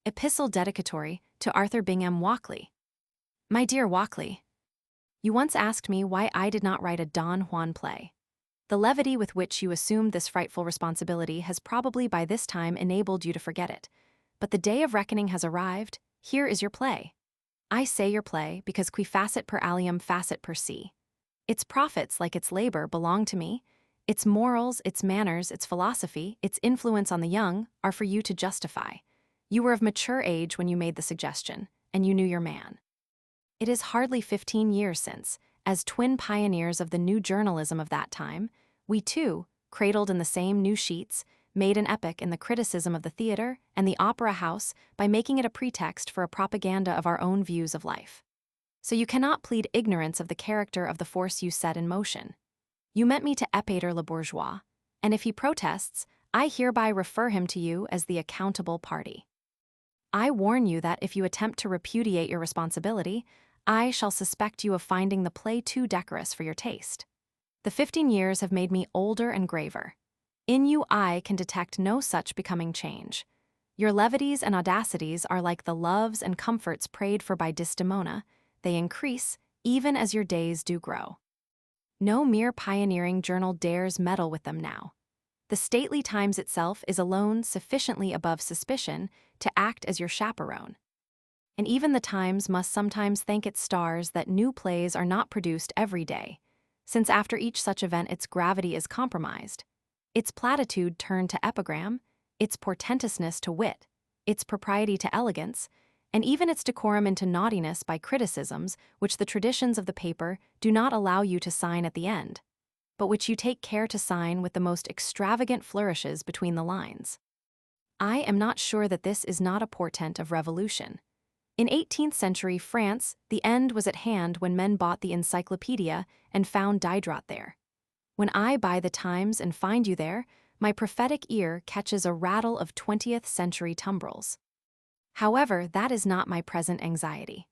Epistle Dedicatory to Arthur Bingham Walkley. My dear Walkley, you once asked me why I did not write a Don Juan play. The levity with which you assumed this frightful responsibility has probably by this time enabled you to forget it. But the day of reckoning has arrived. Here is your play. I say your play because qui facet per alium facet per se. Its profits, like its labor, belong to me. Its morals, its manners, its philosophy, its influence on the young are for you to justify. You were of mature age when you made the suggestion, and you knew your man. It is hardly 15 years since, as twin pioneers of the new journalism of that time, we too, cradled in the same new sheets, made an epoch in the criticism of the theater and the opera house by making it a pretext for a propaganda of our own views of life. So you cannot plead ignorance of the character of the force you set in motion. You meant me to épater le bourgeois, and if he protests, I hereby refer him to you as the accountable party. I warn you that if you attempt to repudiate your responsibility, I shall suspect you of finding the play too decorous for your taste. The 15 years have made me older and graver. In you I can detect no such becoming change. Your levities and audacities are like the loves and comforts prayed for by Desdemona. They increase, even as your days do grow. No mere pioneering journal dares meddle with them now. The stately Times itself is alone sufficiently above suspicion to act as your chaperone. And even the Times must sometimes thank its stars that new plays are not produced every day, since after each such event its gravity is compromised, its platitude turned to epigram, its portentousness to wit, its propriety to elegance, and even its decorum into naughtiness by criticisms which the traditions of the paper do not allow you to sign at the end, but which you take care to sign with the most extravagant flourishes between the lines. I am not sure that this is not a portent of revolution. In 18th century France, the end was at hand when men bought the encyclopedia and found Diderot there. When I buy the Times and find you there, my prophetic ear catches a rattle of 20th century tumbrils. However, that is not my present anxiety.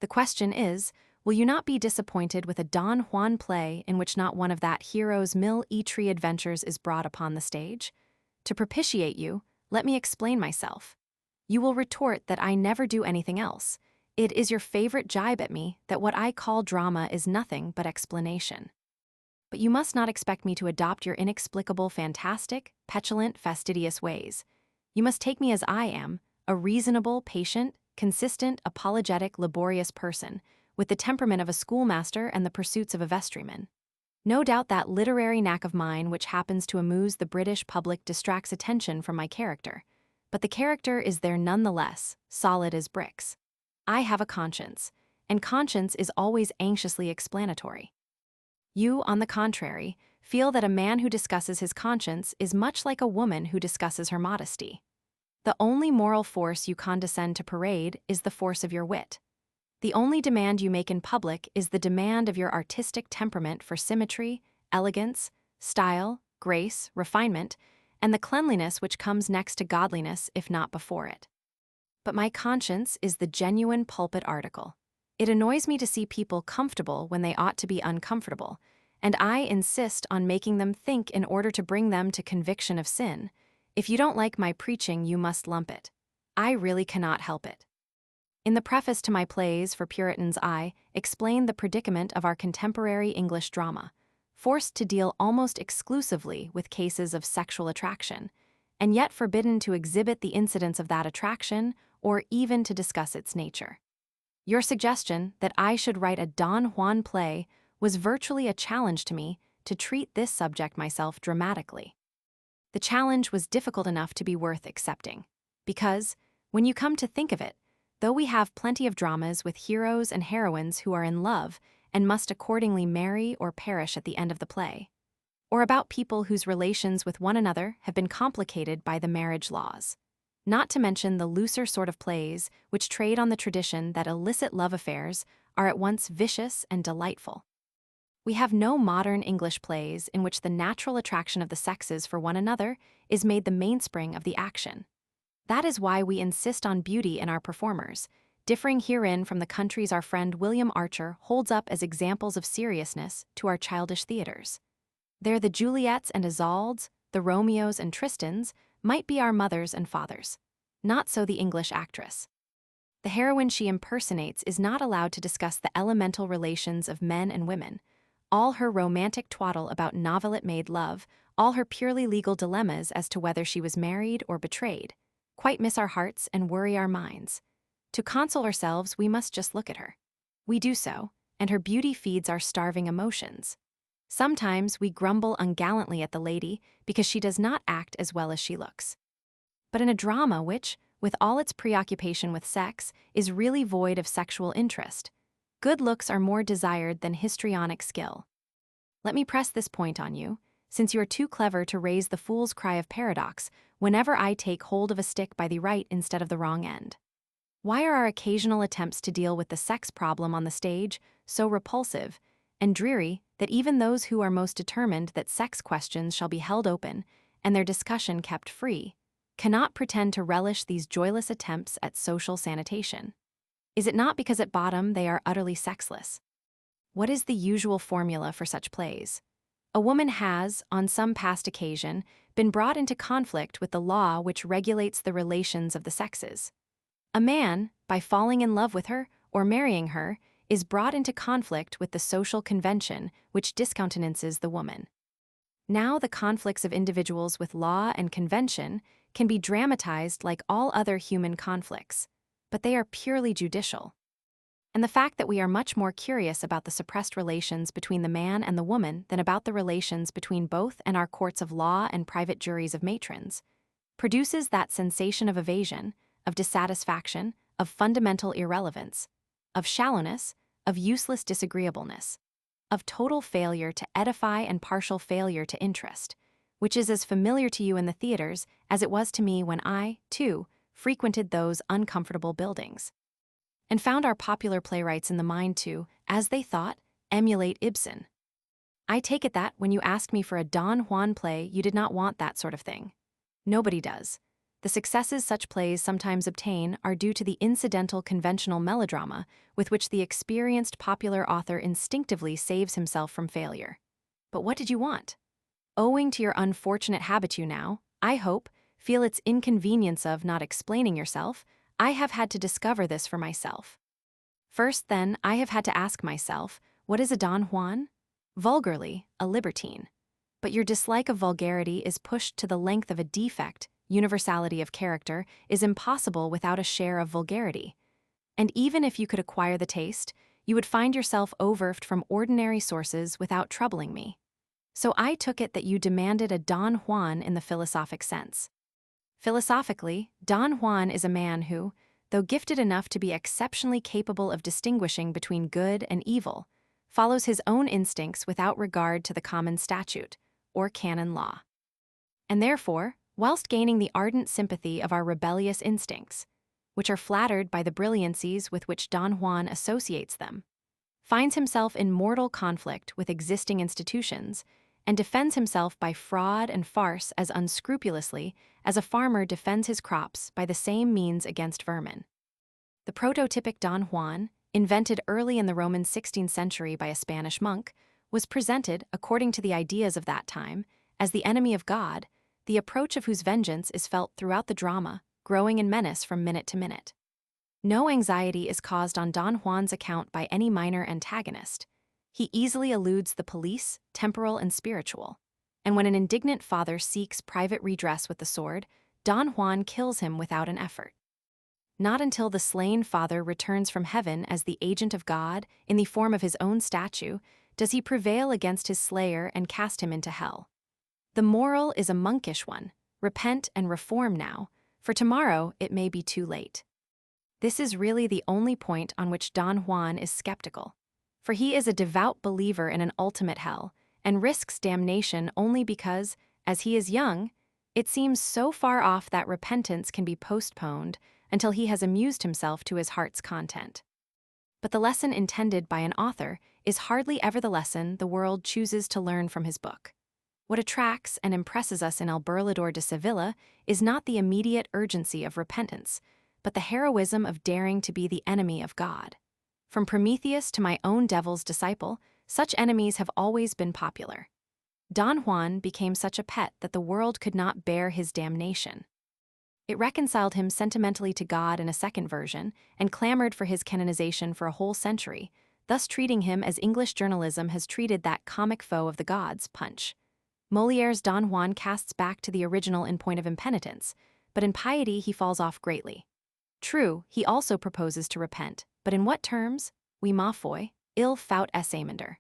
The question is, will you not be disappointed with a Don Juan play in which not one of that hero's mille-étrie adventures is brought upon the stage? To propitiate you, let me explain myself. You will retort that I never do anything else. It is your favorite jibe at me that what I call drama is nothing but explanation. But you must not expect me to adopt your inexplicable, fantastic, petulant, fastidious ways. You must take me as I am, a reasonable, patient, consistent, apologetic, laborious person, with the temperament of a schoolmaster and the pursuits of a vestryman. No doubt that literary knack of mine which happens to amuse the British public distracts attention from my character, but the character is there none the less, solid as bricks. I have a conscience, and conscience is always anxiously explanatory. You, on the contrary, feel that a man who discusses his conscience is much like a woman who discusses her modesty. The only moral force you condescend to parade is the force of your wit. The only demand you make in public is the demand of your artistic temperament for symmetry, elegance, style, grace, refinement, and the cleanliness which comes next to godliness if not before it. But my conscience is the genuine pulpit article. It annoys me to see people comfortable when they ought to be uncomfortable, and I insist on making them think in order to bring them to conviction of sin. If you don't like my preaching, you must lump it. I really cannot help it. In the preface to my plays for Puritans, I explain the predicament of our contemporary English drama, forced to deal almost exclusively with cases of sexual attraction, and yet forbidden to exhibit the incidents of that attraction or even to discuss its nature. Your suggestion that I should write a Don Juan play was virtually a challenge to me to treat this subject myself dramatically. The challenge was difficult enough to be worth accepting, because, when you come to think of it, though we have plenty of dramas with heroes and heroines who are in love and must accordingly marry or perish at the end of the play, or about people whose relations with one another have been complicated by the marriage laws, not to mention the looser sort of plays which trade on the tradition that illicit love affairs are at once vicious and delightful. We have no modern English plays in which the natural attraction of the sexes for one another is made the mainspring of the action. That is why we insist on beauty in our performers, differing herein from the countries our friend William Archer holds up as examples of seriousness to our childish theaters. There the Juliets and Isoldes, the Romeos and Tristans, might be our mothers and fathers. Not so the English actress. The heroine she impersonates is not allowed to discuss the elemental relations of men and women. All her romantic twaddle about novelette-made love, all her purely legal dilemmas as to whether she was married or betrayed, quite miss our hearts and worry our minds. To console ourselves, we must just look at her. We do so, and her beauty feeds our starving emotions. Sometimes we grumble ungallantly at the lady because she does not act as well as she looks. But in a drama which, with all its preoccupation with sex, is really void of sexual interest, good looks are more desired than histrionic skill. Let me press this point on you, since you are too clever to raise the fool's cry of paradox whenever I take hold of a stick by the right instead of the wrong end. Why are our occasional attempts to deal with the sex problem on the stage so repulsive and dreary that even those who are most determined that sex questions shall be held open and their discussion kept free cannot pretend to relish these joyless attempts at social sanitation? Is it not because at bottom they are utterly sexless? What is the usual formula for such plays? A woman has, on some past occasion, been brought into conflict with the law which regulates the relations of the sexes. A man, by falling in love with her or marrying her, is brought into conflict with the social convention which discountenances the woman. Now the conflicts of individuals with law and convention can be dramatized like all other human conflicts, but they are purely judicial. And the fact that we are much more curious about the suppressed relations between the man and the woman than about the relations between both and our courts of law and private juries of matrons, produces that sensation of evasion, of dissatisfaction, of fundamental irrelevance, of shallowness, of useless disagreeableness, of total failure to edify and partial failure to interest, which is as familiar to you in the theaters as it was to me when I, too, frequented those uncomfortable buildings, and found our popular playwrights in the mind to, as they thought, emulate Ibsen. I take it that when you asked me for a Don Juan play, you did not want that sort of thing. Nobody does. The successes such plays sometimes obtain are due to the incidental conventional melodrama with which the experienced popular author instinctively saves himself from failure. But what did you want? Owing to your unfortunate habit you now, I hope, feel its inconvenience of not explaining yourself, I have had to discover this for myself. First, then, I have had to ask myself, what is a Don Juan? Vulgarly, a libertine. But your dislike of vulgarity is pushed to the length of a defect. Universality of character is impossible without a share of vulgarity. And even if you could acquire the taste, you would find yourself overfed from ordinary sources without troubling me. So I took it that you demanded a Don Juan in the philosophic sense. Philosophically, Don Juan is a man who, though gifted enough to be exceptionally capable of distinguishing between good and evil, follows his own instincts without regard to the common statute, or canon law. And therefore, whilst gaining the ardent sympathy of our rebellious instincts, which are flattered by the brilliancies with which Don Juan associates them, finds himself in mortal conflict with existing institutions, and defends himself by fraud and farce as unscrupulously as a farmer defends his crops by the same means against vermin. The prototypic Don Juan, invented early in the Roman 16th century by a Spanish monk, was presented, according to the ideas of that time, as the enemy of God, the approach of whose vengeance is felt throughout the drama, growing in menace from minute to minute. No anxiety is caused on Don Juan's account by any minor antagonist. He easily eludes the police, temporal and spiritual, and when an indignant father seeks private redress with the sword, Don Juan kills him without an effort. Not until the slain father returns from heaven as the agent of God in the form of his own statue does he prevail against his slayer and cast him into hell. The moral is a monkish one: repent and reform now, for tomorrow it may be too late. This is really the only point on which Don Juan is skeptical, for he is a devout believer in an ultimate hell, and risks damnation only because, as he is young, it seems so far off that repentance can be postponed until he has amused himself to his heart's content. But the lesson intended by an author is hardly ever the lesson the world chooses to learn from his book. What attracts and impresses us in El Burlador de Sevilla is not the immediate urgency of repentance, but the heroism of daring to be the enemy of God. From Prometheus to my own devil's disciple, such enemies have always been popular. Don Juan became such a pet that the world could not bear his damnation. It reconciled him sentimentally to God in a second version and clamored for his canonization for a whole century, thus treating him as English journalism has treated that comic foe of the gods, Punch. Molière's Don Juan casts back to the original in point of impenitence, but in piety he falls off greatly. True, he also proposes to repent, but in what terms? Oui ma foi, il faut essaymander.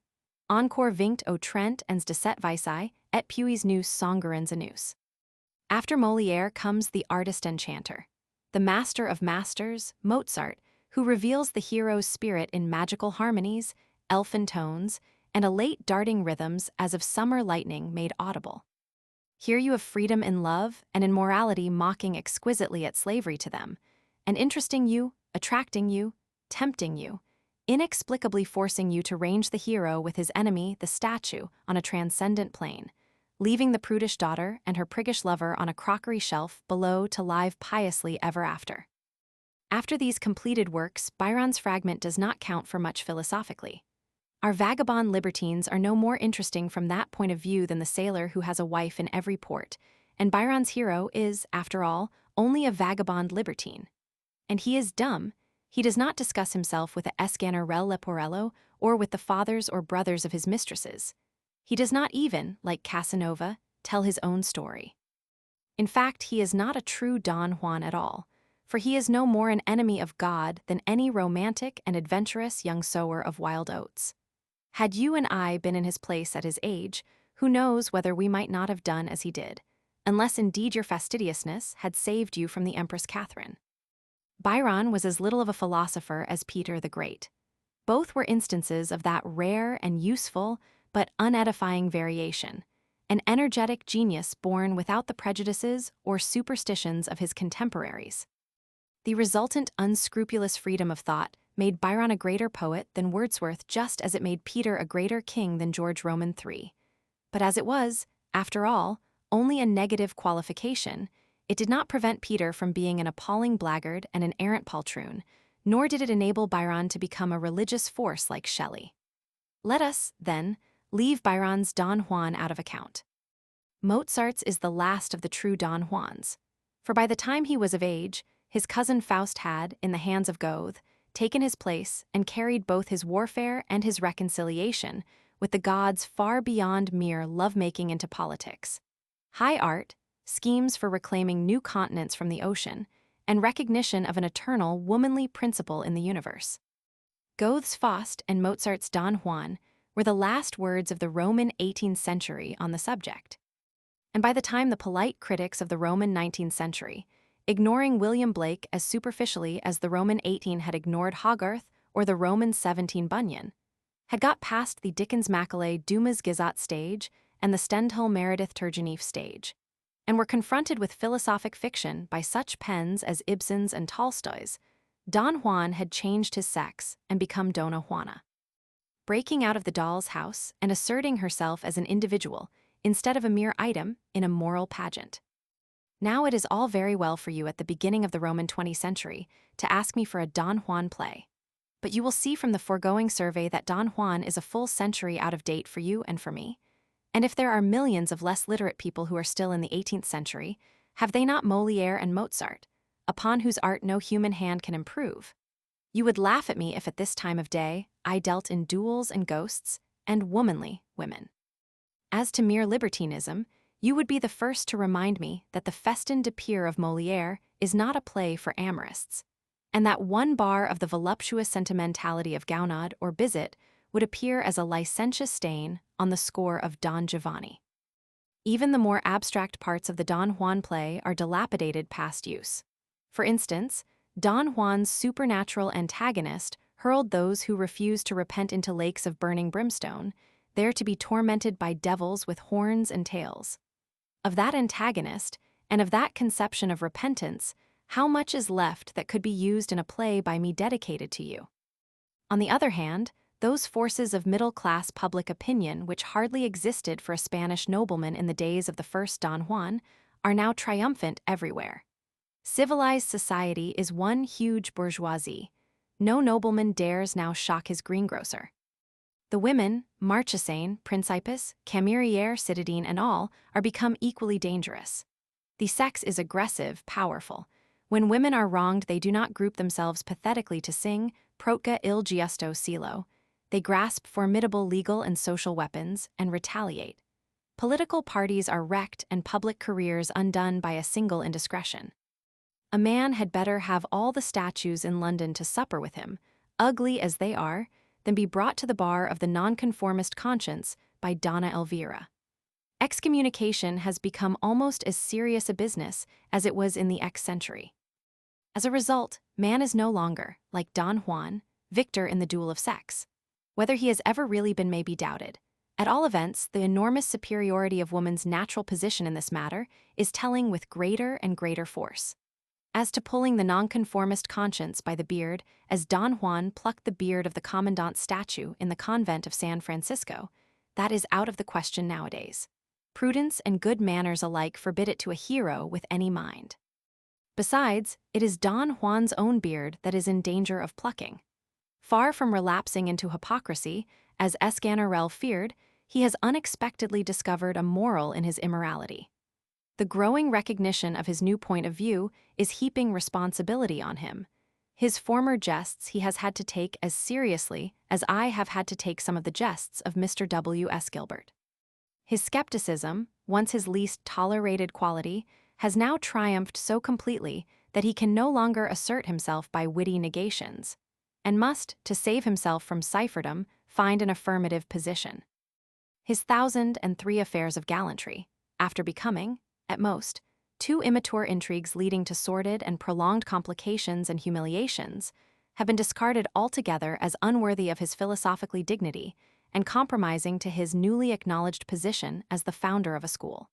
Encore vingt au trente ans de cette vici, et puis nous songerons à nous. After Molière comes the artist and chanter, the master of masters, Mozart, who reveals the hero's spirit in magical harmonies, elfin tones, and elate darting rhythms as of summer lightning made audible. Here you have freedom in love and in morality mocking exquisitely at slavery to them, and interesting you, attracting you, tempting you, inexplicably forcing you to range the hero with his enemy, the statue, on a transcendent plane, leaving the prudish daughter and her priggish lover on a crockery shelf below to live piously ever after. After these completed works, Byron's fragment does not count for much philosophically. Our vagabond libertines are no more interesting from that point of view than the sailor who has a wife in every port, and Byron's hero is, after all, only a vagabond libertine. And he is dumb. He does not discuss himself with a escanerel leporello or with the fathers or brothers of his mistresses. He does not even, like Casanova, tell his own story. In fact, he is not a true Don Juan at all, for he is no more an enemy of God than any romantic and adventurous young sower of wild oats. Had you and I been in his place at his age, who knows whether we might not have done as he did, unless indeed your fastidiousness had saved you from the Empress Catherine. Byron was as little of a philosopher as Peter the Great. Both were instances of that rare and useful but unedifying variation, an energetic genius born without the prejudices or superstitions of his contemporaries. The resultant unscrupulous freedom of thought made Byron a greater poet than Wordsworth, just as it made Peter a greater king than George Roman III. But as it was, after all, only a negative qualification, it did not prevent Peter from being an appalling blackguard and an arrant poltroon, nor did it enable Byron to become a religious force like Shelley. Let us, then, leave Byron's Don Juan out of account. Mozart's is the last of the true Don Juans, for by the time he was of age, his cousin Faust had, in the hands of Goethe, taken his place and carried both his warfare and his reconciliation with the gods far beyond mere love-making into politics. High art, schemes for reclaiming new continents from the ocean, and recognition of an eternal womanly principle in the universe. Goethe's Faust and Mozart's Don Juan were the last words of the Roman 18th century on the subject. And by the time the polite critics of the Roman 19th century, ignoring William Blake as superficially as the Roman 18 had ignored Hogarth or the Roman 17 Bunyan, had got past the Dickens Macaulay Dumas Gizot stage and the Stendhal Meredith Turgenev stage, and were confronted with philosophic fiction by such pens as Ibsen's and Tolstoy's, Don Juan had changed his sex and become Dona Juana, breaking out of the doll's house and asserting herself as an individual instead of a mere item in a moral pageant. Now it is all very well for you at the beginning of the Roman 20th century to ask me for a Don Juan play, but you will see from the foregoing survey that Don Juan is a full century out of date for you and for me. And if there are millions of less literate people who are still in the 18th century, have they not Molière and Mozart, upon whose art no human hand can improve? You would laugh at me if at this time of day I dealt in duels and ghosts and womanly women. As to mere libertinism, you would be the first to remind me that the Festin de Pierre of Molière is not a play for amorists, and that one bar of the voluptuous sentimentality of Gounod or Bizet would appear as a licentious stain on the score of Don Giovanni. Even the more abstract parts of the Don Juan play are dilapidated past use. For instance, Don Juan's supernatural antagonist hurled those who refused to repent into lakes of burning brimstone, there to be tormented by devils with horns and tails. Of that antagonist, and of that conception of repentance, how much is left that could be used in a play by me dedicated to you? On the other hand, those forces of middle-class public opinion which hardly existed for a Spanish nobleman in the days of the first Don Juan are now triumphant everywhere. Civilized society is one huge bourgeoisie. No nobleman dares now shock his greengrocer. The women, Marchesane, Principes, Cameriere, Citadine, and all, are become equally dangerous. The sex is aggressive, powerful. When women are wronged, they do not group themselves pathetically to sing, protca il giusto silo. They grasp formidable legal and social weapons and retaliate. Political parties are wrecked and public careers undone by a single indiscretion. A man had better have all the statues in London to supper with him, ugly as they are, than be brought to the bar of the nonconformist conscience by Donna Elvira. Excommunication has become almost as serious a business as it was in the X century. As a result, man is no longer, like Don Juan, victor in the duel of sex. Whether he has ever really been may be doubted. At all events, the enormous superiority of woman's natural position in this matter is telling with greater and greater force. As to pulling the nonconformist conscience by the beard, as Don Juan plucked the beard of the commandant's statue in the convent of San Francisco, that is out of the question nowadays. Prudence and good manners alike forbid it to a hero with any mind. Besides, it is Don Juan's own beard that is in danger of plucking. Far from relapsing into hypocrisy, as Escanarel feared, he has unexpectedly discovered a moral in his immorality. The growing recognition of his new point of view is heaping responsibility on him. His former jests he has had to take as seriously as I have had to take some of the jests of Mr. W. S. Gilbert. His skepticism, once his least tolerated quality, has now triumphed so completely that he can no longer assert himself by witty negations, and must, to save himself from cipherdom, find an affirmative position. His 1,003 affairs of gallantry, after becoming, at most, 2 immature intrigues leading to sordid and prolonged complications and humiliations, have been discarded altogether as unworthy of his philosophically dignity and compromising to his newly acknowledged position as the founder of a school.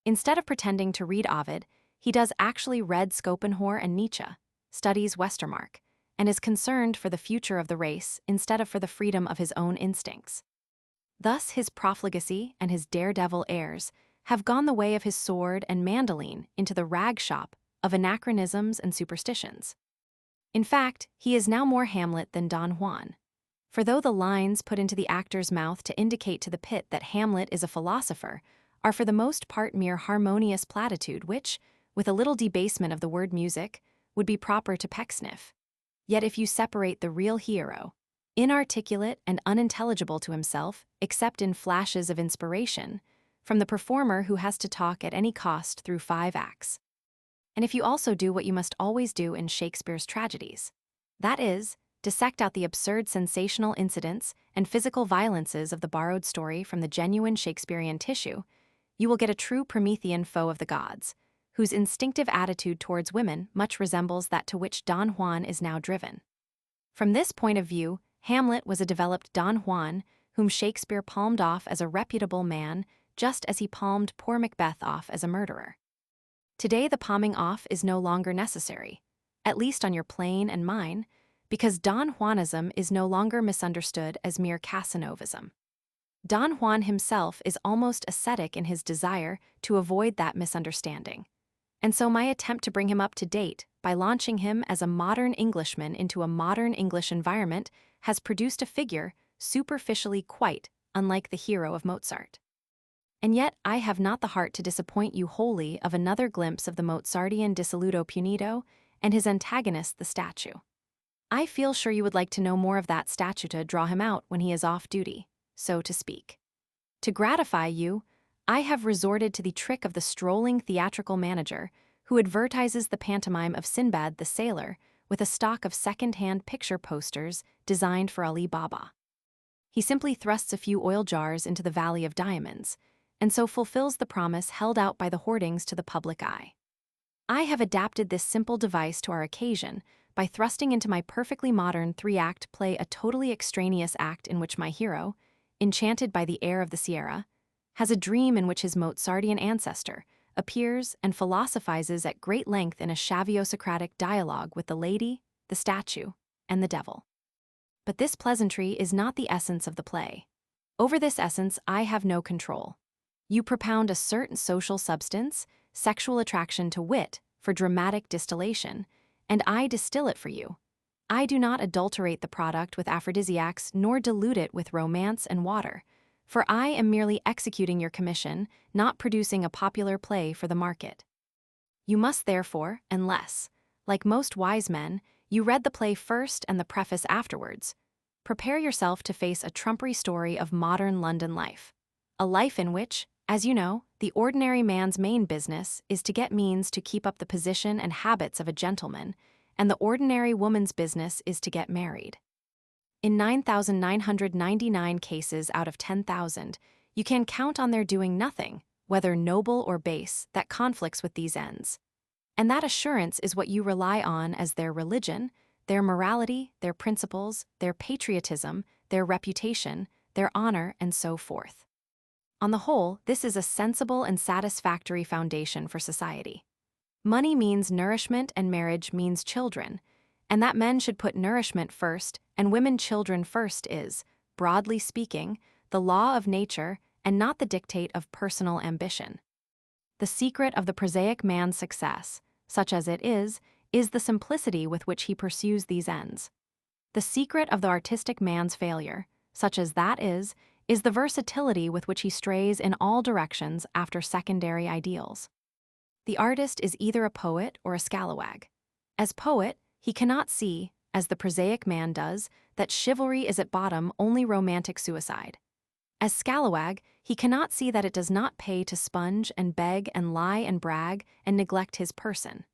Instead of pretending to read Ovid, he does actually read Schopenhauer and Nietzsche, studies Westermarck, and is concerned for the future of the race instead of for the freedom of his own instincts. Thus his profligacy and his daredevil airs have gone the way of his sword and mandolin into the rag shop of anachronisms and superstitions. In fact, he is now more Hamlet than Don Juan. For though the lines put into the actor's mouth to indicate to the pit that Hamlet is a philosopher are for the most part mere harmonious platitude which, with a little debasement of the word music, would be proper to Pecksniff. Yet if you separate the real hero, inarticulate and unintelligible to himself, except in flashes of inspiration, from the performer who has to talk at any cost through 5 acts. And if you also do what you must always do in Shakespeare's tragedies, that is, dissect out the absurd sensational incidents and physical violences of the borrowed story from the genuine Shakespearean tissue, you will get a true Promethean foe of the gods, whose instinctive attitude towards women much resembles that to which Don Juan is now driven. From this point of view, Hamlet was a developed Don Juan whom Shakespeare palmed off as a reputable man just as he palmed poor Macbeth off as a murderer. Today the palming off is no longer necessary, at least on your plane and mine, because Don Juanism is no longer misunderstood as mere Casanovism. Don Juan himself is almost ascetic in his desire to avoid that misunderstanding, and so my attempt to bring him up to date by launching him as a modern Englishman into a modern English environment has produced a figure superficially quite unlike the hero of Mozart. And yet I have not the heart to disappoint you wholly of another glimpse of the Mozartian dissoluto punido and his antagonist the statue. I feel sure you would like to know more of that statue to draw him out when he is off duty, so to speak. To gratify you, I have resorted to the trick of the strolling theatrical manager who advertises the pantomime of Sinbad the Sailor with a stock of second-hand picture posters designed for Ali Baba. He simply thrusts a few oil jars into the Valley of Diamonds, and so fulfills the promise held out by the hoardings to the public eye. I have adapted this simple device to our occasion by thrusting into my perfectly modern 3-act play a totally extraneous act in which my hero, enchanted by the air of the Sierra, has a dream in which his Mozartian ancestor appears and philosophizes at great length in a Shavio-Socratic dialogue with the lady, the statue, and the devil. But this pleasantry is not the essence of the play. Over this essence I have no control. You propound a certain social substance, sexual attraction to wit, for dramatic distillation, and I distill it for you. I do not adulterate the product with aphrodisiacs nor dilute it with romance and water, for I am merely executing your commission, not producing a popular play for the market. You must therefore, unless, like most wise men, you read the play first and the preface afterwards, prepare yourself to face a trumpery story of modern London life. A life in which, as you know, the ordinary man's main business is to get means to keep up the position and habits of a gentleman, and the ordinary woman's business is to get married. In 9,999 cases out of 10,000, you can count on their doing nothing, whether noble or base, that conflicts with these ends. And that assurance is what you rely on as their religion, their morality, their principles, their patriotism, their reputation, their honor, and so forth. On the whole, this is a sensible and satisfactory foundation for society. Money means nourishment and marriage means children, and that men should put nourishment first and women children first is, broadly speaking, the law of nature and not the dictate of personal ambition. The secret of the prosaic man's success, such as it is the simplicity with which he pursues these ends. The secret of the artistic man's failure, such as that is the versatility with which he strays in all directions after secondary ideals. The artist is either a poet or a scalawag. As poet, he cannot see, as the prosaic man does, that chivalry is at bottom only romantic suicide. As scalawag, he cannot see that it does not pay to sponge and beg and lie and brag and neglect his person.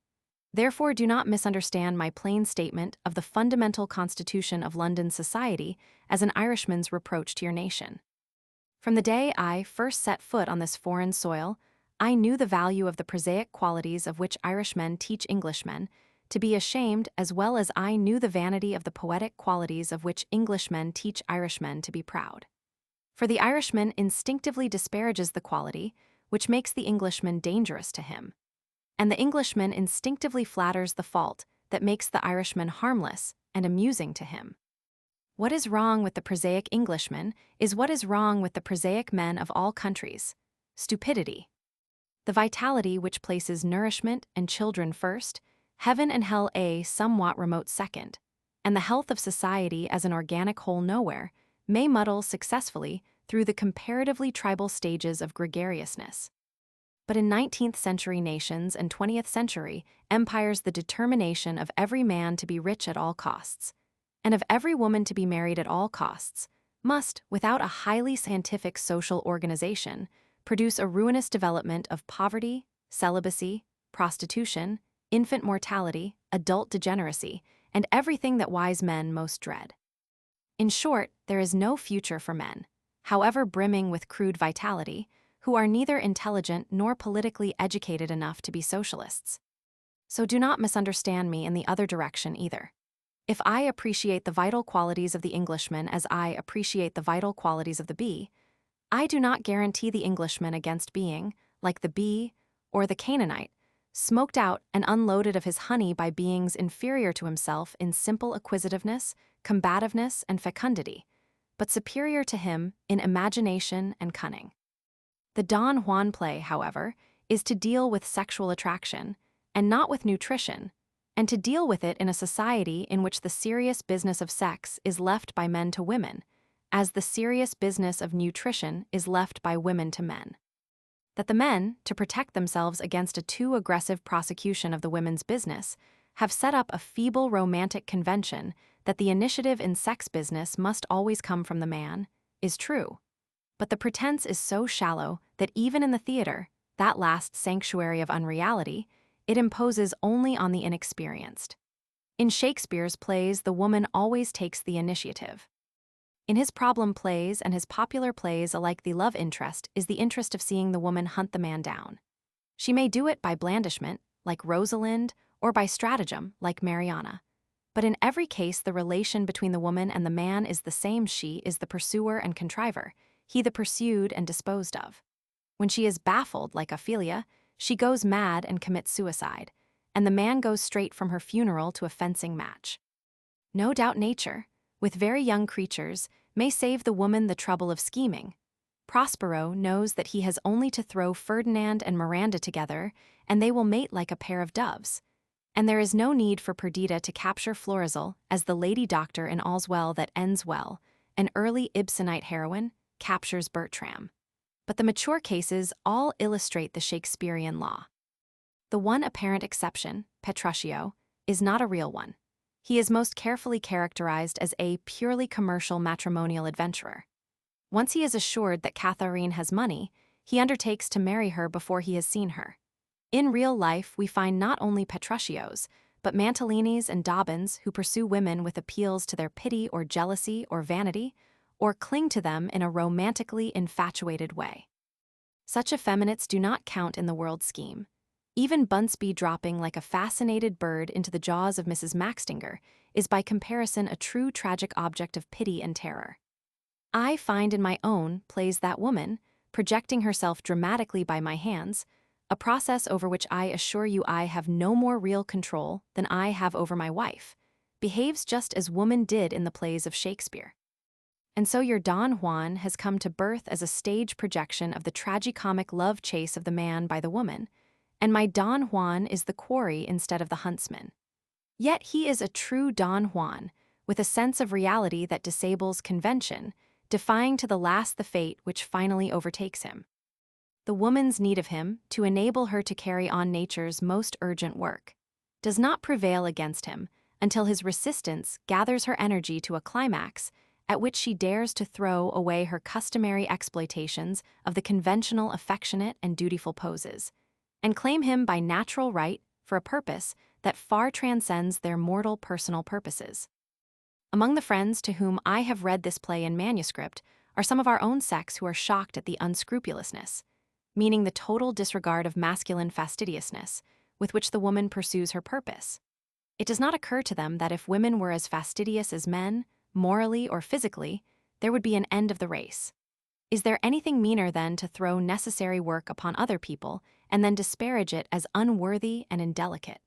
Therefore, do not misunderstand my plain statement of the fundamental constitution of London society as an Irishman's reproach to your nation. From the day I first set foot on this foreign soil, I knew the value of the prosaic qualities of which Irishmen teach Englishmen to be ashamed, as well as I knew the vanity of the poetic qualities of which Englishmen teach Irishmen to be proud. For the Irishman instinctively disparages the quality which makes the Englishman dangerous to him, and the Englishman instinctively flatters the fault that makes the Irishman harmless and amusing to him. What is wrong with the prosaic Englishman is what is wrong with the prosaic men of all countries: stupidity. The vitality which places nourishment and children first, heaven and hell a somewhat remote second, and the health of society as an organic whole nowhere, may muddle successfully through the comparatively tribal stages of gregariousness. But in 19th century nations and 20th century empires, the determination of every man to be rich at all costs, and of every woman to be married at all costs, must, without a highly scientific social organization, produce a ruinous development of poverty, celibacy, prostitution, infant mortality, adult degeneracy, and everything that wise men most dread. In short, there is no future for men, however brimming with crude vitality, who are neither intelligent nor politically educated enough to be socialists. So do not misunderstand me in the other direction either. If I appreciate the vital qualities of the Englishman as I appreciate the vital qualities of the bee, I do not guarantee the Englishman against being, like the bee or the Canaanite, smoked out and unloaded of his honey by beings inferior to himself in simple acquisitiveness, combativeness, and fecundity, but superior to him in imagination and cunning. The Don Juan play, however, is to deal with sexual attraction, and not with nutrition, and to deal with it in a society in which the serious business of sex is left by men to women, as the serious business of nutrition is left by women to men. That the men, to protect themselves against a too aggressive prosecution of the women's business, have set up a feeble romantic convention that the initiative in sex business must always come from the man, is true. But the pretense is so shallow that even in the theater, that last sanctuary of unreality, it imposes only on the inexperienced. In Shakespeare's plays, the woman always takes the initiative. In his problem plays and his popular plays alike, the love interest is the interest of seeing the woman hunt the man down. She may do it by blandishment, like Rosalind, or by stratagem, like Mariana. But in every case, the relation between the woman and the man is the same. She is the pursuer and contriver, he the pursued and disposed of. When she is baffled, like Ophelia, she goes mad and commits suicide, and the man goes straight from her funeral to a fencing match. No doubt nature, with very young creatures, may save the woman the trouble of scheming. Prospero knows that he has only to throw Ferdinand and Miranda together, and they will mate like a pair of doves. And there is no need for Perdita to capture Florizel as the lady doctor in All's Well That Ends Well, an early Ibsenite heroine, captures Bertram. But the mature cases all illustrate the Shakespearean law. The one apparent exception, Petruchio, is not a real one. He is most carefully characterized as a purely commercial matrimonial adventurer. Once he is assured that Katharine has money, he undertakes to marry her before he has seen her. In real life, we find not only Petruchios, but Mantalinis and Dobbins who pursue women with appeals to their pity or jealousy or vanity, or cling to them in a romantically infatuated way. Such effeminates do not count in the world scheme. Even Bunsby dropping like a fascinated bird into the jaws of Mrs. Maxtinger is by comparison a true tragic object of pity and terror. I find in my own plays that woman, projecting herself dramatically by my hands, a process over which I assure you I have no more real control than I have over my wife, behaves just as woman did in the plays of Shakespeare. And so your Don Juan has come to birth as a stage projection of the tragicomic love chase of the man by the woman, and my Don Juan is the quarry instead of the huntsman. Yet he is a true Don Juan, with a sense of reality that disables convention, defying to the last the fate which finally overtakes him. The woman's need of him, to enable her to carry on nature's most urgent work, does not prevail against him until his resistance gathers her energy to a climax at which she dares to throw away her customary exploitations of the conventional affectionate and dutiful poses, and claim him by natural right for a purpose that far transcends their mortal personal purposes. Among the friends to whom I have read this play in manuscript are some of our own sex who are shocked at the unscrupulousness, meaning the total disregard of masculine fastidiousness, with which the woman pursues her purpose. It does not occur to them that if women were as fastidious as men, morally or physically, there would be an end of the race. Is there anything meaner than to throw necessary work upon other people and then disparage it as unworthy and indelicate?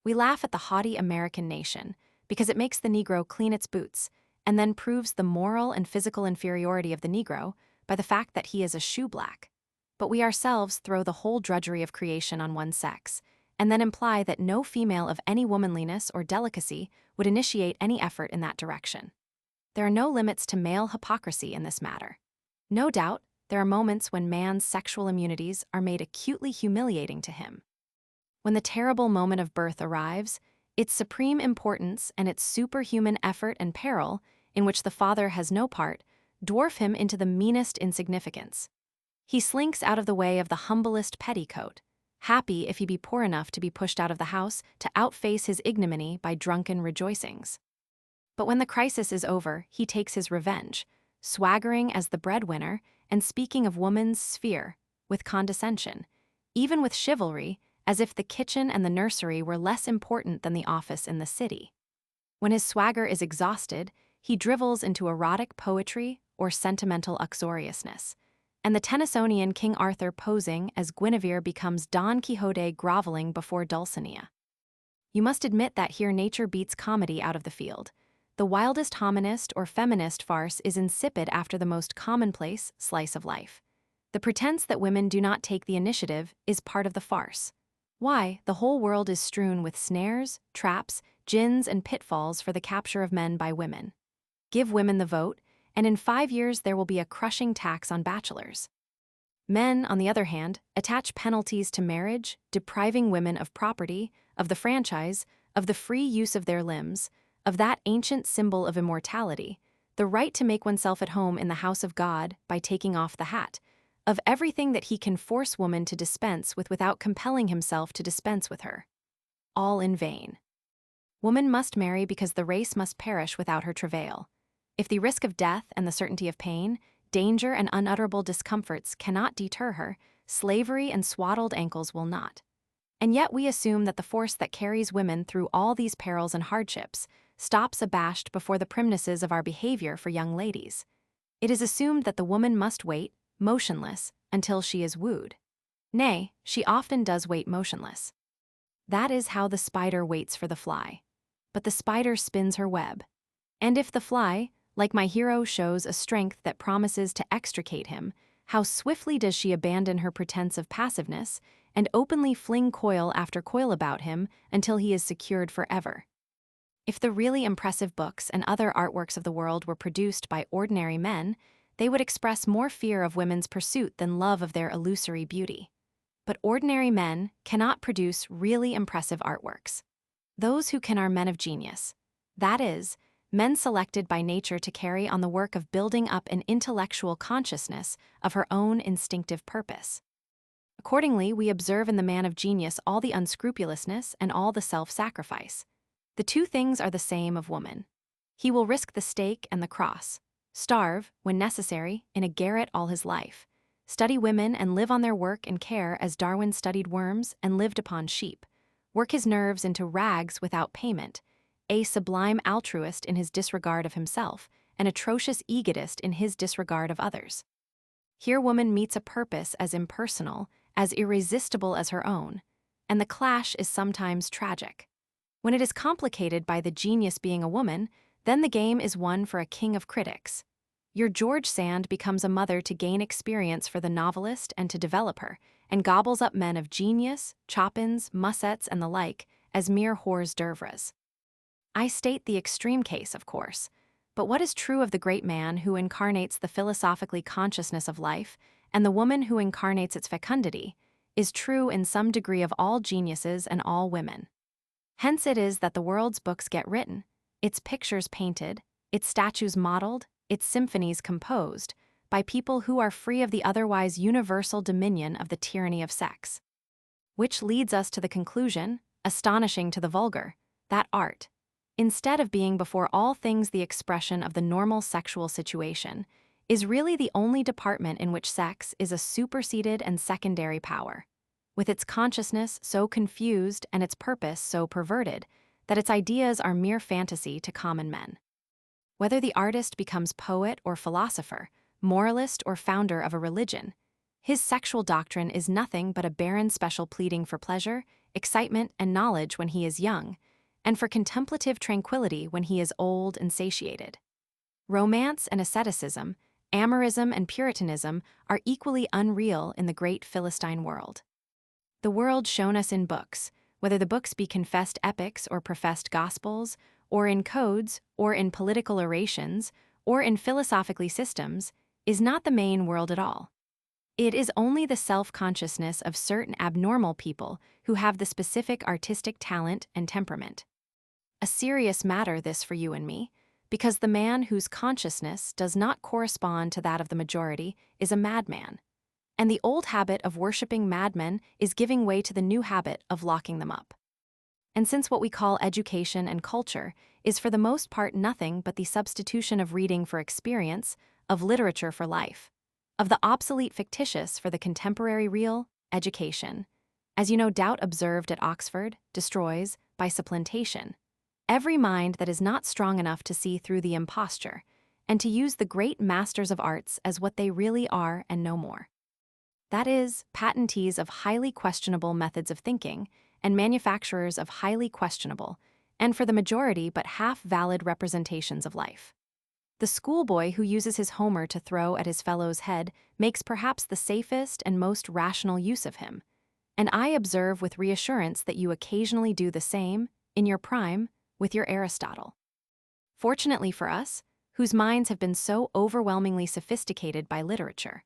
We laugh at the haughty American nation because it makes the Negro clean its boots and then proves the moral and physical inferiority of the Negro by the fact that he is a shoeblack. But we ourselves throw the whole drudgery of creation on one sex and then imply that no female of any womanliness or delicacy would initiate any effort in that direction. There are no limits to male hypocrisy in this matter. No doubt, there are moments when man's sexual immunities are made acutely humiliating to him. When the terrible moment of birth arrives, its supreme importance and its superhuman effort and peril, in which the father has no part, dwarf him into the meanest insignificance. He slinks out of the way of the humblest petticoat, happy if he be poor enough to be pushed out of the house to outface his ignominy by drunken rejoicings. But when the crisis is over, he takes his revenge, swaggering as the breadwinner and speaking of woman's sphere with condescension, even with chivalry, as if the kitchen and the nursery were less important than the office in the city. When his swagger is exhausted, he drivels into erotic poetry or sentimental uxoriousness, and the Tennysonian King Arthur posing as Guinevere becomes Don Quixote groveling before Dulcinea. You must admit that here nature beats comedy out of the field. The wildest hominist or feminist farce is insipid after the most commonplace slice of life. The pretense that women do not take the initiative is part of the farce. Why, the whole world is strewn with snares, traps, gins, and pitfalls for the capture of men by women. Give women the vote, and in 5 years there will be a crushing tax on bachelors. Men, on the other hand, attach penalties to marriage, depriving women of property, of the franchise, of the free use of their limbs, of that ancient symbol of immortality, the right to make oneself at home in the house of God by taking off the hat, of everything that he can force woman to dispense with without compelling himself to dispense with her. All in vain. Woman must marry because the race must perish without her travail. If the risk of death and the certainty of pain, danger and unutterable discomforts cannot deter her, slavery and swaddled ankles will not. And yet we assume that the force that carries women through all these perils and hardships stops abashed before the primnesses of our behavior for young ladies. It is assumed that the woman must wait, motionless, until she is wooed. Nay, she often does wait motionless. That is how the spider waits for the fly. But the spider spins her web. And if the fly, like my hero, shows a strength that promises to extricate him, how swiftly does she abandon her pretense of passiveness and openly fling coil after coil about him until he is secured forever. If the really impressive books and other artworks of the world were produced by ordinary men, they would express more fear of women's pursuit than love of their illusory beauty. But ordinary men cannot produce really impressive artworks. Those who can are men of genius. That is, men selected by nature to carry on the work of building up an intellectual consciousness of her own instinctive purpose. Accordingly, we observe in the man of genius all the unscrupulousness and all the self-sacrifice. The two things are the same of woman. He will risk the stake and the cross, starve, when necessary, in a garret all his life, study women and live on their work and care as Darwin studied worms and lived upon sheep, work his nerves into rags without payment, a sublime altruist in his disregard of himself, an atrocious egotist in his disregard of others. Here woman meets a purpose as impersonal, as irresistible as her own, and the clash is sometimes tragic. When it is complicated by the genius being a woman, then the game is one for a king of critics. Your George Sand becomes a mother to gain experience for the novelist and to develop her, and gobbles up men of genius, Chopins, Mussetts, and the like, as mere hors d'oeuvres. I state the extreme case, of course, but what is true of the great man who incarnates the philosophically consciousness of life, and the woman who incarnates its fecundity, is true in some degree of all geniuses and all women. Hence it is that the world's books get written, its pictures painted, its statues modeled, its symphonies composed, by people who are free of the otherwise universal dominion of the tyranny of sex. Which leads us to the conclusion, astonishing to the vulgar, that art, instead of being before all things the expression of the normal sexual situation, is really the only department in which sex is a superseded and secondary power, with its consciousness so confused and its purpose so perverted that its ideas are mere fantasy to common men. Whether the artist becomes poet or philosopher, moralist or founder of a religion, his sexual doctrine is nothing but a barren special pleading for pleasure, excitement, and knowledge when he is young, and for contemplative tranquility when he is old and satiated. Romance and asceticism, amorism and puritanism are equally unreal in the great Philistine world. The world shown us in books, whether the books be confessed epics or professed gospels, or in codes, or in political orations, or in philosophically systems, is not the main world at all. It is only the self-consciousness of certain abnormal people who have the specific artistic talent and temperament. A serious matter this for you and me, because the man whose consciousness does not correspond to that of the majority is a madman, and the old habit of worshipping madmen is giving way to the new habit of locking them up. And since what we call education and culture is for the most part nothing but the substitution of reading for experience, of literature for life, of the obsolete fictitious for the contemporary real, education, as you no doubt observed at Oxford, destroys, by supplantation, every mind that is not strong enough to see through the imposture, and to use the great masters of arts as what they really are and no more. That is, patentees of highly questionable methods of thinking, and manufacturers of highly questionable, and for the majority but half-valid representations of life. The schoolboy who uses his Homer to throw at his fellow's head makes perhaps the safest and most rational use of him, and I observe with reassurance that you occasionally do the same, in your prime, with your Aristotle. Fortunately for us, whose minds have been so overwhelmingly sophisticated by literature,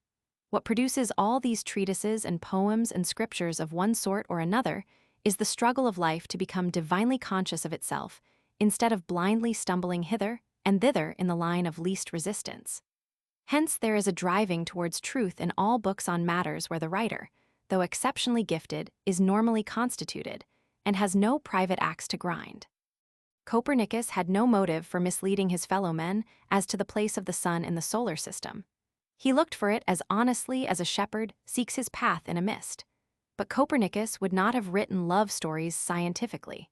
what produces all these treatises and poems and scriptures of one sort or another is the struggle of life to become divinely conscious of itself, instead of blindly stumbling hither and thither in the line of least resistance. Hence there is a driving towards truth in all books on matters where the writer, though exceptionally gifted, is normally constituted, and has no private axe to grind. Copernicus had no motive for misleading his fellow men as to the place of the sun in the solar system. He looked for it as honestly as a shepherd seeks his path in a mist. But Copernicus would not have written love stories scientifically.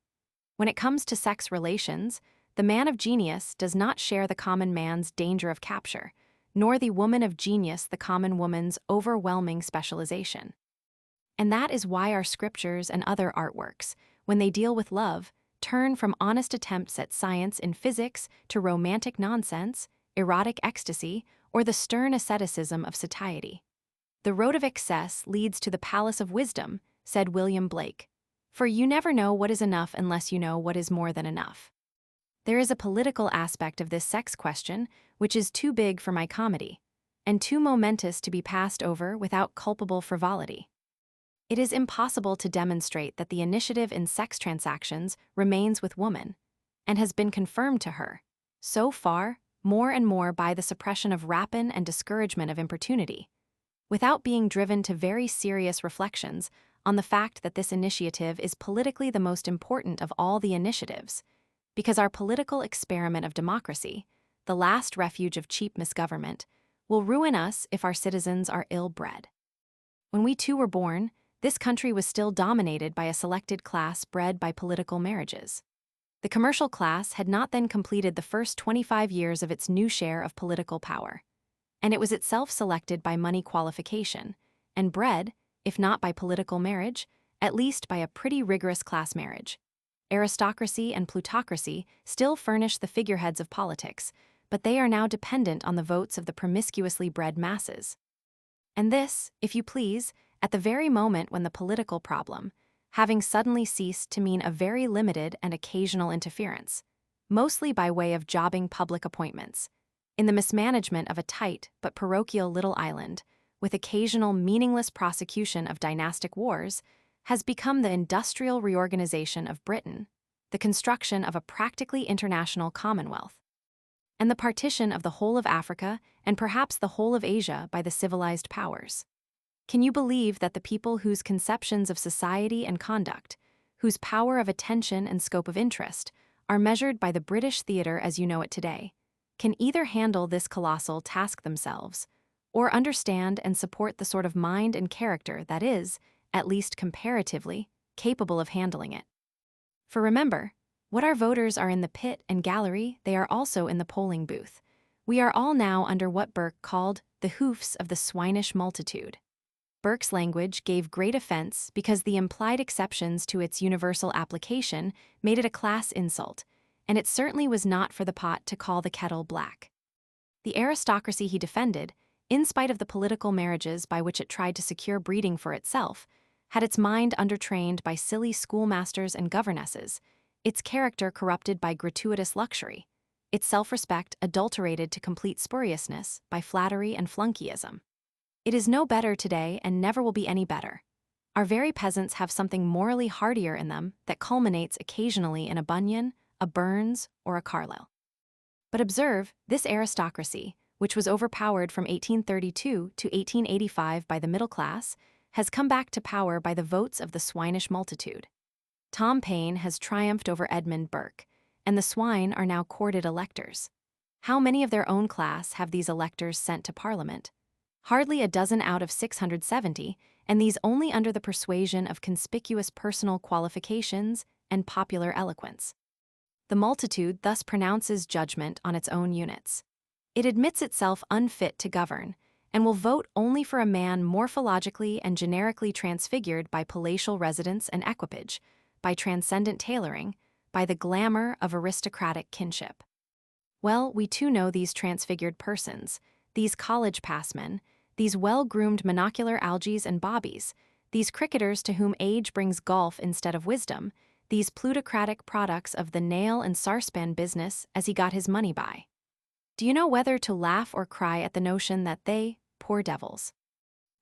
When it comes to sex relations, the man of genius does not share the common man's danger of capture, nor the woman of genius the common woman's overwhelming specialization. And that is why our scriptures and other artworks, when they deal with love, turn from honest attempts at science in physics to romantic nonsense, erotic ecstasy, or the stern asceticism of satiety. The road of excess leads to the palace of wisdom, said William Blake, for you never know what is enough unless you know what is more than enough. There is a political aspect of this sex question which is too big for my comedy, and too momentous to be passed over without culpable frivolity. it is impossible to demonstrate that the initiative in sex transactions remains with woman, and has been confirmed to her, so far, more and more by the suppression of rapine and discouragement of importunity, without being driven to very serious reflections on the fact that this initiative is politically the most important of all the initiatives, because our political experiment of democracy, the last refuge of cheap misgovernment, will ruin us if our citizens are ill-bred. When we too were born, this country was still dominated by a selected class bred by political marriages. The commercial class had not then completed the first 25 years of its new share of political power, and it was itself selected by money qualification, and bred, if not by political marriage, at least by a pretty rigorous class marriage. Aristocracy and plutocracy still furnish the figureheads of politics, but they are now dependent on the votes of the promiscuously bred masses. And this, if you please, at the very moment when the political problem, having suddenly ceased to mean a very limited and occasional interference, mostly by way of jobbing public appointments, in the mismanagement of a tight but parochial little island, with occasional meaningless prosecution of dynastic wars, has become the industrial reorganization of Britain, the construction of a practically international commonwealth, and the partition of the whole of Africa and perhaps the whole of Asia by the civilized powers. Can you believe that the people whose conceptions of society and conduct, whose power of attention and scope of interest, are measured by the British theatre as you know it today, can either handle this colossal task themselves, or understand and support the sort of mind and character that is, at least comparatively, capable of handling it? For remember, what our voters are in the pit and gallery, they are also in the polling booth. We are all now under what Burke called the hoofs of the swinish multitude. Burke's language gave great offense because the implied exceptions to its universal application made it a class insult, and it certainly was not for the pot to call the kettle black. The aristocracy he defended, in spite of the political marriages by which it tried to secure breeding for itself, had its mind undertrained by silly schoolmasters and governesses, its character corrupted by gratuitous luxury, its self-respect adulterated to complete spuriousness by flattery and flunkeyism. It is no better today and never will be any better. Our very peasants have something morally hardier in them that culminates occasionally in a Bunyan, a Burns, or a Carlyle. But observe, this aristocracy, which was overpowered from 1832 to 1885 by the middle class, has come back to power by the votes of the swinish multitude. Tom Paine has triumphed over Edmund Burke, and the swine are now courted electors. How many of their own class have these electors sent to Parliament? Hardly a dozen out of 670, and these only under the persuasion of conspicuous personal qualifications and popular eloquence. The multitude thus pronounces judgment on its own units. It admits itself unfit to govern, and will vote only for a man morphologically and generically transfigured by palatial residence and equipage, by transcendent tailoring, by the glamour of aristocratic kinship. Well, we too know these transfigured persons, these college passmen, these well-groomed monocular algies and bobbies, these cricketers to whom age brings golf instead of wisdom, these plutocratic products of the nail and sarspan business as he got his money by. Do you know whether to laugh or cry at the notion that they, poor devils,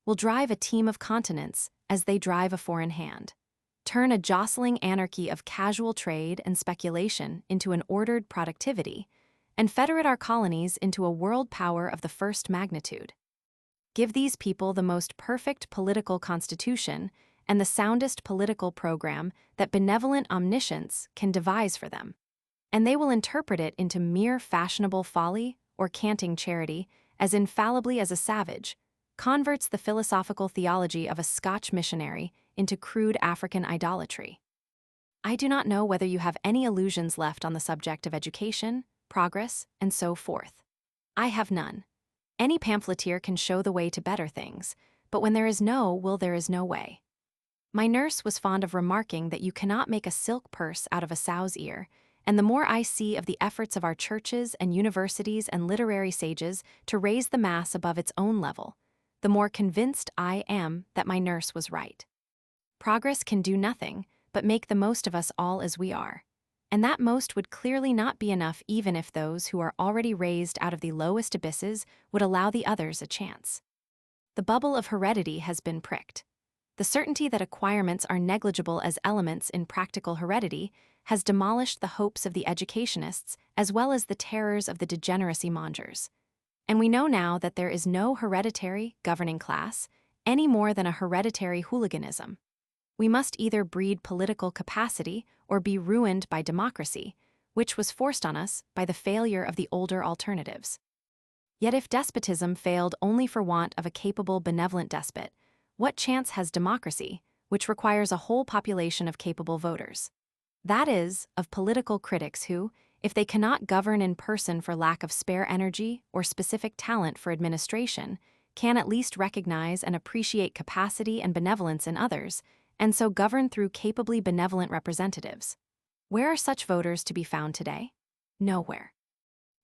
will drive a team of continents as they drive a foreign hand, turn a jostling anarchy of casual trade and speculation into an ordered productivity, and federate our colonies into a world power of the first magnitude? Give these people the most perfect political constitution and the soundest political program that benevolent omniscience can devise for them, and they will interpret it into mere fashionable folly or canting charity as infallibly as a savage converts the philosophical theology of a Scotch missionary into crude African idolatry. I do not know whether you have any illusions left on the subject of education, progress, and so forth. I have none. Any pamphleteer can show the way to better things, but when there is no will, there is no way. My nurse was fond of remarking that you cannot make a silk purse out of a sow's ear, and the more I see of the efforts of our churches and universities and literary sages to raise the mass above its own level, the more convinced I am that my nurse was right. Progress can do nothing but make the most of us all as we are, and that most would clearly not be enough even if those who are already raised out of the lowest abysses would allow the others a chance. The bubble of heredity has been pricked. The certainty that acquirements are negligible as elements in practical heredity has demolished the hopes of the educationists as well as the terrors of the degeneracy mongers. And we know now that there is no hereditary governing class, any more than a hereditary hooliganism. We must either breed political capacity or be ruined by democracy, which was forced on us by the failure of the older alternatives. Yet if despotism failed only for want of a capable, benevolent despot, what chance has democracy, which requires a whole population of capable voters? That is, of political critics who, if they cannot govern in person for lack of spare energy or specific talent for administration, can at least recognize and appreciate capacity and benevolence in others, and so govern through capably benevolent representatives. Where are such voters to be found today? Nowhere.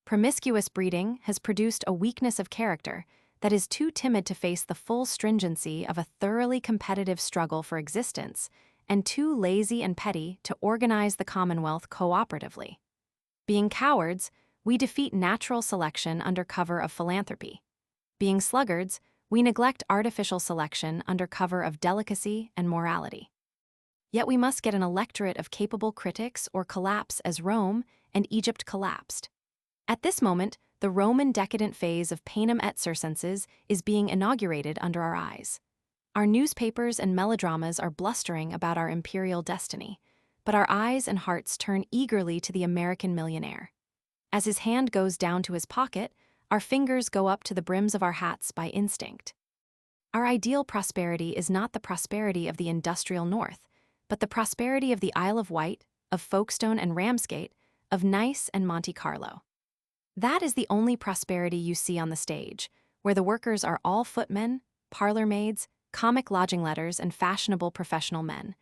Promiscuous breeding has produced a weakness of character that is too timid to face the full stringency of a thoroughly competitive struggle for existence, and too lazy and petty to organize the Commonwealth cooperatively. Being cowards, we defeat natural selection under cover of philanthropy. Being sluggards, we neglect artificial selection under cover of delicacy and morality. Yet we must get an electorate of capable critics or collapse as Rome and Egypt collapsed. At this moment, the Roman decadent phase of panem et circenses is being inaugurated under our eyes. Our newspapers and melodramas are blustering about our imperial destiny, but our eyes and hearts turn eagerly to the American millionaire. As his hand goes down to his pocket, our fingers go up to the brims of our hats by instinct. Our ideal prosperity is not the prosperity of the industrial North, but the prosperity of the Isle of Wight, of Folkestone and Ramsgate, of Nice and Monte Carlo. That is the only prosperity you see on the stage, where the workers are all footmen, parlor maids, comic lodging letters, and fashionable professional men,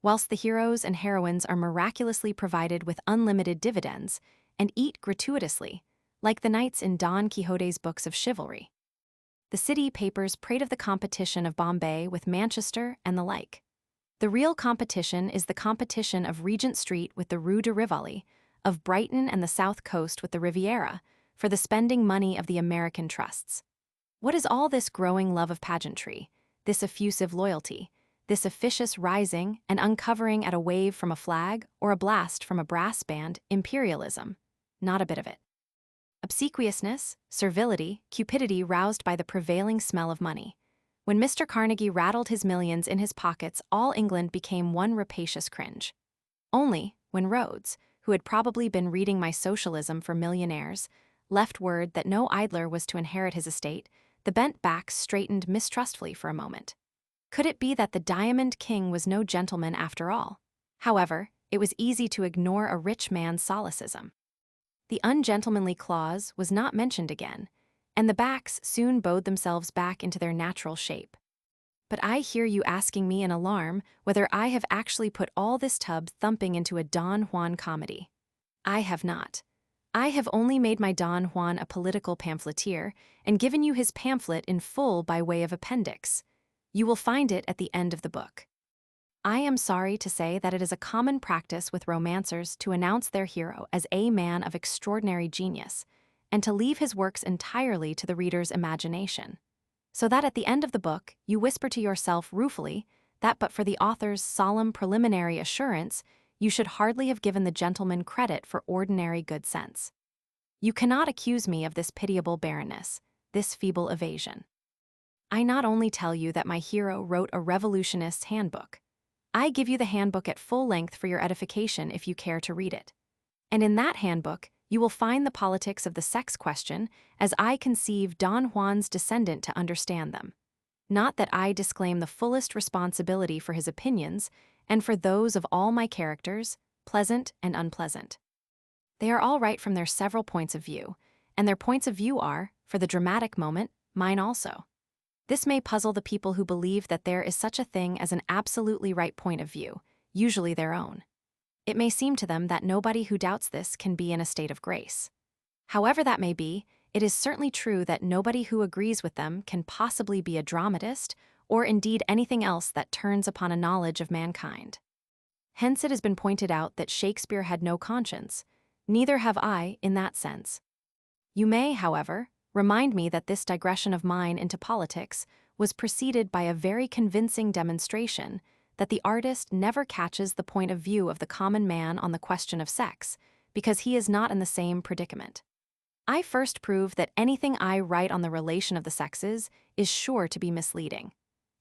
whilst the heroes and heroines are miraculously provided with unlimited dividends and eat gratuitously, like the knights in Don Quixote's books of chivalry. The city papers prate of the competition of Bombay with Manchester and the like. The real competition is the competition of Regent Street with the Rue de Rivoli, of Brighton and the South Coast with the Riviera, for the spending money of the American trusts. What is all this growing love of pageantry, this effusive loyalty, this officious rising and uncovering at a wave from a flag or a blast from a brass band imperialism? Not a bit of it. Obsequiousness, servility, cupidity roused by the prevailing smell of money. When Mr. Carnegie rattled his millions in his pockets, all England became one rapacious cringe. Only when Rhodes, who had probably been reading my Socialism for Millionaires, left word that no idler was to inherit his estate, the bent backs straightened mistrustfully for a moment. Could it be that the Diamond King was no gentleman after all? However, it was easy to ignore a rich man's solecism. The ungentlemanly clause was not mentioned again, and the backs soon bowed themselves back into their natural shape. But I hear you asking me in alarm whether I have actually put all this tub thumping into a Don Juan comedy. I have not. I have only made my Don Juan a political pamphleteer and given you his pamphlet in full by way of appendix. You will find it at the end of the book. I am sorry to say that it is a common practice with romancers to announce their hero as a man of extraordinary genius, and to leave his works entirely to the reader's imagination, so that at the end of the book you whisper to yourself ruefully that but for the author's solemn preliminary assurance, you should hardly have given the gentleman credit for ordinary good sense. You cannot accuse me of this pitiable barrenness, this feeble evasion. I not only tell you that my hero wrote a revolutionist's handbook, I give you the handbook at full length for your edification if you care to read it. And in that handbook, you will find the politics of the sex question as I conceive Don Juan's descendant to understand them. Not that I disclaim the fullest responsibility for his opinions and for those of all my characters, pleasant and unpleasant. They are all right from their several points of view, and their points of view are, for the dramatic moment, mine also. This may puzzle the people who believe that there is such a thing as an absolutely right point of view, usually their own. It may seem to them that nobody who doubts this can be in a state of grace. However that may be, it is certainly true that nobody who agrees with them can possibly be a dramatist, or indeed anything else that turns upon a knowledge of mankind. Hence it has been pointed out that Shakespeare had no conscience, neither have I in that sense. You may, however, remind me that this digression of mine into politics was was preceded by a very convincing demonstration that the artist never catches the point of view of the common man on the question of sex, because he is not in the same predicament. I first prove that anything I write on the relation of the sexes is sure to be misleading,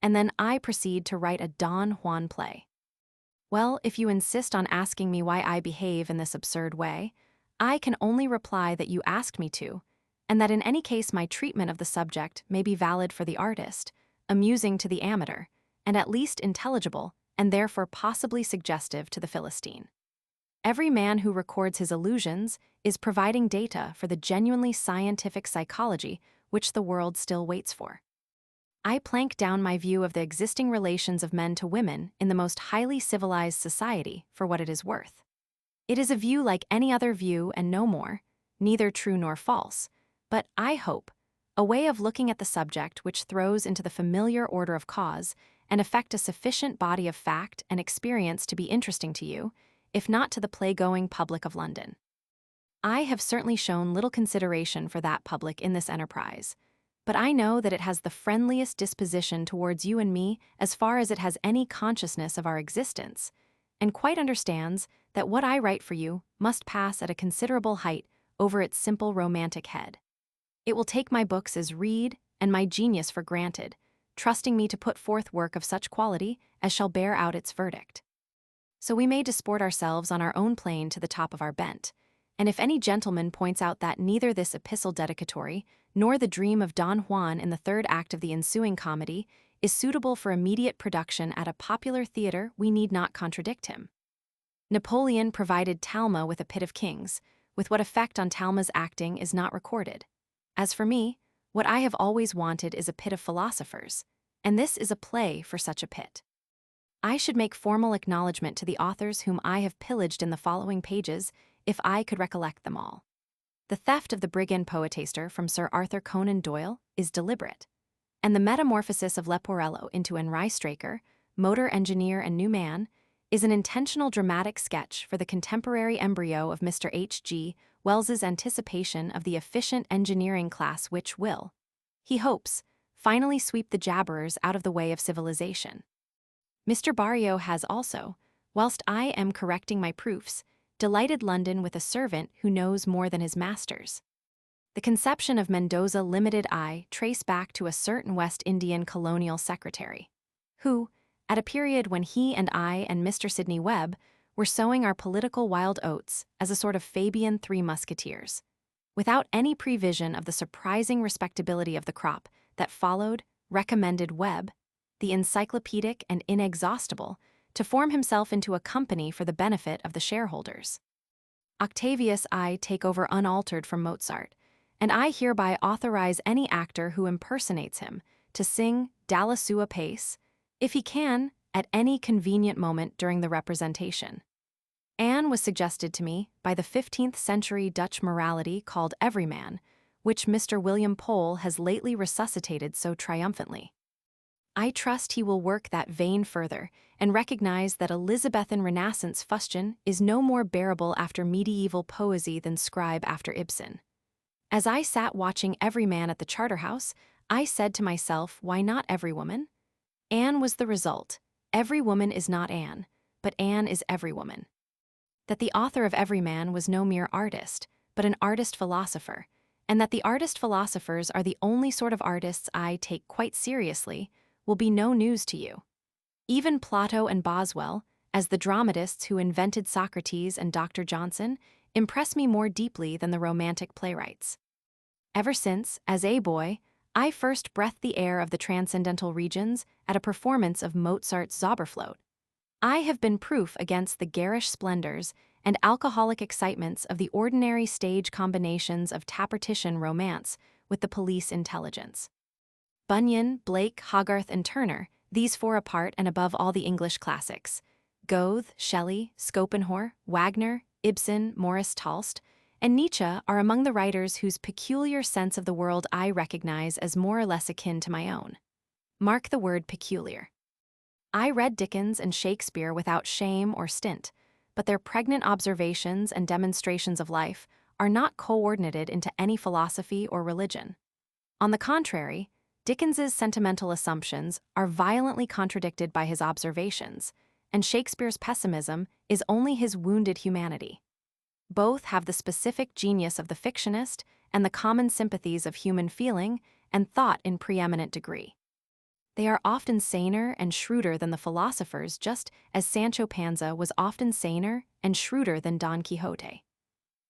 and then I proceed to write a Don Juan play. Well, if you insist on asking me why I behave in this absurd way, I can only reply that you asked me to, and that in any case my treatment of the subject may be valid for the artist, amusing to the amateur, and at least intelligible, and therefore possibly suggestive to the Philistine. Every man who records his illusions is providing data for the genuinely scientific psychology which the world still waits for. I plank down my view of the existing relations of men to women in the most highly civilized society for what it is worth. It is a view like any other view and no more, neither true nor false, but, I hope, a way of looking at the subject which throws into the familiar order of cause and effect a sufficient body of fact and experience to be interesting to you, if not to the play-going public of London. I have certainly shown little consideration for that public in this enterprise, but I know that it has the friendliest disposition towards you and me as far as it has any consciousness of our existence, and quite understands that what I write for you must pass at a considerable height over its simple romantic head. It will take my books as read and my genius for granted, trusting me to put forth work of such quality as shall bear out its verdict. So we may disport ourselves on our own plane to the top of our bent, and if any gentleman points out that neither this Epistle Dedicatory nor the dream of Don Juan in the third act of the ensuing comedy is suitable for immediate production at a popular theater, we need not contradict him. Napoleon provided Talma with a pit of kings, with what effect on Talma's acting is not recorded. As for me, what I have always wanted is a pit of philosophers, and this is a play for such a pit. I should make formal acknowledgment to the authors whom I have pillaged in the following pages, if I could recollect them all. The theft of the Brigand Poetaster from Sir Arthur Conan Doyle is deliberate, and the metamorphosis of Leporello into an Riestraker, motor engineer and new man, is an intentional dramatic sketch for the contemporary embryo of Mr. H.G. Wells's anticipation of the efficient engineering class which will, he hopes, finally sweep the jabberers out of the way of civilization. Mr. Barrio has also, whilst I am correcting my proofs, delighted London with a servant who knows more than his masters. The conception of Mendoza Limited I trace back to a certain West Indian colonial secretary, who, at a period when he and I and Mr. Sidney Webb were sowing our political wild oats as a sort of Fabian Three Musketeers, without any prevision of the surprising respectability of the crop that followed, recommended Webb, the encyclopedic and inexhaustible, to form himself into a company for the benefit of the shareholders. Octavius I take over unaltered from Mozart, and I hereby authorize any actor who impersonates him to sing Dalla sua pace, if he can, at any convenient moment during the representation. Anne was suggested to me by the 15th century Dutch morality called Everyman, which Mr. William Pole has lately resuscitated so triumphantly. I trust he will work that vein further and recognize that Elizabethan Renaissance fustian is no more bearable after medieval poesy than Scribe after Ibsen. As I sat watching Everyman at the Charterhouse, I said to myself, why not every woman? Anne was the result. Every woman is not Anne, but Anne is every woman. That the author of Everyman was no mere artist, but an artist-philosopher, and that the artist-philosophers are the only sort of artists I take quite seriously, will be no news to you. Even Plato and Boswell, as the dramatists who invented Socrates and Dr. Johnson, impress me more deeply than the romantic playwrights. Ever since, as a boy, I first breathed the air of the transcendental regions at a performance of Mozart's Zauberflöte, I have been proof against the garish splendors and alcoholic excitements of the ordinary stage combinations of Tappertition romance with the police intelligence. Bunyan, Blake, Hogarth, and Turner, these four apart and above all the English classics, Goethe, Shelley, Schopenhauer, Wagner, Ibsen, Morris Tolst, and Nietzsche are among the writers whose peculiar sense of the world I recognize as more or less akin to my own. Mark the word peculiar. I read Dickens and Shakespeare without shame or stint, but their pregnant observations and demonstrations of life are not coordinated into any philosophy or religion. On the contrary, Dickens's sentimental assumptions are violently contradicted by his observations, and Shakespeare's pessimism is only his wounded humanity. Both have the specific genius of the fictionist and the common sympathies of human feeling and thought in preeminent degree. They are often saner and shrewder than the philosophers, just as Sancho Panza was often saner and shrewder than Don Quixote.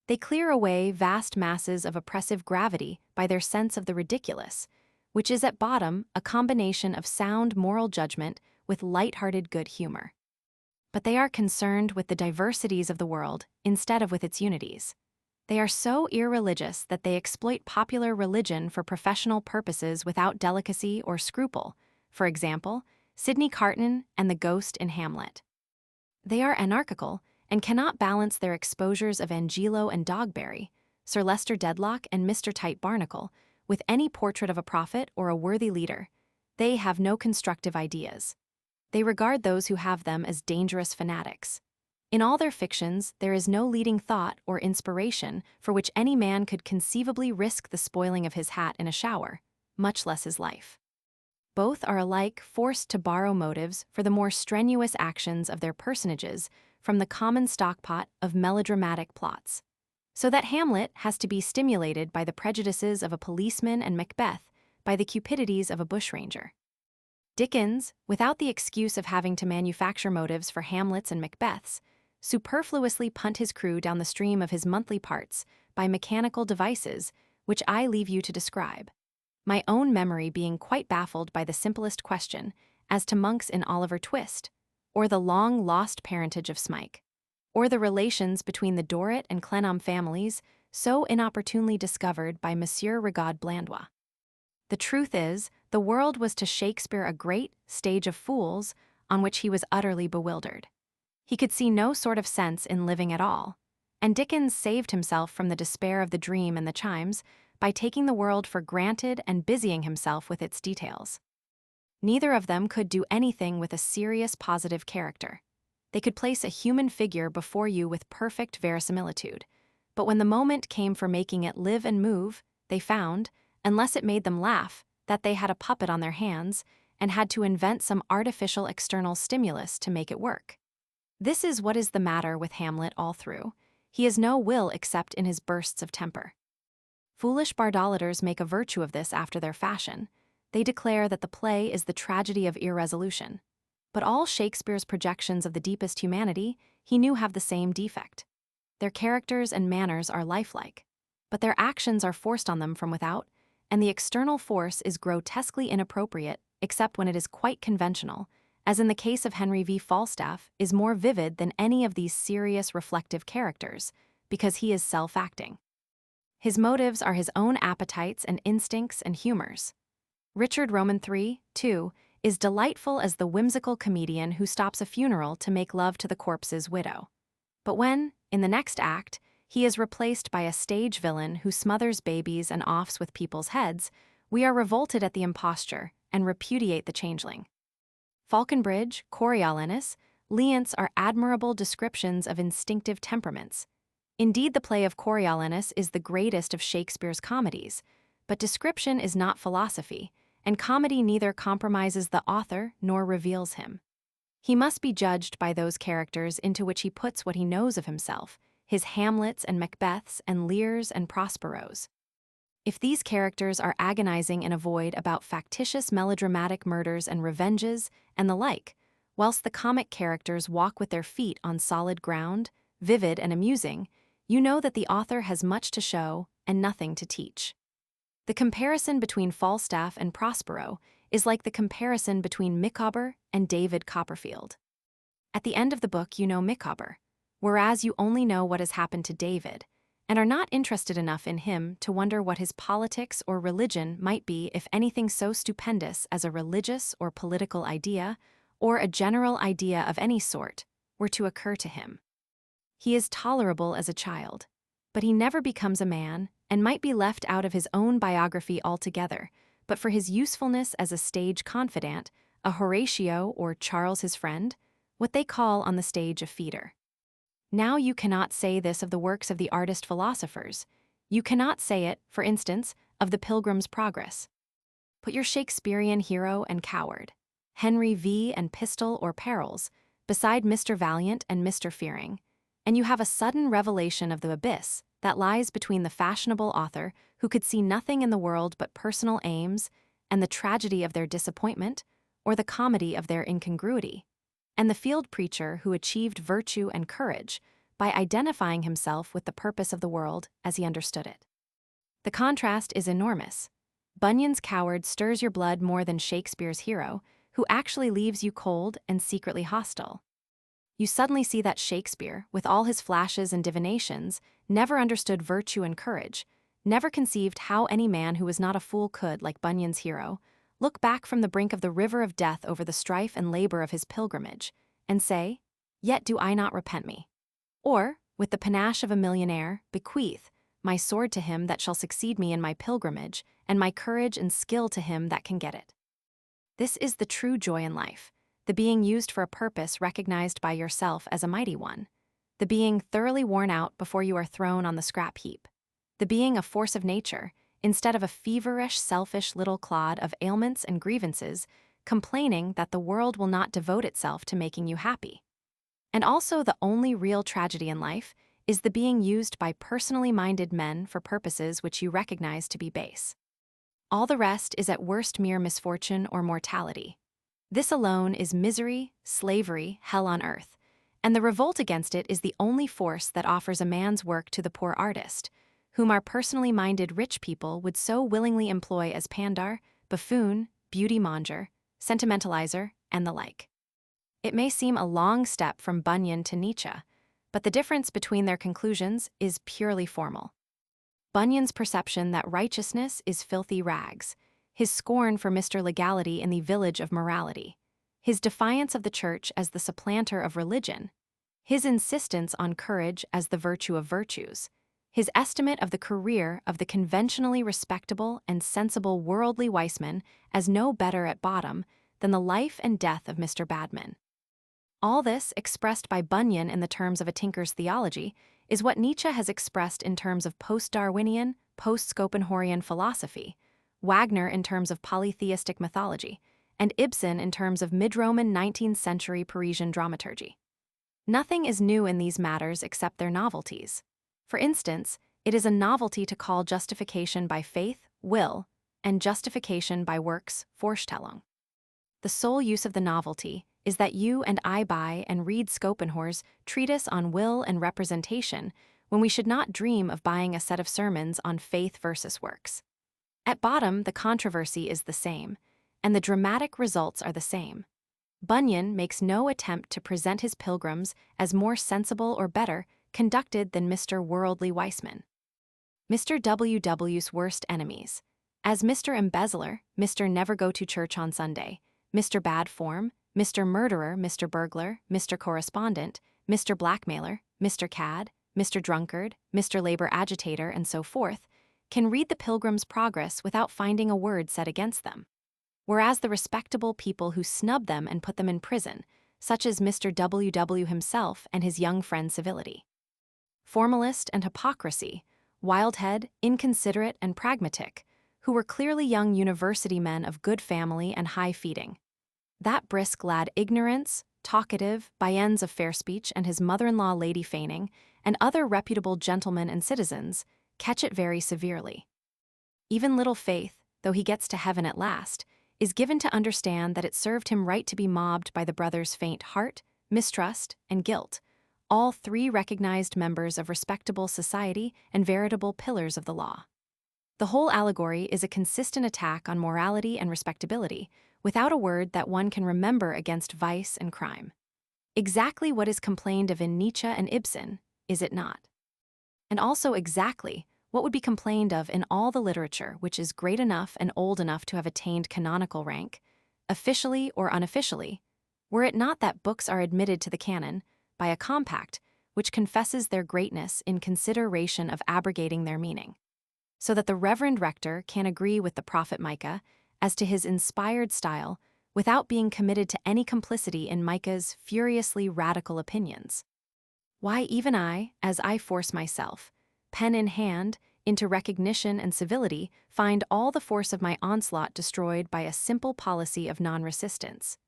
They clear away vast masses of oppressive gravity by their sense of the ridiculous, which is at bottom a combination of sound moral judgment with light-hearted good humor. But they are concerned with the diversities of the world instead of with its unities. They are so irreligious that they exploit popular religion for professional purposes without delicacy or scruple. For example, Sidney Carton and the ghost in Hamlet. They are anarchical and cannot balance their exposures of Angelo and Dogberry, Sir Leicester Dedlock and Mr. Tite Barnacle, with any portrait of a prophet or a worthy leader. They have no constructive ideas. They regard those who have them as dangerous fanatics. In all their fictions, there is no leading thought or inspiration for which any man could conceivably risk the spoiling of his hat in a shower, much less his life. Both are alike forced to borrow motives for the more strenuous actions of their personages from the common stockpot of melodramatic plots. So that Hamlet has to be stimulated by the prejudices of a policeman and Macbeth by the cupidities of a bushranger. Dickens, without the excuse of having to manufacture motives for Hamlets and Macbeths, superfluously punt his crew down the stream of his monthly parts by mechanical devices, which I leave you to describe. My own memory being quite baffled by the simplest question as to monks in Oliver Twist, or the long-lost parentage of Smike, or the relations between the Dorrit and Clenham families so inopportunely discovered by Monsieur Rigaud Blandois. The truth is, the world was to Shakespeare a great stage of fools on which he was utterly bewildered. He could see no sort of sense in living at all, and Dickens saved himself from the despair of the dream and the chimes by taking the world for granted and busying himself with its details. Neither of them could do anything with a serious positive character. They could place a human figure before you with perfect verisimilitude, but when the moment came for making it live and move, they found, unless it made them laugh, that they had a puppet on their hands and had to invent some artificial external stimulus to make it work. This is what is the matter with Hamlet all through. He has no will except in his bursts of temper. Foolish bardolaters make a virtue of this after their fashion. They declare that the play is the tragedy of irresolution. But all Shakespeare's projections of the deepest humanity, he knew have the same defect. Their characters and manners are lifelike, but their actions are forced on them from without, and the external force is grotesquely inappropriate except when it is quite conventional, as in the case of Henry V. Falstaff, is more vivid than any of these serious reflective characters, because he is self-acting. His motives are his own appetites and instincts and humors. Richard Roman III, too, is delightful as the whimsical comedian who stops a funeral to make love to the corpse's widow. But when, in the next act, he is replaced by a stage villain who smothers babies and offs with people's heads, we are revolted at the imposture and repudiate the changeling. Falconbridge, Coriolanus, Leonce are admirable descriptions of instinctive temperaments. Indeed, the play of Coriolanus is the greatest of Shakespeare's comedies, but description is not philosophy, and comedy neither compromises the author nor reveals him. He must be judged by those characters into which he puts what he knows of himself, his Hamlets and Macbeths and Lears and Prosperos. If these characters are agonizing in a void about factitious melodramatic murders and revenges and the like, whilst the comic characters walk with their feet on solid ground, vivid and amusing, you know that the author has much to show and nothing to teach. The comparison between Falstaff and Prospero is like the comparison between Micawber and David Copperfield. At the end of the book you know Micawber, whereas you only know what has happened to David, and are not interested enough in him to wonder what his politics or religion might be if anything so stupendous as a religious or political idea, or a general idea of any sort, were to occur to him. He is tolerable as a child, but he never becomes a man and might be left out of his own biography altogether, but for his usefulness as a stage confidant, a Horatio or Charles his friend, what they call on the stage a feeder. Now you cannot say this of the works of the artist philosophers. You cannot say it, for instance, of the Pilgrim's Progress. Put your Shakespearean hero and coward, Henry V and Pistol or Perils, beside Mr. Valiant and Mr. Fearing, and you have a sudden revelation of the abyss that lies between the fashionable author who could see nothing in the world but personal aims and the tragedy of their disappointment, or the comedy of their incongruity, and the field preacher who achieved virtue and courage by identifying himself with the purpose of the world as he understood it. The contrast is enormous. Bunyan's coward stirs your blood more than Shakespeare's hero, who actually leaves you cold and secretly hostile. You suddenly see that Shakespeare, with all his flashes and divinations, never understood virtue and courage, never conceived how any man who was not a fool could, like Bunyan's hero, look back from the brink of the river of death over the strife and labor of his pilgrimage, and say, "Yet do I not repent me." Or, with the panache of a millionaire, bequeath my sword to him that shall succeed me in my pilgrimage, and my courage and skill to him that can get it. This is the true joy in life, the being used for a purpose recognized by yourself as a mighty one, the being thoroughly worn out before you are thrown on the scrap heap, the being a force of nature, instead of a feverish, selfish little clod of ailments and grievances, complaining that the world will not devote itself to making you happy. And also the only real tragedy in life is the being used by personally minded men for purposes which you recognize to be base. All the rest is at worst mere misfortune or mortality. This alone is misery, slavery, hell on earth, and the revolt against it is the only force that offers a man's work to the poor artist, whom our personally minded rich people would so willingly employ as pandar, buffoon, beauty-monger, sentimentalizer, and the like. It may seem a long step from Bunyan to Nietzsche, but the difference between their conclusions is purely formal. Bunyan's perception that righteousness is filthy rags, his scorn for Mr. Legality in the village of morality, his defiance of the church as the supplanter of religion, his insistence on courage as the virtue of virtues, his estimate of the career of the conventionally respectable and sensible worldly Weissman as no better at bottom than the life and death of Mr. Badman. All this, expressed by Bunyan in the terms of a tinker's theology, is what Nietzsche has expressed in terms of post-Darwinian, post-Schopenhauerian philosophy, Wagner in terms of polytheistic mythology, and Ibsen in terms of mid-Roman 19th century Parisian dramaturgy. Nothing is new in these matters except their novelties. For instance, it is a novelty to call justification by faith, will, and justification by works, Vorstellung. The sole use of the novelty is that you and I buy and read Schopenhauer's treatise on will and representation when we should not dream of buying a set of sermons on faith versus works. At bottom, the controversy is the same, and the dramatic results are the same. Bunyan makes no attempt to present his pilgrims as more sensible or better conducted than Mr. Worldly Weissman. Mr. W.W.'s worst enemies, as Mr. Embezzler, Mr. Never Go to Church on Sunday, Mr. Bad Form, Mr. Murderer, Mr. Burglar, Mr. Correspondent, Mr. Blackmailer, Mr. Cad, Mr. Drunkard, Mr. Labor Agitator, and so forth, can read the Pilgrim's Progress without finding a word said against them, whereas the respectable people who snub them and put them in prison, such as Mr. W.W. himself and his young friend Civility. Formalist and hypocrisy, Wildhead, inconsiderate and pragmatic, who were clearly young university men of good family and high feeding. That brisk lad Ignorance, talkative, Bayens of fair speech and his mother-in-law Lady Feigning, and other reputable gentlemen and citizens, catch it very severely. Even little Faith, though he gets to heaven at last, is given to understand that it served him right to be mobbed by the brothers' faint heart, mistrust, and guilt, all three recognized members of respectable society and veritable pillars of the law. The whole allegory is a consistent attack on morality and respectability, without a word that one can remember against vice and crime. Exactly what is complained of in Nietzsche and Ibsen, is it not? And also exactly what would be complained of in all the literature which is great enough and old enough to have attained canonical rank, officially or unofficially, were it not that books are admitted to the canon by a compact which confesses their greatness in consideration of abrogating their meaning, so that the Reverend Rector can agree with the prophet Micah as to his inspired style without being committed to any complicity in Micah's furiously radical opinions. Why, even I, as I force myself, pen in hand, into recognition and civility, find all the force of my onslaught destroyed by a simple policy of non-resistance.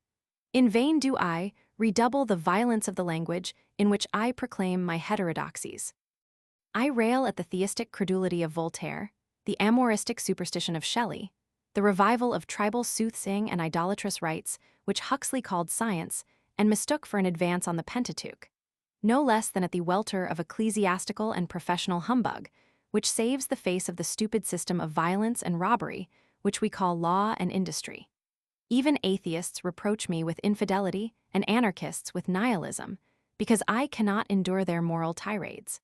In vain do I redouble the violence of the language in which I proclaim my heterodoxies. I rail at the theistic credulity of Voltaire, the amoristic superstition of Shelley, the revival of tribal soothsaying and idolatrous rites, which Huxley called science and mistook for an advance on the Pentateuch, no less than at the welter of ecclesiastical and professional humbug, which saves the face of the stupid system of violence and robbery, which we call law and industry. Even atheists reproach me with infidelity and anarchists with nihilism, because I cannot endure their moral tirades.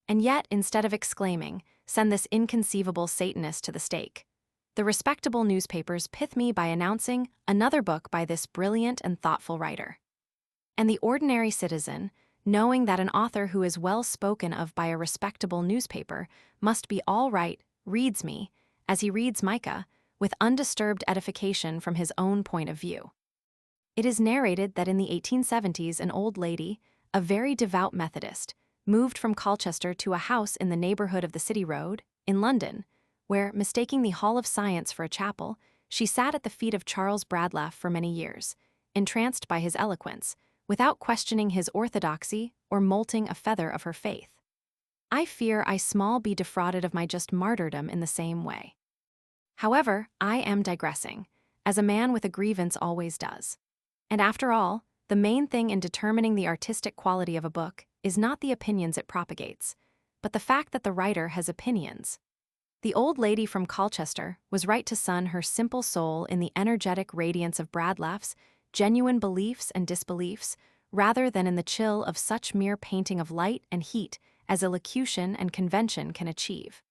And yet, instead of exclaiming, "Send this inconceivable Satanist to the stake," the respectable newspapers pith me by announcing another book by this brilliant and thoughtful writer. And the ordinary citizen, knowing that an author who is well spoken of by a respectable newspaper must be all right, reads me, as he reads Micah, with undisturbed edification from his own point of view. It is narrated that in the 1870s an old lady, a very devout Methodist, moved from Colchester to a house in the neighborhood of the City Road, in London, where, mistaking the Hall of Science for a chapel, she sat at the feet of Charles Bradlaugh for many years, entranced by his eloquence, without questioning his orthodoxy or molting a feather of her faith. I fear I small be defrauded of my just martyrdom in the same way. However, I am digressing, as a man with a grievance always does. And after all, the main thing in determining the artistic quality of a book is not the opinions it propagates, but the fact that the writer has opinions. The old lady from Colchester was right to sun her simple soul in the energetic radiance of Bradlaugh's genuine beliefs and disbeliefs, rather than in the chill of such mere painting of light and heat as elocution and convention can achieve.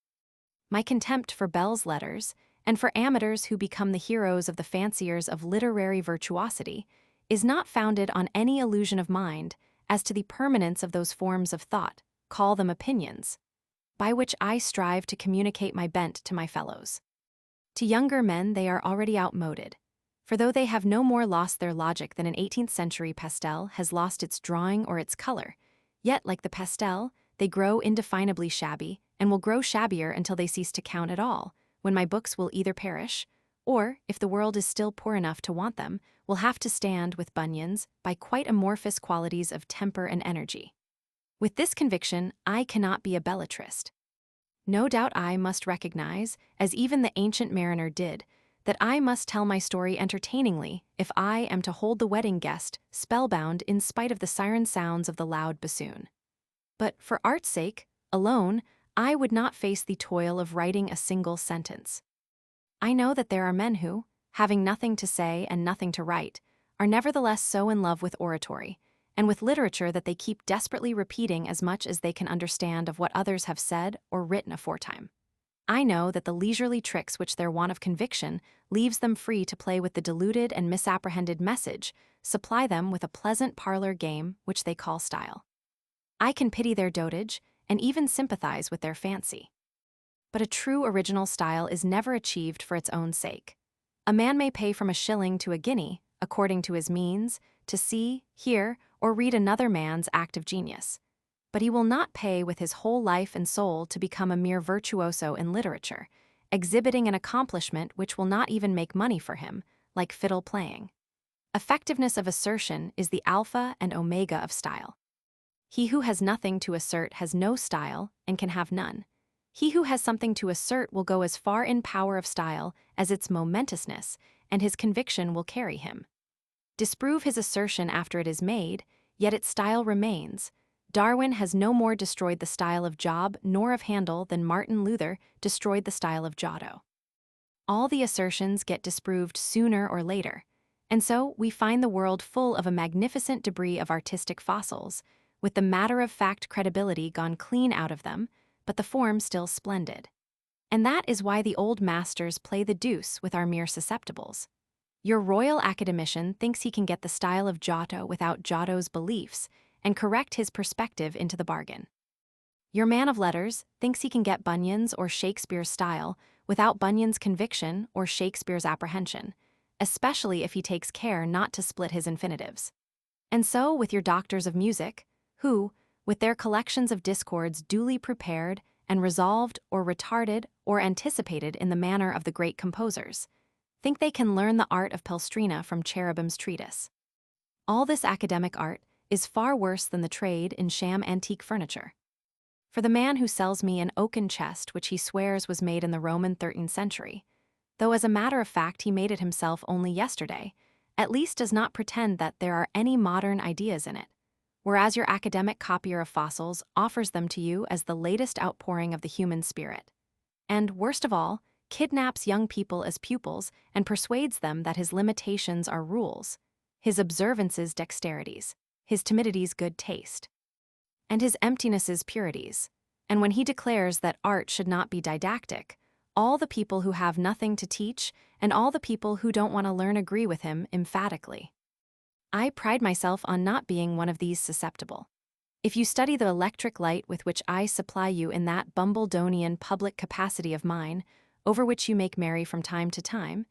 My contempt for Bell's letters, and for amateurs who become the heroes of the fanciers of literary virtuosity, is not founded on any illusion of mind as to the permanence of those forms of thought, call them opinions, by which I strive to communicate my bent to my fellows. To younger men they are already outmoded, for though they have no more lost their logic than an 18th-century pastel has lost its drawing or its color, yet, like the pastel, they grow indefinably shabby and will grow shabbier until they cease to count at all, when my books will either perish, or, if the world is still poor enough to want them, will have to stand with Bunyan's by quite amorphous qualities of temper and energy. With this conviction, I cannot be a belletrist. No doubt I must recognize, as even the ancient mariner did, that I must tell my story entertainingly if I am to hold the wedding guest spellbound in spite of the siren sounds of the loud bassoon. But for art's sake, alone, I would not face the toil of writing a single sentence. I know that there are men who, having nothing to say and nothing to write, are nevertheless so in love with oratory, and with literature that they keep desperately repeating as much as they can understand of what others have said or written aforetime. I know that the leisurely tricks which their want of conviction leaves them free to play with the diluted and misapprehended message supply them with a pleasant parlor game which they call style. I can pity their dotage and even sympathize with their fancy. But a true original style is never achieved for its own sake. A man may pay from a shilling to a guinea, according to his means, to see, hear, or read another man's act of genius. But he will not pay with his whole life and soul to become a mere virtuoso in literature, exhibiting an accomplishment which will not even make money for him, like fiddle playing. Effectiveness of assertion is the alpha and omega of style. He who has nothing to assert has no style and can have none. He who has something to assert will go as far in power of style as its momentousness, and his conviction will carry him. Disprove his assertion after it is made, yet its style remains. Darwin has no more destroyed the style of Job nor of Handel than Martin Luther destroyed the style of Giotto. All the assertions get disproved sooner or later, and so we find the world full of a magnificent debris of artistic fossils, with the matter-of-fact credibility gone clean out of them, but the form still splendid. And that is why the old masters play the deuce with our mere susceptibles. Your royal academician thinks he can get the style of Giotto without Giotto's beliefs, and correct his perspective into the bargain. Your man of letters thinks he can get Bunyan's or Shakespeare's style without Bunyan's conviction or Shakespeare's apprehension, especially if he takes care not to split his infinitives. And so with your doctors of music, who, with their collections of discords duly prepared and resolved or retarded or anticipated in the manner of the great composers, think they can learn the art of Pelstrina from Cherubim's treatise. All this academic art is far worse than the trade in sham antique furniture. For the man who sells me an oaken chest which he swears was made in the Roman 13th century, though as a matter of fact he made it himself only yesterday, at least does not pretend that there are any modern ideas in it, whereas your academic copier of fossils offers them to you as the latest outpouring of the human spirit. And, worst of all, kidnaps young people as pupils and persuades them that his limitations are rules, his observances dexterities, his timidities good taste, and his emptinesses purities. And when he declares that art should not be didactic, all the people who have nothing to teach and all the people who don't want to learn agree with him emphatically. I pride myself on not being one of these susceptible. If you study the electric light with which I supply you in that Bumbledonian public capacity of mine, over which you make merry from time to time,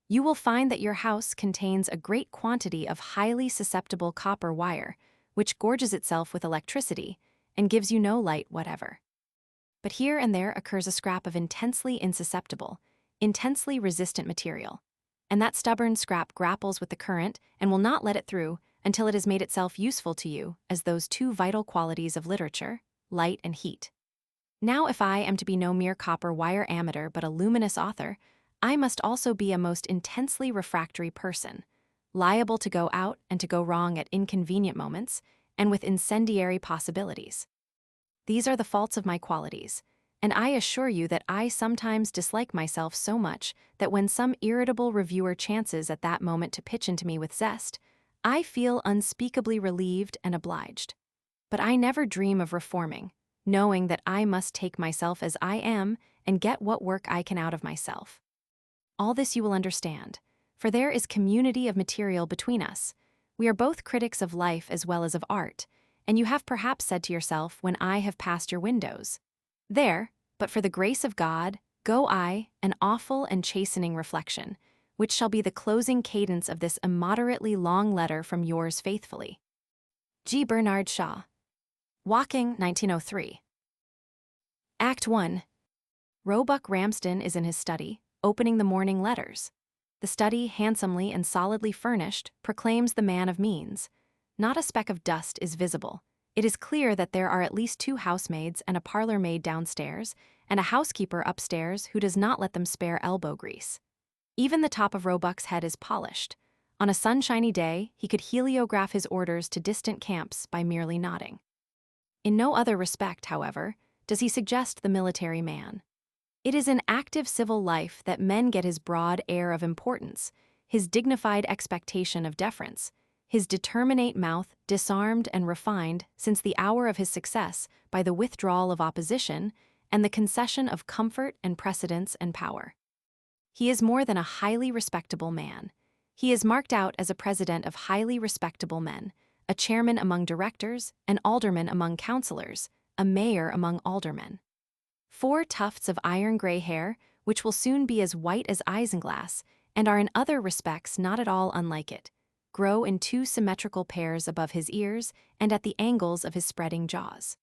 you will find that your house contains a great quantity of highly susceptible copper wire, which gorges itself with electricity and gives you no light whatever. But here and there occurs a scrap of intensely insusceptible, intensely resistant material, and that stubborn scrap grapples with the current and will not let it through until it has made itself useful to you as those two vital qualities of literature, light and heat. Now, if I am to be no mere copper wire amateur but a luminous author, I must also be a most intensely refractory person, liable to go out and to go wrong at inconvenient moments, and with incendiary possibilities. These are the faults of my qualities, and I assure you that I sometimes dislike myself so much that when some irritable reviewer chances at that moment to pitch into me with zest, I feel unspeakably relieved and obliged. But I never dream of reforming, knowing that I must take myself as I am and get what work I can out of myself. All this you will understand, for there is community of material between us. We are both critics of life as well as of art, and you have perhaps said to yourself when I have passed your windows, "There, but for the grace of God, go I, an awful and chastening reflection, which shall be the closing cadence of this immoderately long letter from yours faithfully." G. Bernard Shaw. Walking, 1903. Act 1. Roebuck Ramsden is in his study, opening the morning letters. The study, handsomely and solidly furnished, proclaims the man of means. Not a speck of dust is visible. It is clear that there are at least 2 housemaids and a parlor maid downstairs, and a housekeeper upstairs who does not let them spare elbow grease. Even the top of Roebuck's head is polished. On a sunshiny day, he could heliograph his orders to distant camps by merely nodding. In no other respect, however, does he suggest the military man. It is in active civil life that men get his broad air of importance, his dignified expectation of deference, his determinate mouth disarmed and refined since the hour of his success by the withdrawal of opposition and the concession of comfort and precedence and power. He is more than a highly respectable man. He is marked out as a president of highly respectable men, a chairman among directors, an alderman among councillors, a mayor among aldermen. 4 tufts of iron-gray hair, which will soon be as white as isinglass, and are in other respects not at all unlike it, grow in 2 symmetrical pairs above his ears and at the angles of his spreading jaws.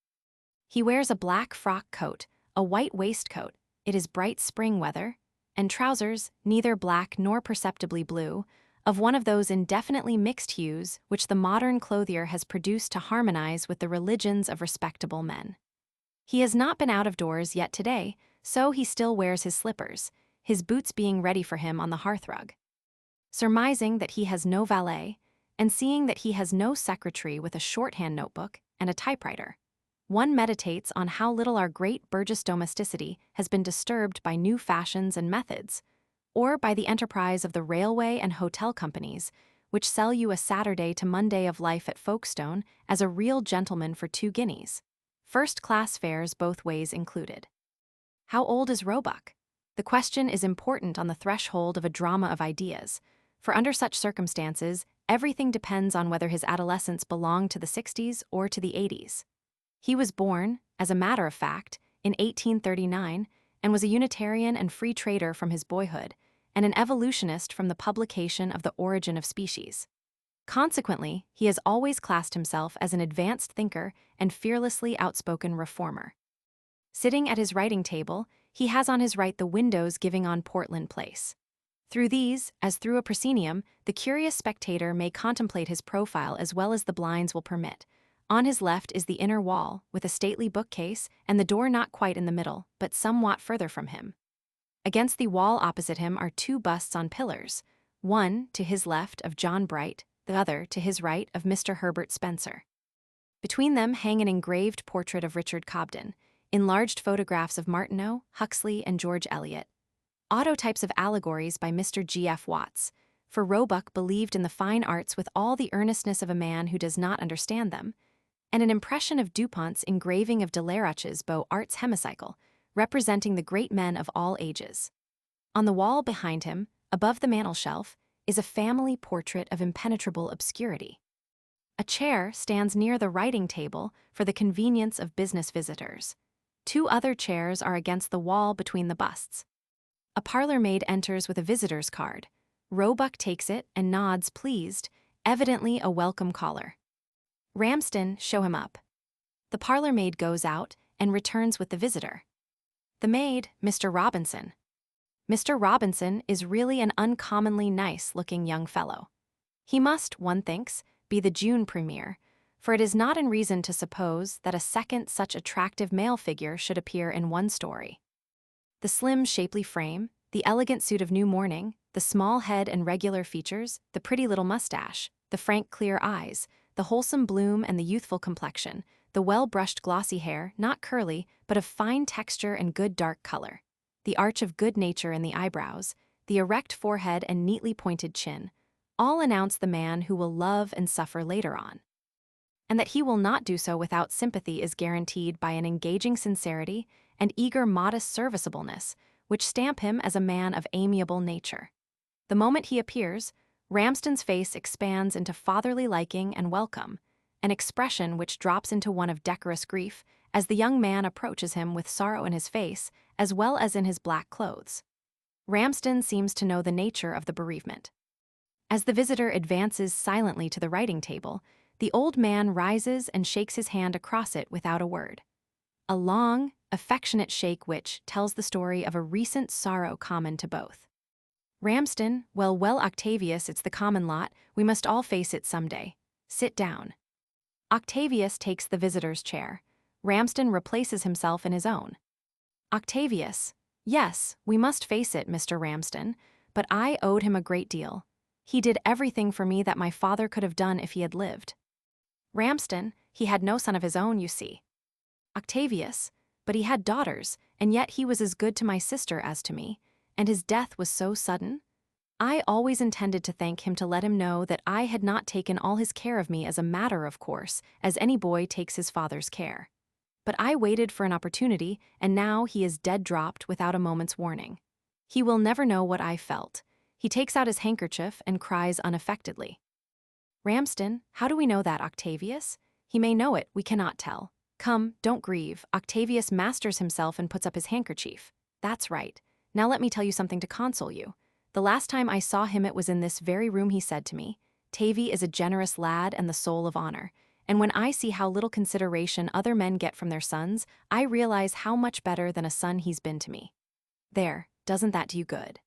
He wears a black frock coat, a white waistcoat, it is bright spring weather, and trousers, neither black nor perceptibly blue, of one of those indefinitely mixed hues which the modern clothier has produced to harmonize with the religions of respectable men. He has not been out of doors yet today, so he still wears his slippers, his boots being ready for him on the hearthrug. Surmising that he has no valet, and seeing that he has no secretary with a shorthand notebook and a typewriter, one meditates on how little our great Burgess domesticity has been disturbed by new fashions and methods, or by the enterprise of the railway and hotel companies, which sell you a Saturday to Monday of life at Folkestone as a real gentleman for 2 guineas. First-class fares both ways included. How old is Roebuck? The question is important on the threshold of a drama of ideas, for under such circumstances, everything depends on whether his adolescence belonged to the 60s or to the 80s. He was born, as a matter of fact, in 1839, and was a Unitarian and free trader from his boyhood, and an evolutionist from the publication of The Origin of Species. Consequently, he has always classed himself as an advanced thinker and fearlessly outspoken reformer. Sitting at his writing table, he has on his right the windows giving on Portland Place. Through these, as through a proscenium, the curious spectator may contemplate his profile as well as the blinds will permit. On his left is the inner wall, with a stately bookcase, and the door not quite in the middle, but somewhat further from him. Against the wall opposite him are two busts on pillars, one to his left of John Bright, the other to his right of Mr. Herbert Spencer. Between them hang an engraved portrait of Richard Cobden, enlarged photographs of Martineau, Huxley, and George Eliot, autotypes of allegories by Mr. G.F. Watts, for Roebuck believed in the fine arts with all the earnestness of a man who does not understand them, and an impression of Dupont's engraving of Delaroche's Beaux Arts hemicycle, representing the great men of all ages. On the wall behind him, above the mantelshelf, is a family portrait of impenetrable obscurity. A chair stands near the writing table for the convenience of business visitors. Two other chairs are against the wall between the busts. A parlor maid enters with a visitor's card. Roebuck takes it and nods pleased, evidently a welcome caller. Ramsden, show him up. The parlor maid goes out and returns with the visitor. The maid, Mr. Robinson. Mr. Robinson is really an uncommonly nice-looking young fellow. He must, one thinks, be the June premier, for it is not unreason to suppose that a second such attractive male figure should appear in one story. The slim, shapely frame, the elegant suit of new mourning, the small head and regular features, the pretty little mustache, the frank, clear eyes, the wholesome bloom and the youthful complexion, the well-brushed glossy hair, not curly, but of fine texture and good dark color, the arch of good nature in the eyebrows, the erect forehead and neatly pointed chin, all announce the man who will love and suffer later on. And that he will not do so without sympathy is guaranteed by an engaging sincerity and eager modest serviceableness, which stamp him as a man of amiable nature. The moment he appears, Ramsden's face expands into fatherly liking and welcome, an expression which drops into one of decorous grief as the young man approaches him with sorrow in his face as well as in his black clothes. Ramsden seems to know the nature of the bereavement. As the visitor advances silently to the writing table, the old man rises and shakes his hand across it without a word. A long, affectionate shake which tells the story of a recent sorrow common to both. Ramsden, well, Octavius, it's the common lot, we must all face it someday. Sit down. Octavius takes the visitor's chair. Ramsden replaces himself in his own. Octavius, yes, we must face it, Mr. Ramsden, but I owed him a great deal. He did everything for me that my father could have done if he had lived. Ramsden, he had no son of his own, you see. Octavius, but he had daughters, and yet he was as good to my sister as to me, and his death was so sudden. I always intended to thank him to let him know that I had not taken all his care of me as a matter of course, as any boy takes his father's care. But I waited for an opportunity, and now he is dead dropped without a moment's warning. He will never know what I felt. He takes out his handkerchief and cries unaffectedly. Ramsden, how do we know that, Octavius? He may know it, we cannot tell. Come, don't grieve. Octavius masters himself and puts up his handkerchief. That's right. Now let me tell you something to console you. The last time I saw him it was in this very room. He said to me, "Tavy is a generous lad and the soul of honor. And when I see how little consideration other men get from their sons, I realize how much better than a son he's been to me." There, doesn't that do you good?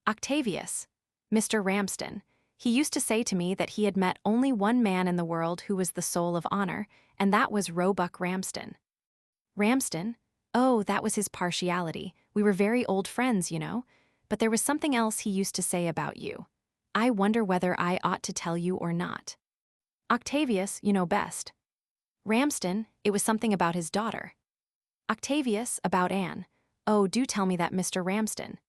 Octavius, Mr. Ramsden, he used to say to me that he had met only one man in the world who was the soul of honor, and that was Roebuck Ramsden. Ramsden? Oh, that was his partiality. We were very old friends, you know. But there was something else he used to say about you. I wonder whether I ought to tell you or not. Octavius, you know best. Ramsden, it was something about his daughter. Octavius, about Anne. Oh, do tell me that, Mr. Ramsden.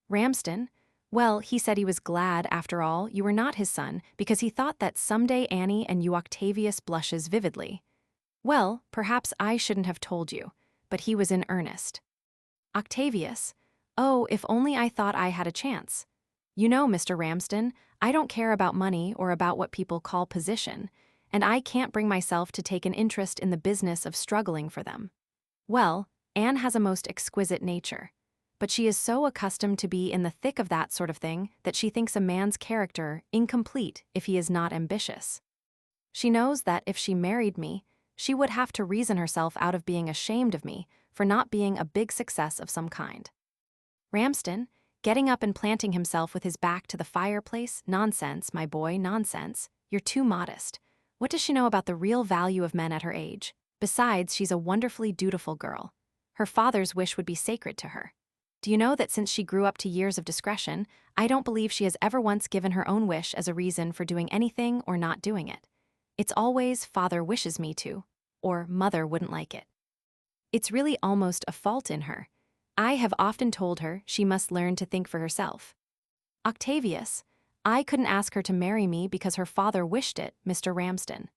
Ramsden, well, he said he was glad, after all, you were not his son, because he thought that someday Annie and you. Octavius blushes vividly. Well, perhaps I shouldn't have told you, but he was in earnest. Octavius, oh, if only I thought I had a chance. You know, Mr. Ramsden, I don't care about money or about what people call position, and I can't bring myself to take an interest in the business of struggling for them. Well, Anne has a most exquisite nature, but she is so accustomed to be in the thick of that sort of thing that she thinks a man's character incomplete if he is not ambitious. She knows that if she married me, she would have to reason herself out of being ashamed of me, for not being a big success of some kind. Ramsden, getting up and planting himself with his back to the fireplace. Nonsense, my boy, nonsense. You're too modest. What does she know about the real value of men at her age? Besides, she's a wonderfully dutiful girl. Her father's wish would be sacred to her. Do you know that since she grew up to years of discretion, I don't believe she has ever once given her own wish as a reason for doing anything or not doing it. It's always, father wishes me to, or mother wouldn't like it. It's really almost a fault in her. I have often told her she must learn to think for herself. Octavius, I couldn't ask her to marry me because her father wished it, Mr. Ramsden.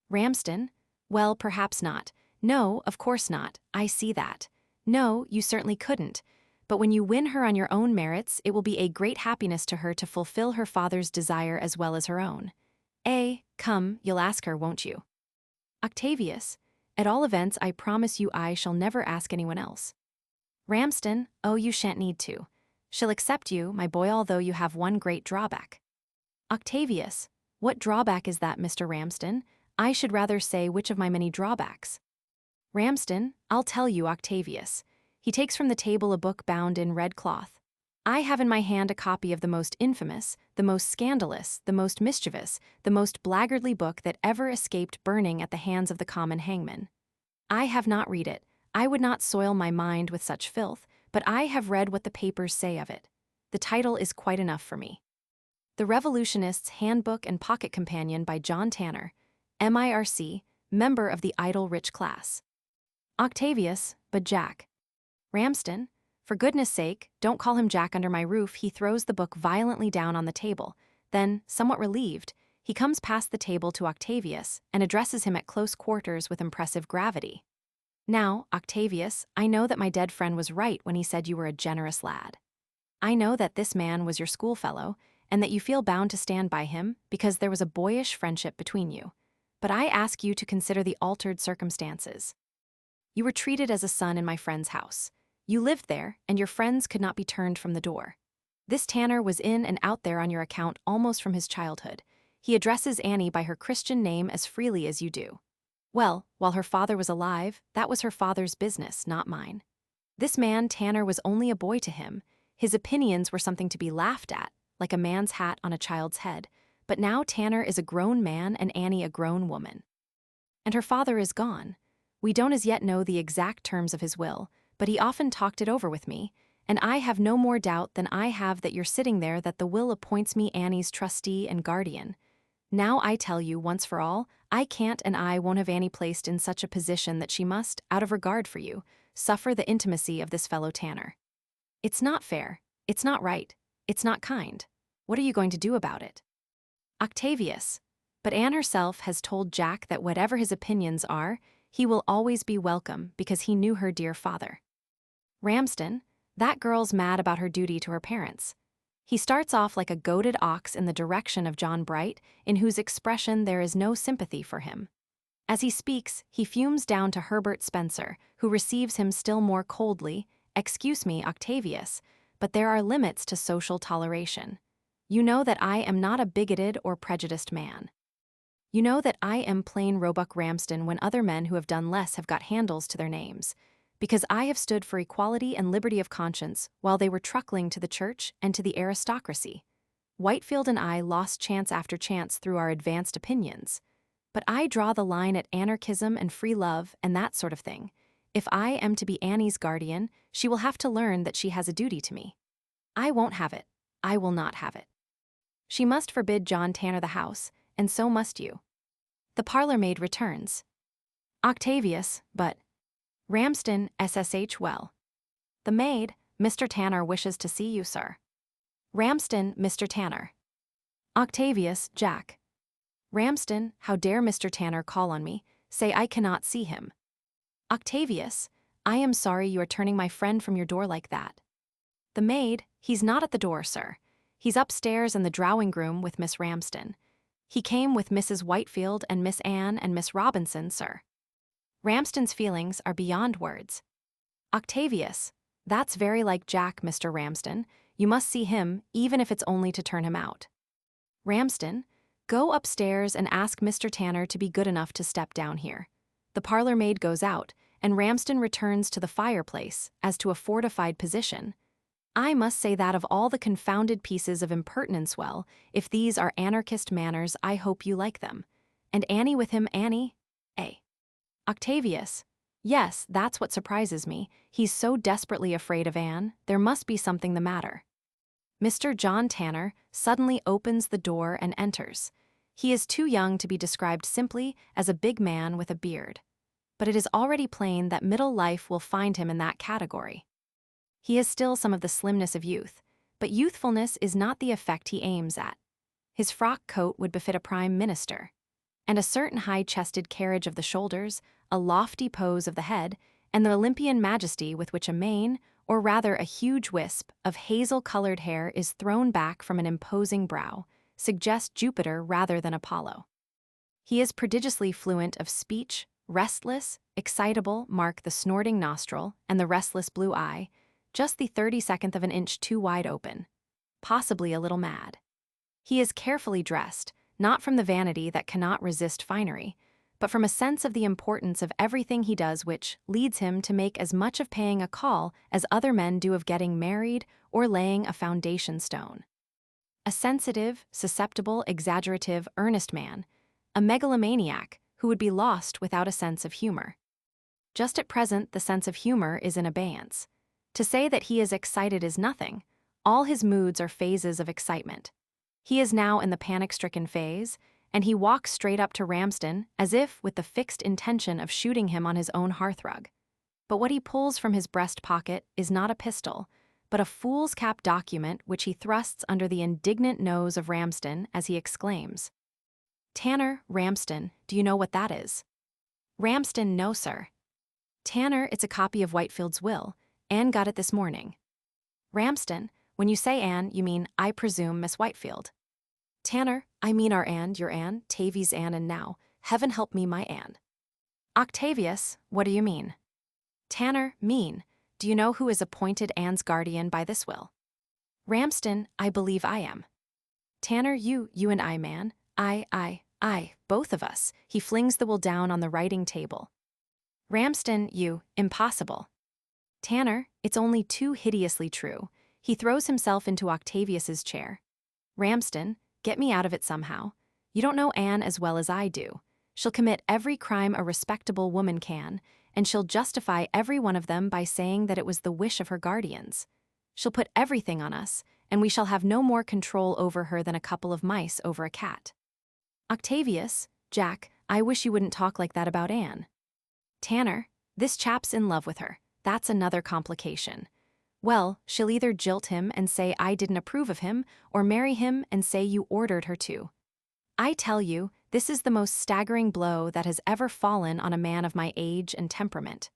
Ramsden? Well, perhaps not. No, of course not. I see that. No, you certainly couldn't. But when you win her on your own merits, it will be a great happiness to her to fulfill her father's desire as well as her own. Come, you'll ask her, won't you? Octavius, at all events, I promise you I shall never ask anyone else. Ramsden, oh, you shan't need to. She'll accept you, my boy, although you have one great drawback. Octavius, what drawback is that, Mr. Ramsden? I should rather say which of my many drawbacks. Ramsden, I'll tell you, Octavius. He takes from the table a book bound in red cloth. I have in my hand a copy of the most infamous, the most scandalous, the most mischievous, the most blackguardly book that ever escaped burning at the hands of the common hangman. I have not read it. I would not soil my mind with such filth, but I have read what the papers say of it. The title is quite enough for me. The Revolutionist's Handbook and Pocket Companion by John Tanner, MIRC, member of the idle rich class. Octavius, but Jack. Ramsden, for goodness sake, don't call him Jack under my roof. He throws the book violently down on the table. Then, somewhat relieved, he comes past the table to Octavius and addresses him at close quarters with impressive gravity. Now, Octavius, I know that my dead friend was right when he said you were a generous lad. I know that this man was your schoolfellow, and that you feel bound to stand by him because there was a boyish friendship between you. But I ask you to consider the altered circumstances. You were treated as a son in my friend's house. You lived there, and your friends could not be turned from the door. This Tanner was in and out there on your account almost from his childhood. He addresses Annie by her Christian name as freely as you do. Well, while her father was alive, that was her father's business, not mine. This man, Tanner, was only a boy to him. His opinions were something to be laughed at, like a man's hat on a child's head. But now Tanner is a grown man and Annie a grown woman. And her father is gone. We don't as yet know the exact terms of his will, but he often talked it over with me, and I have no more doubt than I have that you're sitting there that the will appoints me Annie's trustee and guardian. Now I tell you, once for all, I can't and I won't have Annie placed in such a position that she must, out of regard for you, suffer the intimacy of this fellow Tanner. It's not fair, it's not right, it's not kind. What are you going to do about it? Octavius, but Anne herself has told Jack that whatever his opinions are, he will always be welcome because he knew her dear father. Ramsden, that girl's mad about her duty to her parents. He starts off like a goaded ox in the direction of John Bright, in whose expression there is no sympathy for him. As he speaks, he fumes down to Herbert Spencer, who receives him still more coldly. Excuse me, Octavius, but there are limits to social toleration. You know that I am not a bigoted or prejudiced man. You know that I am plain Roebuck Ramsden when other men who have done less have got handles to their names, because I have stood for equality and liberty of conscience while they were truckling to the church and to the aristocracy. Whitefield and I lost chance after chance through our advanced opinions. But I draw the line at anarchism and free love and that sort of thing. If I am to be Annie's guardian, she will have to learn that she has a duty to me. I won't have it. I will not have it. She must forbid John Tanner the house, and so must you. The parlor-maid returns. Octavius, but Ramsden, SSH, well. The maid, Mr. Tanner wishes to see you, sir. Ramsden, Mr. Tanner. Octavius, Jack. Ramsden, how dare Mr. Tanner call on me, say I cannot see him. Octavius, I am sorry you are turning my friend from your door like that. The maid, he's not at the door, sir. He's upstairs in the drawing-room with Miss Ramsden. He came with Mrs. Whitefield and Miss Ann and Miss Robinson, sir. Ramsden's feelings are beyond words. Octavius, that's very like Jack, Mr. Ramsden. You must see him, even if it's only to turn him out. Ramsden, go upstairs and ask Mr. Tanner to be good enough to step down here. The parlor-maid goes out, and Ramsden returns to the fireplace as to a fortified position. I must say that of all the confounded pieces of impertinence, well, if these are anarchist manners, I hope you like them. And Annie with him, Annie? Octavius. Yes, that's what surprises me. He's so desperately afraid of Anne, there must be something the matter. Mr. John Tanner suddenly opens the door and enters. He is too young to be described simply as a big man with a beard. But it is already plain that middle life will find him in that category. He has still some of the slimness of youth, but youthfulness is not the effect he aims at. His frock coat would befit a prime minister. And a certain high-chested carriage of the shoulders, a lofty pose of the head, and the Olympian majesty with which a mane, or rather a huge wisp, of hazel-colored hair is thrown back from an imposing brow, suggest Jupiter rather than Apollo. He is prodigiously fluent of speech, restless, excitable, mark the snorting nostril and the restless blue eye, just the 32nd of an inch too wide open, possibly a little mad. He is carefully dressed, not from the vanity that cannot resist finery, but from a sense of the importance of everything he does, which leads him to make as much of paying a call as other men do of getting married or laying a foundation stone. A sensitive, susceptible, exaggerative, earnest man, a megalomaniac who would be lost without a sense of humor. Just at present, the sense of humor is in abeyance. To say that he is excited is nothing. All his moods are phases of excitement. He is now in the panic-stricken phase, and he walks straight up to Ramsden as if with the fixed intention of shooting him on his own hearthrug. But what he pulls from his breast pocket is not a pistol, but a foolscap document which he thrusts under the indignant nose of Ramsden as he exclaims, "Tanner, Ramsden, do you know what that is?" Ramsden, "No, sir." "Tanner, it's a copy of Whitefield's will. Anne got it this morning." Ramsden, "When you say Anne, you mean, I presume, Miss Whitefield." Tanner, "I mean our Anne, your Anne, Tavy's Anne, and now, heaven help me, my Anne." Octavius, "What do you mean?" Tanner, "Mean. Do you know who is appointed Anne's guardian by this will?" Ramsden, "I believe I am." Tanner, you and I, man. I, both of us." He flings the will down on the writing table. Ramsden, "You, impossible." Tanner, "It's only too hideously true." He throws himself into Octavius's chair. Ramsden, "Get me out of it somehow. You don't know Anne as well as I do. She'll commit every crime a respectable woman can, and she'll justify every one of them by saying that it was the wish of her guardians. She'll put everything on us, and we shall have no more control over her than a couple of mice over a cat." Octavius, "Jack, I wish you wouldn't talk like that about Anne." Tanner, "This chap's in love with her. That's another complication. Well, she'll either jilt him and say I didn't approve of him, or marry him and say you ordered her to. I tell you, this is the most staggering blow that has ever fallen on a man of my age and temperament."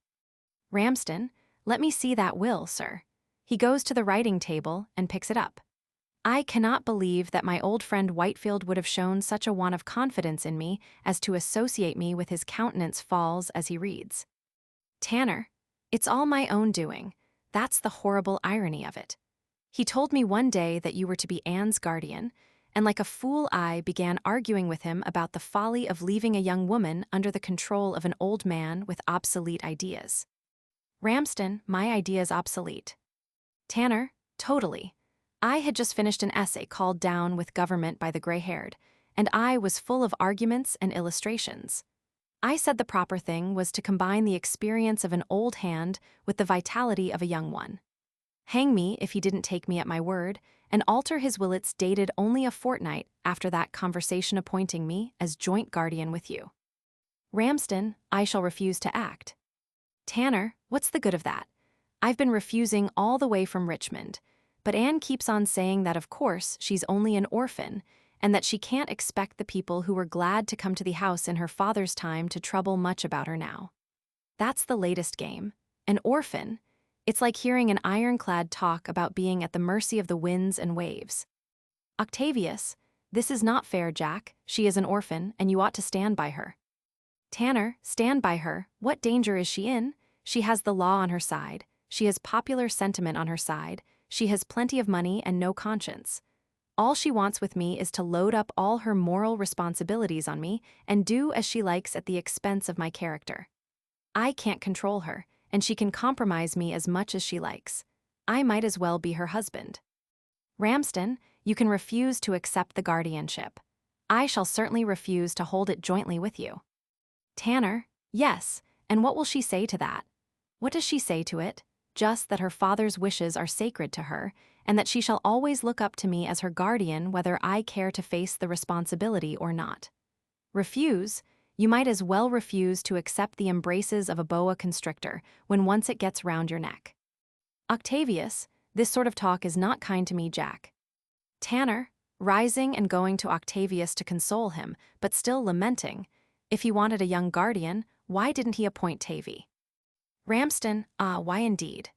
Ramsden, "Let me see that will, sir." He goes to the writing table and picks it up. "I cannot believe that my old friend Whitefield would have shown such a want of confidence in me as to associate me with his countenance falls as he reads." Tanner, "It's all my own doing. That's the horrible irony of it. He told me one day that you were to be Anne's guardian, and like a fool I began arguing with him about the folly of leaving a young woman under the control of an old man with obsolete ideas." Ramsden, "My ideas obsolete." Tanner, "Totally. I had just finished an essay called Down with Government by the Gray-Haired, and I was full of arguments and illustrations. I said the proper thing was to combine the experience of an old hand with the vitality of a young one. Hang me if he didn't take me at my word, and alter his willets dated only a fortnight after that conversation appointing me as joint guardian with you. Ramsden, "I shall refuse to act." Tanner, "What's the good of that? I've been refusing all the way from Richmond, but Anne keeps on saying that of course she's only an orphan, and that she can't expect the people who were glad to come to the house in her father's time to trouble much about her now. That's the latest game. An orphan. It's like hearing an ironclad talk about being at the mercy of the winds and waves." Octavius, "This is not fair, Jack. She is an orphan, and you ought to stand by her." Tanner, "Stand by her? What danger is she in? She has the law on her side. She has popular sentiment on her side. She has plenty of money and no conscience. All she wants with me is to load up all her moral responsibilities on me and do as she likes at the expense of my character. I can't control her, and she can compromise me as much as she likes. I might as well be her husband. Ramsden, you can refuse to accept the guardianship. I shall certainly refuse to hold it jointly with you. Tanner, yes, and what will she say to that? What does she say to it? Just that her father's wishes are sacred to her, and that she shall always look up to me as her guardian whether I care to face the responsibility or not. Refuse? You might as well refuse to accept the embraces of a boa constrictor when once it gets round your neck. Octavius, this sort of talk is not kind to me, Jack. Tanner, rising and going to Octavius to console him, but still lamenting. If he wanted a young guardian, why didn't he appoint Tavy? Ramsden, why indeed?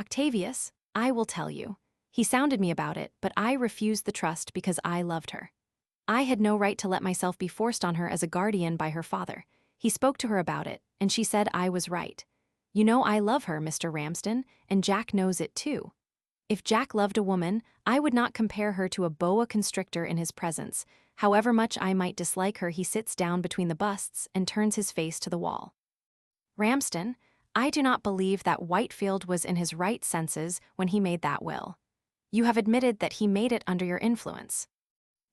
Octavius, I will tell you. He sounded me about it, but I refused the trust because I loved her. I had no right to let myself be forced on her as a guardian by her father. He spoke to her about it, and she said I was right. You know I love her, Mr. Ramsden, and Jack knows it too. If Jack loved a woman, I would not compare her to a boa constrictor in his presence. However much I might dislike her, he sits down between the busts and turns his face to the wall. Ramsden, I do not believe that Whitefield was in his right senses when he made that will. You have admitted that he made it under your influence.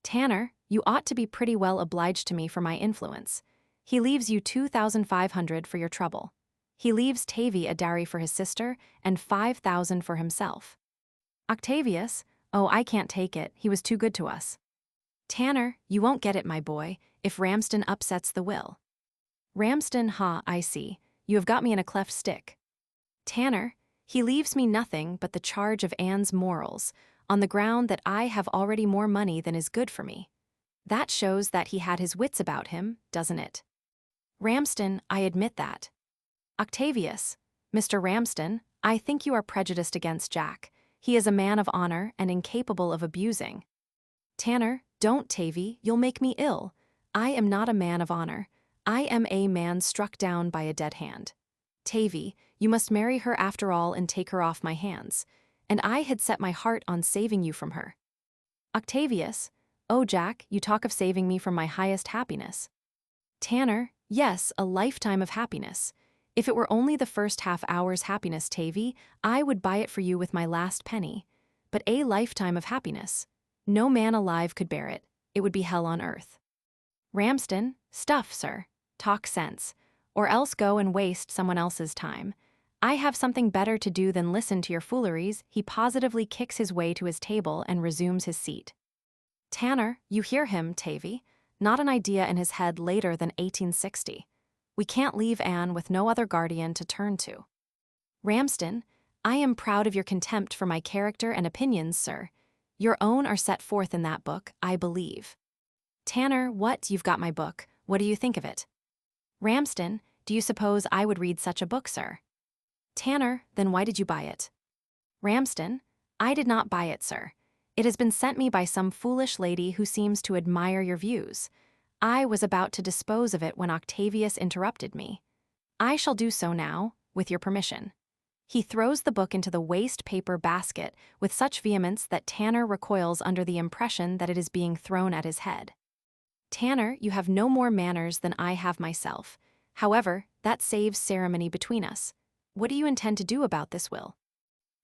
Tanner, you ought to be pretty well obliged to me for my influence. He leaves you $2,500 for your trouble. He leaves Tavy a dowry for his sister and $5,000 for himself. Octavius, oh, I can't take it, he was too good to us. Tanner, you won't get it, my boy, if Ramsden upsets the will. Ramsden, I see, you have got me in a cleft stick. Tanner, he leaves me nothing but the charge of Ann's morals, on the ground that I have already more money than is good for me. That shows that he had his wits about him, doesn't it? Ramsden, I admit that. Octavius, Mr. Ramsden, I think you are prejudiced against Jack. He is a man of honor and incapable of abusing. Tanner, don't, Tavy, you'll make me ill. I am not a man of honor. I am a man struck down by a dead hand. Tavy, you must marry her after all and take her off my hands. And I had set my heart on saving you from her. Octavius, oh, Jack, you talk of saving me from my highest happiness. Tanner, yes, a lifetime of happiness. If it were only the first half-hour's happiness, Tavy, I would buy it for you with my last penny. But a lifetime of happiness. No man alive could bear it. It would be hell on earth. Ramsden, stuff, sir. Talk sense. Or else go and waste someone else's time. I have something better to do than listen to your fooleries. He positively kicks his way to his table and resumes his seat. Tanner, you hear him, Tavy. Not an idea in his head later than 1860. We can't leave Anne with no other guardian to turn to. Ramsden, I am proud of your contempt for my character and opinions, sir. Your own are set forth in that book, I believe. Tanner, what? You've got my book. What do you think of it? Ramsden, do you suppose I would read such a book, sir? Tanner, then why did you buy it? Ramsden, I did not buy it, sir. It has been sent me by some foolish lady who seems to admire your views. I was about to dispose of it when Octavius interrupted me. I shall do so now, with your permission. He throws the book into the waste paper basket with such vehemence that Tanner recoils under the impression that it is being thrown at his head. Tanner, you have no more manners than I have myself. However, that saves ceremony between us. What do you intend to do about this will?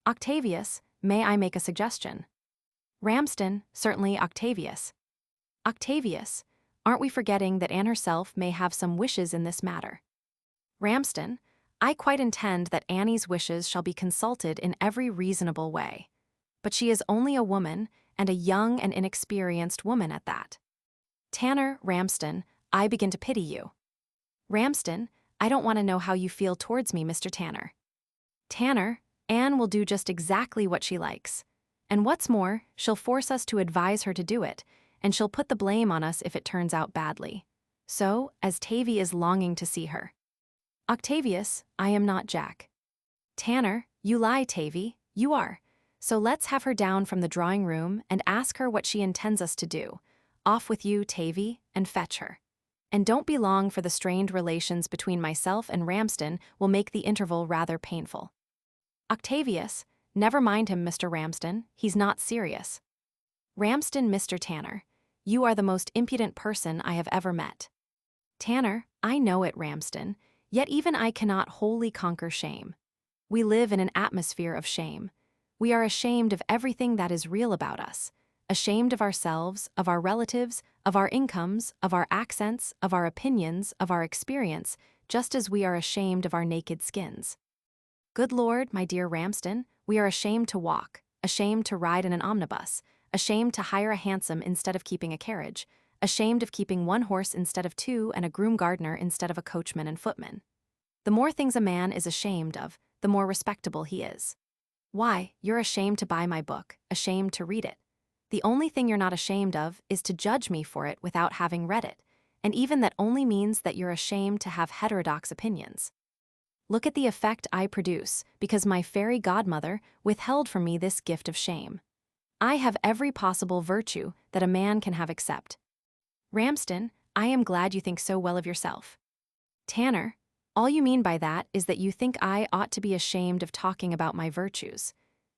Octavius, may I make a suggestion? Ramsden, certainly, Octavius. Octavius, aren't we forgetting that Anne herself may have some wishes in this matter? Ramsden, I quite intend that Annie's wishes shall be consulted in every reasonable way. But she is only a woman, and a young and inexperienced woman at that. Tanner, Ramsden, I begin to pity you. Ramsden, I don't want to know how you feel towards me, Mr. Tanner. Tanner, Anne will do just exactly what she likes. And what's more, she'll force us to advise her to do it, and she'll put the blame on us if it turns out badly. So, as Tavy is longing to see her. Octavius, I am not Jack. Tanner, you lie, Tavy, you are. So let's have her down from the drawing room and ask her what she intends us to do. Off with you, Tavy, and fetch her. And don't be long, for the strained relations between myself and Ramsden will make the interval rather painful. Octavius, never mind him, Mr. Ramsden, he's not serious. Ramsden, Mr. Tanner, you are the most impudent person I have ever met. Tanner, I know it, Ramsden. Yet even I cannot wholly conquer shame. We live in an atmosphere of shame. We are ashamed of everything that is real about us, ashamed of ourselves, of our relatives, of our incomes, of our accents, of our opinions, of our experience, just as we are ashamed of our naked skins. Good Lord, my dear Ramsden, we are ashamed to walk, ashamed to ride in an omnibus, ashamed to hire a hansom instead of keeping a carriage, ashamed of keeping one horse instead of two and a groom gardener instead of a coachman and footman. The more things a man is ashamed of, the more respectable he is. Why, you're ashamed to buy my book, ashamed to read it. The only thing you're not ashamed of is to judge me for it without having read it, and even that only means that you're ashamed to have heterodox opinions. Look at the effect I produce, because my fairy godmother withheld from me this gift of shame. I have every possible virtue that a man can have except. Ramsden, I am glad you think so well of yourself. Tanner, all you mean by that is that you think I ought to be ashamed of talking about my virtues.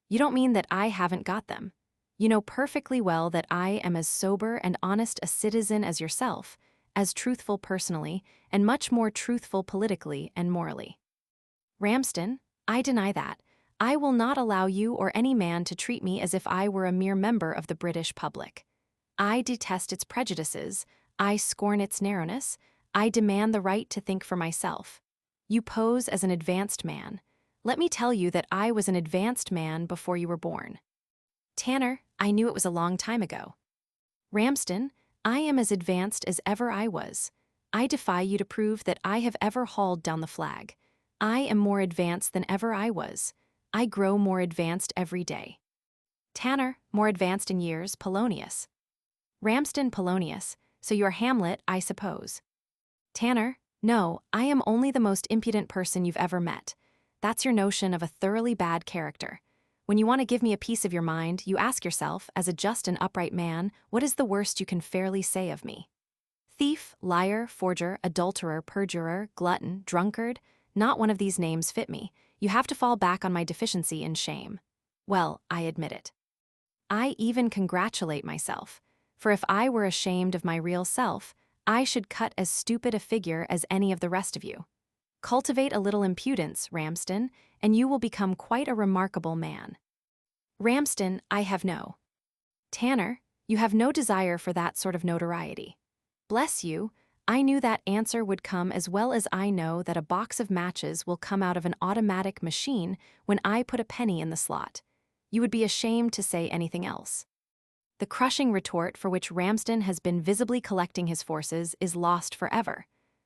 You don't mean that I haven't got them. You know perfectly well that I am as sober and honest a citizen as yourself, as truthful personally, and much more truthful politically and morally. Ramsden, I deny that. I will not allow you or any man to treat me as if I were a mere member of the British public. I detest its prejudices, I scorn its narrowness, I demand the right to think for myself. You pose as an advanced man. Let me tell you that I was an advanced man before you were born. Tanner, I knew it was a long time ago. Ramsden, I am as advanced as ever I was. I defy you to prove that I have ever hauled down the flag. I am more advanced than ever I was. I grow more advanced every day. Tanner, more advanced in years, Polonius. Ramsden, Polonius, so you're Hamlet, I suppose. Tanner, no, I am only the most impudent person you've ever met. That's your notion of a thoroughly bad character. When you want to give me a piece of your mind, you ask yourself, as a just and upright man, what is the worst you can fairly say of me? Thief, liar, forger, adulterer, perjurer, glutton, drunkard, not one of these names fit me. You have to fall back on my deficiency in shame. Well, I admit it. I even congratulate myself, for if I were ashamed of my real self, I should cut as stupid a figure as any of the rest of you. Cultivate a little impudence, Ramsden, and you will become quite a remarkable man. Ramsden, I have no. Tanner, you have no desire for that sort of notoriety. Bless you, I knew that answer would come as well as I know that a box of matches will come out of an automatic machine when I put a penny in the slot. You would be ashamed to say anything else. The crushing retort for which Ramsden has been visibly collecting his forces is lost forever.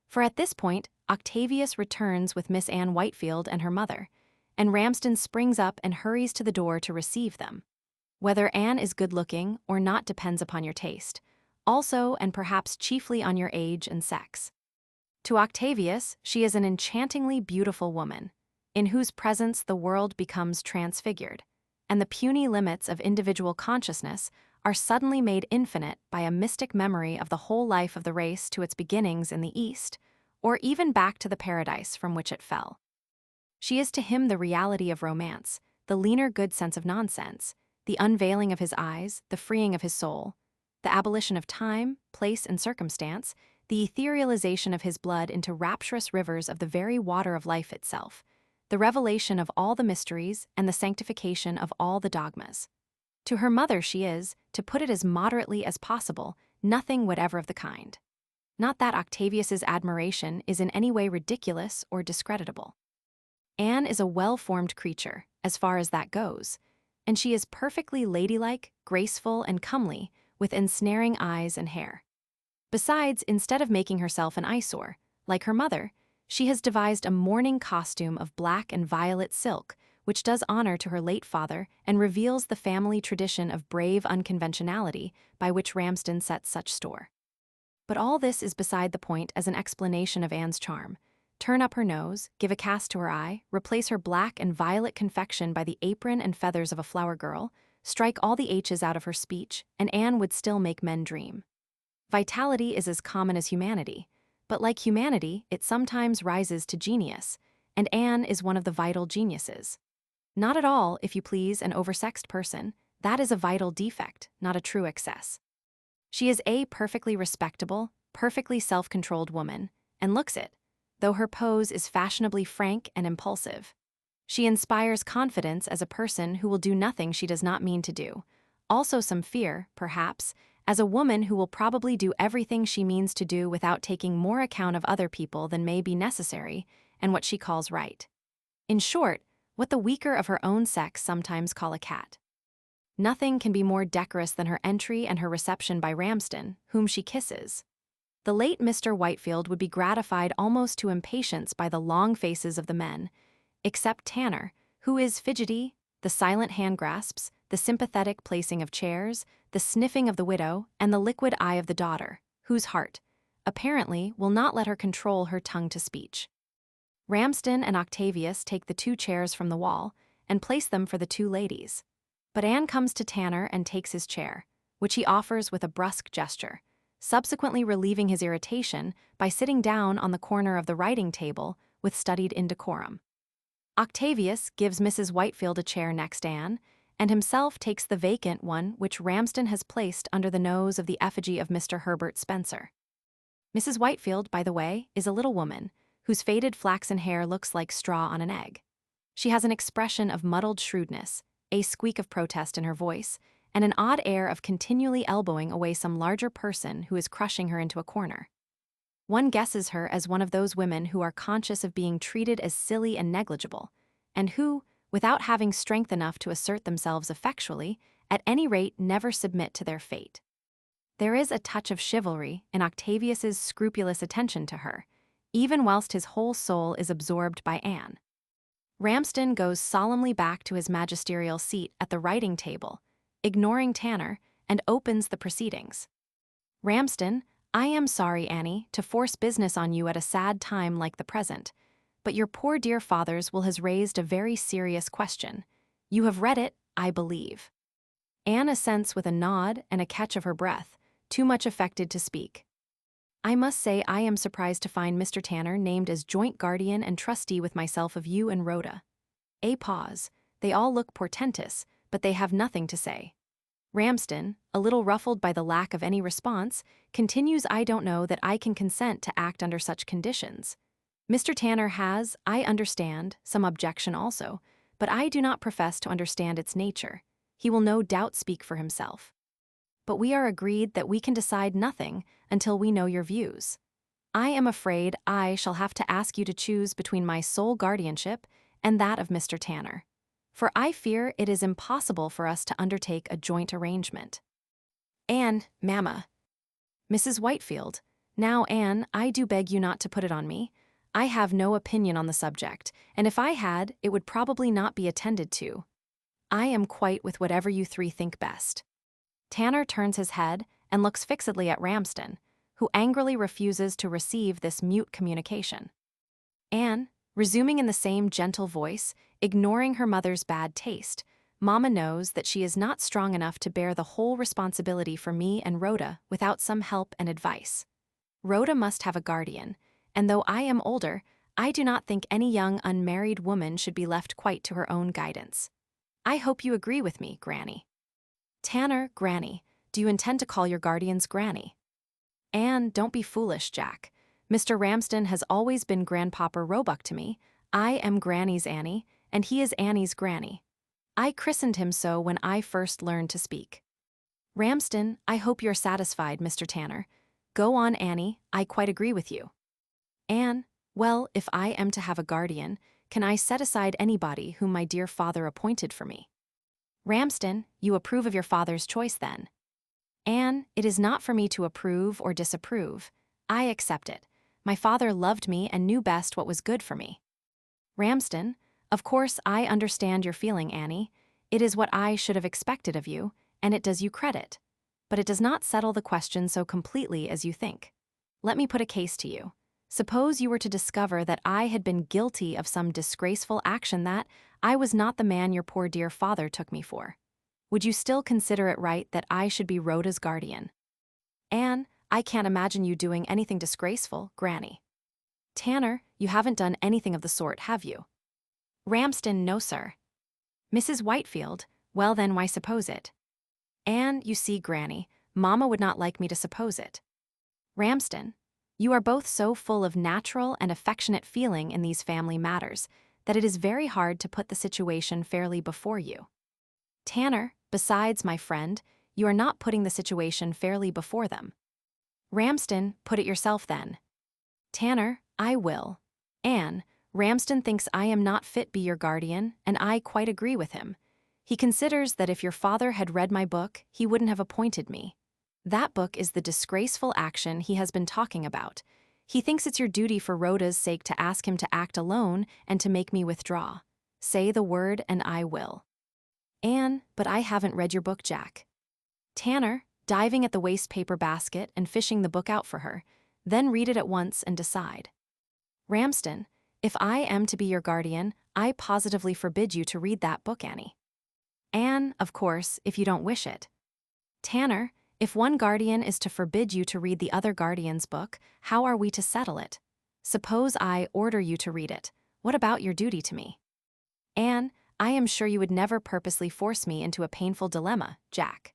For at this point, Octavius returns with Miss Ann Whitefield and her mother, and Ramsden springs up and hurries to the door to receive them. Whether Anne is good-looking or not depends upon your taste, also and perhaps chiefly on your age and sex. To Octavius, she is an enchantingly beautiful woman, in whose presence the world becomes transfigured, and the puny limits of individual consciousness are suddenly made infinite by a mystic memory of the whole life of the race to its beginnings in the East, or even back to the paradise from which it fell. She is to him the reality of romance, the leaner good sense of nonsense, the unveiling of his eyes, the freeing of his soul, the abolition of time, place, and circumstance, the etherealization of his blood into rapturous rivers of the very water of life itself, the revelation of all the mysteries and the sanctification of all the dogmas. To her mother she is, to put it as moderately as possible, nothing whatever of the kind. Not that Octavius's admiration is in any way ridiculous or discreditable. Anne is a well-formed creature, as far as that goes, and she is perfectly ladylike, graceful, and comely, with ensnaring eyes and hair. Besides, instead of making herself an eyesore, like her mother, she has devised a mourning costume of black and violet silk, which does honor to her late father and reveals the family tradition of brave unconventionality by which Ramsden sets such store. But all this is beside the point as an explanation of Anne's charm. Turn up her nose, give a cast to her eye, replace her black and violet confection by the apron and feathers of a flower girl, strike all the H's out of her speech, and Anne would still make men dream. Vitality is as common as humanity, but like humanity, it sometimes rises to genius, and Anne is one of the vital geniuses. Not at all, if you please, an oversexed person. That is a vital defect, not a true excess. She is a perfectly respectable, perfectly self-controlled woman, and looks it, though her pose is fashionably frank and impulsive. She inspires confidence as a person who will do nothing she does not mean to do. Also some fear, perhaps, as a woman who will probably do everything she means to do without taking more account of other people than may be necessary and what she calls right. In short, what the weaker of her own sex sometimes call a cat. Nothing can be more decorous than her entry and her reception by Ramsden, whom she kisses. The late Mr. Whitefield would be gratified almost to impatience by the long faces of the men, except Tanner, who is fidgety, the silent hand grasps, the sympathetic placing of chairs, the sniffing of the widow, and the liquid eye of the daughter, whose heart, apparently, will not let her control her tongue to speech. Ramsden and Octavius take the 2 chairs from the wall and place them for the 2 ladies. But Anne comes to Tanner and takes his chair, which he offers with a brusque gesture, subsequently relieving his irritation by sitting down on the corner of the writing table with studied indecorum. Octavius gives Mrs. Whitefield a chair next Anne, and himself takes the vacant one which Ramsden has placed under the nose of the effigy of Mr. Herbert Spencer. Mrs. Whitefield, by the way, is a little woman, whose faded flaxen hair looks like straw on an egg. She has an expression of muddled shrewdness, a squeak of protest in her voice, and an odd air of continually elbowing away some larger person who is crushing her into a corner. One guesses her as one of those women who are conscious of being treated as silly and negligible, and who, without having strength enough to assert themselves effectually, at any rate never submit to their fate. There is a touch of chivalry in Octavius's scrupulous attention to her, even whilst his whole soul is absorbed by Anne. Ramsden goes solemnly back to his magisterial seat at the writing table, ignoring Tanner, and opens the proceedings. Ramsden, I am sorry, Annie, to force business on you at a sad time like the present, but your poor dear father's will has raised a very serious question. You have read it, I believe. Anne assents with a nod and a catch of her breath, too much affected to speak. I must say I am surprised to find Mr. Tanner named as joint guardian and trustee with myself of you and Rhoda. A pause. They all look portentous, but they have nothing to say. Ramsden, a little ruffled by the lack of any response, continues I don't know that I can consent to act under such conditions. Mr. Tanner has, I understand, some objection also, but I do not profess to understand its nature. He will no doubt speak for himself. But we are agreed that we can decide nothing until we know your views. I am afraid I shall have to ask you to choose between my sole guardianship and that of Mr. Tanner, for I fear it is impossible for us to undertake a joint arrangement. Anne, mamma. Mrs. Whitefield, now Anne, I do beg you not to put it on me. I have no opinion on the subject, and if I had, it would probably not be attended to. I am quite with whatever you 3 think best. Tanner turns his head and looks fixedly at Ramsden, who angrily refuses to receive this mute communication. Anne, resuming in the same gentle voice, ignoring her mother's bad taste, Mama knows that she is not strong enough to bear the whole responsibility for me and Rhoda without some help and advice. Rhoda must have a guardian, and though I am older, I do not think any young unmarried woman should be left quite to her own guidance. I hope you agree with me, Granny. Tanner, Granny, do you intend to call your guardians Granny? Anne, don't be foolish, Jack. Mr. Ramsden has always been Grandpapa Roebuck to me. I am Granny's Annie, and he is Annie's Granny. I christened him so when I first learned to speak. Ramsden, I hope you're satisfied, Mr. Tanner. Go on, Annie, I quite agree with you. Anne, well, if I am to have a guardian, can I set aside anybody whom my dear father appointed for me? Ramsden, you approve of your father's choice then. Anne, it is not for me to approve or disapprove. I accept it. My father loved me and knew best what was good for me. Ramsden, of course I understand your feeling, Annie. It is what I should have expected of you, and it does you credit. But it does not settle the question so completely as you think. Let me put a case to you. Suppose you were to discover that I had been guilty of some disgraceful action that I was not the man your poor dear father took me for. Would you still consider it right that I should be Rhoda's guardian? Anne, I can't imagine you doing anything disgraceful, Granny. Tanner, you haven't done anything of the sort, have you? Ramsden, no, sir. Mrs. Whitefield, well then, why suppose it? Anne, you see, Granny, Mamma would not like me to suppose it. Ramsden, You are both so full of natural and affectionate feeling in these family matters that it is very hard to put the situation fairly before you. Tanner, besides, my friend, you are not putting the situation fairly before them. Ramsden, put it yourself then. Tanner, I will. Ann, Ramsden thinks I am not fit be your guardian, and I quite agree with him. He considers that if your father had read my book, he wouldn't have appointed me. That book is the disgraceful action he has been talking about. He thinks it's your duty for Rhoda's sake to ask him to act alone and to make me withdraw. Say the word and I will. Ann, but I haven't read your book, Jack. Tanner, diving at the waste paper basket and fishing the book out for her, then read it at once and decide. Ramsden, if I am to be your guardian, I positively forbid you to read that book, Annie. Ann, of course, if you don't wish it. Tanner, if one guardian is to forbid you to read the other guardian's book, how are we to settle it? Suppose I order you to read it. What about your duty to me? Ann, I am sure you would never purposely force me into a painful dilemma, Jack.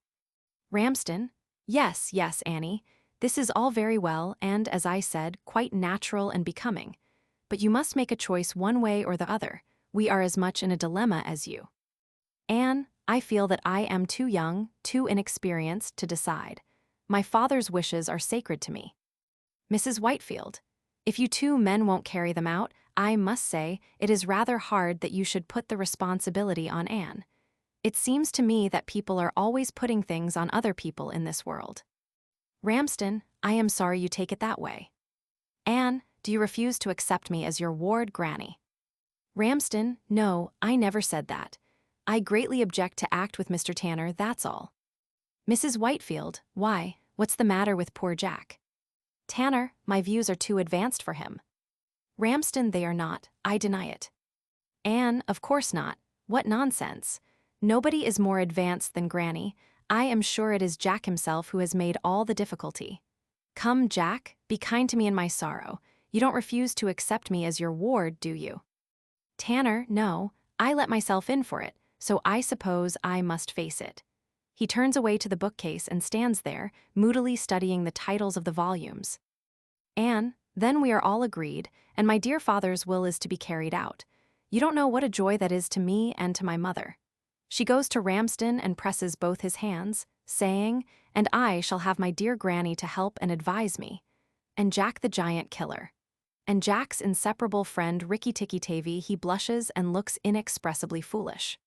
Ramsden, yes, Annie. This is all very well and, as I said, quite natural and becoming. But you must make a choice one way or the other. We are as much in a dilemma as you. Ann, I feel that I am too young, too inexperienced to decide. My father's wishes are sacred to me. Mrs. Whitefield, if you two men won't carry them out, I must say it is rather hard that you should put the responsibility on Ann. It seems to me that people are always putting things on other people in this world. Ramsden, I am sorry you take it that way. Ann, do you refuse to accept me as your ward granny? Ramsden, no, I never said that. I greatly object to act with Mr. Tanner, that's all. Mrs. Whitefield, why, what's the matter with poor Jack? Tanner, my views are too advanced for him. Ramsden, they are not, I deny it. Ann, of course not. What nonsense. Nobody is more advanced than Granny. I am sure it is Jack himself who has made all the difficulty. Come, Jack, be kind to me in my sorrow. You don't refuse to accept me as your ward, do you? Tanner, no, I let myself in for it, so I suppose I must face it. He turns away to the bookcase and stands there, moodily studying the titles of the volumes. Ann, then we are all agreed, and my dear father's will is to be carried out. You don't know what a joy that is to me and to my mother. She goes to Ramsden and presses both his hands, saying, and I shall have my dear Granny to help and advise me. And Jack the giant killer. And Jack's inseparable friend Rikki Tikki Tavi, he blushes and looks inexpressibly foolish.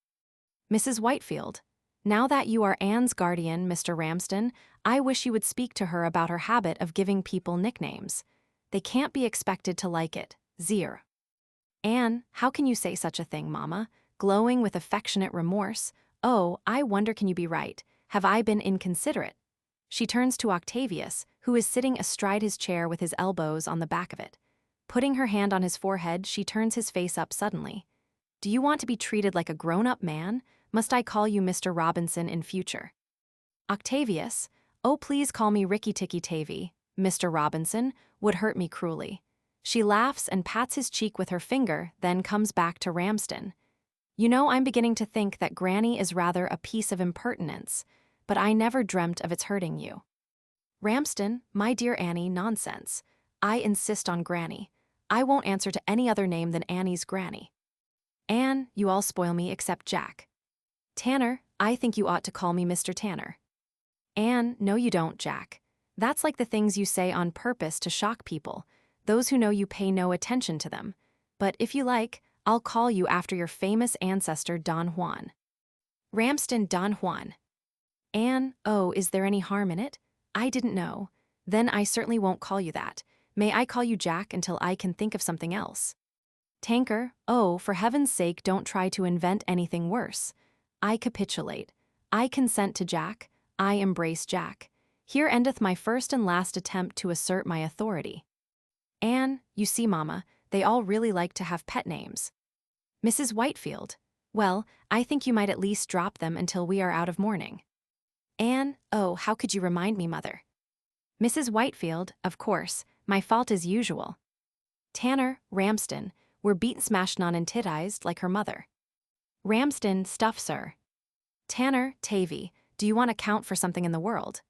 Mrs. Whitefield, now that you are Ann's guardian, Mr. Ramsden, I wish you would speak to her about her habit of giving people nicknames. They can't be expected to like it, Zir. Ann, how can you say such a thing, Mamma? Glowing with affectionate remorse. Oh, I wonder can you be right? Have I been inconsiderate? She turns to Octavius, who is sitting astride his chair with his elbows on the back of it. Putting her hand on his forehead, she turns his face up suddenly. Do you want to be treated like a grown-up man? Must I call you Mr. Robinson in future? Octavius, oh please call me Rikki Tikki Tavi. Mr. Robinson would hurt me cruelly. She laughs and pats his cheek with her finger, then comes back to Ramsden. You know, I'm beginning to think that Granny is rather a piece of impertinence, but I never dreamt of its hurting you. Ramsden, my dear Annie, nonsense. I insist on Granny. I won't answer to any other name than Annie's Granny. Ann, you all spoil me except Jack. Tanner, I think you ought to call me Mr. Tanner. Ann, no you don't, Jack. That's like the things you say on purpose to shock people, those who know you pay no attention to them. But if you like, I'll call you after your famous ancestor Don Juan. Ramsden, Don Juan. Ann, oh, is there any harm in it? I didn't know. Then I certainly won't call you that. May I call you Jack until I can think of something else? Tanker, oh, for heaven's sake don't try to invent anything worse. I capitulate. I consent to Jack. I embrace Jack. Here endeth my first and last attempt to assert my authority. Ann, you see, Mamma, they all really like to have pet names. Mrs. Whitefield, well, I think you might at least drop them until we are out of mourning. Ann, oh, how could you remind me, Mother? Mrs. Whitefield, of course, my fault as usual. Tanner, Ramsden, were beat smashed on and titized like her mother. Ramsden, stuff, sir. Tanner, Tavi, do you want to count for something in the world?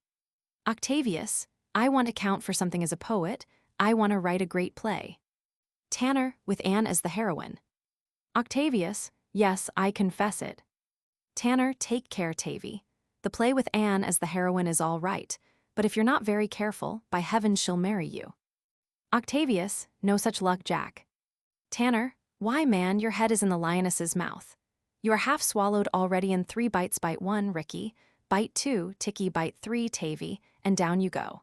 Octavius, I want to count for something as a poet. I want to write a great play. Tanner, with Anne as the heroine. Octavius, yes, I confess it. Tanner, take care, Tavy. The play with Anne as the heroine is all right, but if you're not very careful, by heaven she'll marry you. Octavius, no such luck, Jack. Tanner, why, man, your head is in the lioness's mouth. You are half swallowed already in 3 bites. Bite 1, Ricky. Bite 2, Ticky. Bite 3, Tavy, and down you go.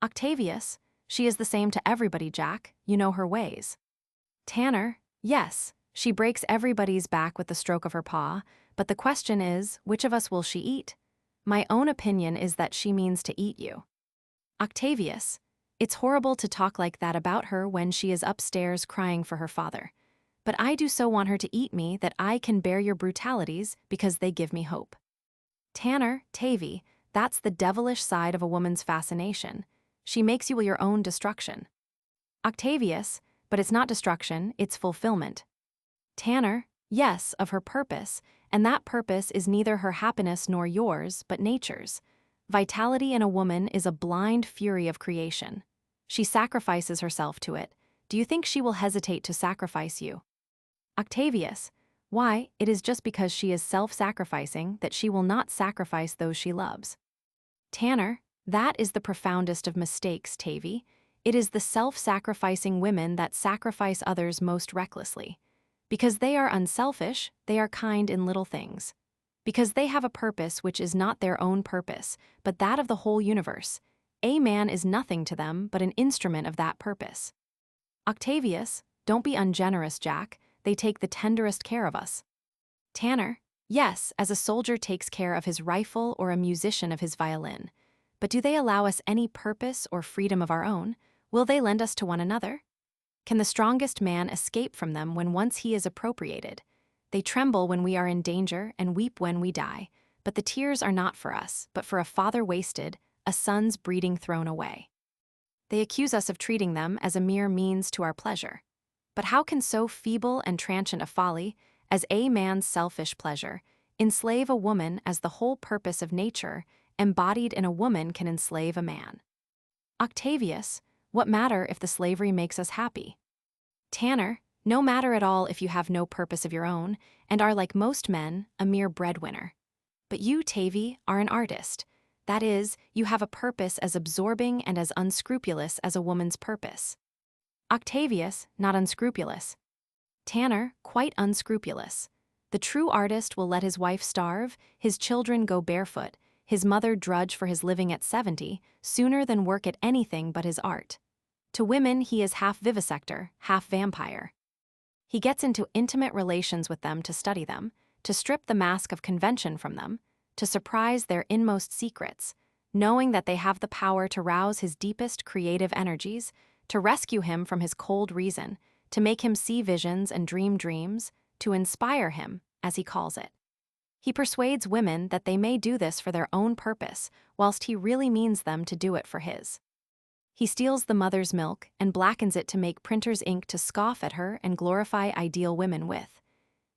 Octavius, she is the same to everybody, Jack. You know her ways. Tanner, yes, she breaks everybody's back with the stroke of her paw, but the question is, which of us will she eat? My own opinion is that she means to eat you. Octavius, it's horrible to talk like that about her when she is upstairs crying for her father. But I do so want her to eat me that I can bear your brutalities because they give me hope. Tanner, Tavy, that's the devilish side of a woman's fascination. She makes you your own destruction. Octavius, but it's not destruction, it's fulfillment. Tanner, yes, of her purpose, and that purpose is neither her happiness nor yours, but nature's. Vitality in a woman is a blind fury of creation. She sacrifices herself to it. Do you think she will hesitate to sacrifice you? Octavius, why, it is just because she is self-sacrificing that she will not sacrifice those she loves. Tanner, that is the profoundest of mistakes, Tavy. It is the self-sacrificing women that sacrifice others most recklessly. Because they are unselfish, they are kind in little things. Because they have a purpose which is not their own purpose, but that of the whole universe. A man is nothing to them but an instrument of that purpose. Octavius, don't be ungenerous, Jack. They take the tenderest care of us. Tanner, yes, as a soldier takes care of his rifle or a musician of his violin. But do they allow us any purpose or freedom of our own? Will they lend us to one another? Can the strongest man escape from them when once he is appropriated? They tremble when we are in danger and weep when we die, but the tears are not for us, but for a father wasted, a son's breeding thrown away. They accuse us of treating them as a mere means to our pleasure. But how can so feeble and transient a folly, as a man's selfish pleasure, enslave a woman as the whole purpose of nature, embodied in a woman, can enslave a man? Octavius, what matter if the slavery makes us happy? Tanner, no matter at all if you have no purpose of your own, and are like most men, a mere breadwinner. But you, Tavy, are an artist. That is, you have a purpose as absorbing and as unscrupulous as a woman's purpose. Octavius, not unscrupulous. Tanner, quite unscrupulous. The true artist will let his wife starve, his children go barefoot, his mother drudge for his living at 70, sooner than work at anything but his art. To women, he is half vivisector, half vampire. He gets into intimate relations with them to study them, to strip the mask of convention from them, to surprise their inmost secrets, knowing that they have the power to rouse his deepest creative energies, to rescue him from his cold reason, to make him see visions and dream dreams, to inspire him, as he calls it. He persuades women that they may do this for their own purpose, whilst he really means them to do it for his. He steals the mother's milk and blackens it to make printer's ink to scoff at her and glorify ideal women with.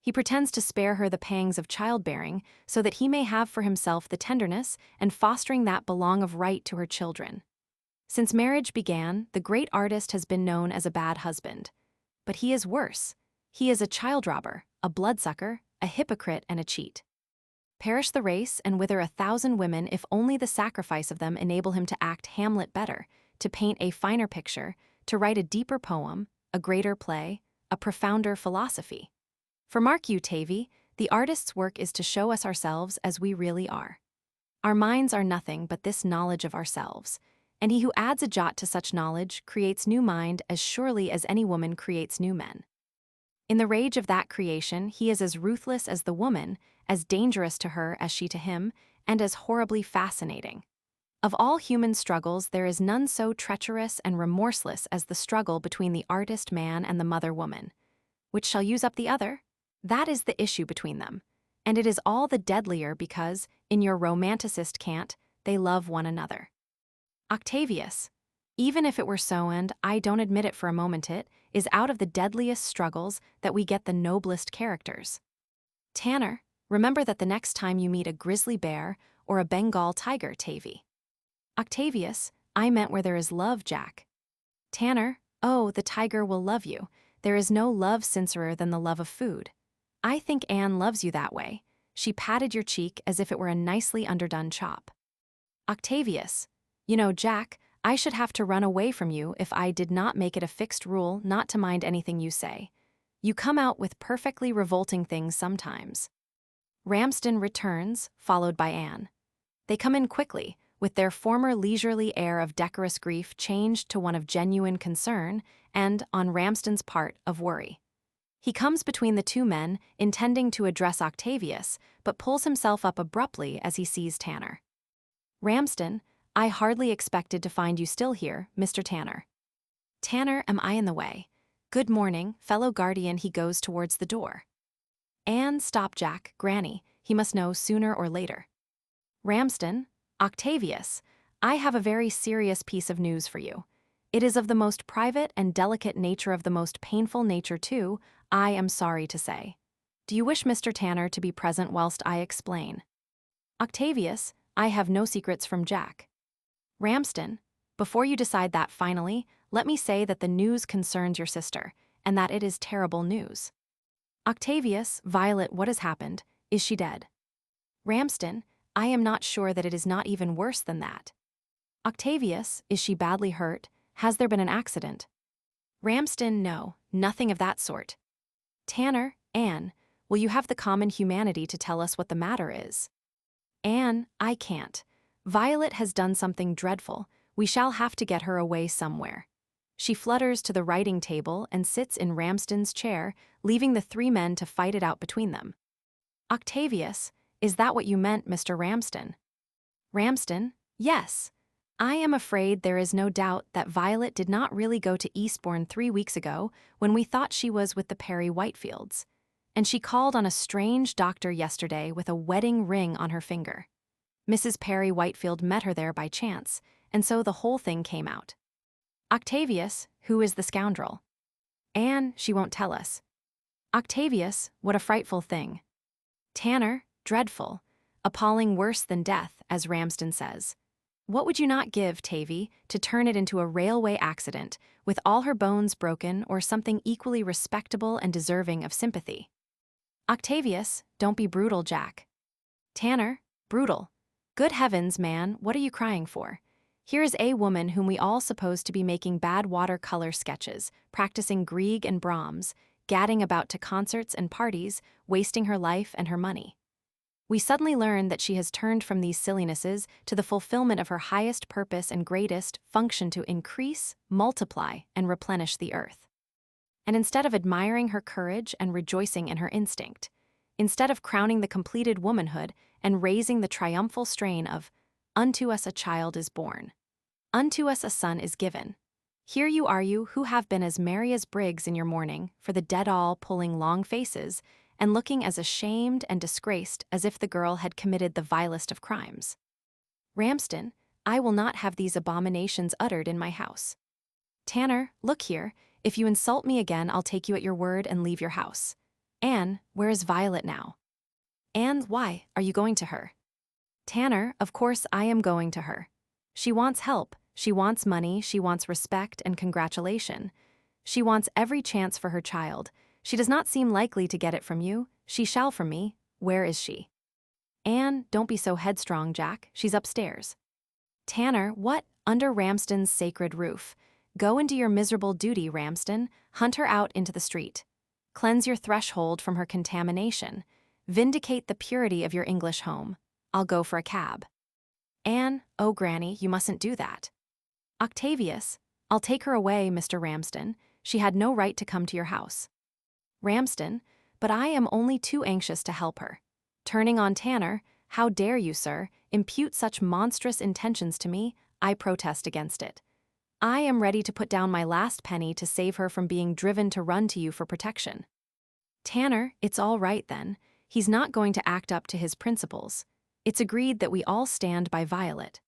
He pretends to spare her the pangs of childbearing so that he may have for himself the tenderness and fostering that belong of right to her children. Since marriage began, the great artist has been known as a bad husband. But he is worse. He is a child robber, a bloodsucker, a hypocrite, and a cheat. Perish the race and wither 1,000 women if only the sacrifice of them enable him to act Hamlet better, to paint a finer picture, to write a deeper poem, a greater play, a profounder philosophy. For mark you, Tavy, the artist's work is to show us ourselves as we really are. Our minds are nothing but this knowledge of ourselves, and he who adds a jot to such knowledge creates new mind as surely as any woman creates new men. In the rage of that creation, he is as ruthless as the woman, as dangerous to her as she to him, and as horribly fascinating. Of all human struggles, there is none so treacherous and remorseless as the struggle between the artist man and the mother woman. Which shall use up the other? That is the issue between them, and it is all the deadlier because, in your romanticist cant, they love one another. Octavius, even if it were so, and I don't admit it for a moment, it is out of the deadliest struggles that we get the noblest characters. Tanner, remember that the next time you meet a grizzly bear or a Bengal tiger, Tavy. Octavius, I meant where there is love, Jack. Tanner, oh, the tiger will love you. There is no love sincerer than the love of food. I think Anne loves you that way. She patted your cheek as if it were a nicely underdone chop. Octavius, you know, Jack, I should have to run away from you if I did not make it a fixed rule not to mind anything you say. You come out with perfectly revolting things sometimes. Ramsden returns, followed by Anne. They come in quickly, with their former leisurely air of decorous grief changed to one of genuine concern and, on Ramsden's part, of worry. He comes between the two men, intending to address Octavius, but pulls himself up abruptly as he sees Tanner. Ramsden, I hardly expected to find you still here, Mr. Tanner. Tanner, am I in the way? Good morning, fellow guardian. He goes towards the door. Anne, stop, Jack, Granny, he must know sooner or later. Ramsden, Octavius, I have a very serious piece of news for you. It is of the most private and delicate nature, of the most painful nature too, I am sorry to say. Do you wish Mr. Tanner to be present whilst I explain? Octavius, I have no secrets from Jack. Ramsden, before you decide that finally, let me say that the news concerns your sister, and that it is terrible news. Octavius, Violet, what has happened? Is she dead? Ramsden, I am not sure that it is not even worse than that. Octavius, is she badly hurt? Has there been an accident? Ramsden, no, nothing of that sort. Tanner, Anne, will you have the common humanity to tell us what the matter is? Anne, I can't. Violet has done something dreadful. We shall have to get her away somewhere. She flutters to the writing table and sits in Ramsden's chair, leaving the three men to fight it out between them. Octavius, is that what you meant, Mr. Ramsden? Ramsden, yes. I am afraid there is no doubt that Violet did not really go to Eastbourne 3 weeks ago when we thought she was with the Perry Whitefields. And she called on a strange doctor yesterday with a wedding ring on her finger. Mrs. Perry Whitefield met her there by chance, and so the whole thing came out. Octavius, who is the scoundrel? Anne, she won't tell us. Octavius, what a frightful thing. Tanner, dreadful, appalling, worse than death, as Ramsden says. What would you not give, Tavy, to turn it into a railway accident, with all her bones broken, or something equally respectable and deserving of sympathy? Octavius, don't be brutal, Jack. Tanner, brutal. Good heavens, man, what are you crying for? Here is a woman whom we all suppose to be making bad watercolor sketches, practicing Grieg and Brahms, gadding about to concerts and parties, wasting her life and her money. We suddenly learn that she has turned from these sillinesses to the fulfillment of her highest purpose and greatest function, to increase, multiply, and replenish the earth. And instead of admiring her courage and rejoicing in her instinct, instead of crowning the completed womanhood and raising the triumphal strain of "Unto us a child is born, unto us a son is given," here you are, you who have been as merry as brigs in your mourning for the dead, all pulling long faces and looking as ashamed and disgraced as if the girl had committed the vilest of crimes. Ramsden, I will not have these abominations uttered in my house. Tanner, look here, if you insult me again, I'll take you at your word and leave your house. Anne, where is Violet now? Anne, why, are you going to her? Tanner, of course I am going to her. She wants help, she wants money, she wants respect and congratulation. She wants every chance for her child. She does not seem likely to get it from you. She shall from me. Where is she? Anne, don't be so headstrong, Jack. She's upstairs. Tanner, what? Under Ramsden's sacred roof. Go and do your miserable duty, Ramsden. Hunt her out into the street. Cleanse your threshold from her contamination. Vindicate the purity of your English home. I'll go for a cab. Anne, oh, Granny, you mustn't do that. Octavius, I'll take her away, Mr. Ramsden. She had no right to come to your house. Ramsden, but I am only too anxious to help her. Turning on Tanner, how dare you, sir, impute such monstrous intentions to me? I protest against it. I am ready to put down my last penny to save her from being driven to run to you for protection. Tanner, it's all right then. He's not going to act up to his principles. It's agreed that we all stand by Violet.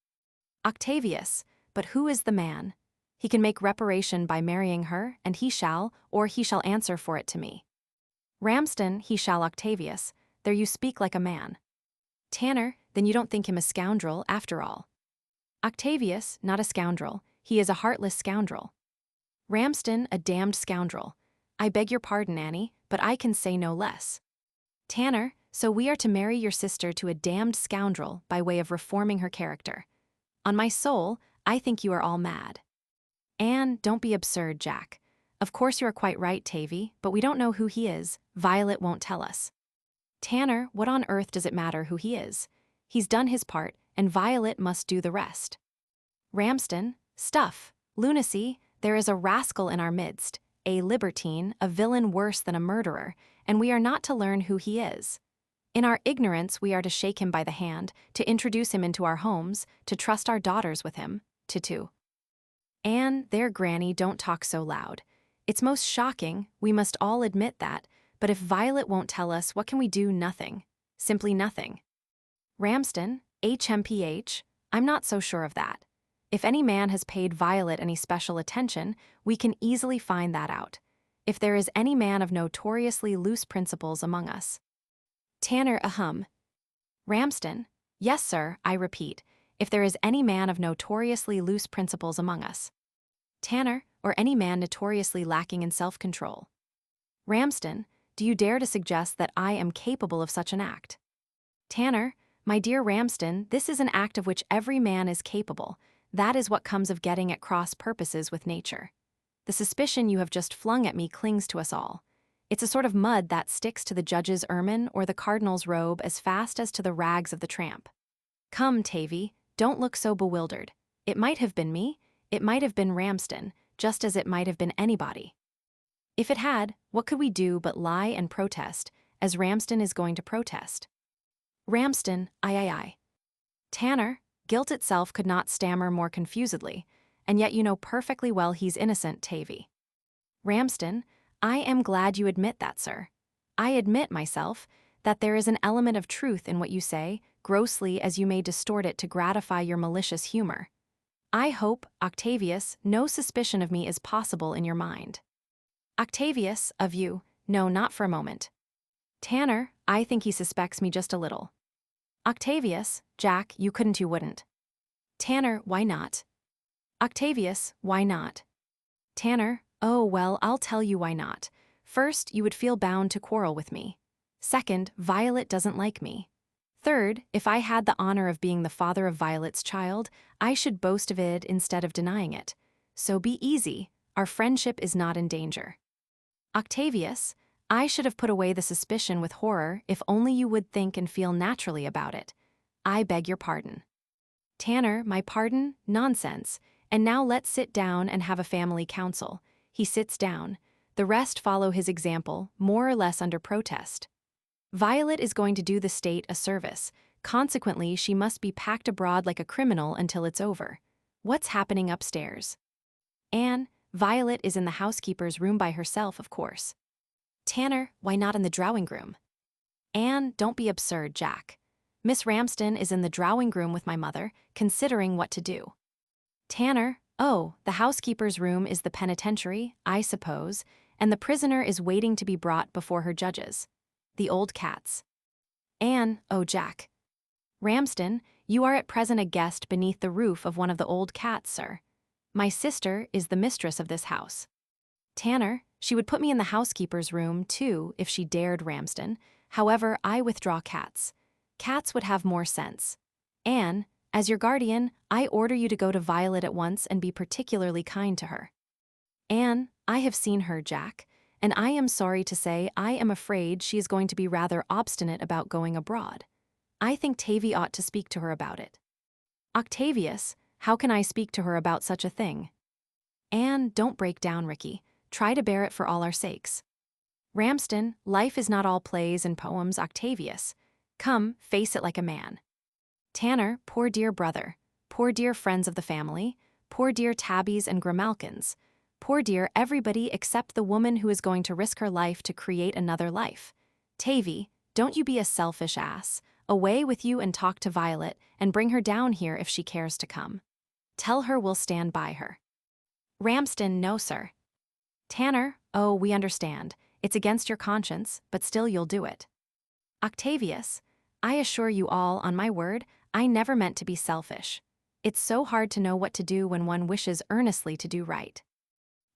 Octavius, but who is the man? He can make reparation by marrying her, and he shall, or he shall answer for it to me. Ramsden, he shall. Octavius, there you speak like a man. Tanner, then you don't think him a scoundrel after all. Octavius, not a scoundrel, he is a heartless scoundrel. Ramsden, a damned scoundrel. I beg your pardon, Annie, but I can say no less. Tanner, so we are to marry your sister to a damned scoundrel by way of reforming her character. On my soul, I think you are all mad. Anne, don't be absurd, Jack. Of course you are quite right, Tavy, but we don't know who he is. Violet won't tell us. Tanner, what on earth does it matter who he is? He's done his part, and Violet must do the rest. Ramsden, stuff, lunacy, there is a rascal in our midst, a libertine, a villain worse than a murderer, and we are not to learn who he is. In our ignorance we are to shake him by the hand, to introduce him into our homes, to trust our daughters with him, to. Anne, there, Granny, don't talk so loud. It's most shocking, we must all admit that, but if Violet won't tell us, what can we do? Nothing. Simply nothing. Ramsden, HMPH, I'm not so sure of that. If any man has paid Violet any special attention, we can easily find that out. If there is any man of notoriously loose principles among us. Tanner, ahem. Ramsden, yes, sir, I repeat, if there is any man of notoriously loose principles among us. Tanner, or any man notoriously lacking in self-control. Ramsden, do you dare to suggest that I am capable of such an act? Tanner, my dear Ramsden, this is an act of which every man is capable. That is what comes of getting at cross purposes with nature. The suspicion you have just flung at me clings to us all. It's a sort of mud that sticks to the judge's ermine or the cardinal's robe as fast as to the rags of the tramp. Come, Tavy, don't look so bewildered. It might have been me, it might have been Ramsden, just as it might have been anybody. If it had, what could we do but lie and protest, as Ramsden is going to protest? Ramsden, aye. Tanner, guilt itself could not stammer more confusedly, and yet you know perfectly well he's innocent, Tavy. Ramsden, I am glad you admit that, sir. I admit, myself, that there is an element of truth in what you say, grossly as you may distort it to gratify your malicious humor. I hope, Octavius, no suspicion of me is possible in your mind. Octavius, of you, no, not for a moment. Tanner, I think he suspects me just a little. Octavius, Jack, you wouldn't. Tanner, why not? Octavius, why not? Tanner, oh well, I'll tell you why not. First, you would feel bound to quarrel with me. Second, Violet doesn't like me. Third, if I had the honor of being the father of Violet's child, I should boast of it instead of denying it. So be easy, our friendship is not in danger. Octavius, I should have put away the suspicion with horror if only you would think and feel naturally about it. I beg your pardon. Tanner, my pardon? Nonsense. And now let's sit down and have a family council. He sits down. The rest follow his example, more or less under protest. Violet is going to do the state a service. Consequently, she must be packed abroad like a criminal until it's over. What's happening upstairs? Anne, Violet is in the housekeeper's room by herself, of course. Tanner, why not in the drawing-room? Anne, don't be absurd, Jack. Miss Ramsden is in the drawing-room with my mother, considering what to do. Tanner, oh, the housekeeper's room is the penitentiary, I suppose, and the prisoner is waiting to be brought before her judges. The old cats. Anne, oh, Jack. Ramsden, you are at present a guest beneath the roof of one of the old cats, sir. My sister is the mistress of this house. Tanner, she would put me in the housekeeper's room, too, if she dared, Ramsden. However, I withdraw cats. Cats would have more sense. Anne, as your guardian, I order you to go to Violet at once and be particularly kind to her. Anne, I have seen her, Jack, and I am sorry to say I am afraid she is going to be rather obstinate about going abroad. I think Tavy ought to speak to her about it. Octavius, how can I speak to her about such a thing? Anne, don't break down, Ricky. Try to bear it for all our sakes. Ramsden, life is not all plays and poems, Octavius. Come, face it like a man. Tanner, poor dear brother. Poor dear friends of the family. Poor dear Tabbies and Grimalkins. Poor dear everybody except the woman who is going to risk her life to create another life. Tavy, don't you be a selfish ass. Away with you and talk to Violet, and bring her down here if she cares to come. Tell her we'll stand by her. Ramsden, no, sir. Tanner, oh, we understand. It's against your conscience, but still you'll do it. Octavius, I assure you all, on my word, I never meant to be selfish. It's so hard to know what to do when one wishes earnestly to do right.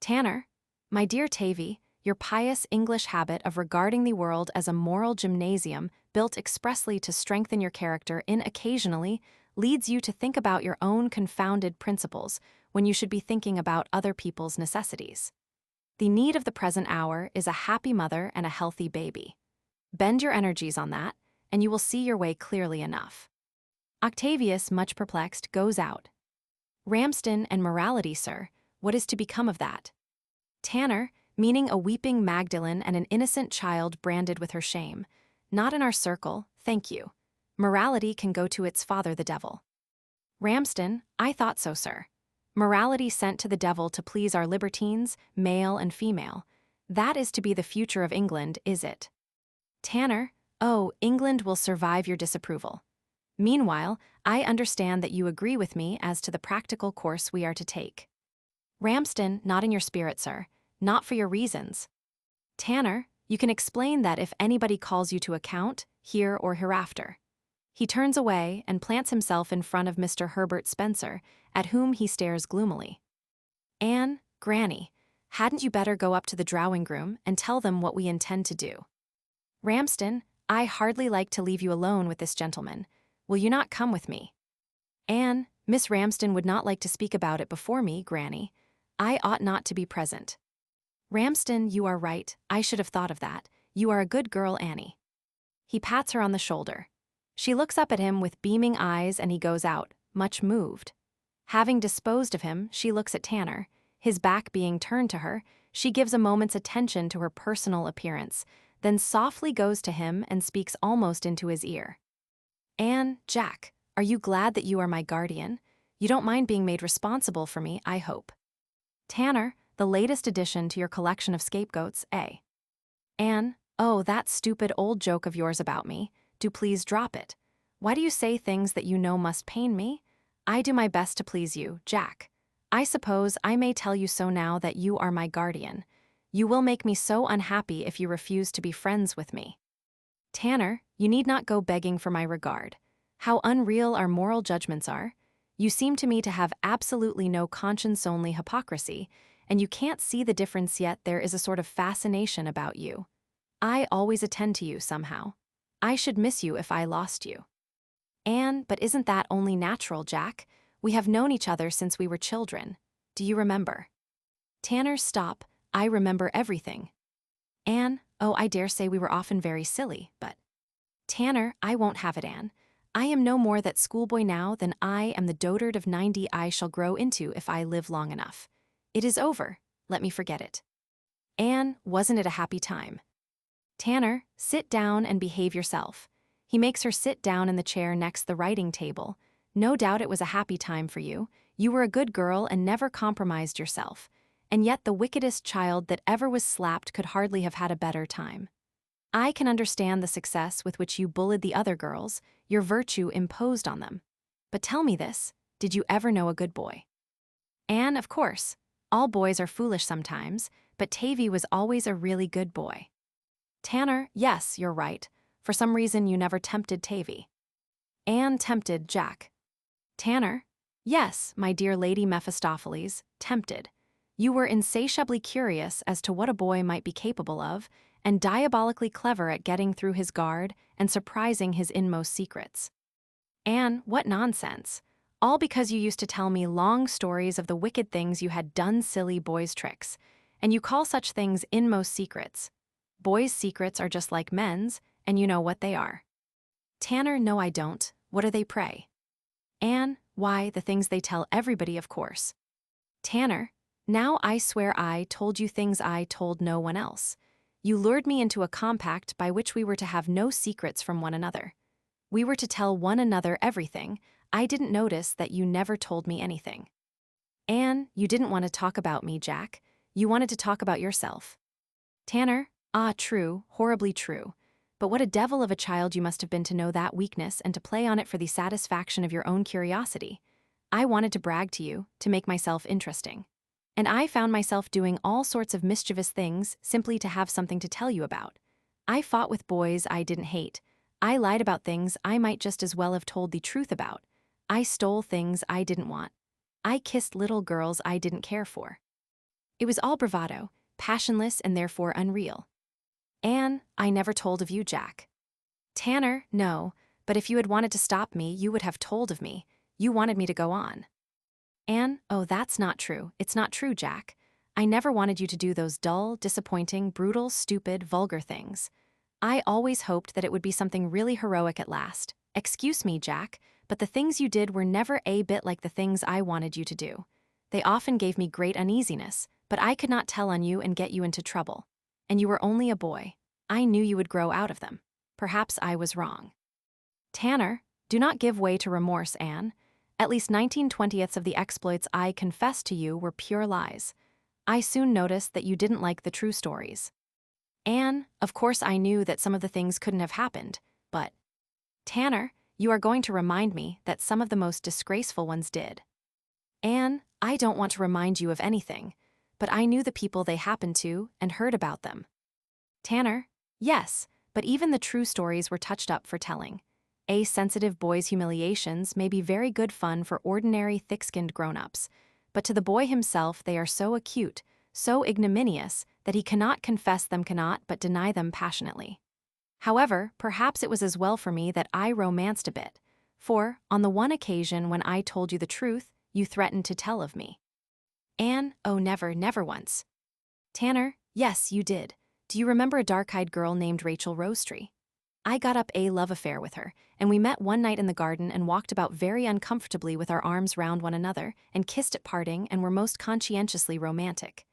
Tanner, my dear Tavy, your pious English habit of regarding the world as a moral gymnasium built expressly to strengthen your character occasionally leads you to think about your own confounded principles when you should be thinking about other people's necessities. The need of the present hour is a happy mother and a healthy baby. Bend your energies on that, and you will see your way clearly enough. Octavius, much perplexed, goes out. Ramsden and morality, sir, what is to become of that? Tanner, meaning a weeping Magdalene and an innocent child branded with her shame. Not in our circle, thank you. Morality can go to its father the devil. Ramsden, I thought so, sir. Morality sent to the devil to please our libertines, male and female. That is to be the future of England, is it? Tanner, oh, England will survive your disapproval. Meanwhile, I understand that you agree with me as to the practical course we are to take. Ramsden, not in your spirit, sir. Not for your reasons. Tanner, you can explain that if anybody calls you to account, here or hereafter. He turns away and plants himself in front of Mr. Herbert Spencer, at whom he stares gloomily. Anne, Granny, hadn't you better go up to the drawing-room and tell them what we intend to do? Ramsden, I hardly like to leave you alone with this gentleman. Will you not come with me? Anne, Miss Ramsden would not like to speak about it before me, Granny. I ought not to be present. Ramsden, you are right, I should have thought of that. You are a good girl, Annie. He pats her on the shoulder. She looks up at him with beaming eyes and he goes out, much moved. Having disposed of him, she looks at Tanner. His back being turned to her, she gives a moment's attention to her personal appearance, then softly goes to him and speaks almost into his ear. Anne, Jack, are you glad that you are my guardian? You don't mind being made responsible for me, I hope. Tanner, the latest addition to your collection of scapegoats, eh? Anne, oh, that stupid old joke of yours about me. Do please drop it. Why do you say things that you know must pain me? I do my best to please you, Jack. I suppose I may tell you so now that you are my guardian. You will make me so unhappy if you refuse to be friends with me. Tanner, you need not go begging for my regard. How unreal our moral judgments are. You seem to me to have absolutely no conscience-only hypocrisy, and you can't see the difference yet. There is a sort of fascination about you. I always attend to you somehow. I should miss you if I lost you. Anne, but isn't that only natural, Jack? We have known each other since we were children. Do you remember? Tanner, stop. I remember everything. Anne, oh, I dare say we were often very silly, but... Tanner, I won't have it, Anne. I am no more that schoolboy now than I am the dotard of 90 I shall grow into if I live long enough. It is over. Let me forget it. Anne, wasn't it a happy time? Tanner, sit down and behave yourself. He makes her sit down in the chair next the writing table. No doubt it was a happy time for you. You were a good girl and never compromised yourself. And yet the wickedest child that ever was slapped could hardly have had a better time. I can understand the success with which you bullied the other girls. Your virtue imposed on them. But tell me this, did you ever know a good boy? Anne, of course. All boys are foolish sometimes, but Tavy was always a really good boy. Tanner, yes, you're right. For some reason you never tempted Tavy. Anne tempted Jack. Tanner, yes, my dear Lady Mephistopheles, tempted. You were insatiably curious as to what a boy might be capable of, and diabolically clever at getting through his guard and surprising his inmost secrets. Anne, what nonsense. All because you used to tell me long stories of the wicked things you had done, silly boys' tricks, and you call such things inmost secrets. Boys' secrets are just like men's, and you know what they are. Tanner, no I don't. What are they, pray? Anne, why, the things they tell everybody, of course. Tanner, now I swear I told you things I told no one else. You lured me into a compact by which we were to have no secrets from one another. We were to tell one another everything. I didn't notice that you never told me anything. Anne, you didn't want to talk about me, Jack. You wanted to talk about yourself. Tanner, ah, true, horribly true. But what a devil of a child you must have been to know that weakness and to play on it for the satisfaction of your own curiosity. I wanted to brag to you, to make myself interesting. And I found myself doing all sorts of mischievous things simply to have something to tell you about. I fought with boys I didn't hate. I lied about things I might just as well have told the truth about. I stole things I didn't want. I kissed little girls I didn't care for. It was all bravado, passionless and therefore unreal. Anne, I never told of you, Jack. Tanner, no, but if you had wanted to stop me, you would have told of me. You wanted me to go on. Anne, oh, that's not true. It's not true, Jack. I never wanted you to do those dull, disappointing, brutal, stupid, vulgar things. I always hoped that it would be something really heroic at last. Excuse me, Jack, but the things you did were never a bit like the things I wanted you to do. They often gave me great uneasiness, but I could not tell on you and get you into trouble. And you were only a boy. I knew you would grow out of them. Perhaps I was wrong. Tanner, do not give way to remorse, Anne. At least 19/20ths of the exploits I confessed to you were pure lies. I soon noticed that you didn't like the true stories. Anne, of course I knew that some of the things couldn't have happened, but… Tanner, you are going to remind me that some of the most disgraceful ones did. Anne, I don't want to remind you of anything, but I knew the people they happened to and heard about them. Tanner, yes, but even the true stories were touched up for telling. A sensitive boy's humiliations may be very good fun for ordinary thick-skinned grown-ups, but to the boy himself they are so acute, so ignominious, that he cannot confess them, cannot but deny them passionately. However, perhaps it was as well for me that I romanced a bit, for, on the one occasion when I told you the truth, you threatened to tell of me. Anne, oh, never, never once. Tanner, yes, you did. Do you remember a dark-eyed girl named Rachel Rosetree? I got up a love affair with her, and we met one night in the garden and walked about very uncomfortably with our arms round one another, and kissed at parting and were most conscientiously romantic.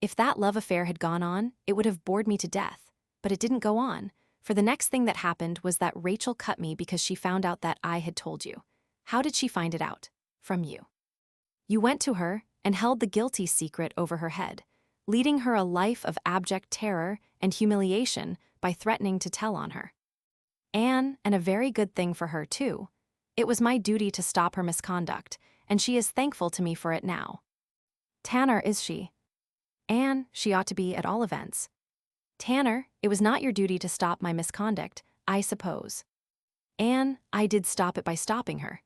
If that love affair had gone on, it would have bored me to death, but it didn't go on, for the next thing that happened was that Rachel cut me because she found out that I had told you. How did she find it out? From you. You went to her and held the guilty secret over her head, leading her a life of abject terror and humiliation by threatening to tell on her. Anne, and a very good thing for her, too. It was my duty to stop her misconduct, and she is thankful to me for it now. Tanner, is she? Anne, she ought to be at all events. Tanner, it was not your duty to stop my misconduct, I suppose. Anne, I did stop it by stopping her.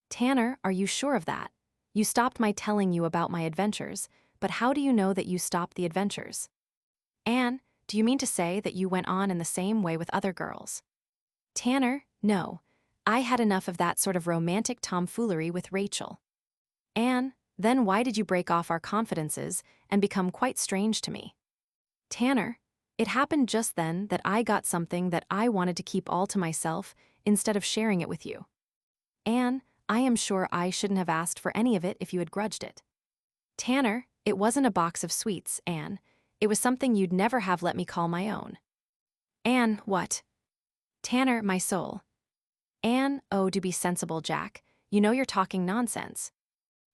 Tanner, are you sure of that? You stopped my telling you about my adventures, but how do you know that you stopped the adventures? Anne, do you mean to say that you went on in the same way with other girls? Tanner, no. I had enough of that sort of romantic tomfoolery with Rachel. Anne, then why did you break off our confidences and become quite strange to me? Tanner, it happened just then that I got something that I wanted to keep all to myself instead of sharing it with you. Anne, I am sure I shouldn't have asked for any of it if you had grudged it. Tanner, it wasn't a box of sweets, Anne. It was something you'd never have let me call my own. Anne, what? Tanner, my soul. Anne, oh, do be sensible, Jack. You know you're talking nonsense.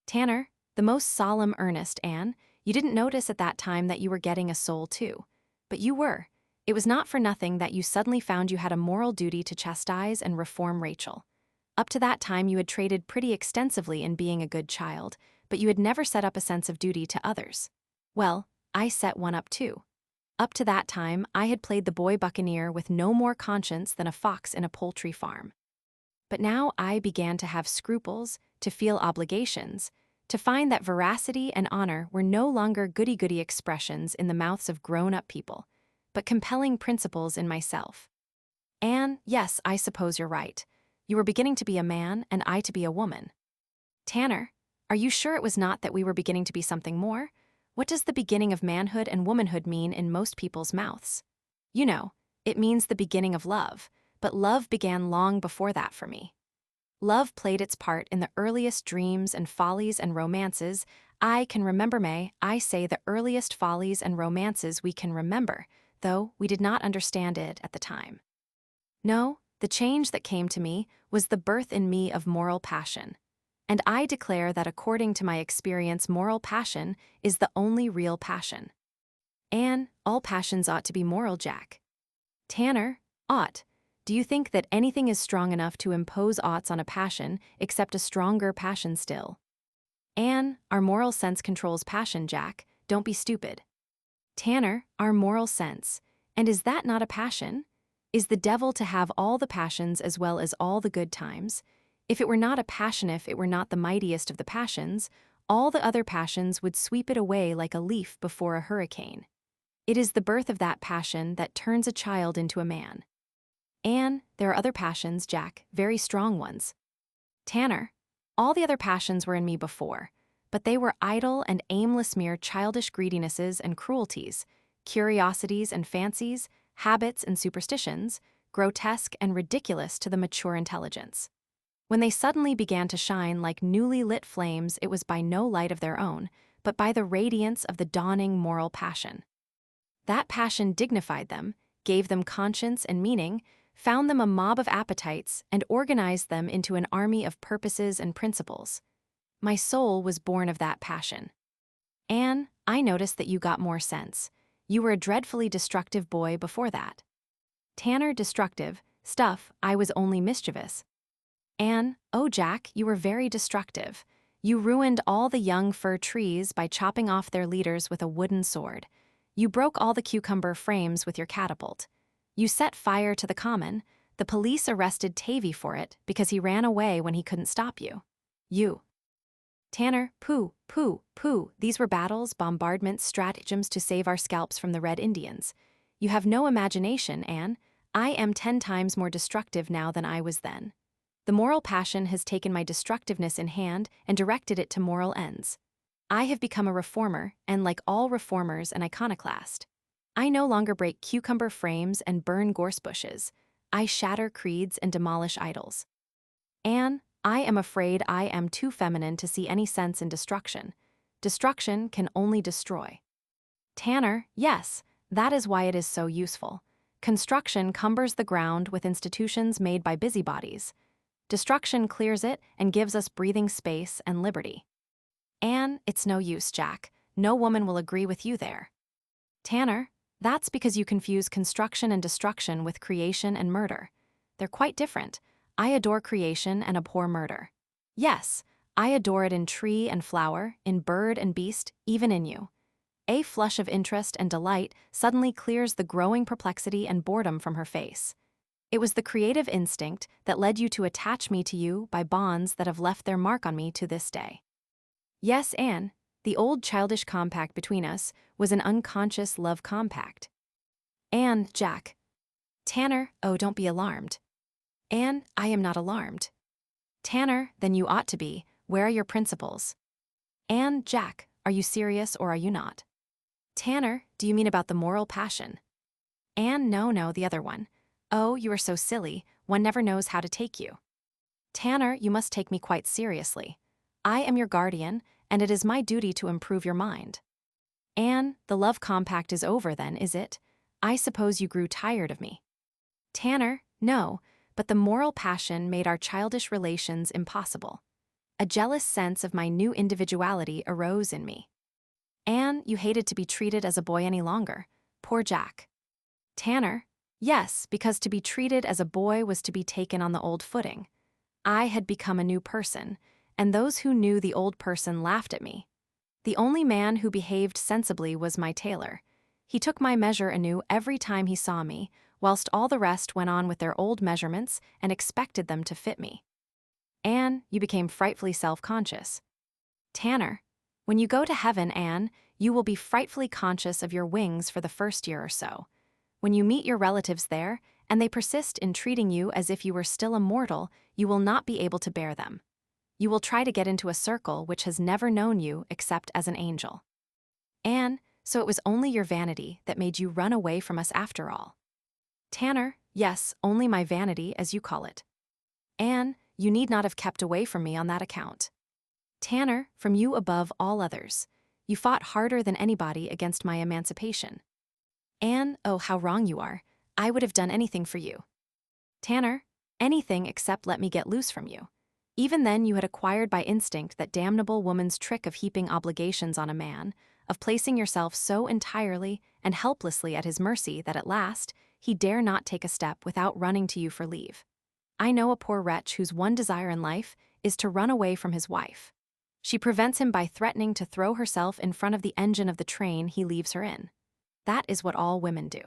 Tanner, the most solemn earnest, Anne. You didn't notice at that time that you were getting a soul too. But you were. It was not for nothing that you suddenly found you had a moral duty to chastise and reform Rachel. Up to that time you had traded pretty extensively in being a good child, but you had never set up a sense of duty to others. Well, I set one up too. Up to that time, I had played the boy buccaneer with no more conscience than a fox in a poultry farm. But now I began to have scruples, to feel obligations, to find that veracity and honor were no longer goody-goody expressions in the mouths of grown-up people, but compelling principles in myself. Anne, yes, I suppose you're right. You were beginning to be a man and I to be a woman. Tanner, are you sure it was not that we were beginning to be something more? What does the beginning of manhood and womanhood mean in most people's mouths? You know, it means the beginning of love, but love began long before that for me. Love played its part in the earliest dreams and follies and romances I can remember. May I say the earliest follies and romances we can remember, though we did not understand it at the time. No, the change that came to me was the birth in me of moral passion. And I declare that according to my experience, moral passion is the only real passion. Anne, all passions ought to be moral, Jack. Tanner, ought. Do you think that anything is strong enough to impose oughts on a passion except a stronger passion still? Anne, our moral sense controls passion, Jack. Don't be stupid. Tanner, our moral sense. And is that not a passion? Is the devil to have all the passions as well as all the good times? If it were not a passion, if it were not the mightiest of the passions, all the other passions would sweep it away like a leaf before a hurricane. It is the birth of that passion that turns a child into a man. Anne, there are other passions, Jack, very strong ones. Tanner, all the other passions were in me before, but they were idle and aimless mere childish greedinesses and cruelties, curiosities and fancies, habits and superstitions, grotesque and ridiculous to the mature intelligence. When they suddenly began to shine like newly lit flames, it was by no light of their own, but by the radiance of the dawning moral passion. That passion dignified them, gave them conscience and meaning, found them a mob of appetites, and organized them into an army of purposes and principles. My soul was born of that passion. Anne, I noticed that you got more sense. You were a dreadfully destructive boy before that. Tanner, destructive, stuff, I was only mischievous. Anne, oh Jack, you were very destructive. You ruined all the young fir trees by chopping off their leaders with a wooden sword. You broke all the cucumber frames with your catapult. You set fire to the common. The police arrested Tavy for it because he ran away when he couldn't stop you. You. Tanner, pooh, pooh, pooh, these were battles, bombardments, stratagems to save our scalps from the Red Indians. You have no imagination, Anne. I am 10 times more destructive now than I was then. The moral passion has taken my destructiveness in hand and directed it to moral ends. I have become a reformer, and like all reformers, an iconoclast. I no longer break cucumber frames and burn gorse bushes. I shatter creeds and demolish idols. Anne, I am afraid I am too feminine to see any sense in destruction. Destruction can only destroy. Tanner, yes, that is why it is so useful. Construction cumbers the ground with institutions made by busybodies. Destruction clears it and gives us breathing space and liberty. Anne, it's no use, Jack. No woman will agree with you there. Tanner, that's because you confuse construction and destruction with creation and murder. They're quite different. I adore creation and abhor murder. Yes, I adore it in tree and flower, in bird and beast, even in you. A flush of interest and delight suddenly clears the growing perplexity and boredom from her face. It was the creative instinct that led you to attach me to you by bonds that have left their mark on me to this day. Yes, Anne, the old childish compact between us was an unconscious love compact. Anne, Jack. Tanner, oh, don't be alarmed. Anne, I am not alarmed. Tanner, then you ought to be. Where are your principles? Anne, Jack, are you serious or are you not? Tanner, do you mean about the moral passion? Anne, no, the other one. Oh, you are so silly, one never knows how to take you. Tanner, you must take me quite seriously. I am your guardian, and it is my duty to improve your mind. Anne, the love compact is over then, is it? I suppose you grew tired of me. Tanner, no, but the moral passion made our childish relations impossible. A jealous sense of my new individuality arose in me. Anne, you hated to be treated as a boy any longer. Poor Jack. Tanner, yes, because to be treated as a boy was to be taken on the old footing. I had become a new person, and those who knew the old person laughed at me. The only man who behaved sensibly was my tailor. He took my measure anew every time he saw me, whilst all the rest went on with their old measurements and expected them to fit me. Anne, you became frightfully self-conscious. Tanner, when you go to heaven, Anne, you will be frightfully conscious of your wings for the first year or so. When you meet your relatives there, and they persist in treating you as if you were still a mortal, you will not be able to bear them. You will try to get into a circle which has never known you except as an angel. Anne, so it was only your vanity that made you run away from us after all. Tanner, yes, only my vanity, as you call it. Anne, you need not have kept away from me on that account. Tanner, from you above all others. You fought harder than anybody against my emancipation. Anne, oh, how wrong you are. I would have done anything for you. Tanner, anything except let me get loose from you. Even then you had acquired by instinct that damnable woman's trick of heaping obligations on a man, of placing yourself so entirely and helplessly at his mercy that at last he dare not take a step without running to you for leave. I know a poor wretch whose one desire in life is to run away from his wife. She prevents him by threatening to throw herself in front of the engine of the train he leaves her in. That is what all women do.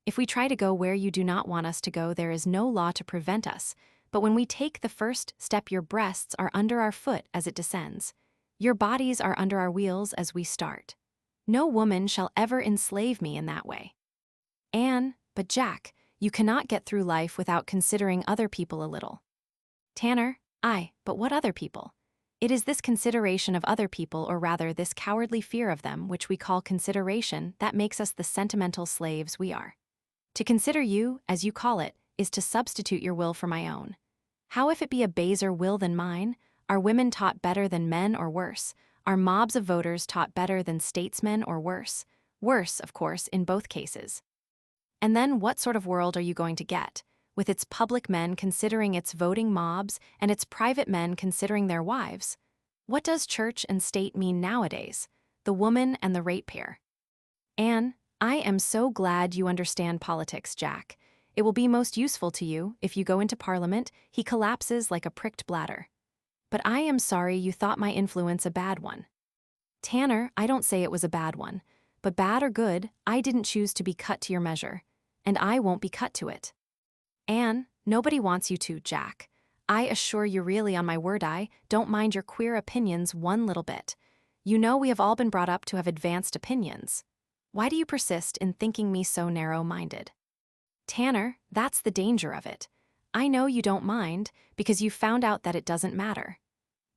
If we try to go where you do not want us to go, there is no law to prevent us, but when we take the first step your breasts are under our foot as it descends. Your bodies are under our wheels as we start. No woman shall ever enslave me in that way. Anne, but Jack, you cannot get through life without considering other people a little. Tanner, aye, but what other people? It is this consideration of other people, or rather this cowardly fear of them, which we call consideration, that makes us the sentimental slaves we are. To consider you, as you call it, is to substitute your will for my own. How if it be a baser will than mine? Are women taught better than men, or worse? Are mobs of voters taught better than statesmen, or worse? Worse, of course, in both cases. And then what sort of world are you going to get, with its public men considering its voting mobs and its private men considering their wives? What does church and state mean nowadays? The woman and the ratepayer. Anne, I am so glad you understand politics, Jack. It will be most useful to you if you go into Parliament. He collapses like a pricked bladder. But I am sorry you thought my influence a bad one. Tanner, I don't say it was a bad one, but bad or good, I didn't choose to be cut to your measure, and I won't be cut to it. Anne, nobody wants you to, Jack. I assure you, really, on my word, I don't mind your queer opinions one little bit. You know we have all been brought up to have advanced opinions. Why do you persist in thinking me so narrow-minded? Tanner, that's the danger of it. I know you don't mind, because you've found out that it doesn't matter.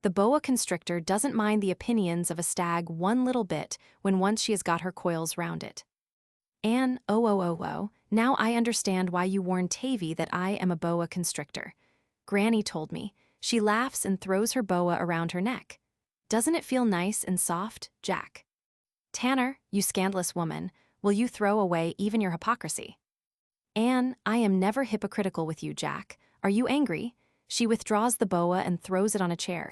The boa constrictor doesn't mind the opinions of a stag one little bit when once she has got her coils round it. Anne, oh, now I understand why you warned Tavy that I am a boa constrictor. Granny told me. She laughs and throws her boa around her neck. Doesn't it feel nice and soft, Jack? Tanner, you scandalous woman, will you throw away even your hypocrisy? Anne, I am never hypocritical with you, Jack. Are you angry? She withdraws the boa and throws it on a chair.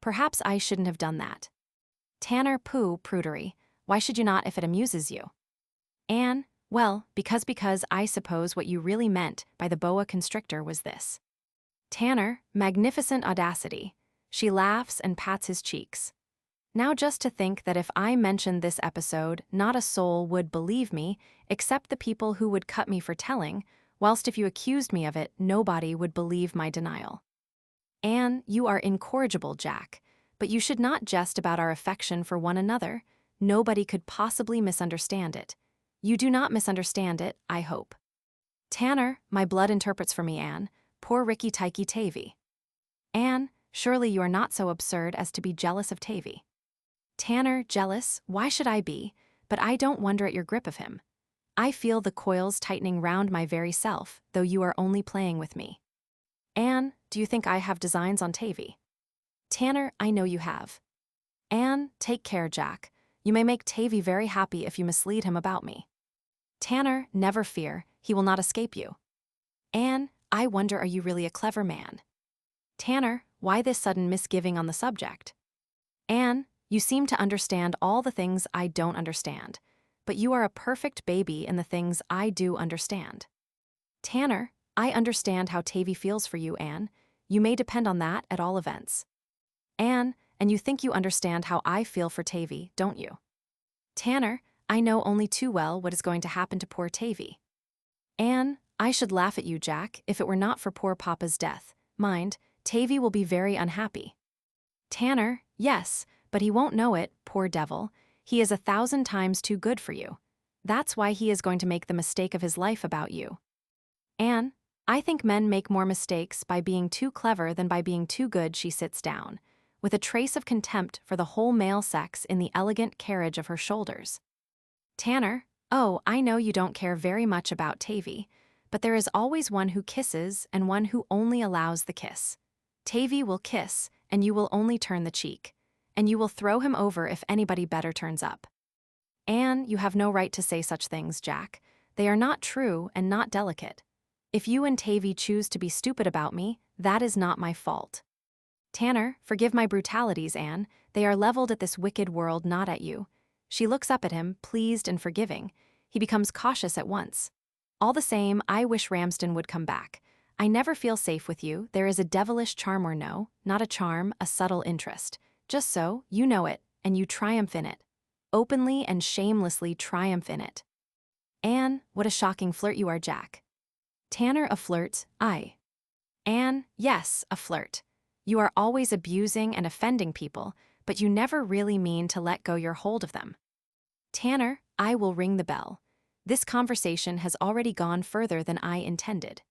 Perhaps I shouldn't have done that. Tanner, pooh, prudery. Why should you not if it amuses you? Anne, well, because I suppose what you really meant by the boa constrictor was this. Tanner, magnificent audacity. She laughs and pats his cheeks. Now just to think that if I mentioned this episode, not a soul would believe me, except the people who would cut me for telling, whilst if you accused me of it, nobody would believe my denial. Anne, you are incorrigible, Jack, but you should not jest about our affection for one another. Nobody could possibly misunderstand it. You do not misunderstand it, I hope. Tanner, my blood interprets for me, Anne. Poor Ricky Tikey Tavy. Anne, surely you are not so absurd as to be jealous of Tavy. Tanner, jealous? Why should I be? But I don't wonder at your grip of him. I feel the coils tightening round my very self, though you are only playing with me. Anne, do you think I have designs on Tavy? Tanner, I know you have. Anne, take care, Jack. You may make Tavy very happy if you mislead him about me. Tanner, never fear, he will not escape you. Anne, I wonder, are you really a clever man? Tanner, why this sudden misgiving on the subject? Anne, you seem to understand all the things I don't understand, but you are a perfect baby in the things I do understand. Tanner, I understand how Tavy feels for you, Anne. You may depend on that at all events. Anne, and you think you understand how I feel for Tavy, don't you? Tanner, I know only too well what is going to happen to poor Tavy. Anne, I should laugh at you, Jack, if it were not for poor Papa's death. Mind, Tavy will be very unhappy. Tanner, yes, but he won't know it, poor devil. He is 1,000 times too good for you. That's why he is going to make the mistake of his life about you. Anne, I think men make more mistakes by being too clever than by being too good. She sits down, with a trace of contempt for the whole male sex in the elegant carriage of her shoulders. Tanner, oh, I know you don't care very much about Tavy, but there is always one who kisses and one who only allows the kiss. Tavy will kiss, and you will only turn the cheek, and you will throw him over if anybody better turns up. Anne, you have no right to say such things, Jack. They are not true and not delicate. If you and Tavy choose to be stupid about me, that is not my fault. Tanner, forgive my brutalities, Anne. They are leveled at this wicked world, not at you. She looks up at him, pleased and forgiving. He becomes cautious at once. All the same, I wish Ramsden would come back. I never feel safe with you. There is a devilish charm, or no, not a charm, a subtle interest. Just so, you know it, and you triumph in it. Openly and shamelessly triumph in it. Anne, what a shocking flirt you are, Jack. Tanner, a flirt, aye. Anne, yes, a flirt. You are always abusing and offending people, but you never really mean to let go your hold of them. Tanner, I will ring the bell. This conversation has already gone further than I intended.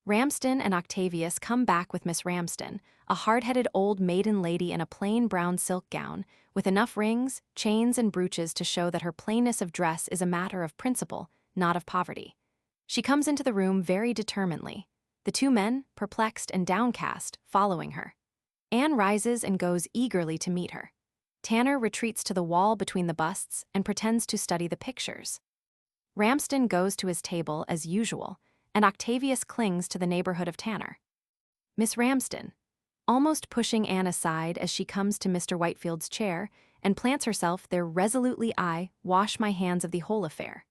Ramsden and Octavius come back with Miss Ramsden, a hard-headed old maiden lady in a plain brown silk gown, with enough rings, chains, and brooches to show that her plainness of dress is a matter of principle, not of poverty. She comes into the room very determinedly, the two men, perplexed and downcast, following her. Anne rises and goes eagerly to meet her. Tanner retreats to the wall between the busts and pretends to study the pictures. Ramsden goes to his table as usual, and Octavius clings to the neighborhood of Tanner. Miss Ramsden, almost pushing Anne aside as she comes to Mr. Whitefield's chair and plants herself there resolutely, I wash my hands of the whole affair.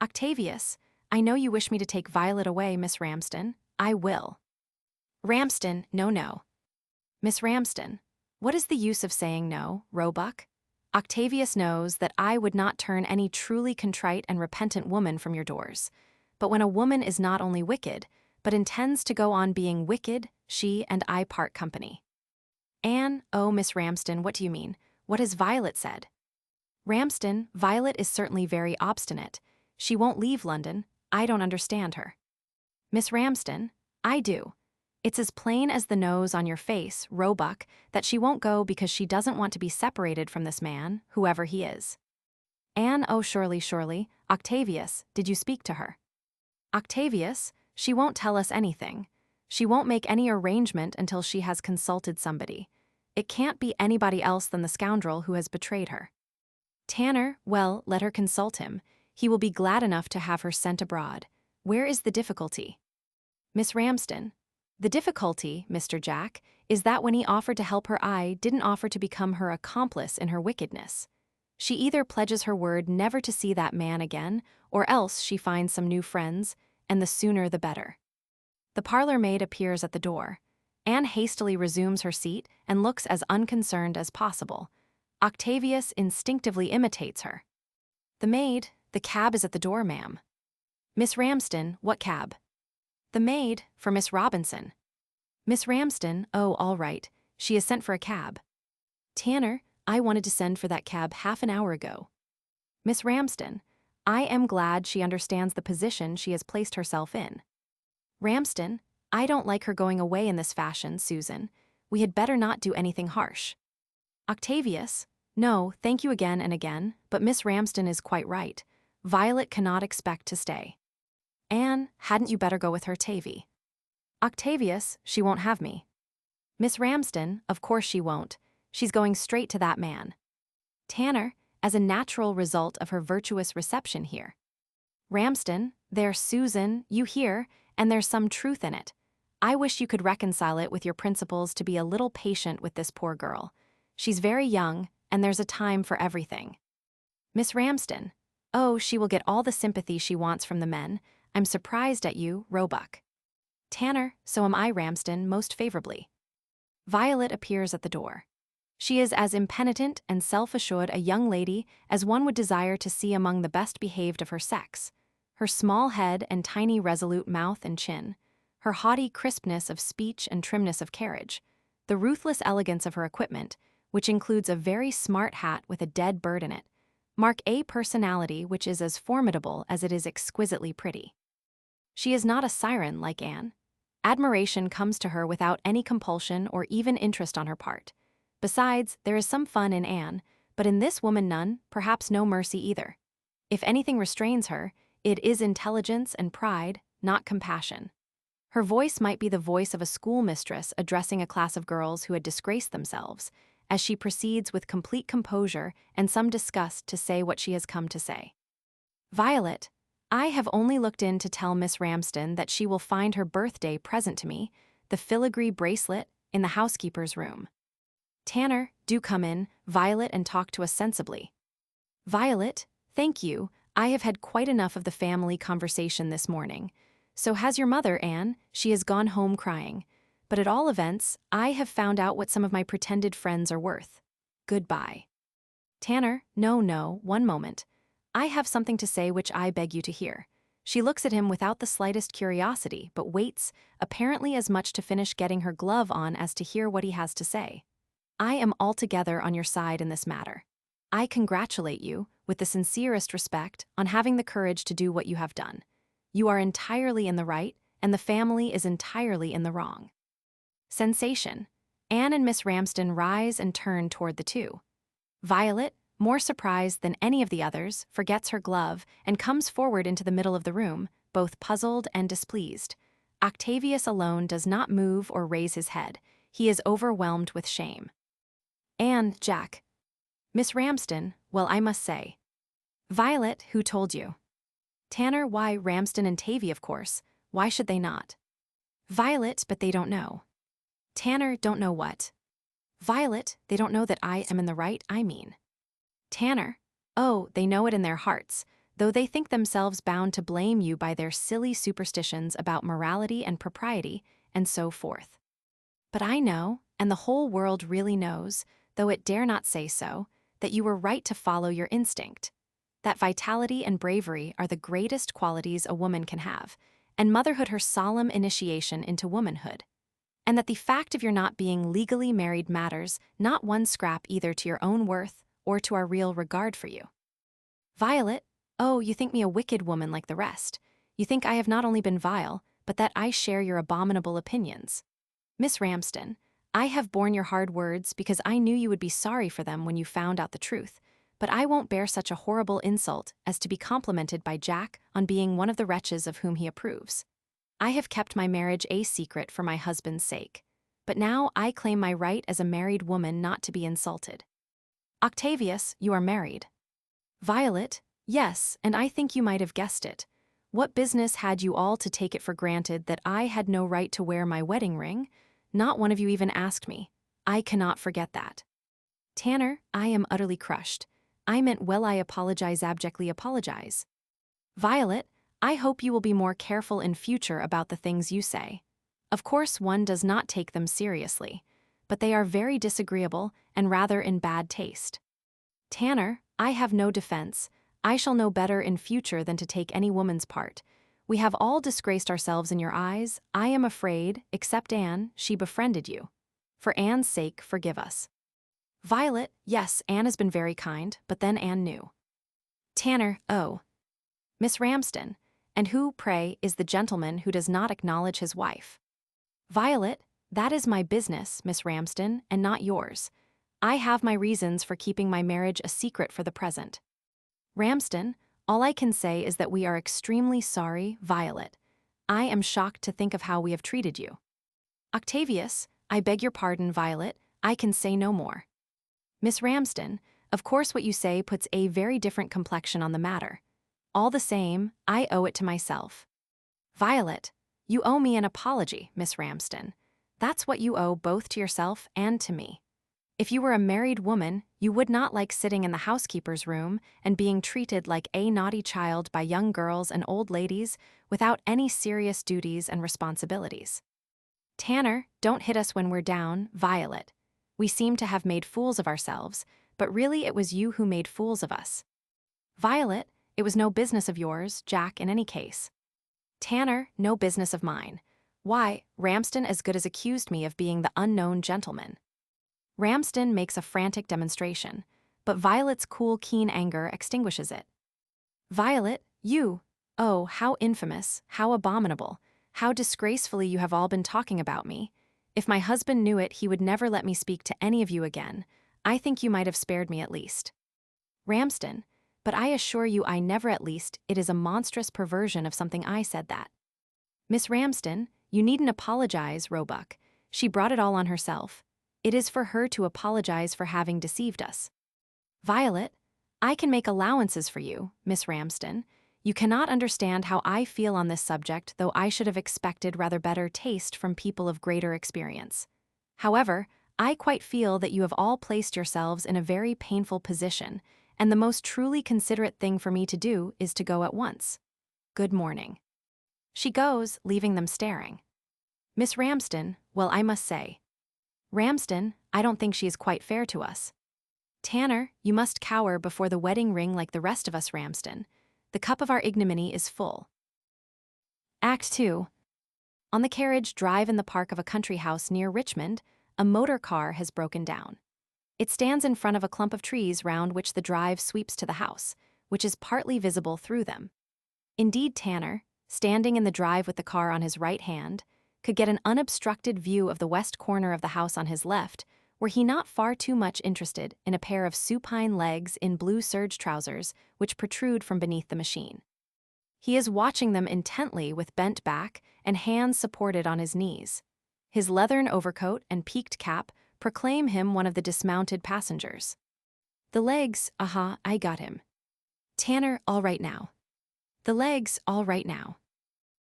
Octavius, I know you wish me to take Violet away, Miss Ramsden. I will. Ramsden, no. Miss Ramsden, what is the use of saying no, Roebuck? Octavius knows that I would not turn any truly contrite and repentant woman from your doors. But when a woman is not only wicked, but intends to go on being wicked, she and I part company. Anne, oh, Miss Ramsden, what do you mean? What has Violet said? Ramsden, Violet is certainly very obstinate. She won't leave London. I don't understand her. Miss Ramsden, I do. It's as plain as the nose on your face, Roebuck, that she won't go because she doesn't want to be separated from this man, whoever he is. Anne, oh, surely. Octavius, did you speak to her? Octavius, she won't tell us anything. She won't make any arrangement until she has consulted somebody. It can't be anybody else than the scoundrel who has betrayed her. Tanner, well, let her consult him. He will be glad enough to have her sent abroad. Where is the difficulty? Miss Ramsden, the difficulty, Mr. Jack, is that when he offered to help her, I didn't offer to become her accomplice in her wickedness. She either pledges her word never to see that man again, or else she finds some new friends, and the sooner the better. The parlor maid appears at the door. Anne hastily resumes her seat and looks as unconcerned as possible. Octavius instinctively imitates her. The maid, the cab is at the door, ma'am. Miss Ramsden, what cab? The maid, for Miss Robinson. Miss Ramsden, oh, all right. She has sent for a cab. Tanner, I wanted to send for that cab half an hour ago. Miss Ramsden, I am glad she understands the position she has placed herself in. Ramsden, I don't like her going away in this fashion, Susan. We had better not do anything harsh. Octavius, no, thank you again and again, but Miss Ramsden is quite right. Violet cannot expect to stay. Anne, hadn't you better go with her, Tavy? Octavius, she won't have me. Miss Ramsden, of course she won't. She's going straight to that man. Tanner, as a natural result of her virtuous reception here. Ramsden, there's Susan, you hear, and there's some truth in it. I wish you could reconcile it with your principles to be a little patient with this poor girl. She's very young, and there's a time for everything. Miss Ramsden, oh, she will get all the sympathy she wants from the men. I'm surprised at you, Roebuck. Tanner, so am I, Ramsden, most favorably. Violet appears at the door. She is as impenitent and self-assured a young lady as one would desire to see among the best behaved of her sex. Her small head and tiny resolute mouth and chin, her haughty crispness of speech and trimness of carriage, the ruthless elegance of her equipment, which includes a very smart hat with a dead bird in it, mark a personality which is as formidable as it is exquisitely pretty. She is not a siren like Anne. Admiration comes to her without any compulsion or even interest on her part. Besides, there is some fun in Anne, but in this woman none, perhaps no mercy either. If anything restrains her, it is intelligence and pride, not compassion. Her voice might be the voice of a schoolmistress addressing a class of girls who had disgraced themselves, as she proceeds with complete composure and some disgust to say what she has come to say. Violet, I have only looked in to tell Miss Ramsden that she will find her birthday present to me, the filigree bracelet, in the housekeeper's room. Tanner, do come in, Violet, and talk to us sensibly. Violet, thank you, I have had quite enough of the family conversation this morning. So has your mother, Anne. She has gone home crying. But at all events, I have found out what some of my pretended friends are worth. Goodbye. Tanner, no, one moment. I have something to say which I beg you to hear. She looks at him without the slightest curiosity, but waits, apparently as much to finish getting her glove on as to hear what he has to say. I am altogether on your side in this matter. I congratulate you, with the sincerest respect, on having the courage to do what you have done. You are entirely in the right, and the family is entirely in the wrong. Sensation. Anne and Miss Ramsden rise and turn toward the two. Violet, more surprised than any of the others, forgets her glove and comes forward into the middle of the room, both puzzled and displeased. Octavius alone does not move or raise his head. He is overwhelmed with shame. Anne, Jack. Miss Ramsden, well, I must say. Violet, who told you? Tanner, why, Ramsden and Tavy, of course. Why should they not? Violet, but they don't know. Tanner, don't know what? Violet, they don't know that I am in the right, I mean. Tanner, oh, they know it in their hearts, though they think themselves bound to blame you by their silly superstitions about morality and propriety, and so forth. But I know, and the whole world really knows, though it dare not say so, that you were right to follow your instinct. That vitality and bravery are the greatest qualities a woman can have, and motherhood her solemn initiation into womanhood. And that the fact of your not being legally married matters not one scrap either to your own worth or to our real regard for you. Violet, oh, you think me a wicked woman like the rest. You think I have not only been vile, but that I share your abominable opinions. Miss Ramsden, I have borne your hard words because I knew you would be sorry for them when you found out the truth, but I won't bear such a horrible insult as to be complimented by Jack on being one of the wretches of whom he approves. I have kept my marriage a secret for my husband's sake, but now I claim my right as a married woman not to be insulted. Octavius, you are married. Violet, yes, and I think you might have guessed it. What business had you all to take it for granted that I had no right to wear my wedding ring? Not one of you even asked me. I cannot forget that. Tanner, I am utterly crushed. I meant well, I apologize, abjectly apologize. Violet, I hope you will be more careful in future about the things you say. Of course, one does not take them seriously, but they are very disagreeable and rather in bad taste. Tanner, I have no defense. I shall know better in future than to take any woman's part. We have all disgraced ourselves in your eyes. I am afraid, except Anne, she befriended you. For Anne's sake, forgive us. Violet, yes, Anne has been very kind, but then Anne knew. Tanner, oh. Miss Ramsden, and who, pray, is the gentleman who does not acknowledge his wife? Violet, that is my business, Miss Ramsden, and not yours. I have my reasons for keeping my marriage a secret for the present. Ramsden, all I can say is that we are extremely sorry, Violet. I am shocked to think of how we have treated you. Octavius, I beg your pardon, Violet, I can say no more. Miss Ramsden, of course what you say puts a very different complexion on the matter. All the same, I owe it to myself. Violet, you owe me an apology, Miss Ramsden. That's what you owe both to yourself and to me. If you were a married woman, you would not like sitting in the housekeeper's room and being treated like a naughty child by young girls and old ladies without any serious duties and responsibilities. Tanner, don't hit us when we're down, Violet. We seem to have made fools of ourselves, but really it was you who made fools of us. Violet, it was no business of yours, Jack, in any case. Tanner, no business of mine. Why, Ramsden as good as accused me of being the unknown gentleman. Ramsden makes a frantic demonstration, but Violet's cool, keen anger extinguishes it. Violet, you, oh, how infamous, how abominable, how disgracefully you have all been talking about me. If my husband knew it, he would never let me speak to any of you again. I think you might have spared me at least. Ramsden, but I assure you I never at least, it is a monstrous perversion of something I said that. Miss Ramsden, you needn't apologize, Roebuck. She brought it all on herself. It is for her to apologize for having deceived us. Violet, I can make allowances for you, Miss Ramsden. You cannot understand how I feel on this subject, though I should have expected rather better taste from people of greater experience. However, I quite feel that you have all placed yourselves in a very painful position, and the most truly considerate thing for me to do is to go at once. Good morning. She goes, leaving them staring. Miss Ramsden, well, I must say. Ramsden, I don't think she is quite fair to us. Tanner, you must cower before the wedding ring like the rest of us, Ramsden. The cup of our ignominy is full. Act 2. On the carriage drive in the park of a country house near Richmond, a motor car has broken down. It stands in front of a clump of trees round which the drive sweeps to the house, which is partly visible through them. Indeed, Tanner, standing in the drive with the car on his right hand, could get an unobstructed view of the west corner of the house on his left, were he not far too much interested in a pair of supine legs in blue serge trousers which protrude from beneath the machine. He is watching them intently with bent back and hands supported on his knees. His leathern overcoat and peaked cap proclaim him one of the dismounted passengers. The legs, I got him. Tanner, all right now. The legs, all right now.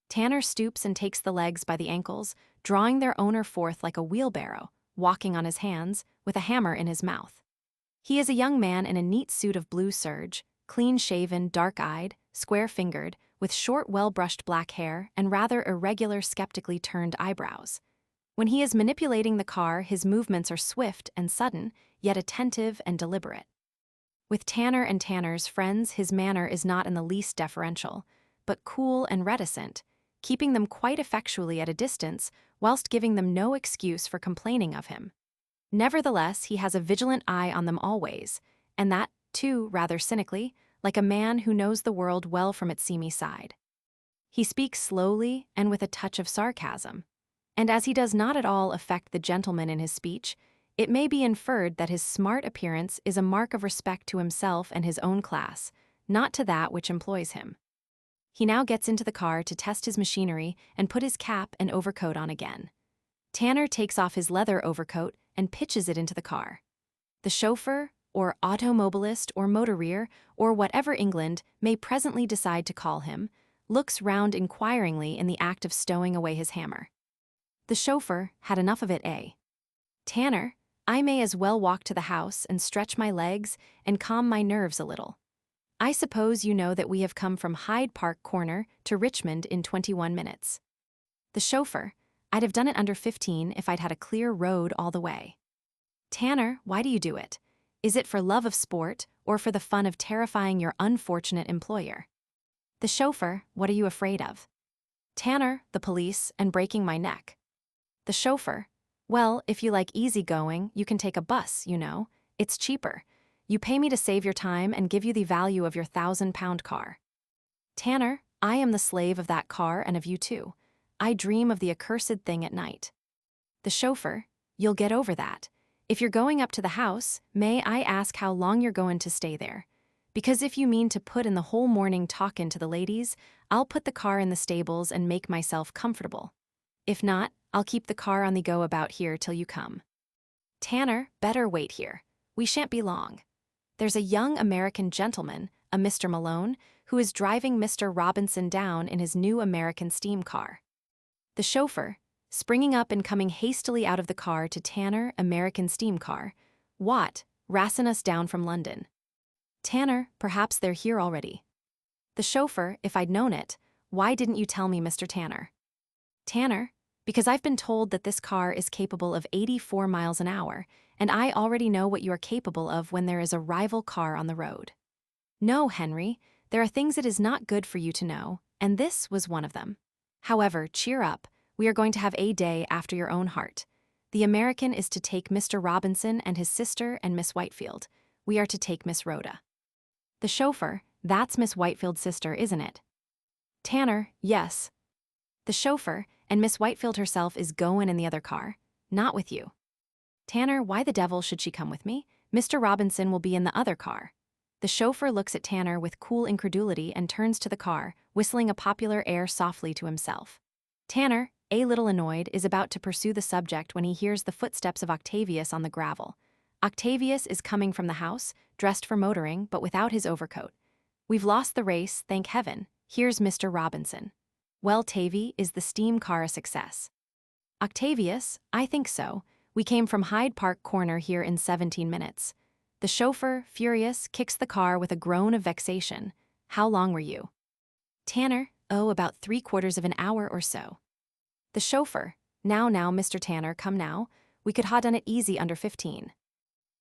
Tanner stoops and takes the legs by the ankles, drawing their owner forth like a wheelbarrow, walking on his hands, with a hammer in his mouth. He is a young man in a neat suit of blue serge, clean-shaven, dark-eyed, square-fingered, with short, well-brushed black hair and rather irregular, skeptically turned eyebrows. When he is manipulating the car, his movements are swift and sudden, yet attentive and deliberate. With Tanner and Tanner's friends, his manner is not in the least deferential, but cool and reticent, keeping them quite effectually at a distance whilst giving them no excuse for complaining of him. Nevertheless, he has a vigilant eye on them always, and that, too, rather cynically, like a man who knows the world well from its seamy side. He speaks slowly and with a touch of sarcasm, and as he does not at all affect the gentleman in his speech, it may be inferred that his smart appearance is a mark of respect to himself and his own class, not to that which employs him. He now gets into the car to test his machinery and put his cap and overcoat on again. Tanner takes off his leather overcoat and pitches it into the car. The chauffeur, or automobilist, or motorier, or whatever England may presently decide to call him, looks round inquiringly in the act of stowing away his hammer. The chauffeur had enough of it, eh? Tanner, I may as well walk to the house and stretch my legs and calm my nerves a little. I suppose you know that we have come from Hyde Park Corner to Richmond in 21 minutes. The chauffeur, I'd have done it under 15 if I'd had a clear road all the way. Tanner, why do you do it? Is it for love of sport or for the fun of terrifying your unfortunate employer? The chauffeur, what are you afraid of? Tanner, the police, and breaking my neck. The chauffeur, well, if you like easy going, you can take a bus, you know. It's cheaper. You pay me to save your time and give you the value of your £1,000 car. Tanner, I am the slave of that car and of you too. I dream of the accursed thing at night. The chauffeur, you'll get over that. If you're going up to the house, may I ask how long you're going to stay there? Because if you mean to put in the whole morning talkin' to the ladies, I'll put the car in the stables and make myself comfortable. If not, I'll keep the car on the go about here till you come. Tanner, better wait here. We shan't be long. There's a young American gentleman, a Mr. Malone, who is driving Mr. Robinson down in his new American steam car. The chauffeur, springing up and coming hastily out of the car to Tanner, American steam car, what, rassin' us down from London. Tanner, perhaps they're here already. The chauffeur, if I'd known it, why didn't you tell me, Mr. Tanner? Tanner, because I've been told that this car is capable of 84 miles an hour, and I already know what you are capable of when there is a rival car on the road. No, Henry, there are things it is not good for you to know, and this was one of them. However, cheer up, we are going to have a day after your own heart. The American is to take Mr. Robinson and his sister and Miss Whitefield. We are to take Miss Rhoda. The chauffeur, that's Miss Whitefield's sister, isn't it? Tanner, yes. The chauffeur, and Miss Whitefield herself is goin' in the other car, not with you. Tanner, why the devil should she come with me? Mr. Robinson will be in the other car. The chauffeur looks at Tanner with cool incredulity and turns to the car, whistling a popular air softly to himself. Tanner, a little annoyed, is about to pursue the subject when he hears the footsteps of Octavius on the gravel. Octavius is coming from the house, dressed for motoring, but without his overcoat. We've lost the race, thank heaven. Here's Mr. Robinson. Well, Tavy, is the steam car a success? Octavius, I think so. We came from Hyde Park Corner here in 17 minutes. The chauffeur, furious, kicks the car with a groan of vexation. How long were you? Tanner, oh, about 3/4 of an hour or so. The chauffeur, now, Mr. Tanner, come now. We could ha' done it easy under 15.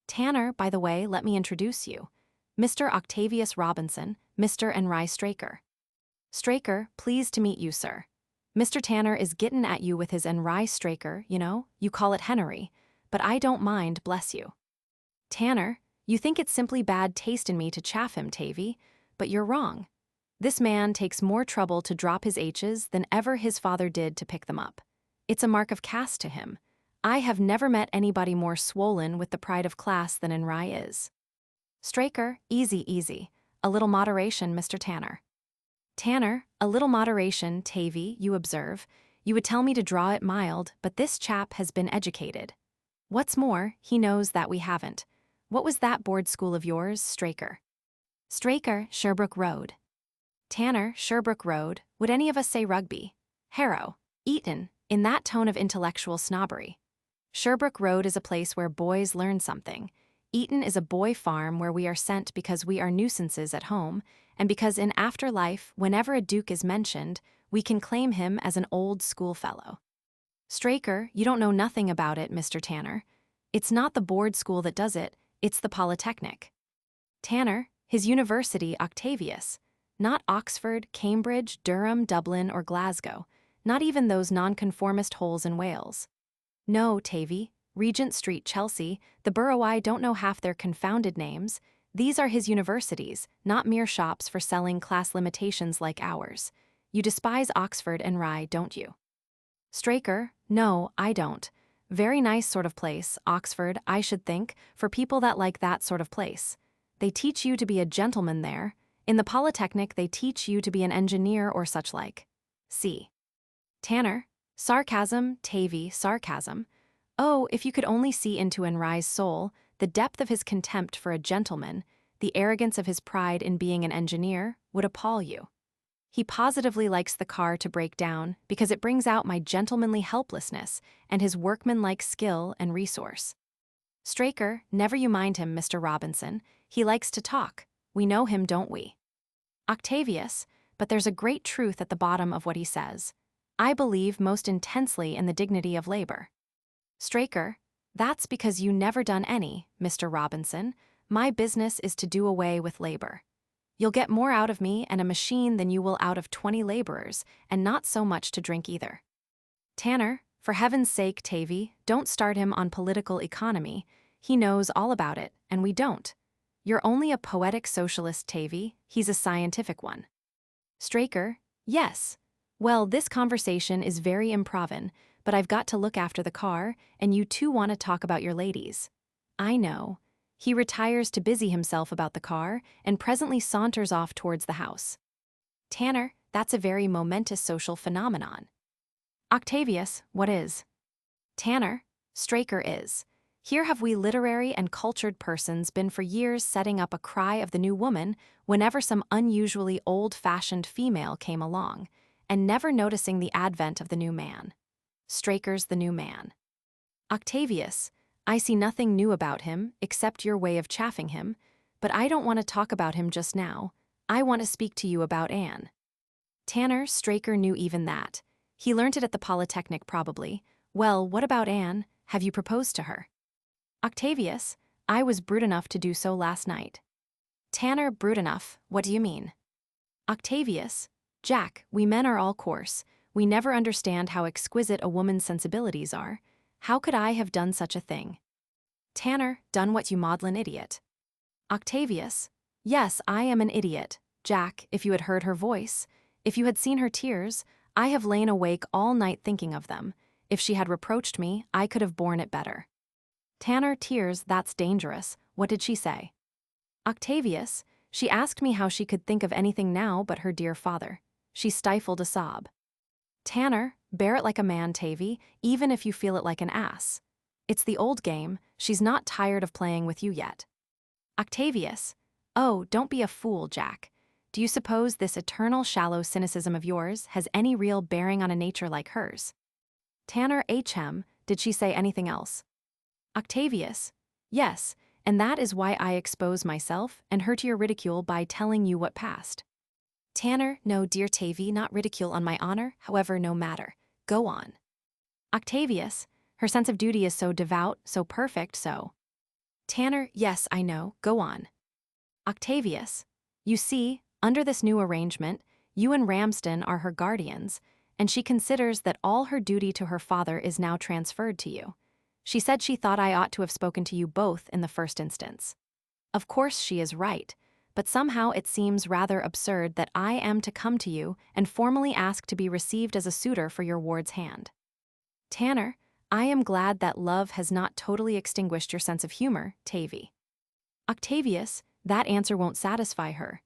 Tanner, by the way, let me introduce you. Mr. Octavius Robinson, Mr. Henry Straker. Straker, pleased to meet you, sir. Mr. Tanner is gittin' at you with his Henry Straker, you know, you call it Henry, but I don't mind, bless you. Tanner, you think it's simply bad taste in me to chaff him, Tavy, but you're wrong. This man takes more trouble to drop his H's than ever his father did to pick them up. It's a mark of caste to him. I have never met anybody more swollen with the pride of class than Rye is. Straker, easy, easy. A little moderation, Mr. Tanner. Tanner, a little moderation, Tavy, you observe. You would tell me to draw it mild, but this chap has been educated. What's more, he knows that we haven't. What was that board school of yours, Straker? Straker, Sherbrooke Road. Tanner, Sherbrooke Road. Would any of us say Rugby? Harrow, Eton, in that tone of intellectual snobbery. Sherbrooke Road is a place where boys learn something. Eton is a boy farm where we are sent because we are nuisances at home, and because in after life, whenever a duke is mentioned, we can claim him as an old schoolfellow. Straker, you don't know nothing about it, Mr. Tanner. It's not the board school that does it, it's the Polytechnic. Tanner, his university, Octavius. Not Oxford, Cambridge, Durham, Dublin, or Glasgow. Not even those nonconformist holes in Wales. No, Tavy. Regent Street, Chelsea, the borough I don't know half their confounded names. These are his universities, not mere shops for selling class limitations like ours. You despise Oxford and Rye, don't you? Straker, no, I don't. Very nice sort of place, Oxford, I should think, for people that like that sort of place. They teach you to be a gentleman there. In the Polytechnic, they teach you to be an engineer or such like. See. Tanner, sarcasm, Tavy, sarcasm. Oh, if you could only see into Rye's soul, the depth of his contempt for a gentleman, the arrogance of his pride in being an engineer, would appall you. He positively likes the car to break down because it brings out my gentlemanly helplessness and his workmanlike skill and resource. Straker, never you mind him, Mr. Robinson. He likes to talk. We know him, don't we? Octavius, but there's a great truth at the bottom of what he says. I believe most intensely in the dignity of labor. Straker, that's because you never done any, Mr. Robinson. My business is to do away with labor. You'll get more out of me and a machine than you will out of 20 laborers, and not so much to drink either. Tanner, for heaven's sake, Tavy, don't start him on political economy. He knows all about it, and we don't. You're only a poetic socialist, Tavy. He's a scientific one. Straker, yes. Well, this conversation is very improven, but I've got to look after the car, and you two want to talk about your ladies. I know. He retires to busy himself about the car, and presently saunters off towards the house. Tanner, that's a very momentous social phenomenon. Octavius, what is? Tanner, Straker is. Here have we literary and cultured persons been for years setting up a cry of the new woman whenever some unusually old-fashioned female came along, and never noticing the advent of the new man. Straker's the new man. Octavius, I see nothing new about him except your way of chaffing him, but I don't want to talk about him just now. I want to speak to you about Ann. Tanner, Straker knew even that. He learnt it at the Polytechnic probably. Well, what about Ann? Have you proposed to her? Octavius, I was brute enough to do so last night. Tanner, brute enough, what do you mean? Octavius, Jack, we men are all coarse. We never understand how exquisite a woman's sensibilities are. How could I have done such a thing? Tanner, done what, you maudlin idiot? Octavius, yes, I am an idiot. Jack, if you had heard her voice, if you had seen her tears, I have lain awake all night thinking of them. If she had reproached me, I could have borne it better. Tanner, tears, that's dangerous. What did she say? Octavius, she asked me how she could think of anything now but her dear father. She stifled a sob. Tanner, bear it like a man, Tavy, even if you feel it like an ass. It's the old game, she's not tired of playing with you yet. Octavius, oh, don't be a fool, Jack. Do you suppose this eternal shallow cynicism of yours has any real bearing on a nature like hers? Tanner, did she say anything else? Octavius, yes, and that is why I expose myself and her to your ridicule by telling you what passed. Tanner, no, dear Tavy, not ridicule on my honor, however, no matter. Go on. Octavius, her sense of duty is so devout, so perfect, so. Tanner, yes, I know, go on. Octavius, you see, under this new arrangement, you and Ramsden are her guardians, and she considers that all her duty to her father is now transferred to you. She said she thought I ought to have spoken to you both in the first instance. Of course she is right, but somehow it seems rather absurd that I am to come to you and formally ask to be received as a suitor for your ward's hand. Tanner, I am glad that love has not totally extinguished your sense of humor, Tavy. Octavius, that answer won't satisfy her.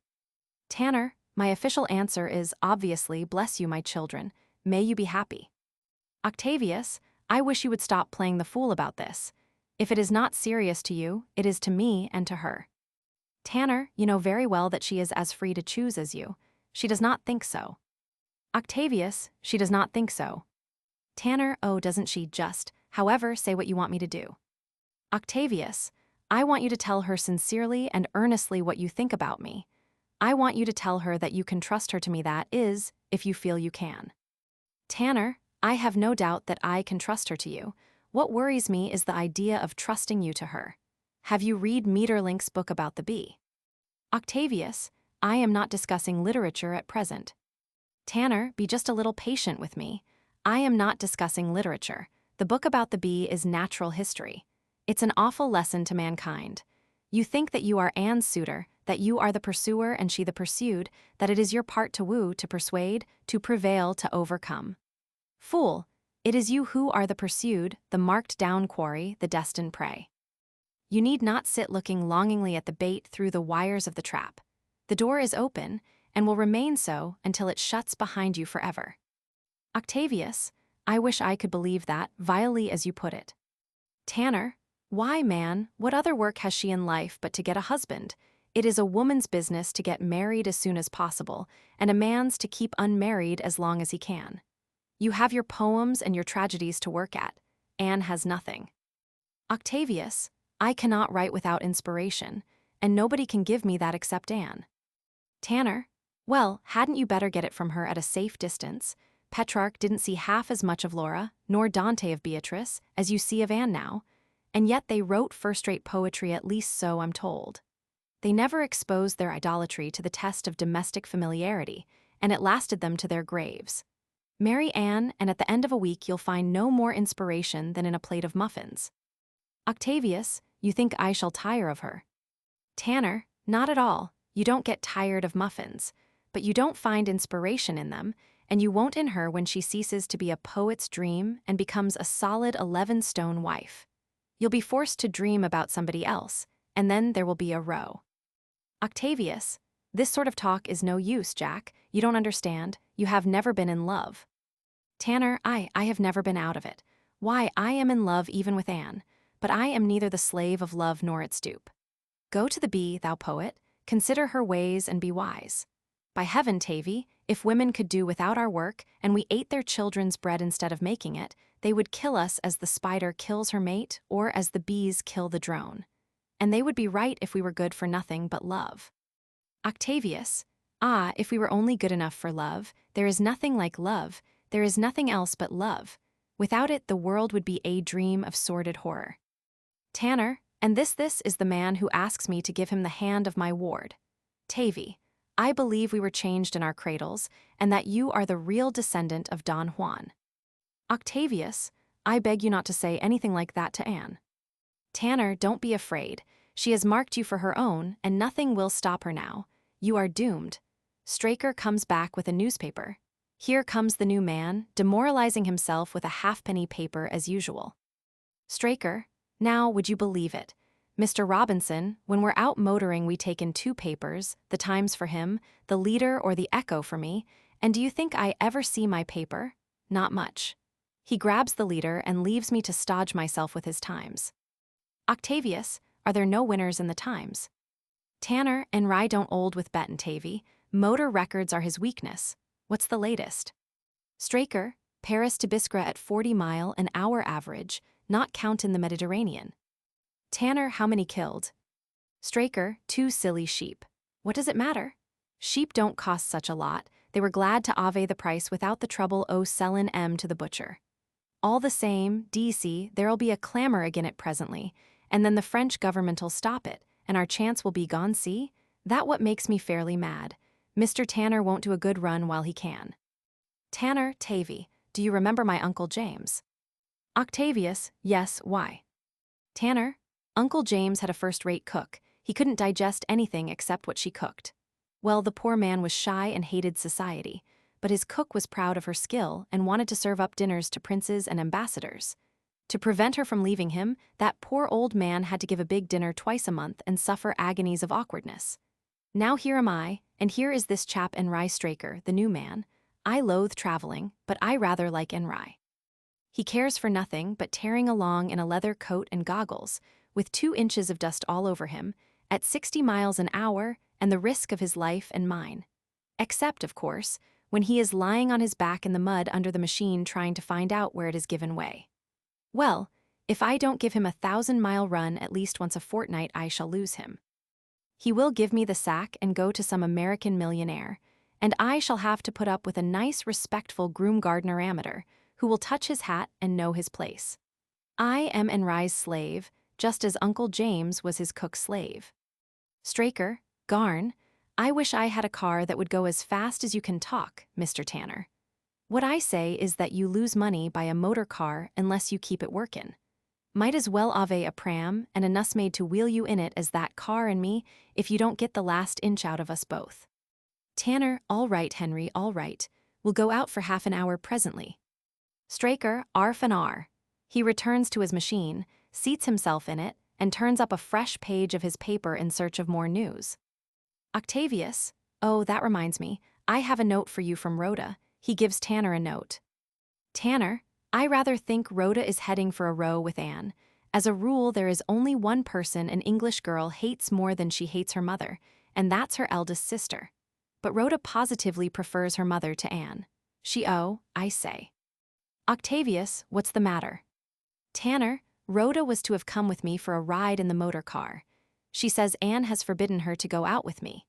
Tanner, my official answer is obviously, bless you, my children, may you be happy. Octavius, I wish you would stop playing the fool about this. If it is not serious to you, it is to me and to her. Tanner, you know very well that she is as free to choose as you. She does not think so. Octavius, she does not think so. Tanner, oh, doesn't she just, however, say what you want me to do. Octavius, I want you to tell her sincerely and earnestly what you think about me. I want you to tell her that you can trust her to me, that is, if you feel you can. Tanner, I have no doubt that I can trust her to you. What worries me is the idea of trusting you to her. Have you read Maeterlinck's book about the bee? Octavius, I am not discussing literature at present. Tanner, be just a little patient with me. I am not discussing literature. The book about the bee is natural history. It's an awful lesson to mankind. You think that you are Ann's suitor, that you are the pursuer and she the pursued, that it is your part to woo, to persuade, to prevail, to overcome. Fool, it is you who are the pursued, the marked-down quarry, the destined prey. You need not sit looking longingly at the bait through the wires of the trap. The door is open, and will remain so until it shuts behind you forever. Octavius, I wish I could believe that, vilely as you put it. Tanner, why, man, what other work has she in life but to get a husband? It is a woman's business to get married as soon as possible, and a man's to keep unmarried as long as he can. You have your poems and your tragedies to work at. Anne has nothing. Octavius, I cannot write without inspiration, and nobody can give me that except Anne. Tanner, well, hadn't you better get it from her at a safe distance? Petrarch didn't see half as much of Laura, nor Dante of Beatrice, as you see of Anne now, and yet they wrote first-rate poetry, at least so I'm told. They never exposed their idolatry to the test of domestic familiarity, and it lasted them to their graves. Marry Anne, and at the end of a week you'll find no more inspiration than in a plate of muffins. Octavius, you think I shall tire of her. Tanner, not at all. You don't get tired of muffins, but you don't find inspiration in them, and you won't in her when she ceases to be a poet's dream and becomes a solid 11-stone wife. You'll be forced to dream about somebody else, and then there will be a row. Octavius, this sort of talk is no use, Jack. You don't understand. You have never been in love. Tanner, I have never been out of it. Why, I am in love even with Anne, but I am neither the slave of love nor its dupe. Go to the bee, thou poet, consider her ways and be wise. By heaven, Tavy, if women could do without our work, and we ate their children's bread instead of making it, they would kill us as the spider kills her mate, or as the bees kill the drone. And they would be right if we were good for nothing but love. Octavius, if we were only good enough for love, there is nothing like love, there is nothing else but love. Without it, the world would be a dream of sordid horror. Tanner, and this is the man who asks me to give him the hand of my ward. Tavy, I believe we were changed in our cradles, and that you are the real descendant of Don Juan. Octavius, I beg you not to say anything like that to Anne. Tanner, don't be afraid. She has marked you for her own, and nothing will stop her now. You are doomed. Straker comes back with a newspaper. Here comes the new man, demoralizing himself with a halfpenny paper as usual. Straker, now would you believe it? Mr. Robinson, when we're out motoring we take in 2 papers, the Times for him, the Leader or the Echo for me, and do you think I ever see my paper? Not much. He grabs the Leader and leaves me to stodge myself with his Times. Octavius, are there no winners in the Times? Tanner and Rye don't old with Bet and Tavy. Motor records are his weakness. What's the latest? Straker, Paris to Biskra at 40-mile-an-hour average, not countin' the Mediterranean. Tanner, how many killed? Straker, 2 silly sheep. What does it matter? Sheep don't cost such a lot. They were glad to ave the price without the trouble o' sellin' 'em to the butcher. All the same, DC, there'll be a clamor agin it presently, and then the French government'll stop it, and our chance will be gone, see? That what makes me fairly mad. Mr. Tanner won't do a good run while he can. Tanner, Tavy, do you remember my Uncle James? Octavius, yes, why? Tanner, Uncle James had a first-rate cook. He couldn't digest anything except what she cooked. Well, the poor man was shy and hated society, but his cook was proud of her skill and wanted to serve up dinners to princes and ambassadors. To prevent her from leaving him, that poor old man had to give a big dinner twice a month and suffer agonies of awkwardness. Now here am I, and here is this chap Enri Straker, the new man. I loathe traveling, but I rather like Enri. He cares for nothing but tearing along in a leather coat and goggles, with 2 inches of dust all over him, at 60 miles an hour and the risk of his life and mine. Except, of course, when he is lying on his back in the mud under the machine trying to find out where it has given way. Well, if I don't give him a 1,000-mile run at least once a fortnight, I shall lose him. He will give me the sack and go to some American millionaire, and I shall have to put up with a nice, respectful groom-gardener amateur who will touch his hat and know his place. I am Enri's slave, just as Uncle James was his cook's slave. Straker, Garn, I wish I had a car that would go as fast as you can talk, Mr. Tanner. What I say is that you lose money by a motor car unless you keep it workin'. Might as well have a pram and a nussmaid to wheel you in it as that car and me if you don't get the last inch out of us both. Tanner, all right, Henry, all right. We'll go out for half an hour presently. Straker, arf and ar. He returns to his machine, seats himself in it, and turns up a fresh page of his paper in search of more news. Octavius, oh, that reminds me, I have a note for you from Rhoda. He gives Tanner a note. Tanner, I rather think Rhoda is heading for a row with Anne. As a rule, there is only one person an English girl hates more than she hates her mother, and that's her eldest sister. But Rhoda positively prefers her mother to Anne. I say. Octavius, what's the matter? Tanner, Rhoda was to have come with me for a ride in the motor car. She says Anne has forbidden her to go out with me.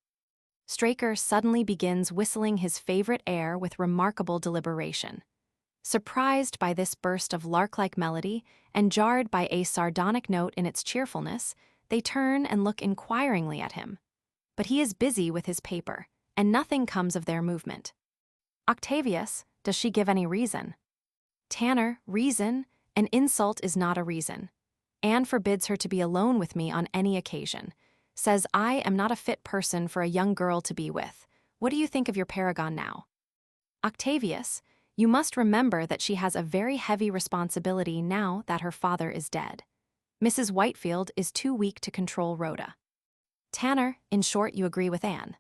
Straker suddenly begins whistling his favorite air with remarkable deliberation. Surprised by this burst of lark-like melody and jarred by a sardonic note in its cheerfulness, they turn and look inquiringly at him. But he is busy with his paper, and nothing comes of their movement. Octavius, does she give any reason? Tanner, reason? An insult is not a reason. Anne forbids her to be alone with me on any occasion. Says I am not a fit person for a young girl to be with. What do you think of your paragon now? Octavius, you must remember that she has a very heavy responsibility now that her father is dead. Mrs. Whitefield is too weak to control Rhoda. Tanner, in short, you agree with Anne.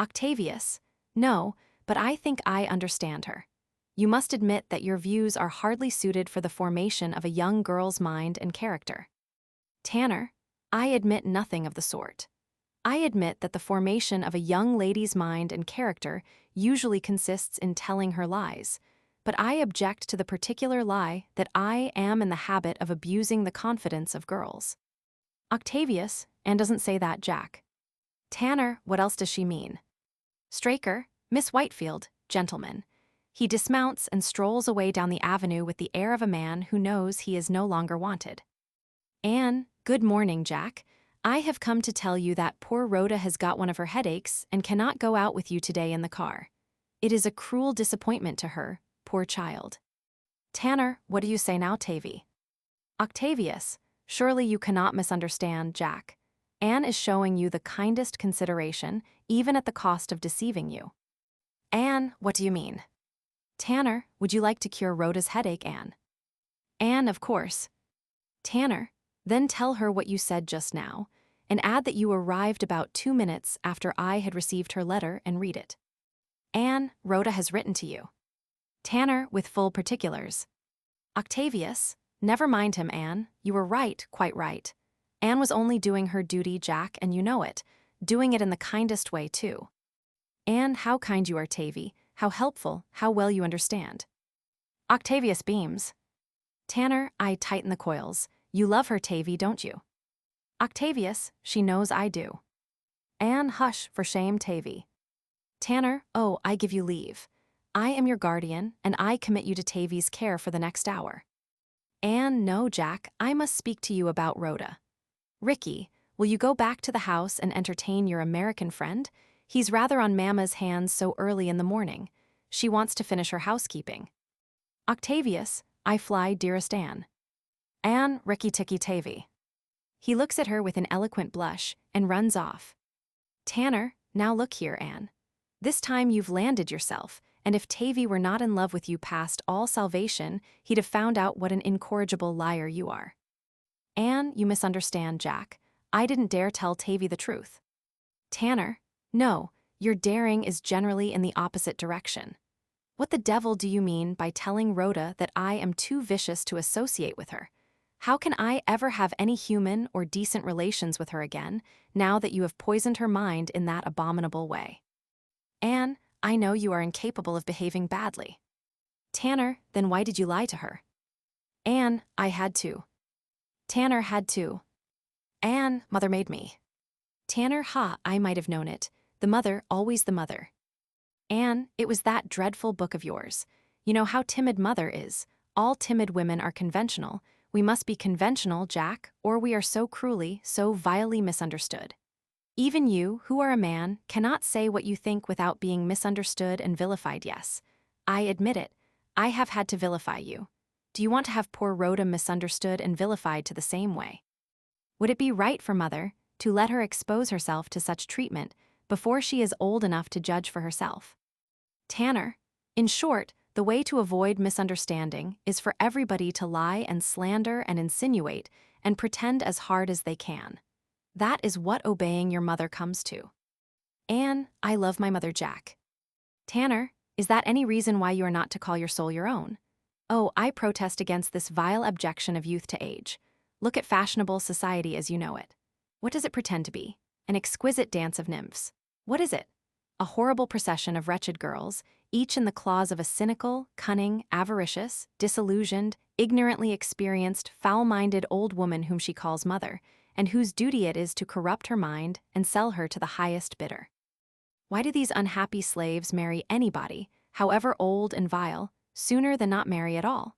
Octavius, no, but I think I understand her. You must admit that your views are hardly suited for the formation of a young girl's mind and character. Tanner, I admit nothing of the sort. I admit that the formation of a young lady's mind and character usually consists in telling her lies, but I object to the particular lie that I am in the habit of abusing the confidence of girls. Octavius, Anne doesn't say that, Jack. Tanner, what else does she mean? Straker, Miss Whitefield, gentlemen. He dismounts and strolls away down the avenue with the air of a man who knows he is no longer wanted. Anne, good morning, Jack. I have come to tell you that poor Rhoda has got one of her headaches and cannot go out with you today in the car. It is a cruel disappointment to her, poor child. Tanner, what do you say now, Tavy? Octavius, surely you cannot misunderstand, Jack. Anne is showing you the kindest consideration, even at the cost of deceiving you. Anne, what do you mean? Tanner, would you like to cure Rhoda's headache, Anne? Anne, of course. Tanner, then tell her what you said just now, and add that you arrived about 2 minutes after I had received her letter and read it. Anne, Rhoda has written to you. Tanner, with full particulars. Octavius, never mind him, Anne. You were right, quite right. Anne was only doing her duty, Jack, and you know it, doing it in the kindest way, too. Anne, how kind you are, Tavy. How helpful, how well you understand. Octavius beams. Tanner, I tighten the coils. You love her, Tavy, don't you? Octavius, she knows I do. Anne, hush, for shame, Tavy. Tanner, oh, I give you leave. I am your guardian, and I commit you to Tavy's care for the next hour. Anne, no, Jack, I must speak to you about Rhoda. Ricky, will you go back to the house and entertain your American friend? He's rather on Mamma's hands so early in the morning. She wants to finish her housekeeping. Octavius, I fly, dearest Anne. Anne, Ricky Tikki Tavi. He looks at her with an eloquent blush and runs off. Tanner, now look here, Anne. This time you've landed yourself, and if Tavy were not in love with you past all salvation, he'd have found out what an incorrigible liar you are. Anne, you misunderstand, Jack. I didn't dare tell Tavy the truth. Tanner, no, your daring is generally in the opposite direction. What the devil do you mean by telling Rhoda that I am too vicious to associate with her? How can I ever have any human or decent relations with her again, now that you have poisoned her mind in that abominable way? Anne, I know you are incapable of behaving badly. Tanner, then why did you lie to her? Anne, I had to. Tanner had to. Anne, mother made me. Tanner, I might have known it. The mother, always the mother. Anne, it was that dreadful book of yours. You know how timid mother is. All timid women are conventional. We must be conventional, Jack, or we are so cruelly, so vilely misunderstood. Even you, who are a man, cannot say what you think without being misunderstood and vilified. Yes, I admit it. I have had to vilify you. Do you want to have poor Rhoda misunderstood and vilified to the same way? Would it be right for mother to let her expose herself to such treatment before she is old enough to judge for herself? Tanner, in short, the way to avoid misunderstanding is for everybody to lie and slander and insinuate and pretend as hard as they can. That is what obeying your mother comes to. Anne, I love my mother, Jack. Tanner, is that any reason why you are not to call your soul your own? Oh, I protest against this vile abjection of youth to age. Look at fashionable society as you know it. What does it pretend to be? An exquisite dance of nymphs. What is it? A horrible procession of wretched girls, each in the claws of a cynical, cunning, avaricious, disillusioned, ignorantly experienced, foul-minded old woman whom she calls mother, and whose duty it is to corrupt her mind and sell her to the highest bidder. Why do these unhappy slaves marry anybody, however old and vile, sooner than not marry at all?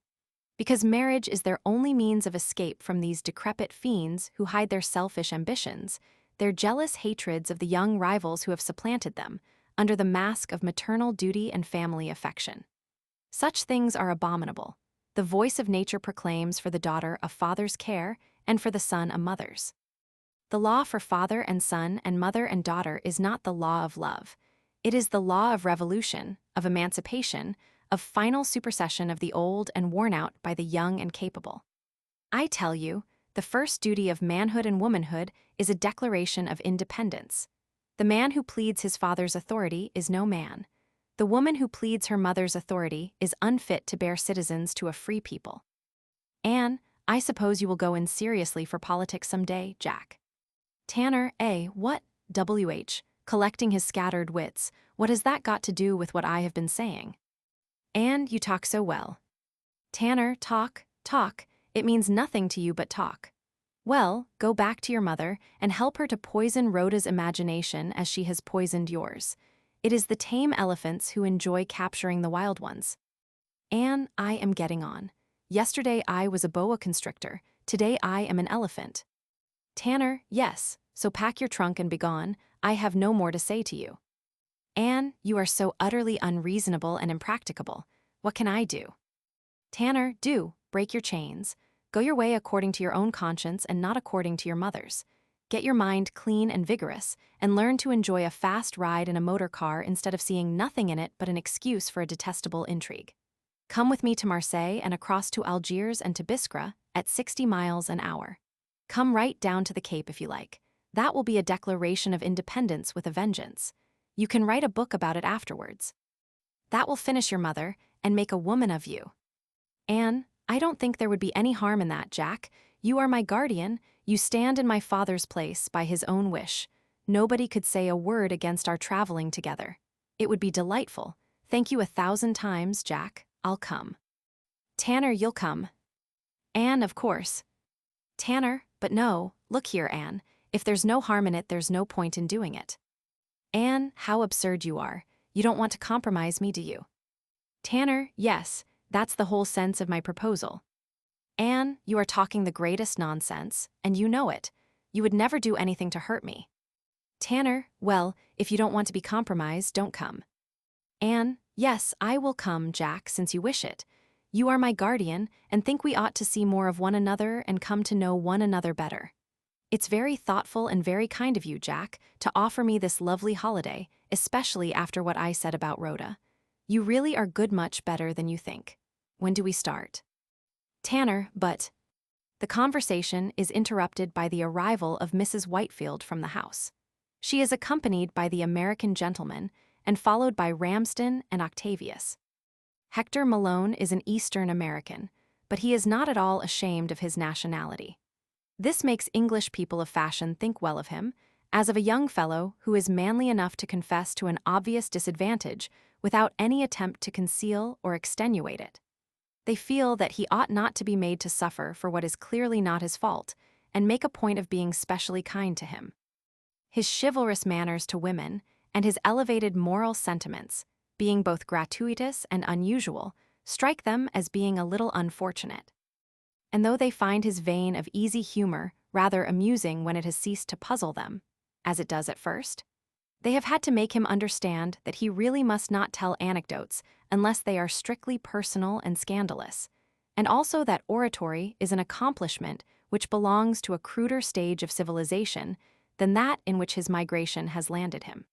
Because marriage is their only means of escape from these decrepit fiends who hide their selfish ambitions, their jealous hatreds of the young rivals who have supplanted them, under the mask of maternal duty and family affection. Such things are abominable. The voice of nature proclaims for the daughter a father's care and for the son a mother's. The law for father and son and mother and daughter is not the law of love. It is the law of revolution, of emancipation, of final supersession of the old and worn out by the young and capable. I tell you, the first duty of manhood and womanhood is a declaration of independence. The man who pleads his father's authority is no man. The woman who pleads her mother's authority is unfit to bear citizens to a free people. Anne, I suppose you will go in seriously for politics some day, Jack. Tanner, what? W.H., collecting his scattered wits, what has that got to do with what I have been saying? Anne, you talk so well. Tanner, talk. It means nothing to you but talk. Well, go back to your mother and help her to poison Rhoda's imagination as she has poisoned yours. It is the tame elephants who enjoy capturing the wild ones. Anne, I am getting on. Yesterday I was a boa constrictor, today I am an elephant. Tanner, yes, so pack your trunk and begone, I have no more to say to you. Anne, you are so utterly unreasonable and impracticable. What can I do? Tanner, do, break your chains. Go your way according to your own conscience and not according to your mother's. Get your mind clean and vigorous, and learn to enjoy a fast ride in a motor car instead of seeing nothing in it but an excuse for a detestable intrigue. Come with me to Marseille and across to Algiers and to Biskra at 60 miles an hour. Come right down to the Cape if you like. That will be a declaration of independence with a vengeance. You can write a book about it afterwards. That will finish your mother and make a woman of you. Anne, I don't think there would be any harm in that, Jack. You are my guardian. You stand in my father's place by his own wish. Nobody could say a word against our traveling together. It would be delightful. Thank you 1,000 times, Jack. I'll come. Tanner, you'll come. Anne, of course. Tanner, but no, look here, Anne. If there's no harm in it, there's no point in doing it. Anne, how absurd you are. You don't want to compromise me, do you? Tanner, yes. That's the whole sense of my proposal. Anne, you are talking the greatest nonsense, and you know it. You would never do anything to hurt me. Tanner, well, if you don't want to be compromised, don't come. Anne, yes, I will come, Jack, since you wish it. You are my guardian, and think we ought to see more of one another and come to know one another better. It's very thoughtful and very kind of you, Jack, to offer me this lovely holiday, especially after what I said about Rhoda. You really are good, much better than you think. When do we start? Tanner, but... The conversation is interrupted by the arrival of Mrs. Whitefield from the house. She is accompanied by the American gentleman and followed by Ramsden and Octavius. Hector Malone is an Eastern American, but he is not at all ashamed of his nationality. This makes English people of fashion think well of him, as of a young fellow who is manly enough to confess to an obvious disadvantage without any attempt to conceal or extenuate it. They feel that he ought not to be made to suffer for what is clearly not his fault, and make a point of being specially kind to him. His chivalrous manners to women, and his elevated moral sentiments, being both gratuitous and unusual, strike them as being a little unfortunate. And though they find his vein of easy humor rather amusing when it has ceased to puzzle them, as it does at first, they have had to make him understand that he really must not tell anecdotes unless they are strictly personal and scandalous, and also that oratory is an accomplishment which belongs to a cruder stage of civilization than that in which his migration has landed him.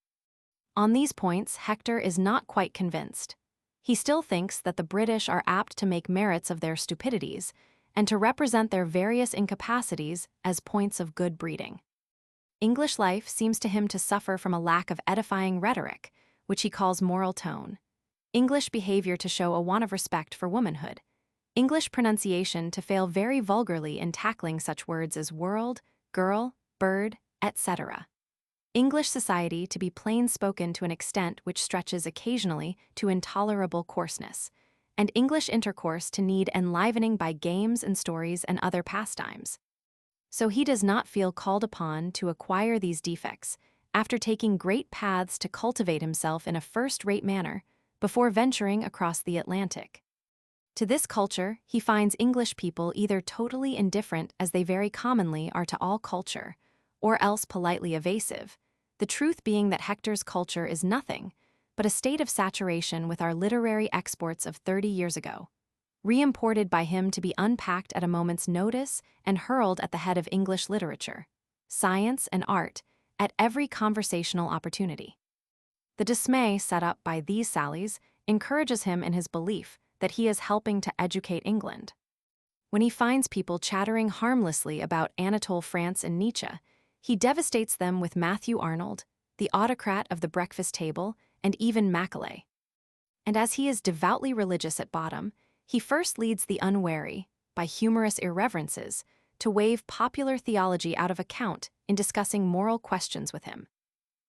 On these points, Hector is not quite convinced. He still thinks that the British are apt to make merits of their stupidities and to represent their various incapacities as points of good breeding. English life seems to him to suffer from a lack of edifying rhetoric, which he calls moral tone, English behavior to show a want of respect for womanhood, English pronunciation to fail very vulgarly in tackling such words as world, girl, bird, etc. English society to be plain-spoken to an extent which stretches occasionally to intolerable coarseness, and English intercourse to need enlivening by games and stories and other pastimes. So he does not feel called upon to acquire these defects after taking great paths to cultivate himself in a first-rate manner before venturing across the Atlantic. To this culture, he finds English people either totally indifferent, as they very commonly are to all culture, or else politely evasive, the truth being that Hector's culture is nothing but a state of saturation with our literary exports of 30 years ago, re-imported by him to be unpacked at a moment's notice and hurled at the head of English literature, science, and art at every conversational opportunity. The dismay set up by these sallies encourages him in his belief that he is helping to educate England. When he finds people chattering harmlessly about Anatole France and Nietzsche, he devastates them with Matthew Arnold, the autocrat of the breakfast table, and even Macaulay. And as he is devoutly religious at bottom, he first leads the unwary, by humorous irreverences, to waive popular theology out of account in discussing moral questions with him,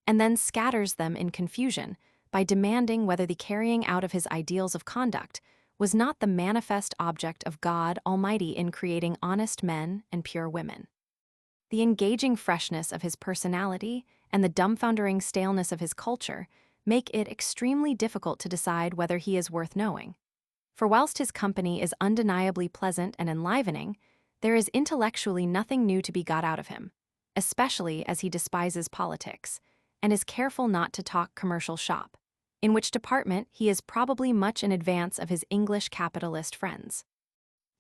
and then scatters them in confusion by demanding whether the carrying out of his ideals of conduct was not the manifest object of God Almighty in creating honest men and pure women. The engaging freshness of his personality and the dumbfounding staleness of his culture make it extremely difficult to decide whether he is worth knowing. For whilst his company is undeniably pleasant and enlivening, there is intellectually nothing new to be got out of him, especially as he despises politics, and is careful not to talk commercial shop, in which department he is probably much in advance of his English capitalist friends.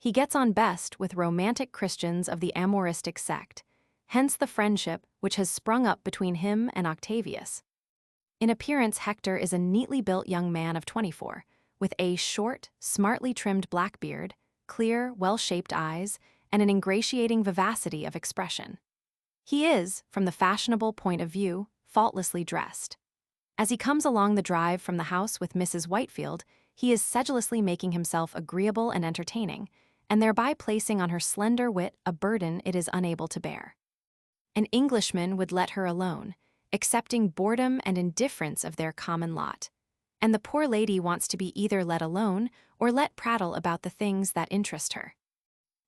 He gets on best with romantic Christians of the amoristic sect, hence the friendship which has sprung up between him and Octavius. In appearance, Hector is a neatly built young man of 24, with a short, smartly trimmed black beard, clear, well-shaped eyes, and an ingratiating vivacity of expression. He is, from the fashionable point of view, faultlessly dressed. As he comes along the drive from the house with Mrs. Whitefield, he is sedulously making himself agreeable and entertaining, and thereby placing on her slender wit a burden it is unable to bear. An Englishman would let her alone, accepting boredom and indifference of their common lot, and the poor lady wants to be either let alone or let prattle about the things that interest her.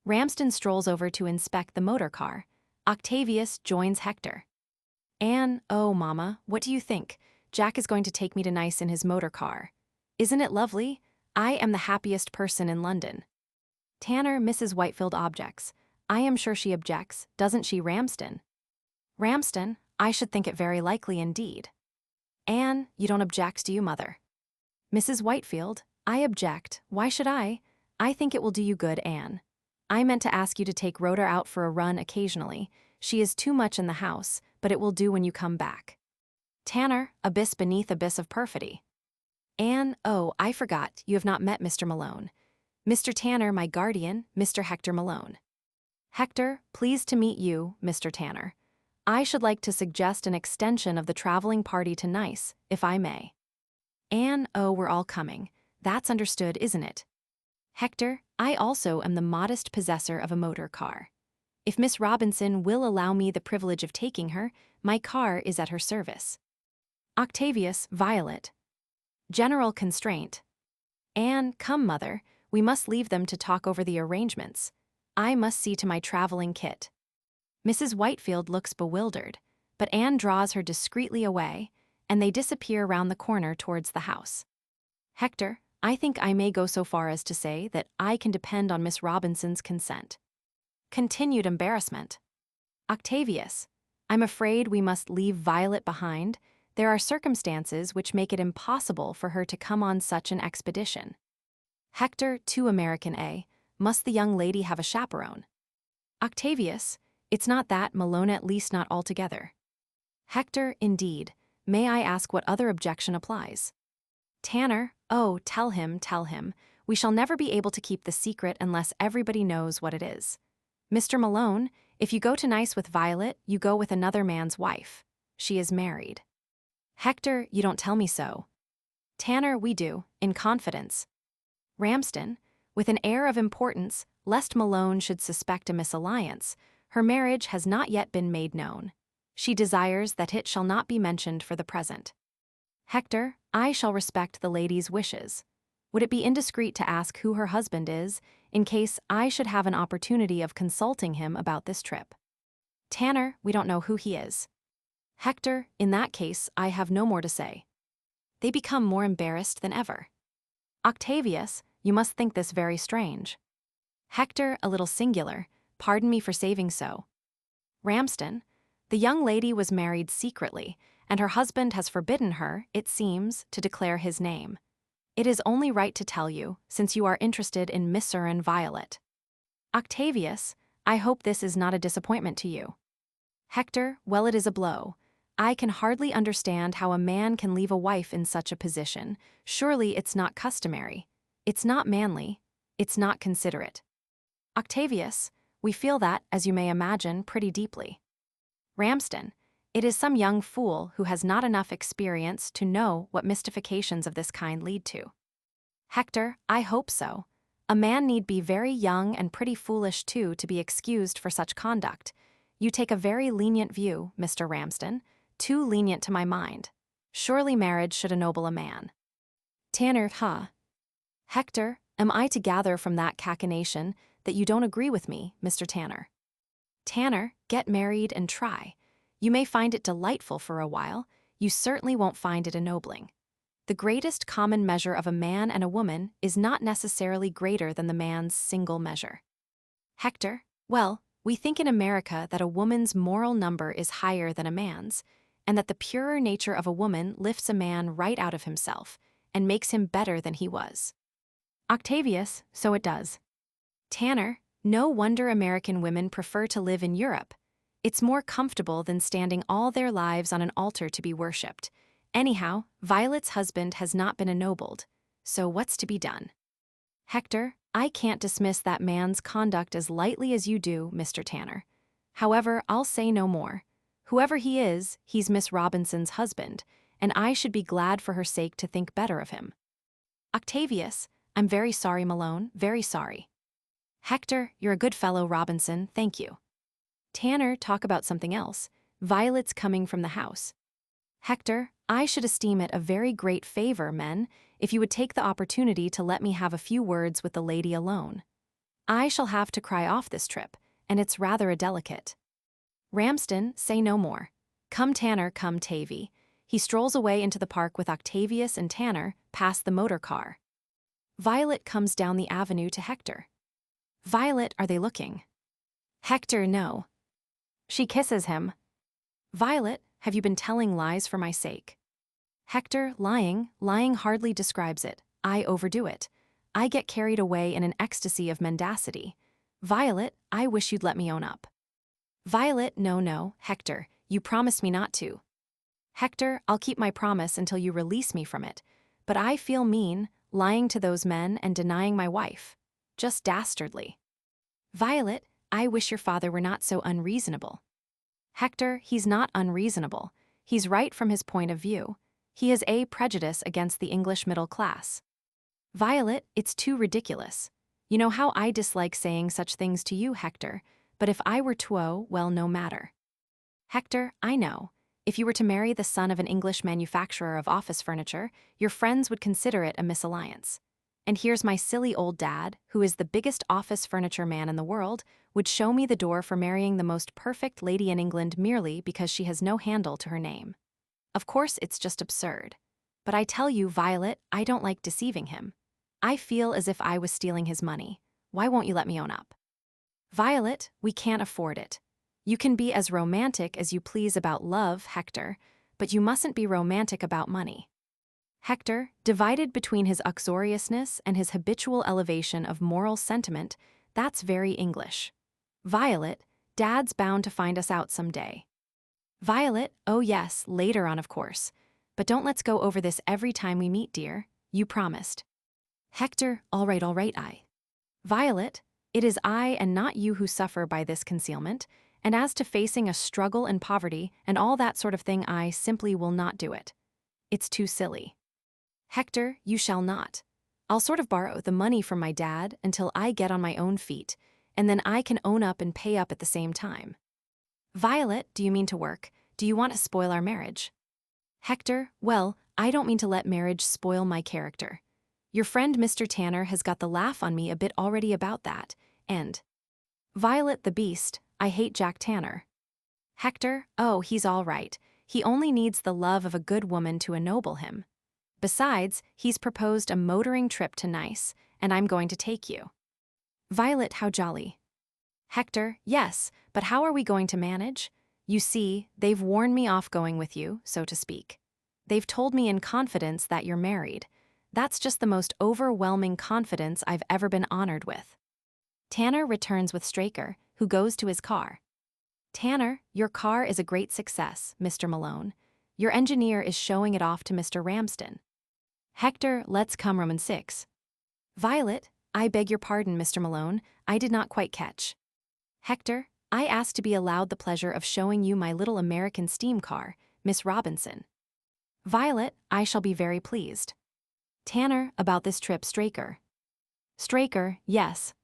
Ramsden strolls over to inspect the motor car. Octavius joins Hector. Anne, oh, Mama, what do you think? Jack is going to take me to Nice in his motor car. Isn't it lovely? I am the happiest person in London. Tanner, Mrs. Whitefield objects. I am sure she objects, doesn't she, Ramsden? Ramsden, I should think it very likely indeed. Anne, you don't object, do you, Mother? Mrs. Whitefield, I object. Why should I? I think it will do you good, Anne. I meant to ask you to take Rhoda out for a run occasionally. She is too much in the house, but it will do when you come back. Tanner, abyss beneath abyss of perfidy. Anne, oh, I forgot, you have not met Mr. Malone. Mr. Tanner, my guardian, Mr. Hector Malone. Hector, pleased to meet you, Mr. Tanner. I should like to suggest an extension of the traveling party to Nice, if I may. Anne, oh, we're all coming. That's understood, isn't it? Hector, I also am the modest possessor of a motor car. If Miss Robinson will allow me the privilege of taking her, my car is at her service. Octavius, Violet. General constraint. Anne, come, mother, we must leave them to talk over the arrangements. I must see to my traveling kit. Mrs. Whitefield looks bewildered, but Anne draws her discreetly away, and they disappear round the corner towards the house. Hector, I think I may go so far as to say that I can depend on Miss Robinson's consent. Continued embarrassment. Octavius, I'm afraid we must leave Violet behind. There are circumstances which make it impossible for her to come on such an expedition. Hector, too American, eh? Must the young lady have a chaperone? Octavius, it's not that, Malone, at least not altogether. Hector, indeed. May I ask what other objection applies? Tanner, oh, tell him. We shall never be able to keep the secret unless everybody knows what it is. Mr. Malone, if you go to Nice with Violet, you go with another man's wife. She is married. Hector, you don't tell me so. Tanner, we do, in confidence. Ramsden, with an air of importance, lest Malone should suspect a misalliance, her marriage has not yet been made known. She desires that it shall not be mentioned for the present. Hector, I shall respect the lady's wishes. Would it be indiscreet to ask who her husband is, in case I should have an opportunity of consulting him about this trip? Tanner, we don't know who he is. Hector, in that case, I have no more to say. They become more embarrassed than ever. Octavius, you must think this very strange. Hector, a little singular, pardon me for saving so. Ramsden, the young lady was married secretly, and her husband has forbidden her, it seems, to declare his name. It is only right to tell you, since you are interested in Mr. and Violet. Octavius, I hope this is not a disappointment to you. Hector, well, it is a blow. I can hardly understand how a man can leave a wife in such a position. Surely it's not customary. It's not manly. It's not considerate. Octavius, we feel that, as you may imagine, pretty deeply. Ramsden, it is some young fool who has not enough experience to know what mystifications of this kind lead to. Hector, I hope so. A man need be very young and pretty foolish too to be excused for such conduct. You take a very lenient view, Mr. Ramsden, too lenient to my mind. Surely marriage should ennoble a man. Tanner, Hector, am I to gather from that cachinnation that you don't agree with me, Mr. Tanner? Tanner, get married and try. You may find it delightful for a while. You certainly won't find it ennobling. The greatest common measure of a man and a woman is not necessarily greater than the man's single measure. Hector, well, we think in America that a woman's moral number is higher than a man's, and that the purer nature of a woman lifts a man right out of himself and makes him better than he was. Octavius, so it does. Tanner, no wonder American women prefer to live in Europe. It's more comfortable than standing all their lives on an altar to be worshipped. Anyhow, Violet's husband has not been ennobled, so what's to be done? Hector, I can't dismiss that man's conduct as lightly as you do, Mr. Tanner. However, I'll say no more. Whoever he is, he's Miss Robinson's husband, and I should be glad for her sake to think better of him. Octavius, I'm very sorry, Malone, very sorry. Hector, you're a good fellow, Robinson, thank you. Tanner, talk about something else. Violet's coming from the house. Hector, I should esteem it a very great favor, men, if you would take the opportunity to let me have a few words with the lady alone. I shall have to cry off this trip, and it's rather a delicate. Ramsden, say no more. Come Tanner, come Tavy. He strolls away into the park with Octavius and Tanner, past the motor car. Violet comes down the avenue to Hector. Violet, are they looking? Hector, no. She kisses him. Violet, have you been telling lies for my sake? Hector, lying hardly describes it. I overdo it. I get carried away in an ecstasy of mendacity. Violet, I wish you'd let me own up. Violet, no, Hector, you promised me not to. Hector, I'll keep my promise until you release me from it. But I feel mean, lying to those men and denying my wife. Just dastardly. Violet, I wish your father were not so unreasonable. Hector, he's not unreasonable. He's right from his point of view. He has a prejudice against the English middle class. Violet, it's too ridiculous. You know how I dislike saying such things to you, Hector, but if I were to, well, no matter. Hector, I know. If you were to marry the son of an English manufacturer of office furniture, your friends would consider it a misalliance. And here's my silly old dad, who is the biggest office furniture man in the world, would show me the door for marrying the most perfect lady in England merely because she has no handle to her name. Of course, it's just absurd. But I tell you, Violet, I don't like deceiving him. I feel as if I was stealing his money. Why won't you let me own up? Violet, we can't afford it. You can be as romantic as you please about love, Hector, but you mustn't be romantic about money. Hector, divided between his uxoriousness and his habitual elevation of moral sentiment, that's very English. Violet, Dad's bound to find us out someday. Violet, oh yes, later on of course. But don't let's go over this every time we meet, dear. You promised. Hector, all right, I. Violet, it is I and not you who suffer by this concealment, and as to facing a struggle and poverty and all that sort of thing, I simply will not do it. It's too silly. Hector, you shall not. I'll sort of borrow the money from my dad until I get on my own feet, and then I can own up and pay up at the same time. Violet, do you mean to work? Do you want to spoil our marriage? Hector, well, I don't mean to let marriage spoil my character. Your friend Mr. Tanner has got the laugh on me a bit already about that, and… Violet the beast, I hate Jack Tanner. Hector, oh, he's all right. He only needs the love of a good woman to ennoble him. Besides, he's proposed a motoring trip to Nice, and I'm going to take you. Violet, how jolly. Hector, yes, but how are we going to manage? You see, they've warned me off going with you, so to speak. They've told me in confidence that you're married. That's just the most overwhelming confidence I've ever been honored with. Tanner returns with Straker, who goes to his car. Tanner, your car is a great success, Mr. Malone. Your engineer is showing it off to Mr. Ramsden. Hector, let's come Roman 6. Violet, I beg your pardon, Mr. Malone, I did not quite catch. Hector, I asked to be allowed the pleasure of showing you my little American steam car, Miss Robinson. Violet, I shall be very pleased. Tanner, about this trip, Straker. Straker, yes.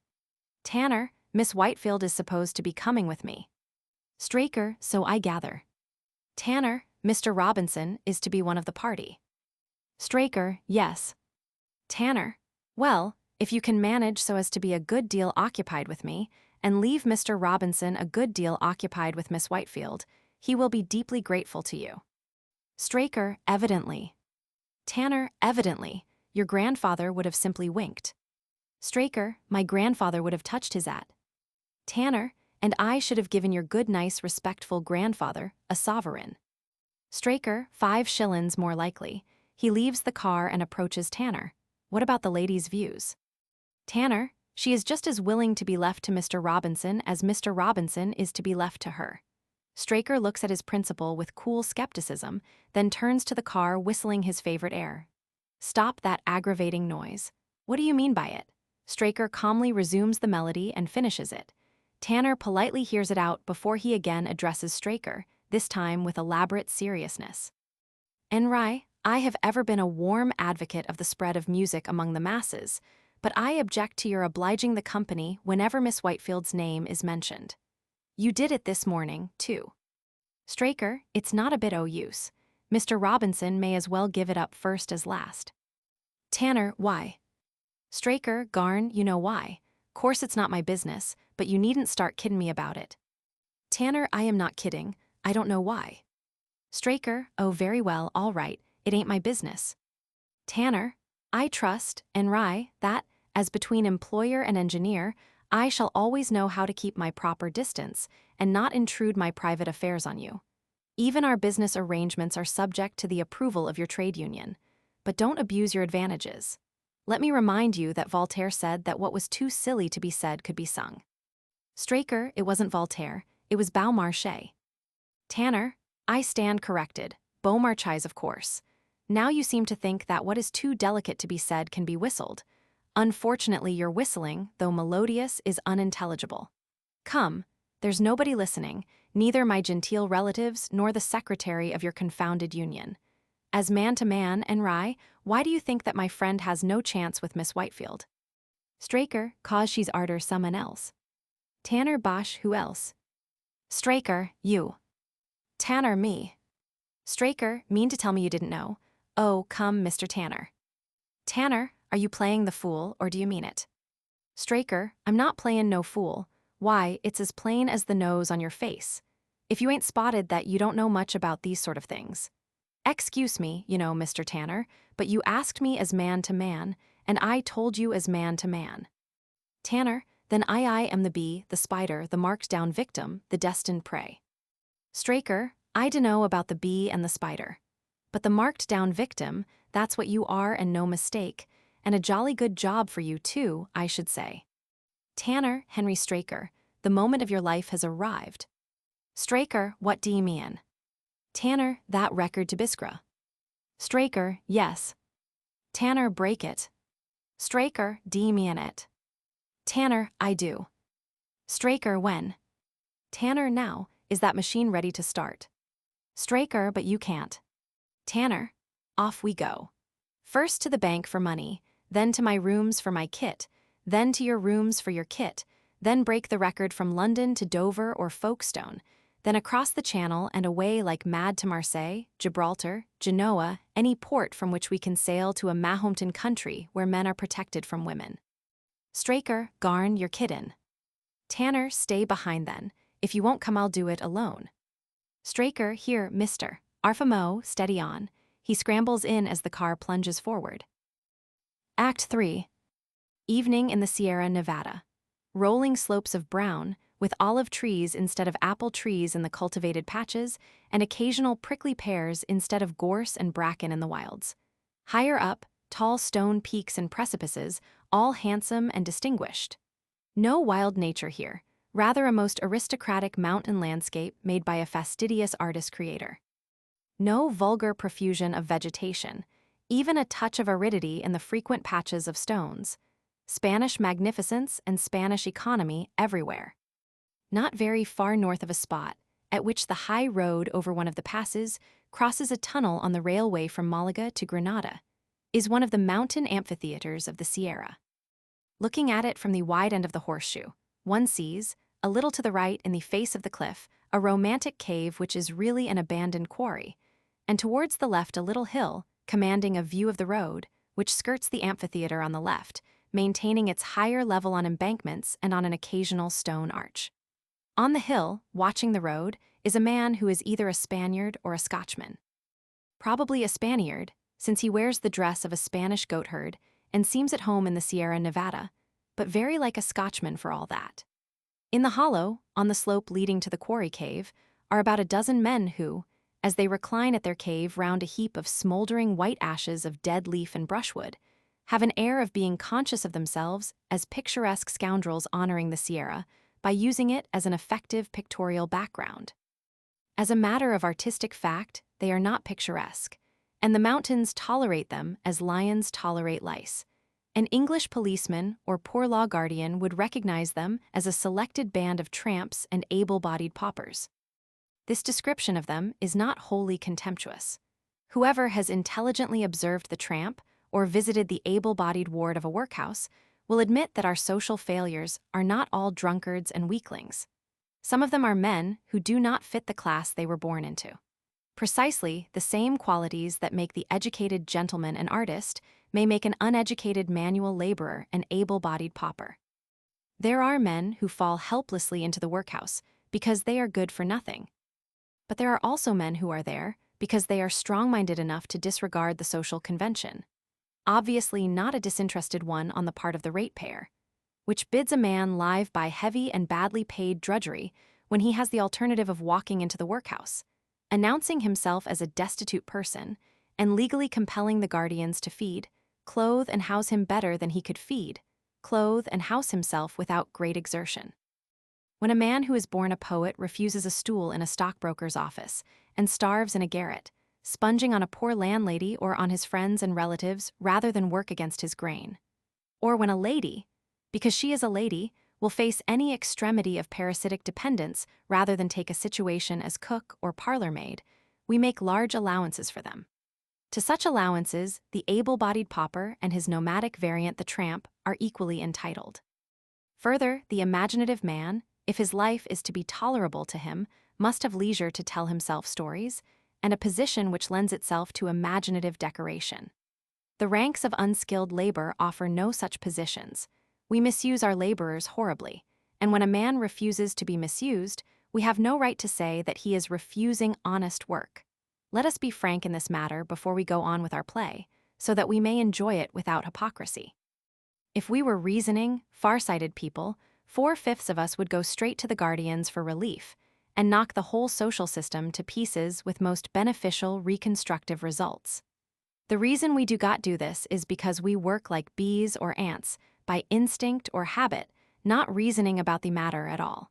Tanner, Miss Whitefield is supposed to be coming with me. Straker, so I gather. Tanner, Mr. Robinson is to be one of the party. Straker, yes. Tanner, well, if you can manage so as to be a good deal occupied with me, and leave Mr. Robinson a good deal occupied with Miss Whitefield, he will be deeply grateful to you. Straker, evidently. Tanner, evidently. Your grandfather would have simply winked. Straker, my grandfather would have touched his hat. Tanner, and I should have given your good, nice, respectful grandfather a sovereign. Straker, 5 shillings more likely. He leaves the car and approaches Tanner. What about the lady's views? Tanner, she is just as willing to be left to Mr. Robinson as Mr. Robinson is to be left to her. Straker looks at his principal with cool skepticism, then turns to the car whistling his favorite air. Stop that aggravating noise. What do you mean by it? Straker calmly resumes the melody and finishes it. Tanner politely hears it out before he again addresses Straker, this time with elaborate seriousness. Enri, I have ever been a warm advocate of the spread of music among the masses, but I object to your obliging the company whenever Miss Whitefield's name is mentioned. You did it this morning, too. Straker, it's not a bit o' use. Mr. Robinson may as well give it up first as last. Tanner, why? Straker, garn, you know why. Course it's not my business, but you needn't start kidding me about it. Tanner, I am not kidding. I don't know why. Straker, oh very well, all right, it ain't my business. Tanner, I trust, Enri, that, as between employer and engineer, I shall always know how to keep my proper distance and not intrude my private affairs on you. Even our business arrangements are subject to the approval of your trade union. But don't abuse your advantages. Let me remind you that Voltaire said that what was too silly to be said could be sung. Straker, it wasn't Voltaire, it was Beaumarchais. Tanner, I stand corrected. Beaumarchais, of course. Now you seem to think that what is too delicate to be said can be whistled. Unfortunately, your whistling, though melodious, is unintelligible. Come, there's nobody listening, neither my genteel relatives nor the secretary of your confounded union. As man to man, Enri, why do you think that my friend has no chance with Miss Whitefield? Straker, cause she's arter someone else. Tanner, bosh, who else? Straker, you. Tanner, me. Straker, mean to tell me you didn't know? Oh, come, Mr. Tanner. Tanner, are you playing the fool, or do you mean it? Straker, I'm not playin' no fool. Why, it's as plain as the nose on your face. If you ain't spotted that you don't know much about these sort of things. Excuse me, you know, Mr. Tanner, but you asked me as man to man, and I told you as man to man. Tanner, then I am the bee, the spider, the marked-down victim, the destined prey. Straker, I dunno about the bee and the spider. But the marked-down victim, that's what you are and no mistake, and a jolly good job for you too, I should say. Tanner, Henry Straker, the moment of your life has arrived. Straker, what do you mean? Tanner, that record to Biskra. Straker, yes. Tanner, break it. Straker, do you mean it? Tanner, I do. Straker, when? Tanner, now, is that machine ready to start? Straker, but you can't. Tanner, off we go. First to the bank for money, then to my rooms for my kit, then to your rooms for your kit, then break the record from London to Dover or Folkestone, then across the Channel and away like mad to Marseille, Gibraltar, Genoa, any port from which we can sail to a Mahometan country where men are protected from women. Straker, garn your kit in. Tanner, stay behind then. If you won't come, I'll do it alone. Straker, here, mister. Arfamo, steady on. He scrambles in as the car plunges forward. Act 3. Evening in the Sierra Nevada. Rolling slopes of brown, with olive trees instead of apple trees in the cultivated patches, and occasional prickly pears instead of gorse and bracken in the wilds. Higher up, tall stone peaks and precipices, all handsome and distinguished. No wild nature here, rather a most aristocratic mountain landscape made by a fastidious artist-creator. No vulgar profusion of vegetation, even a touch of aridity in the frequent patches of stones. Spanish magnificence and Spanish economy everywhere. Not very far north of a spot, at which the high road over one of the passes crosses a tunnel on the railway from Malaga to Granada, is one of the mountain amphitheaters of the Sierra. Looking at it from the wide end of the horseshoe, one sees, a little to the right in the face of the cliff, a romantic cave which is really an abandoned quarry, and towards the left a little hill, commanding a view of the road, which skirts the amphitheater on the left, maintaining its higher level on embankments and on an occasional stone arch. On the hill, watching the road, is a man who is either a Spaniard or a Scotchman. Probably a Spaniard, since he wears the dress of a Spanish goatherd and seems at home in the Sierra Nevada, but very like a Scotchman for all that. In the hollow, on the slope leading to the quarry cave, are about a dozen men who, as they recline at their cave round a heap of smoldering white ashes of dead leaf and brushwood, have an air of being conscious of themselves as picturesque scoundrels honoring the Sierra by using it as an effective pictorial background. As a matter of artistic fact, they are not picturesque, and the mountains tolerate them as lions tolerate lice. An English policeman or poor law guardian would recognize them as a selected band of tramps and able-bodied paupers. This description of them is not wholly contemptuous. Whoever has intelligently observed the tramp or visited the able-bodied ward of a workhouse will admit that our social failures are not all drunkards and weaklings. Some of them are men who do not fit the class they were born into. Precisely the same qualities that make the educated gentleman an artist may make an uneducated manual laborer an able-bodied pauper. There are men who fall helplessly into the workhouse because they are good for nothing. But there are also men who are there because they are strong-minded enough to disregard the social convention. Obviously not a disinterested one on the part of the ratepayer, which bids a man live by heavy and badly paid drudgery when he has the alternative of walking into the workhouse, announcing himself as a destitute person, and legally compelling the guardians to feed, clothe and house him better than he could feed, clothe and house himself without great exertion. When a man who is born a poet refuses a stool in a stockbroker's office and starves in a garret, sponging on a poor landlady or on his friends and relatives rather than work against his grain. Or when a lady, because she is a lady, will face any extremity of parasitic dependence rather than take a situation as cook or parlor maid, we make large allowances for them. To such allowances, the able-bodied pauper and his nomadic variant the tramp are equally entitled. Further, the imaginative man, if his life is to be tolerable to him, must have leisure to tell himself stories, and a position which lends itself to imaginative decoration. The ranks of unskilled labor offer no such positions. We misuse our laborers horribly, and when a man refuses to be misused, we have no right to say that he is refusing honest work. Let us be frank in this matter before we go on with our play, so that we may enjoy it without hypocrisy. If we were reasoning, far-sighted people, 4/5 of us would go straight to the guardians for relief, and knock the whole social system to pieces with most beneficial reconstructive results. The reason we do not do this is because we work like bees or ants, by instinct or habit, not reasoning about the matter at all.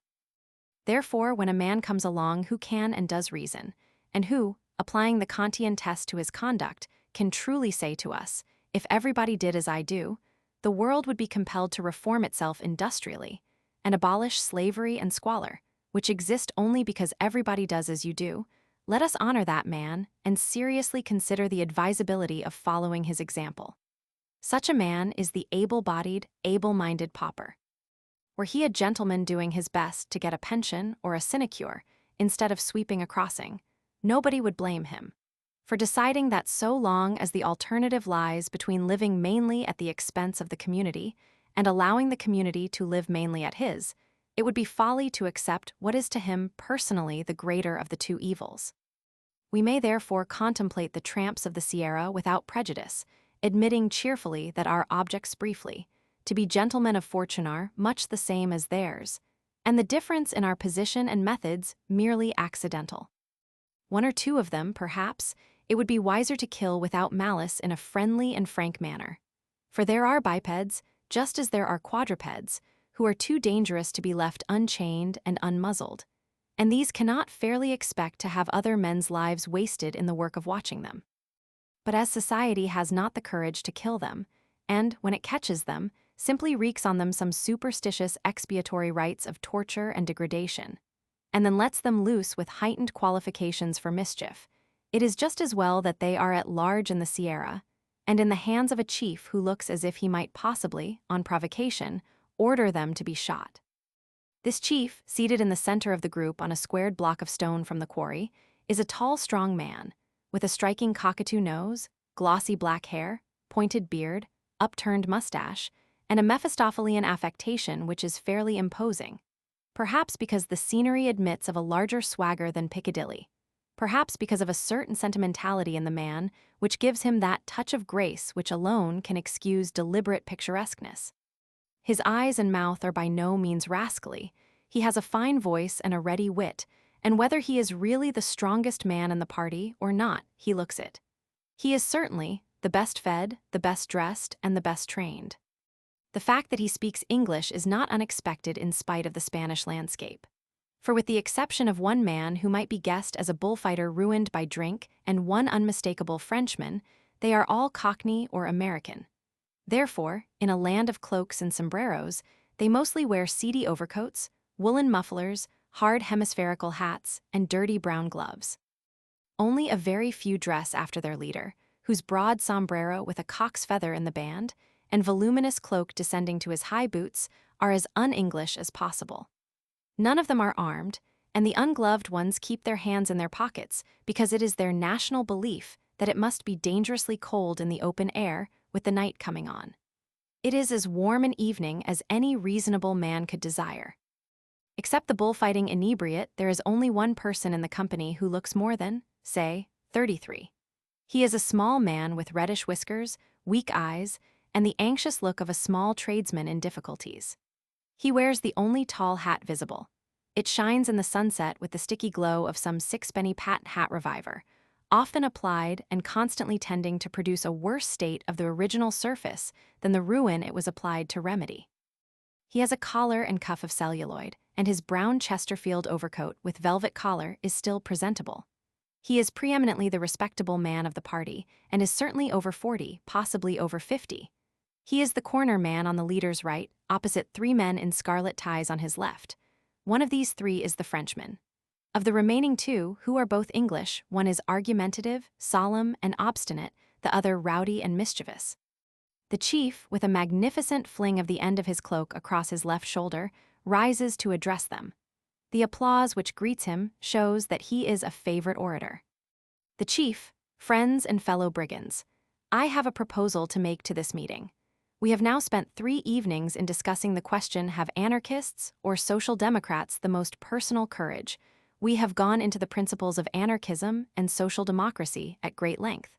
Therefore, when a man comes along who can and does reason, and who, applying the Kantian test to his conduct, can truly say to us, if everybody did as I do, the world would be compelled to reform itself industrially, and abolish slavery and squalor, which exist only because everybody does as you do, let us honor that man and seriously consider the advisability of following his example. Such a man is the able-bodied, able-minded pauper. Were he a gentleman doing his best to get a pension or a sinecure instead of sweeping a crossing, nobody would blame him for deciding that so long as the alternative lies between living mainly at the expense of the community and allowing the community to live mainly at his, it would be folly to accept what is to him personally the greater of the two evils. We may therefore contemplate the tramps of the Sierra without prejudice, admitting cheerfully that our objects briefly, to be gentlemen of fortune are much the same as theirs, and the difference in our position and methods merely accidental. One or two of them, perhaps, it would be wiser to kill without malice in a friendly and frank manner. For there are bipeds, just as there are quadrupeds, who are too dangerous to be left unchained and unmuzzled, and these cannot fairly expect to have other men's lives wasted in the work of watching them. But as society has not the courage to kill them, and, when it catches them, simply wreaks on them some superstitious expiatory rites of torture and degradation, and then lets them loose with heightened qualifications for mischief, it is just as well that they are at large in the Sierra, and in the hands of a chief who looks as if he might possibly, on provocation, order them to be shot. This chief, seated in the center of the group on a squared block of stone from the quarry, is a tall, strong man, with a striking cockatoo nose, glossy black hair, pointed beard, upturned mustache, and a Mephistophelian affectation which is fairly imposing, perhaps because the scenery admits of a larger swagger than Piccadilly, perhaps because of a certain sentimentality in the man which gives him that touch of grace which alone can excuse deliberate picturesqueness. His eyes and mouth are by no means rascally, he has a fine voice and a ready wit, and whether he is really the strongest man in the party or not, he looks it. He is certainly the best fed, the best dressed, and the best trained. The fact that he speaks English is not unexpected in spite of the Spanish landscape. For with the exception of one man who might be guessed as a bullfighter ruined by drink and one unmistakable Frenchman, they are all Cockney or American. Therefore, in a land of cloaks and sombreros, they mostly wear seedy overcoats, woolen mufflers, hard hemispherical hats, and dirty brown gloves. Only a very few dress after their leader, whose broad sombrero with a cock's feather in the band and voluminous cloak descending to his high boots are as un-English as possible. None of them are armed, and the ungloved ones keep their hands in their pockets because it is their national belief that it must be dangerously cold in the open air with the night coming on. It is as warm an evening as any reasonable man could desire. Except the bullfighting inebriate, there is only one person in the company who looks more than, say, 33. He is a small man with reddish whiskers, weak eyes, and the anxious look of a small tradesman in difficulties. He wears the only tall hat visible. It shines in the sunset with the sticky glow of some sixpenny patent hat reviver, often applied and constantly tending to produce a worse state of the original surface than the ruin it was applied to remedy. He has a collar and cuff of celluloid, and his brown Chesterfield overcoat with velvet collar is still presentable. He is preeminently the respectable man of the party, and is certainly over 40, possibly over 50. He is the corner man on the leader's right, opposite 3 men in scarlet ties on his left. One of these 3 is the Frenchman. Of the remaining 2, who are both English, one is argumentative, solemn, and obstinate, the other rowdy and mischievous. The chief, with a magnificent fling of the end of his cloak across his left shoulder, rises to address them. The applause which greets him shows that he is a favorite orator. The chief, friends and fellow brigands, I have a proposal to make to this meeting. We have now spent 3 evenings in discussing the question, have anarchists or social democrats the most personal courage? We have gone into the principles of anarchism and social democracy at great length.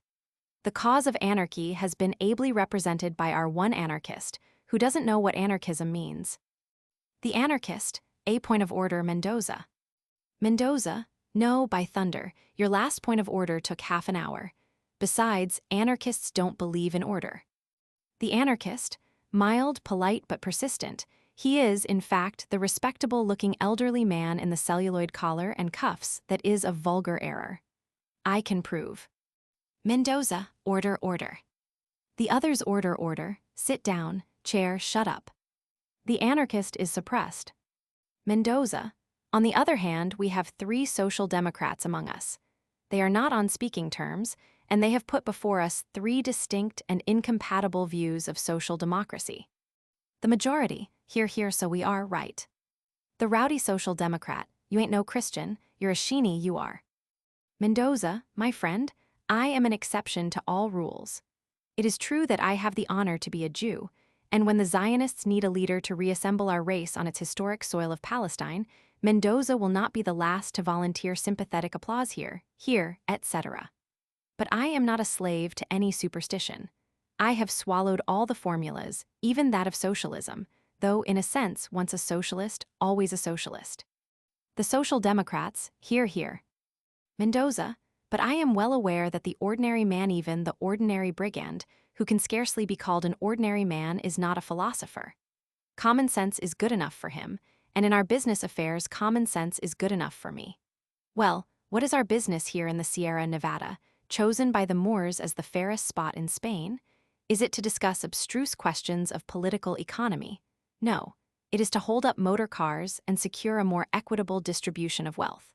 The cause of anarchy has been ably represented by our one anarchist, who doesn't know what anarchism means. The anarchist, a point of order, Mendoza. Mendoza, no, by thunder, your last point of order took half an hour. Besides, anarchists don't believe in order. The anarchist, mild, polite, but persistent, he is, in fact, the respectable-looking elderly man in the celluloid collar and cuffs that is of vulgar error. I can prove. Mendoza, order, order. The others, order, order, sit down, chair, shut up. The anarchist is suppressed. Mendoza, on the other hand, we have 3 social democrats among us. They are not on speaking terms, and they have put before us 3 distinct and incompatible views of social democracy. The majority, here, so we are right. The rowdy social democrat, you ain't no Christian, you're a sheeny, you are. Mendoza, my friend, I am an exception to all rules. It is true that I have the honor to be a Jew, and when the Zionists need a leader to reassemble our race on its historic soil of Palestine, Mendoza will not be the last to volunteer sympathetic applause here, etc. But I am not a slave to any superstition. I have swallowed all the formulas, even that of socialism, though in a sense once a socialist, always a socialist. The social democrats, here. Mendoza, but I am well aware that the ordinary man, even the ordinary brigand, who can scarcely be called an ordinary man, is not a philosopher. Common sense is good enough for him, and in our business affairs common sense is good enough for me. Well, what is our business here in the Sierra Nevada, chosen by the Moors as the fairest spot in Spain? Is it to discuss abstruse questions of political economy? No, it is to hold up motor cars and secure a more equitable distribution of wealth.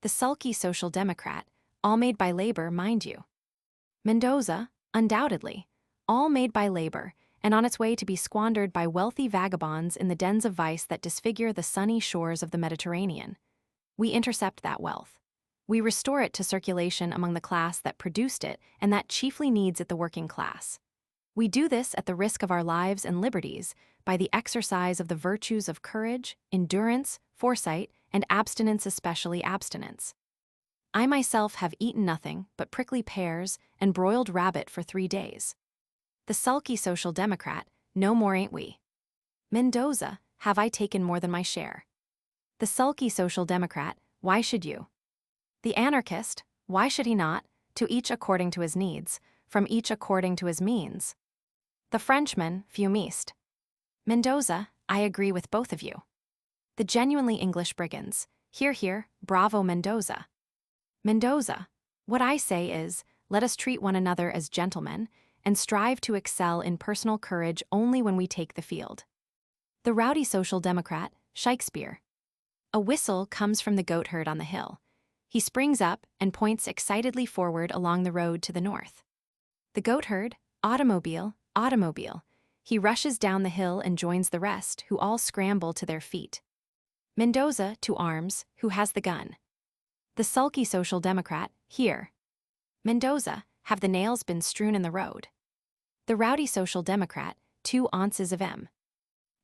The sulky social democrat, all made by labor, mind you. Mendoza, undoubtedly, all made by labor, and on its way to be squandered by wealthy vagabonds in the dens of vice that disfigure the sunny shores of the Mediterranean. We intercept that wealth. We restore it to circulation among the class that produced it and that chiefly needs it, the working class. We do this at the risk of our lives and liberties by the exercise of the virtues of courage, endurance, foresight, and abstinence, especially abstinence. I myself have eaten nothing but prickly pears and broiled rabbit for 3 days. The sulky social democrat, no more ain't we. Mendoza, have I taken more than my share? The sulky social democrat, why should you? The anarchist, why should he not? To each according to his needs, from each according to his means. The Frenchman, fumiste. Mendoza, I agree with both of you. The genuinely English brigands, here, bravo Mendoza. Mendoza, what I say is, let us treat one another as gentlemen, and strive to excel in personal courage only when we take the field. The rowdy social democrat, Shakespeare. A whistle comes from the goatherd on the hill. He springs up and points excitedly forward along the road to the north. The goatherd, automobile. He rushes down the hill and joins the rest, who all scramble to their feet. Mendoza, to arms, who has the gun. The sulky social democrat, here. Mendoza, have the nails been strewn in the road? The rowdy social democrat, 2 ounces of M.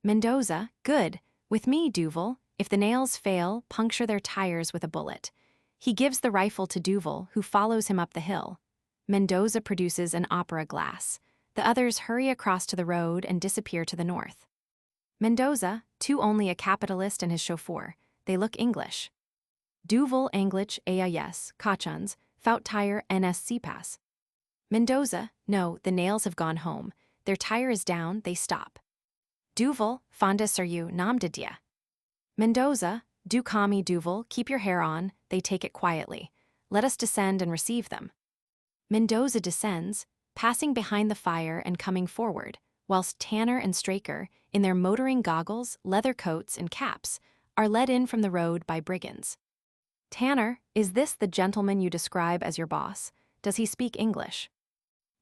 Mendoza, good, with me, Duval, if the nails fail, puncture their tires with a bullet. He gives the rifle to Duval, who follows him up the hill. Mendoza produces an opera glass. The others hurry across to the road and disappear to the north. Mendoza, 2 only a capitalist and his chauffeur. They look English. Duval, English, AIS, Cochuns, Faut tire NSC pass. Mendoza, no, the nails have gone home. Their tire is down, they stop. Duval, fondus are you, nam de dia. Mendoza, do kami Duval, keep your hair on, they take it quietly. Let us descend and receive them. Mendoza descends, passing behind the fire and coming forward, whilst Tanner and Straker, in their motoring goggles, leather coats, and caps, are led in from the road by brigands. Tanner, is this the gentleman you describe as your boss? Does he speak English?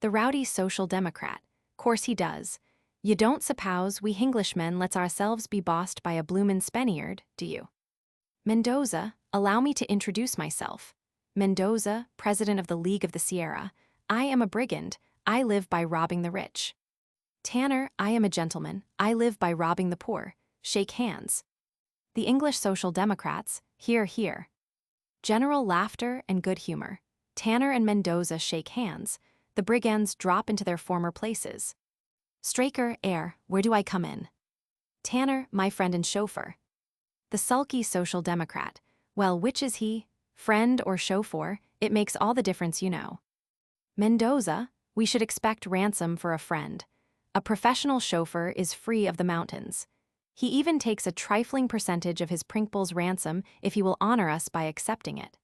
The rowdy social democrat, course he does. You don't suppose we Englishmen lets ourselves be bossed by a bloomin' Spaniard, do you? Mendoza, allow me to introduce myself. Mendoza, president of the League of the Sierra. I am a brigand, I live by robbing the rich. Tanner, I am a gentleman, I live by robbing the poor. Shake hands. The English Social Democrats, hear, hear. General laughter and good humor. Tanner and Mendoza shake hands. The brigands drop into their former places. Straker, where do I come in? Tanner, my friend and chauffeur. The sulky Social Democrat, well, which is he? Friend or chauffeur, it makes all the difference, you know. Mendoza, we should expect ransom for a friend. A professional chauffeur is free of the mountains. He even takes a trifling percentage of his Prinkbul's ransom if he will honor us by accepting it.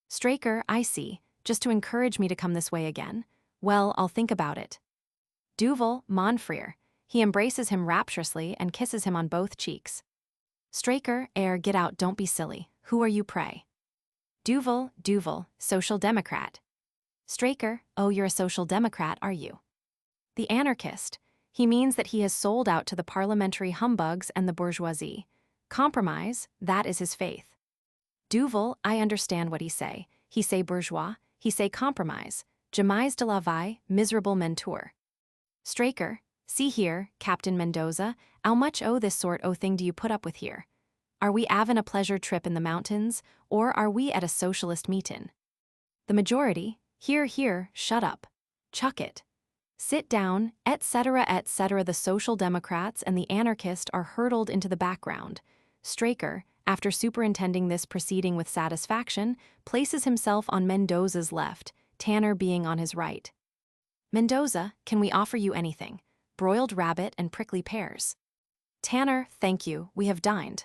Straker, I see, just to encourage me to come this way again. Well, I'll think about it. Duval, Monfrere, he embraces him rapturously and kisses him on both cheeks. Straker, get out, don't be silly. Who are you, pray? Duval, Social Democrat. Straker, oh, you're a Social Democrat, are you? The anarchist, he means that he has sold out to the parliamentary humbugs and the bourgeoisie. Compromise, that is his faith. Duval, I understand what he say bourgeois, he say compromise, jamais de la vie, miserable mentor. Straker, see here, Captain Mendoza, how much this sort o' thing do you put up with here? Are we avin' a pleasure trip in the mountains, or are we at a socialist meetin'? The majority, here, shut up. Chuck it. Sit down, etc. The Social Democrats and the anarchist are hurtled into the background. Straker, after superintending this proceeding with satisfaction, places himself on Mendoza's left, Tanner being on his right. Mendoza, can we offer you anything? Broiled rabbit and prickly pears. Tanner, thank you, we have dined.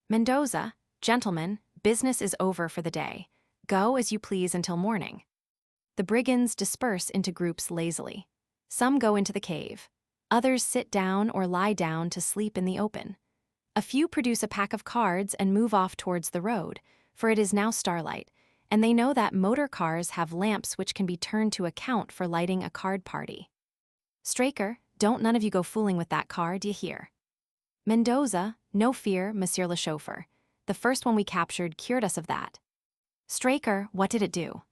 Mendoza, gentlemen, business is over for the day. Go as you please until morning. The brigands disperse into groups lazily. Some go into the cave. Others sit down or lie down to sleep in the open. A few produce a pack of cards and move off towards the road, for it is now starlight, and they know that motor cars have lamps which can be turned to account for lighting a card party. Straker, don't none of you go fooling with that car, d'ye hear? Mendoza, no fear, monsieur le chauffeur. The first one we captured cured us of that. Straker, what did it do?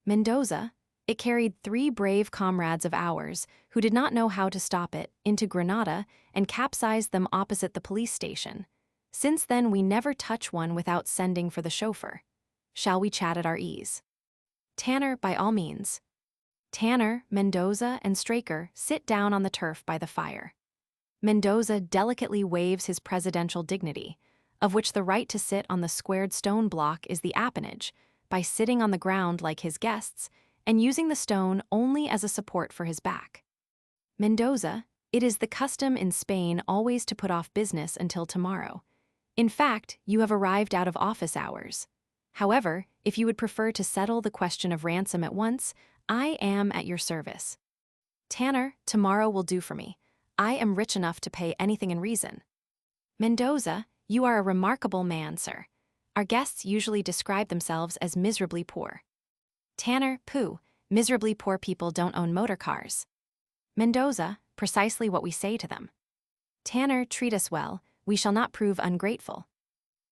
Mendoza, it carried 3 brave comrades of ours, who did not know how to stop it, into Granada and capsized them opposite the police station. Since then we never touch one without sending for the chauffeur. Shall we chat at our ease? Tanner, by all means. Tanner, Mendoza, and Straker sit down on the turf by the fire. Mendoza delicately waives his presidential dignity, of which the right to sit on the squared stone block is the appanage, by sitting on the ground like his guests, and using the stone only as a support for his back. Mendoza, it is the custom in Spain always to put off business until tomorrow. In fact, you have arrived out of office hours. However, if you would prefer to settle the question of ransom at once, I am at your service. Tanner, tomorrow will do for me. I am rich enough to pay anything in reason. Mendoza, you are a remarkable man, sir. Our guests usually describe themselves as miserably poor. Tanner, pooh, miserably poor people don't own motor cars. Mendoza, precisely what we say to them. Tanner, treat us well, we shall not prove ungrateful.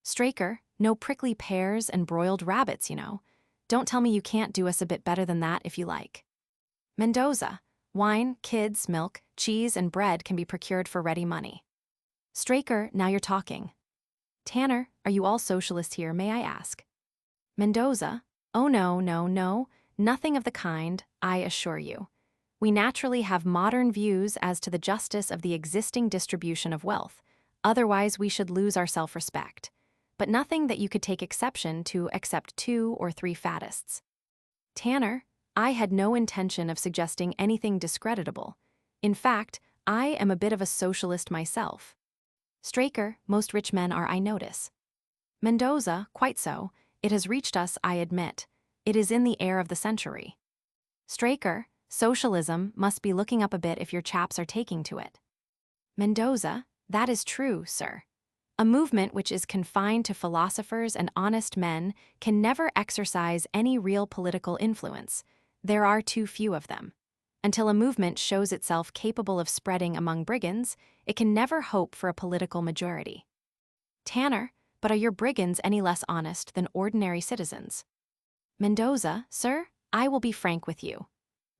Straker, no prickly pears and broiled rabbits, you know. Don't tell me you can't do us a bit better than that if you like. Mendoza, wine, kids, milk, cheese, and bread can be procured for ready money. Straker, now you're talking. Tanner, are you all socialist here, may I ask? Mendoza, oh no, nothing of the kind, I assure you. We naturally have modern views as to the justice of the existing distribution of wealth, otherwise we should lose our self-respect. But nothing that you could take exception to except 2 or 3 faddists. Tanner, I had no intention of suggesting anything discreditable. In fact, I am a bit of a socialist myself. Straker, most rich men are, I notice. Mendoza, quite so. It has reached us, I admit. It is in the air of the century. Straker, socialism must be looking up a bit if your chaps are taking to it. Mendoza, that is true, sir. A movement which is confined to philosophers and honest men can never exercise any real political influence. There are too few of them. Until a movement shows itself capable of spreading among brigands, it can never hope for a political majority. Tanner, but are your brigands any less honest than ordinary citizens? Mendoza, sir, I will be frank with you.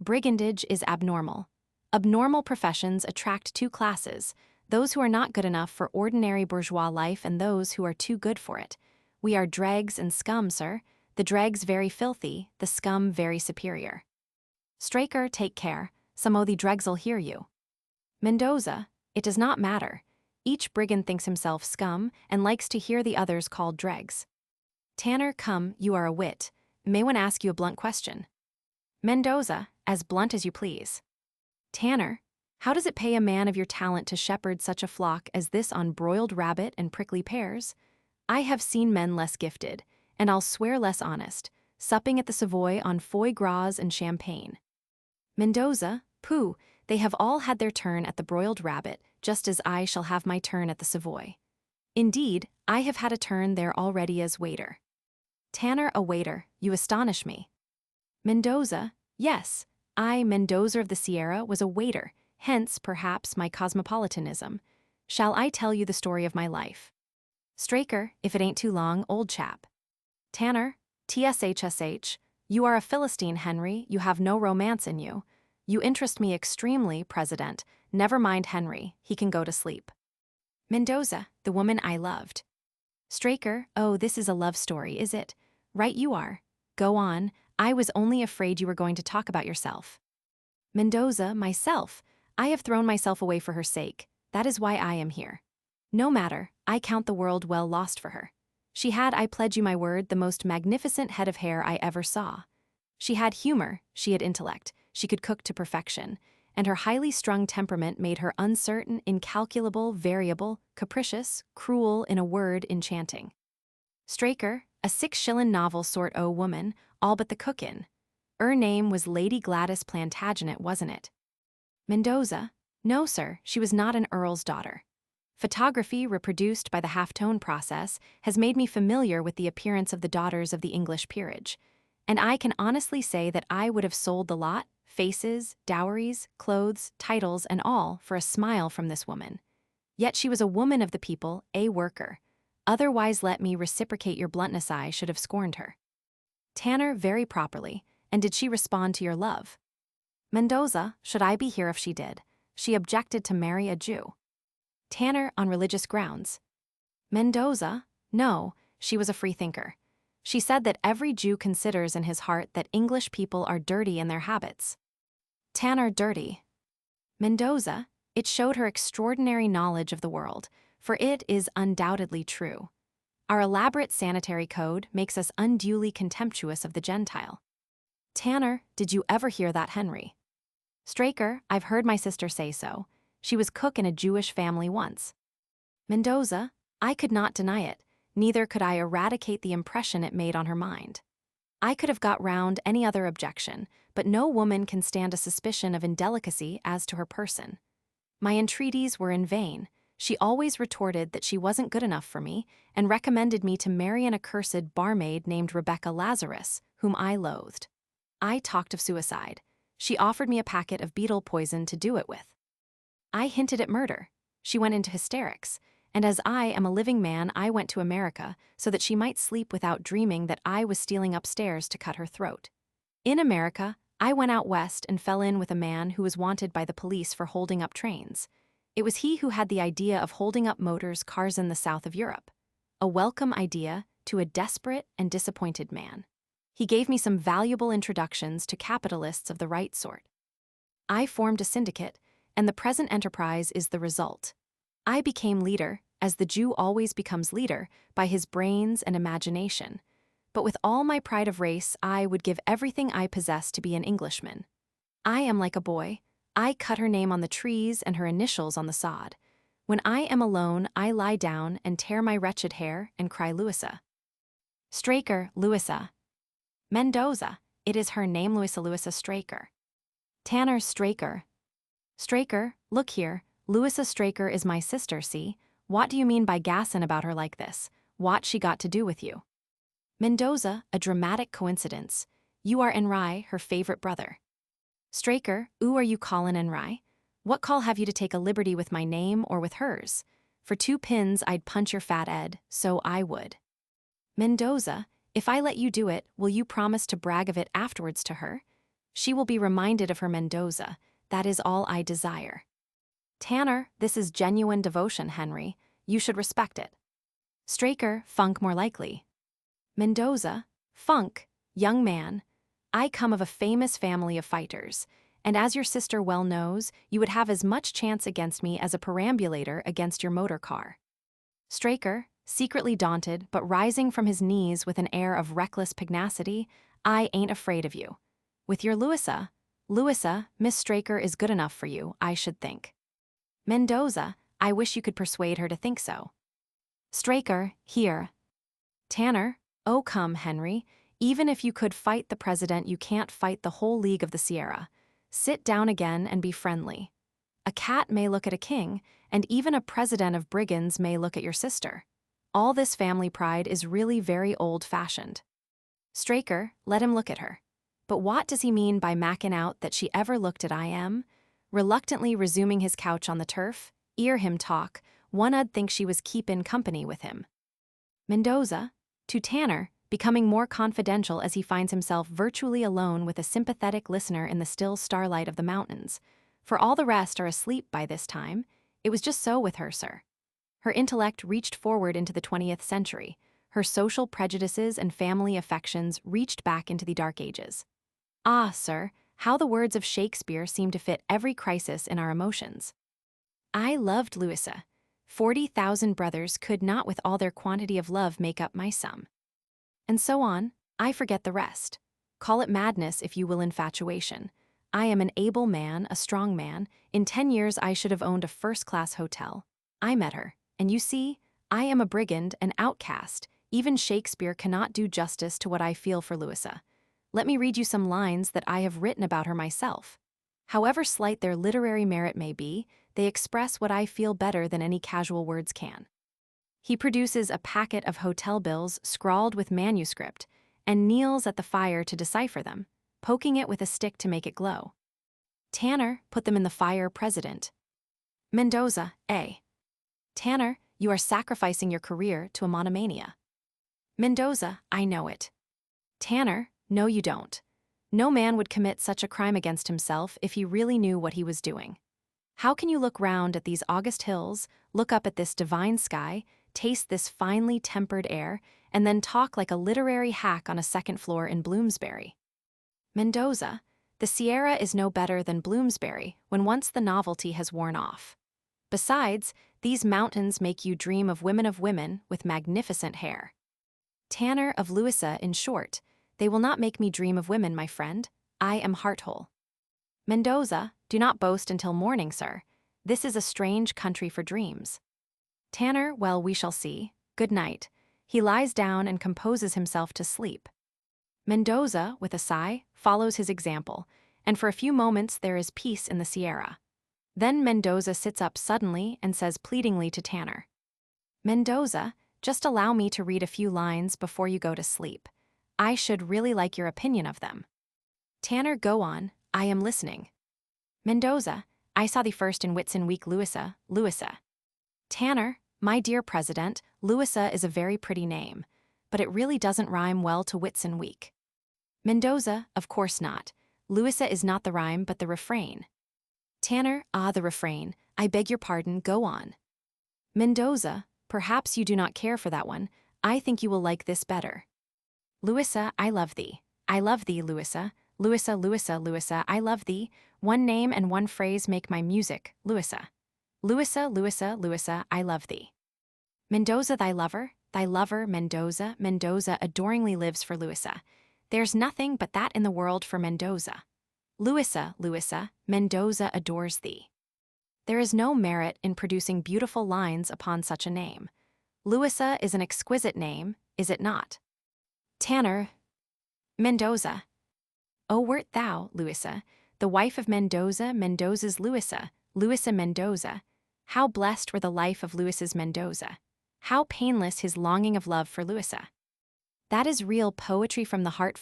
Brigandage is abnormal. Abnormal professions attract two classes, those who are not good enough for ordinary bourgeois life and those who are too good for it. We are dregs and scum, sir. The dregs very filthy, the scum very superior. Straker, take care, some o' the dregs'll hear you. Mendoza, it does not matter. Each brigand thinks himself scum and likes to hear the others called dregs. Tanner, come, you are a wit. May one ask you a blunt question? Mendoza, as blunt as you please. Tanner, how does it pay a man of your talent to shepherd such a flock as this on broiled rabbit and prickly pears? I have seen men less gifted, and I'll swear less honest, supping at the Savoy on foie gras and champagne. Mendoza, pooh, they have all had their turn at the broiled rabbit, just as I shall have my turn at the Savoy. Indeed, I have had a turn there already as waiter. Tanner, a waiter, you astonish me. Mendoza, yes, I, Mendoza of the Sierra, was a waiter, hence, perhaps, my cosmopolitanism. Shall I tell you the story of my life? Straker, if it ain't too long, old chap. Tanner, TSHSH, you are a Philistine, Henry, you have no romance in you. You interest me extremely, President. Never mind Henry, he can go to sleep. Mendoza, the woman I loved. Straker, oh, this is a love story, is it? Right you are. Go on, I was only afraid you were going to talk about yourself. Mendoza, myself. I have thrown myself away for her sake. That is why I am here. No matter, I count the world well lost for her. She had, I pledge you my word, the most magnificent head of hair I ever saw. She had humor, she had intellect, she could cook to perfection, and her highly strung temperament made her uncertain, incalculable, variable, capricious, cruel, in a word, enchanting. Straker, a 6-shillin' novel sort o' woman, all but the cookin'. Her name was Lady Gladys Plantagenet, wasn't it? Mendoza, no sir, she was not an earl's daughter. Photography reproduced by the half-tone process has made me familiar with the appearance of the daughters of the English peerage, and I can honestly say that I would have sold the lot, faces, dowries, clothes, titles, and all for a smile from this woman. Yet she was a woman of the people, a worker. Otherwise, let me reciprocate your bluntness, I should have scorned her. Tanner, very properly, and did she respond to your love? Mendoza, should I be here if she did? She objected to marry a Jew. Tanner, on religious grounds. Mendoza, no, she was a freethinker. She said that every Jew considers in his heart that English people are dirty in their habits. Tanner, dirty. Mendoza, it showed her extraordinary knowledge of the world, for it is undoubtedly true. Our elaborate sanitary code makes us unduly contemptuous of the Gentile. Tanner, did you ever hear that, Henry? Straker, I've heard my sister say so. She was cook in a Jewish family once. Mendoza, I could not deny it, neither could I eradicate the impression it made on her mind. I could have got round any other objection, but no woman can stand a suspicion of indelicacy as to her person. My entreaties were in vain. She always retorted that she wasn't good enough for me and recommended me to marry an accursed barmaid named Rebecca Lazarus, whom I loathed. I talked of suicide. She offered me a packet of beetle poison to do it with. I hinted at murder. She went into hysterics, and as I am a living man, I went to America so that she might sleep without dreaming that I was stealing upstairs to cut her throat. In America, I went out west and fell in with a man who was wanted by the police for holding up trains. It was he who had the idea of holding up motors cars in the south of Europe. A welcome idea to a desperate and disappointed man. He gave me some valuable introductions to capitalists of the right sort. I formed a syndicate, and the present enterprise is the result. I became leader, as the Jew always becomes leader, by his brains and imagination. but with all my pride of race, I would give everything I possess to be an Englishman. I am like a boy. I cut her name on the trees and her initials on the sod. When I am alone, I lie down and tear my wretched hair and cry Louisa. Straker, Louisa. Mendoza, it is her name, Louisa Straker. Tanner Straker. Straker, look here, Louisa Straker is my sister, see? What do you mean by gassin' about her like this? What she got to do with you? Mendoza, a dramatic coincidence. You are Enri, her favorite brother. Straker, are you callin' Enri? What call have you to take a liberty with my name or with hers? For 2 pins I'd punch your fat Ed, so I would. Mendoza, if I let you do it, will you promise to brag of it afterwards to her? She will be reminded of her Mendoza. That is all I desire. Tanner, this is genuine devotion, Henry. You should respect it. Straker, funk more likely. Mendoza, funk, young man. I come of a famous family of fighters, and as your sister well knows, you would have as much chance against me as a perambulator against your motor car. Straker, secretly daunted but rising from his knees with an air of reckless pugnacity, I ain't afraid of you. With your Louisa, Miss Straker is good enough for you, I should think. Mendoza, I wish you could persuade her to think so. Straker, here. Tanner, oh come, Henry, even if you could fight the president, you can't fight the whole League of the Sierra. Sit down again and be friendly. A cat may look at a king, and even a president of brigands may look at your sister. All this family pride is really very old-fashioned. Straker, let him look at her. But what does he mean by mackin' out that she ever looked at I am? Reluctantly resuming his couch on the turf, ear him talk, one 'ud think she was keepin' company with him. Mendoza, to Tanner, becoming more confidential as he finds himself virtually alone with a sympathetic listener in the still starlight of the mountains. For all the rest are asleep by this time. It was just so with her, sir. Her intellect reached forward into the 20th century. Her social prejudices and family affections reached back into the Dark Ages. Ah, sir, how the words of Shakespeare seem to fit every crisis in our emotions. I loved Louisa. 40,000 brothers could not with all their quantity of love make up my sum. And so on, I forget the rest. Call it madness if you will, infatuation. I am an able man, a strong man. In 10 years I should have owned a first-class hotel. I met her, and you see, I am a brigand, an outcast. Even Shakespeare cannot do justice to what I feel for Louisa. Let me read you some lines that I have written about her myself. However slight their literary merit may be, they express what I feel better than any casual words can. He produces a packet of hotel bills scrawled with manuscript and kneels at the fire to decipher them, poking it with a stick to make it glow. Tanner, put them in the fire, President. Mendoza, A. Tanner, you are sacrificing your career to a monomania. Mendoza, I know it. Tanner, no you don't. No man would commit such a crime against himself if he really knew what he was doing. How can you look round at these august hills, look up at this divine sky, taste this finely tempered air, and then talk like a literary hack on a second floor in Bloomsbury? Mendoza, the Sierra is no better than Bloomsbury when once the novelty has worn off. Besides, these mountains make you dream of women with magnificent hair. Tanner, of Louisa, in short, they will not make me dream of women, my friend. I am heart-whole. Mendoza, do not boast until morning, sir. This is a strange country for dreams. Tanner, well, we shall see. Good night. He lies down and composes himself to sleep. Mendoza, with a sigh, follows his example, and for a few moments there is peace in the Sierra. Then Mendoza sits up suddenly and says pleadingly to Tanner, Mendoza, just allow me to read a few lines before you go to sleep. I should really like your opinion of them. Tanner, go on, I am listening. Mendoza, I saw thee first in Whitsun Week, Louisa. Tanner, my dear President, Louisa is a very pretty name, but it really doesn't rhyme well to Whitsun Week. Mendoza, of course not. Louisa is not the rhyme but the refrain. Tanner, the refrain. I beg your pardon, go on. Mendoza, perhaps you do not care for that one. I think you will like this better. Louisa, I love thee. I love thee, Louisa. Louisa, I love thee. One name and one phrase make my music, Louisa. Louisa, I love thee. Mendoza, thy lover? thy lover, Mendoza, Mendoza adoringly lives for Louisa. There's nothing but that in the world for Mendoza. Louisa, Louisa, Mendoza adores thee. There is no merit in producing beautiful lines upon such a name. Louisa is an exquisite name, is it not? Tanner, Mendoza. O wert thou, Louisa, the wife of Mendoza, Mendoza's Louisa, Louisa Mendoza, how blessed were the life of Louis's Mendoza. How painless his longing of love for Louisa. That is real poetry from the heart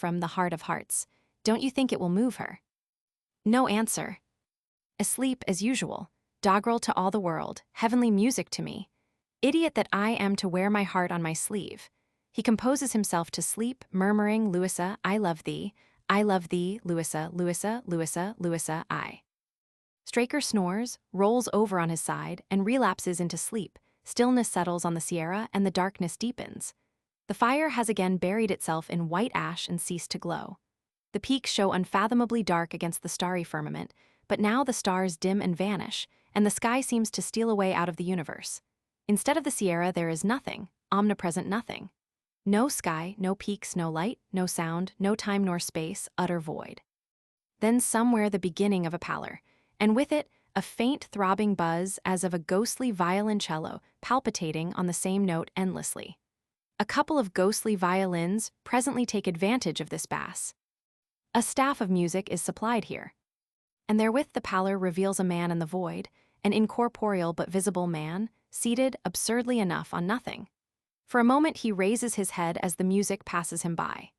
of hearts. Don't you think it will move her? No answer. Asleep as usual, doggerel to all the world, heavenly music to me. Idiot that I am to wear my heart on my sleeve. He composes himself to sleep, murmuring, Louisa, I love thee, Louisa, Louisa, Louisa, Louisa, I. Straker snores, rolls over on his side, and relapses into sleep. Stillness settles on the Sierra, and the darkness deepens. The fire has again buried itself in white ash and ceased to glow. The peaks show unfathomably dark against the starry firmament, but now the stars dim and vanish, and the sky seems to steal away out of the universe. Instead of the Sierra, there is nothing, omnipresent nothing. No sky, no peaks, no light, no sound, no time nor space, utter void. Then somewhere the beginning of a pallor, and with it, a faint throbbing buzz as of a ghostly violoncello palpitating on the same note endlessly. A couple of ghostly violins presently take advantage of this bass. A staff of music is supplied here. And therewith the pallor reveals a man in the void, an incorporeal but visible man, seated, absurdly enough, on nothing. For a moment he raises his head as the music passes him by.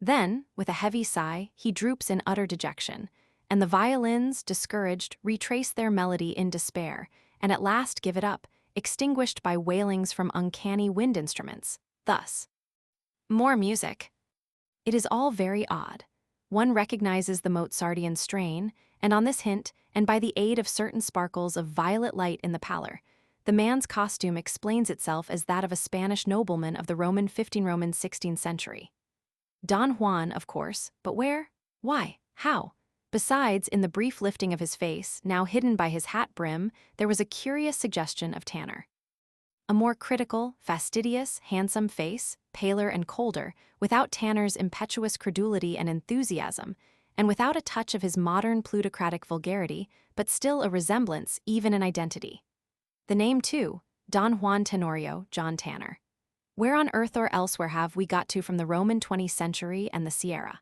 Then, with a heavy sigh, he droops in utter dejection, and the violins, discouraged, retrace their melody in despair, and at last give it up, extinguished by wailings from uncanny wind instruments, thus. More music. It is all very odd. One recognizes the Mozartian strain, and on this hint, and by the aid of certain sparkles of violet light in the pallor, the man's costume explains itself as that of a Spanish nobleman of the Roman 16th century. Don Juan, of course, but where? Why? How? Besides, in the brief lifting of his face, now hidden by his hat brim, there was a curious suggestion of Tanner. A more critical, fastidious, handsome face, paler and colder, without Tanner's impetuous credulity and enthusiasm, and without a touch of his modern plutocratic vulgarity, but still a resemblance, even in identity. The name, too, Don Juan Tenorio, John Tanner. Where on earth or elsewhere have we got to from the Roman 20th century and the Sierra?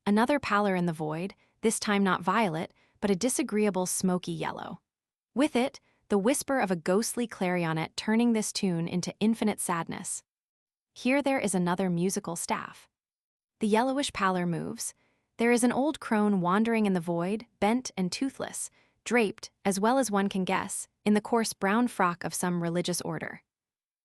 Another pallor in the void, this time not violet, but a disagreeable smoky yellow. With it, the whisper of a ghostly clarionet turning this tune into infinite sadness. Here there is another musical staff. The yellowish pallor moves. There is an old crone wandering in the void, bent and toothless, draped, as well as one can guess, in the coarse brown frock of some religious order.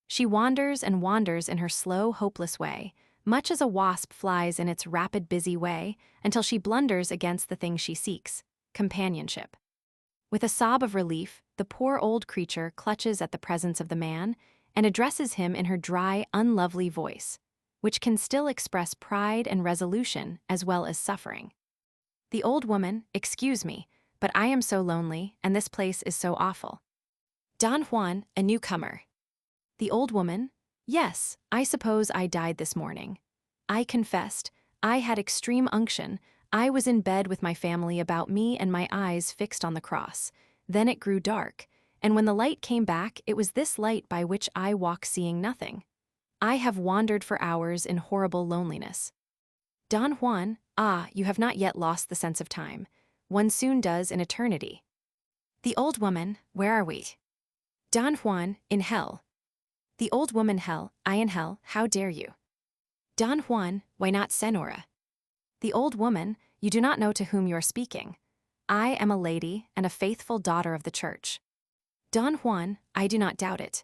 She wanders and wanders in her slow, hopeless way, much as a wasp flies in its rapid, busy way, until she blunders against the thing she seeks, companionship. With a sob of relief, the poor old creature clutches at the presence of the man and addresses him in her dry, unlovely voice, which can still express pride and resolution as well as suffering. The old woman, excuse me, but I am so lonely, and this place is so awful. Don Juan, a newcomer. The old woman, yes, I suppose I died this morning. I confessed, I had extreme unction, I was in bed with my family about me and my eyes fixed on the cross. Then it grew dark, and when the light came back, it was this light by which I walk seeing nothing. I have wandered for hours in horrible loneliness. Don Juan, ah, you have not yet lost the sense of time. One soon does in eternity. The old woman, where are we? Don Juan, in hell. The old woman, hell, I in hell, how dare you? Don Juan, why not Senora? The old woman, you do not know to whom you are speaking. I am a lady and a faithful daughter of the church. Don Juan, I do not doubt it.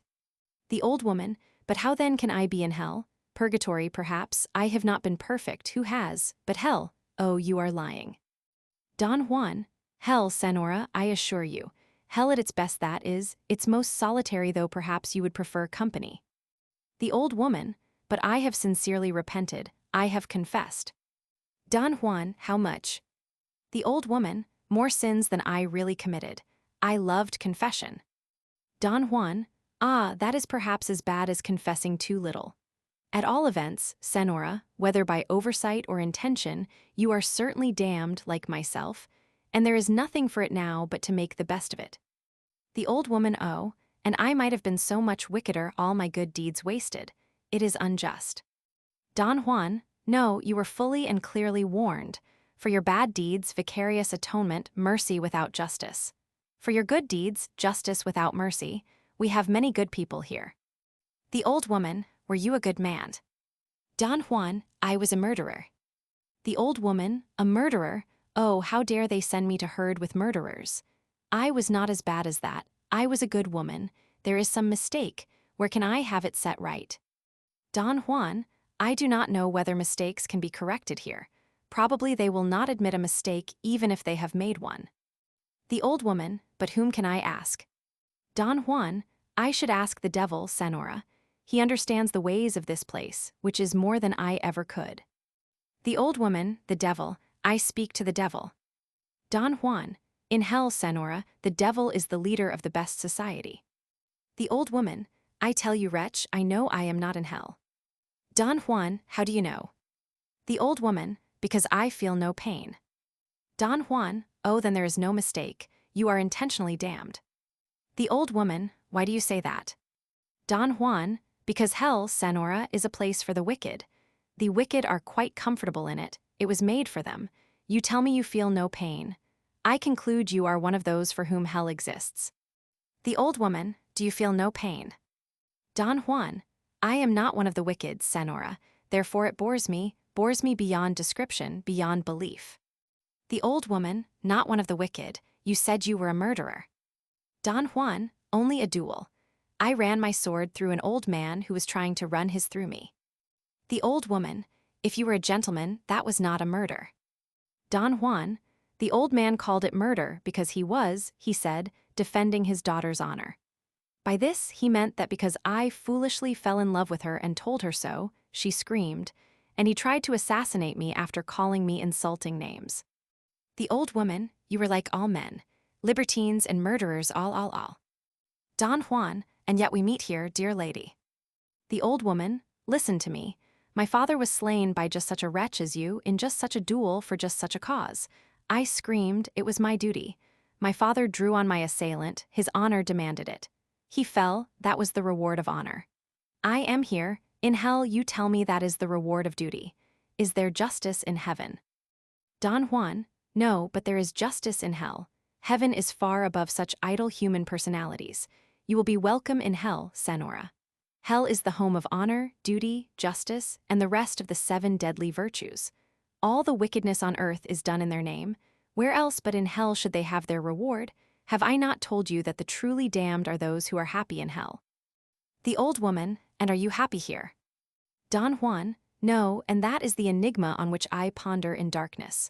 The old woman, but how then can I be in hell? Purgatory, perhaps, I have not been perfect, who has? But hell, oh, you are lying. Don Juan, hell, Senora, I assure you. Hell at its best, that is, its most solitary, though perhaps you would prefer company. The old woman, but I have sincerely repented, I have confessed. Don Juan, how much? The old woman, more sins than I really committed. I loved confession. Don Juan, Ah, that is perhaps as bad as confessing too little. At all events, Senora, whether by oversight or intention, you are certainly damned like myself, and there is nothing for it now but to make the best of it. The old woman, oh, and I might have been so much wickeder, all my good deeds wasted. It is unjust. Don Juan, no, you were fully and clearly warned. For your bad deeds, vicarious atonement, mercy without justice. For your good deeds, justice without mercy. We have many good people here. The old woman, were you a good man? Don Juan, I was a murderer. The old woman, a murderer? Oh, how dare they send me to herd with murderers? I was not as bad as that. I was a good woman. There is some mistake. Where can I have it set right? Don Juan, I do not know whether mistakes can be corrected here. Probably they will not admit a mistake even if they have made one. The old woman, but whom can I ask? Don Juan, I should ask the devil, Senora. He understands the ways of this place, which is more than I ever could. The old woman, the devil, I speak to the devil. Don Juan, in hell, Senora, the devil is the leader of the best society. The old woman, I tell you, wretch, I know I am not in hell. Don Juan, how do you know? The old woman, because I feel no pain. Don Juan, oh, then there is no mistake. You are intentionally damned. The old woman, why do you say that? Don Juan, because hell, Senora, is a place for the wicked. The wicked are quite comfortable in it. It was made for them. You tell me you feel no pain. I conclude you are one of those for whom hell exists. The old woman, do you feel no pain? Don Juan, I am not one of the wicked, Senora, therefore it bores me beyond description, beyond belief. The old woman, not one of the wicked, you said you were a murderer. Don Juan, only a duel. I ran my sword through an old man who was trying to run his through me. The old woman, if you were a gentleman, that was not a murder. Don Juan, the old man called it murder because he was, he said, defending his daughter's honor. By this he meant that because I foolishly fell in love with her and told her so, she screamed, and he tried to assassinate me after calling me insulting names. The old woman, you were like all men, libertines and murderers, all. Don Juan, and yet we meet here, dear lady. The old woman, listen to me. My father was slain by just such a wretch as you in just such a duel for just such a cause. I screamed, it was my duty. My father drew on my assailant, his honor demanded it. He fell, that was the reward of honor. I am here, in hell you tell me that is the reward of duty. Is there justice in heaven? Don Juan, no, but there is justice in hell. Heaven is far above such idle human personalities. You will be welcome in hell, Senora. Hell is the home of honor, duty, justice, and the rest of the 7 deadly virtues. All the wickedness on earth is done in their name. Where else but in hell should they have their reward? Have I not told you that the truly damned are those who are happy in hell? The old woman, and are you happy here? Don Juan, no, and that is the enigma on which I ponder in darkness.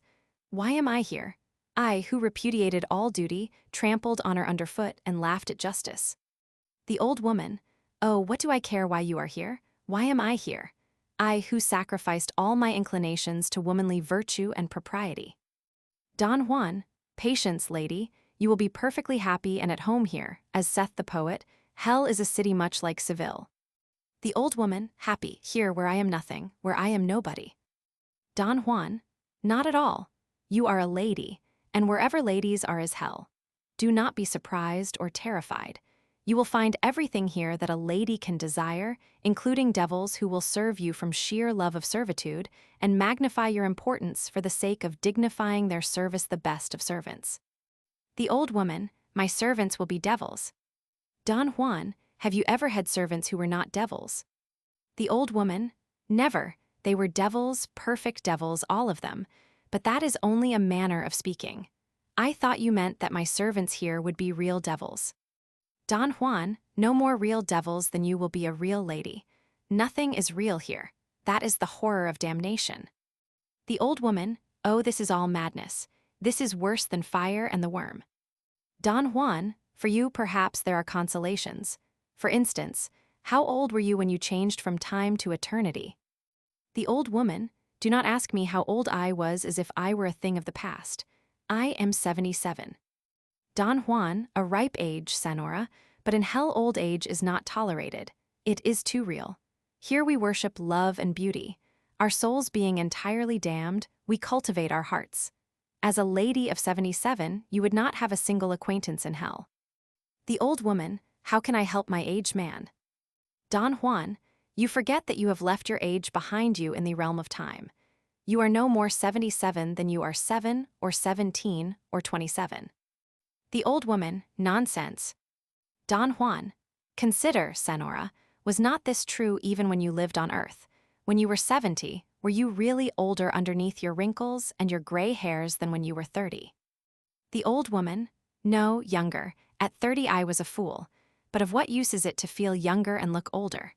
Why am I here? I, who repudiated all duty, trampled honor underfoot, and laughed at justice. The old woman, oh, what do I care why you are here? Why am I here? I, who sacrificed all my inclinations to womanly virtue and propriety. Don Juan, patience, lady. You will be perfectly happy and at home here, as saith the poet, hell is a city much like Seville. The old woman, happy, here where I am nothing, where I am nobody. Don Juan, not at all. You are a lady, and wherever ladies are is hell. Do not be surprised or terrified. You will find everything here that a lady can desire, including devils who will serve you from sheer love of servitude and magnify your importance for the sake of dignifying their service the best of servants. The old woman, my servants will be devils. Don Juan, have you ever had servants who were not devils? The old woman, never. They were devils, perfect devils, all of them. But that is only a manner of speaking. I thought you meant that my servants here would be real devils. Don Juan, no more real devils than you will be a real lady. Nothing is real here. That is the horror of damnation. The old woman, oh, this is all madness. This is worse than fire and the worm. Don Juan, for you perhaps there are consolations. For instance, how old were you when you changed from time to eternity? The old woman, do not ask me how old I was as if I were a thing of the past. I am 77. Don Juan, a ripe age, Senora, But in hell, old age is not tolerated. It is too real. Here we worship love and beauty. Our souls being entirely damned, we cultivate our hearts. As a lady of 77, you would not have a single acquaintance in hell. The old woman, how can I help my aged man? Don Juan, you forget that you have left your age behind you in the realm of time. You are no more 77 than you are 7 or 17 or 27. The old woman, nonsense. Don Juan, consider, Senora, was not this true even when you lived on earth? When you were 70, were you really older underneath your wrinkles and your gray hairs than when you were 30? The old woman, no, younger. At 30 I was a fool. But of what use is it to feel younger and look older?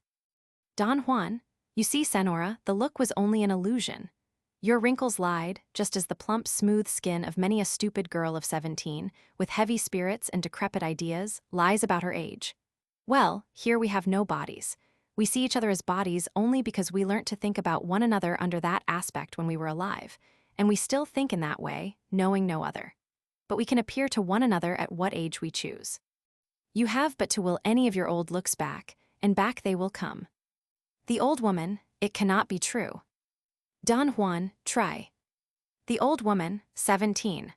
Don Juan, you see, Senora, the look was only an illusion. Your wrinkles lied, just as the plump, smooth skin of many a stupid girl of 17, with heavy spirits and decrepit ideas, lies about her age. Well, here we have no bodies. We see each other as bodies only because we learnt to think about one another under that aspect when we were alive, and we still think in that way, knowing no other. But we can appear to one another at what age we choose. You have but to will any of your old looks back, and back they will come. The old woman, it cannot be true. Don Juan, try. The old woman, 17.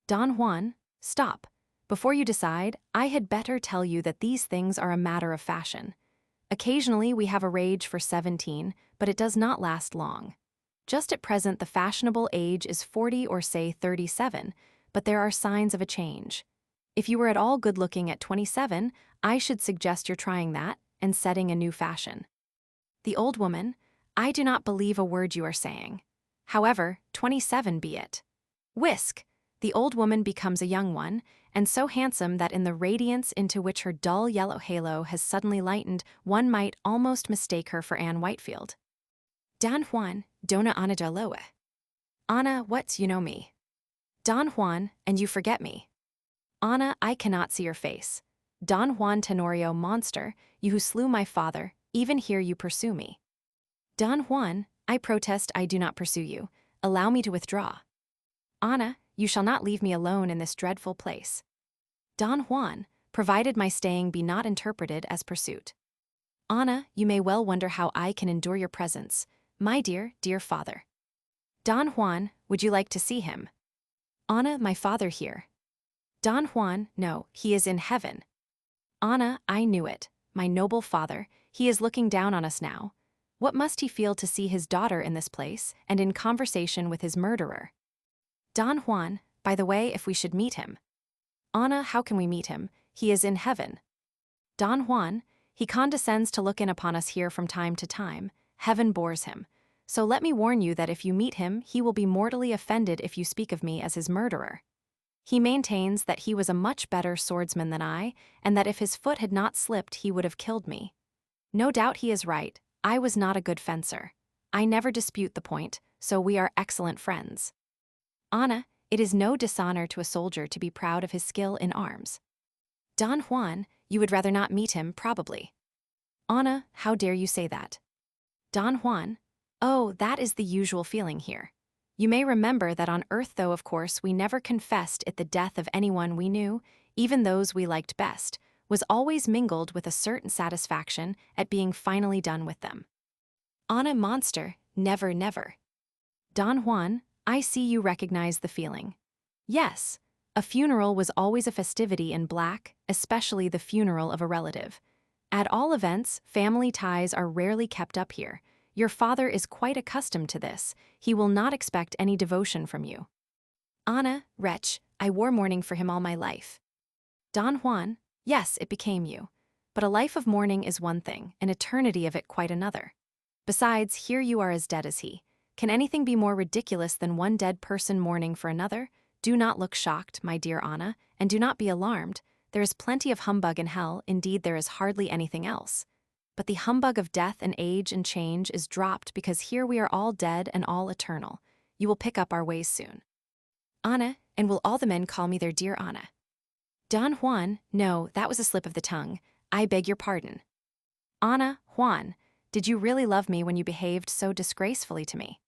Don Juan, stop. Before you decide, I had better tell you that these things are a matter of fashion. Occasionally we have a rage for 17, but it does not last long. Just at present the fashionable age is 40 or say 37, but there are signs of a change. If you were at all good-looking at 27, I should suggest you're trying that and setting a new fashion. The old woman, I do not believe a word you are saying. However, 27 be it. Whisk! The old woman becomes a young one, and so handsome that in the radiance into which her dull yellow halo has suddenly lightened, one might almost mistake her for Ann Whitefield. Don Juan, dona Ana de Loe. Ana, what, you know me. Don Juan, and you forget me. Ana, I cannot see your face. Don Juan Tenorio, monster, you who slew my father, even here you pursue me. Don Juan, I protest I do not pursue you. Allow me to withdraw. Ana, you shall not leave me alone in this dreadful place. Don Juan, provided my staying be not interpreted as pursuit. Ana, you may well wonder how I can endure your presence, my dear, dear father. Don Juan, would you like to see him? Ana, my father here. Don Juan, no, he is in heaven. Ana, I knew it, my noble father, he is looking down on us now. What must he feel to see his daughter in this place, and in conversation with his murderer? Don Juan, by the way, if we should meet him. Ana, how can we meet him? He is in heaven. Don Juan, he condescends to look in upon us here from time to time. Heaven bores him. So let me warn you that if you meet him, he will be mortally offended if you speak of me as his murderer. He maintains that he was a much better swordsman than I, and that if his foot had not slipped he would have killed me. No doubt he is right. I was not a good fencer. I never dispute the point, so we are excellent friends. Ana, it is no dishonor to a soldier to be proud of his skill in arms. Don Juan, you would rather not meet him, probably. Ana, how dare you say that? Don Juan, oh, that is the usual feeling here. You may remember that on earth, though of course we never confessed at the death of anyone we knew, even those we liked best, was always mingled with a certain satisfaction at being finally done with them. Ana, monster, never, never. Don Juan, I see you recognize the feeling. Yes, a funeral was always a festivity in black, especially the funeral of a relative. At all events, family ties are rarely kept up here. Your father is quite accustomed to this. He will not expect any devotion from you. Ana, wretch, I wore mourning for him all my life. Don Juan, yes, it became you. But a life of mourning is one thing, an eternity of it quite another. Besides, here you are as dead as he. Can anything be more ridiculous than one dead person mourning for another? Do not look shocked, my dear Ana, and do not be alarmed. There is plenty of humbug in hell, indeed there is hardly anything else. But the humbug of death and age and change is dropped because here we are all dead and all eternal. You will pick up our ways soon. Ana, and will all the men call me their dear Ana? Don Juan, no, that was a slip of the tongue. I beg your pardon. Ana, Juan, did you really love me when you behaved so disgracefully to me?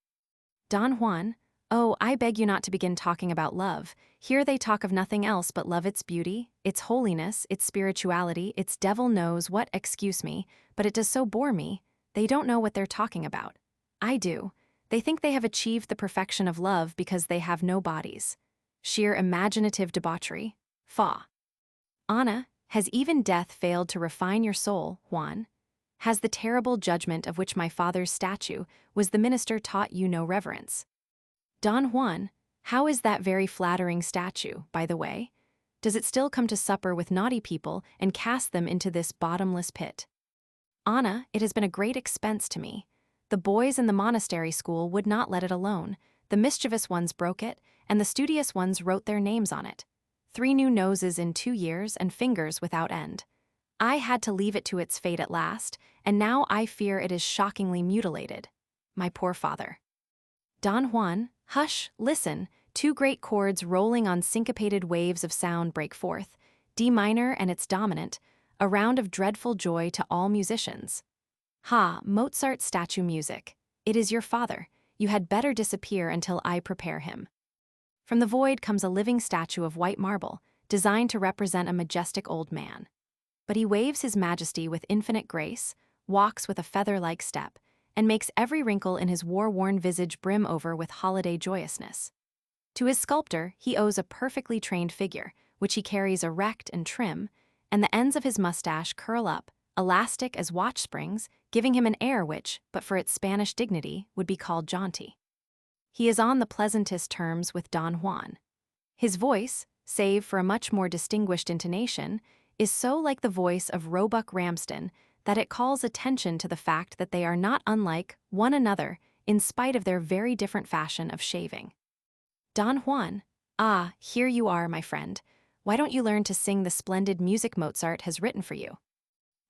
Don Juan, Oh, I beg you not to begin talking about love. Here they talk of nothing else but love, its beauty, its holiness, its spirituality, its devil knows what, excuse me, but it does so bore me. They don't know what they're talking about. I do. They think they have achieved the perfection of love because they have no bodies. Sheer imaginative debauchery. Faugh. Anna, has even death failed to refine your soul, Juan? Has the terrible judgment of which my father's statue was the minister taught you no reverence? Don Juan, how is that very flattering statue, by the way? Does it still come to supper with naughty people and cast them into this bottomless pit? Anna, it has been a great expense to me. The boys in the monastery school would not let it alone. The mischievous ones broke it, and the studious ones wrote their names on it. 3 new noses in 2 years and fingers without end. I had to leave it to its fate at last, and now I fear it is shockingly mutilated. My poor father. Don Juan, hush, listen, 2 great chords rolling on syncopated waves of sound break forth, D minor and its dominant, a round of dreadful joy to all musicians. Ha, Mozart's statue music. It is your father. You had better disappear until I prepare him. From the void comes a living statue of white marble, designed to represent a majestic old man. But he waves his majesty with infinite grace, walks with a feather-like step, and makes every wrinkle in his war-worn visage brim over with holiday joyousness. To his sculptor he owes a perfectly trained figure, which he carries erect and trim, and the ends of his mustache curl up, elastic as watch springs, giving him an air which, but for its Spanish dignity, would be called jaunty. He is on the pleasantest terms with Don Juan. His voice, save for a much more distinguished intonation, is so like the voice of Roebuck Ramsden that it calls attention to the fact that they are not unlike one another in spite of their very different fashion of shaving. Don Juan, ah, here you are, my friend. Why don't you learn to sing the splendid music Mozart has written for you?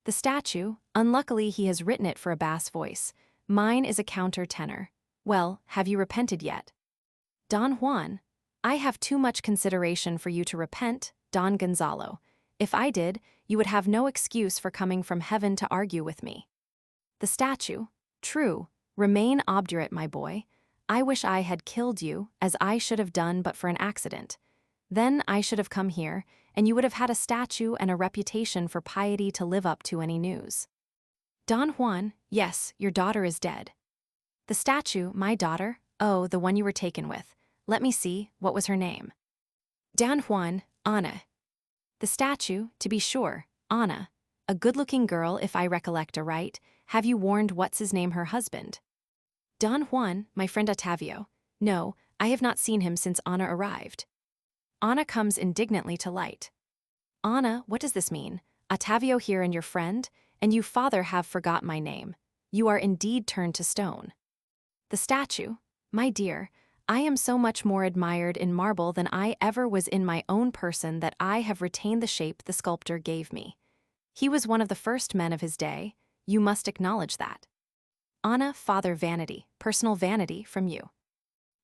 The statue, unluckily he has written it for a bass voice. Mine is a counter-tenor. Well, have you repented yet? Don Juan, I have too much consideration for you to repent, Don Gonzalo. If I did, you would have no excuse for coming from heaven to argue with me. The statue, true, remain obdurate, my boy. I wish I had killed you, as I should have done but for an accident. Then I should have come here, and you would have had a statue and a reputation for piety to live up to any news. Don Juan, yes, your daughter is dead. The statue, my daughter, oh, the one you were taken with. Let me see, what was her name? Don Juan, Anna. The statue, to be sure, Anna, a good-looking girl if I recollect aright. Have you warned what's-his-name her husband? Don Juan, my friend Octavio. No, I have not seen him since Anna arrived. Anna comes indignantly to light. Anna, what does this mean? Octavio here and your friend, and you father have forgot my name. You are indeed turned to stone. The statue, my dear, I am so much more admired in marble than I ever was in my own person that I have retained the shape the sculptor gave me. He was one of the first men of his day, you must acknowledge that. Anna, father vanity, personal vanity from you.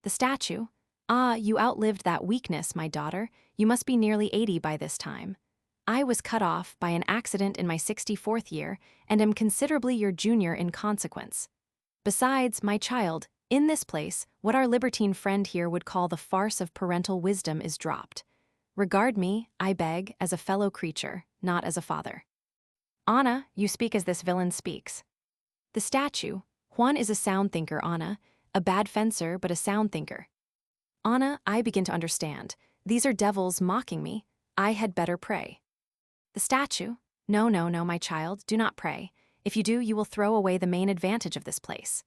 The statue, ah, you outlived that weakness, my daughter, you must be nearly 80 by this time. I was cut off by an accident in my 64th year and am considerably your junior in consequence. Besides, my child, in this place, what our libertine friend here would call the farce of parental wisdom is dropped. Regard me, I beg, as a fellow creature, not as a father. Anna, you speak as this villain speaks. The statue, Juan is a sound thinker, Anna, a bad fencer but a sound thinker. Anna, I begin to understand. These are devils mocking me. I had better pray. The statue, no, no, no, my child, do not pray. If you do, you will throw away the main advantage of this place.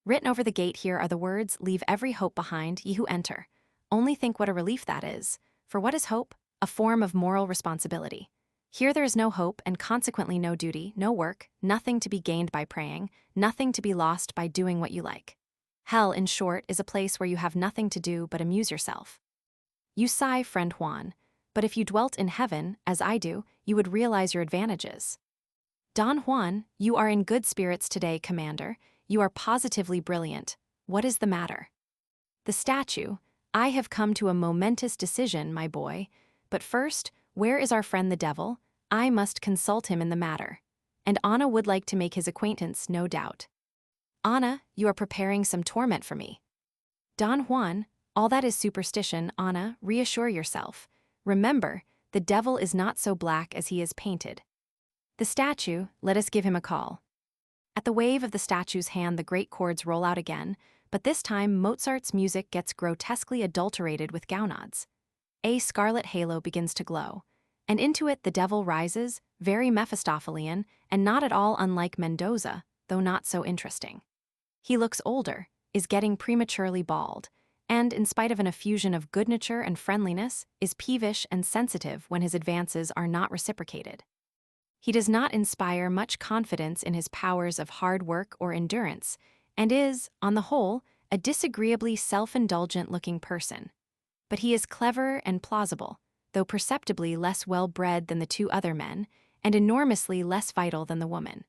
Written over the gate here are the words, leave every hope behind, ye who enter. Only think what a relief that is. For what is hope? A form of moral responsibility. Here there is no hope and consequently no duty, no work, nothing to be gained by praying, nothing to be lost by doing what you like. Hell, in short, is a place where you have nothing to do but amuse yourself. You sigh, friend Juan, but if you dwelt in heaven, as I do, you would realize your advantages. Don Juan, you are in good spirits today, Commander. You are positively brilliant. What is the matter? The statue, I have come to a momentous decision, my boy. But first, where is our friend the devil? I must consult him in the matter. And Anna would like to make his acquaintance, no doubt. Anna, you are preparing some torment for me. Don Juan, All that is superstition, Anna, reassure yourself. Remember, the devil is not so black as he is painted. The statue, let us give him a call. At the wave of the statue's hand, the great chords roll out again, but this time Mozart's music gets grotesquely adulterated with gaunods. A scarlet halo begins to glow, and into it the devil rises, very Mephistophelian, and not at all unlike Mendoza, though not so interesting. He looks older, is getting prematurely bald, and, in spite of an effusion of good nature and friendliness, is peevish and sensitive when his advances are not reciprocated. He does not inspire much confidence in his powers of hard work or endurance, and is, on the whole, a disagreeably self-indulgent-looking person. But he is clever and plausible, though perceptibly less well-bred than the two other men, and enormously less vital than the woman.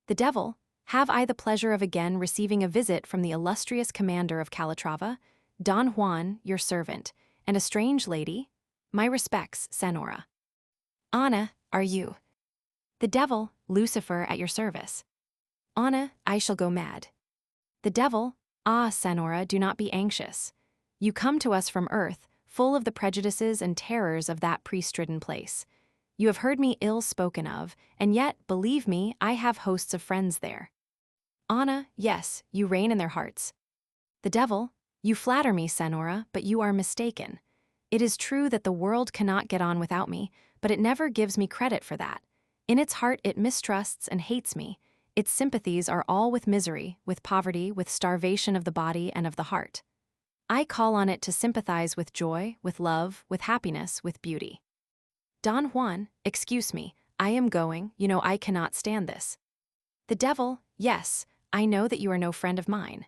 The devil, have I the pleasure of again receiving a visit from the illustrious commander of Calatrava, Don Juan, your servant, and a strange lady? My respects, Senora. Anna, are you? The devil, Lucifer, at your service. Anna, I shall go mad. The devil, ah, Senora, do not be anxious. You come to us from earth, full of the prejudices and terrors of that priest-ridden place. You have heard me ill spoken of, and yet, believe me, I have hosts of friends there. Anna, yes, you reign in their hearts. The devil, you flatter me, Senora, but you are mistaken. It is true that the world cannot get on without me, but it never gives me credit for that. In its heart it mistrusts and hates me. Its sympathies are all with misery, with poverty, with starvation of the body and of the heart. I call on it to sympathize with joy, with love, with happiness, with beauty. Don Juan, excuse me, I am going, you know I cannot stand this. The devil, yes, I know that you are no friend of mine.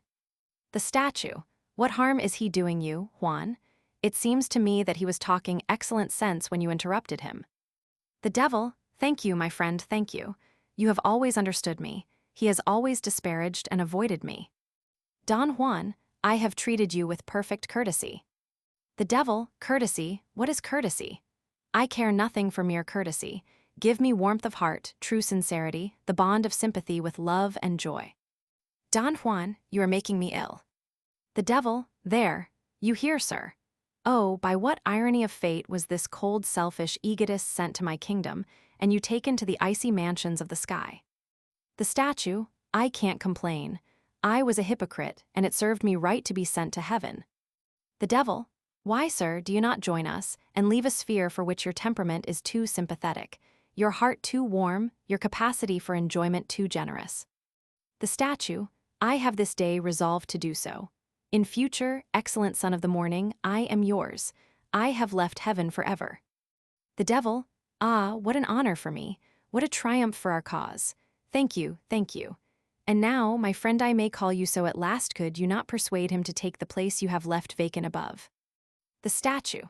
The statue, what harm is he doing you, Juan? It seems to me that he was talking excellent sense when you interrupted him. The devil, thank you, my friend, thank you. You have always understood me. He has always disparaged and avoided me. Don Juan, I have treated you with perfect courtesy. The devil, courtesy, what is courtesy? I care nothing for mere courtesy. Give me warmth of heart, true sincerity, the bond of sympathy with love and joy. Don Juan, you are making me ill. The devil, there, you hear, sir. Oh, by what irony of fate was this cold, selfish egotist sent to my kingdom, and you taken to the icy mansions of the sky? The statue, I can't complain. I was a hypocrite, and it served me right to be sent to heaven. The devil, why, sir, do you not join us, and leave a sphere for which your temperament is too sympathetic, your heart too warm, your capacity for enjoyment too generous? The statue, I have this day resolved to do so. In future, excellent son of the morning, I am yours. I have left heaven forever. The devil, ah, what an honor for me, what a triumph for our cause. Thank you, thank you. And now, my friend, I may call you so at last, could you not persuade him to take the place you have left vacant above? The statue,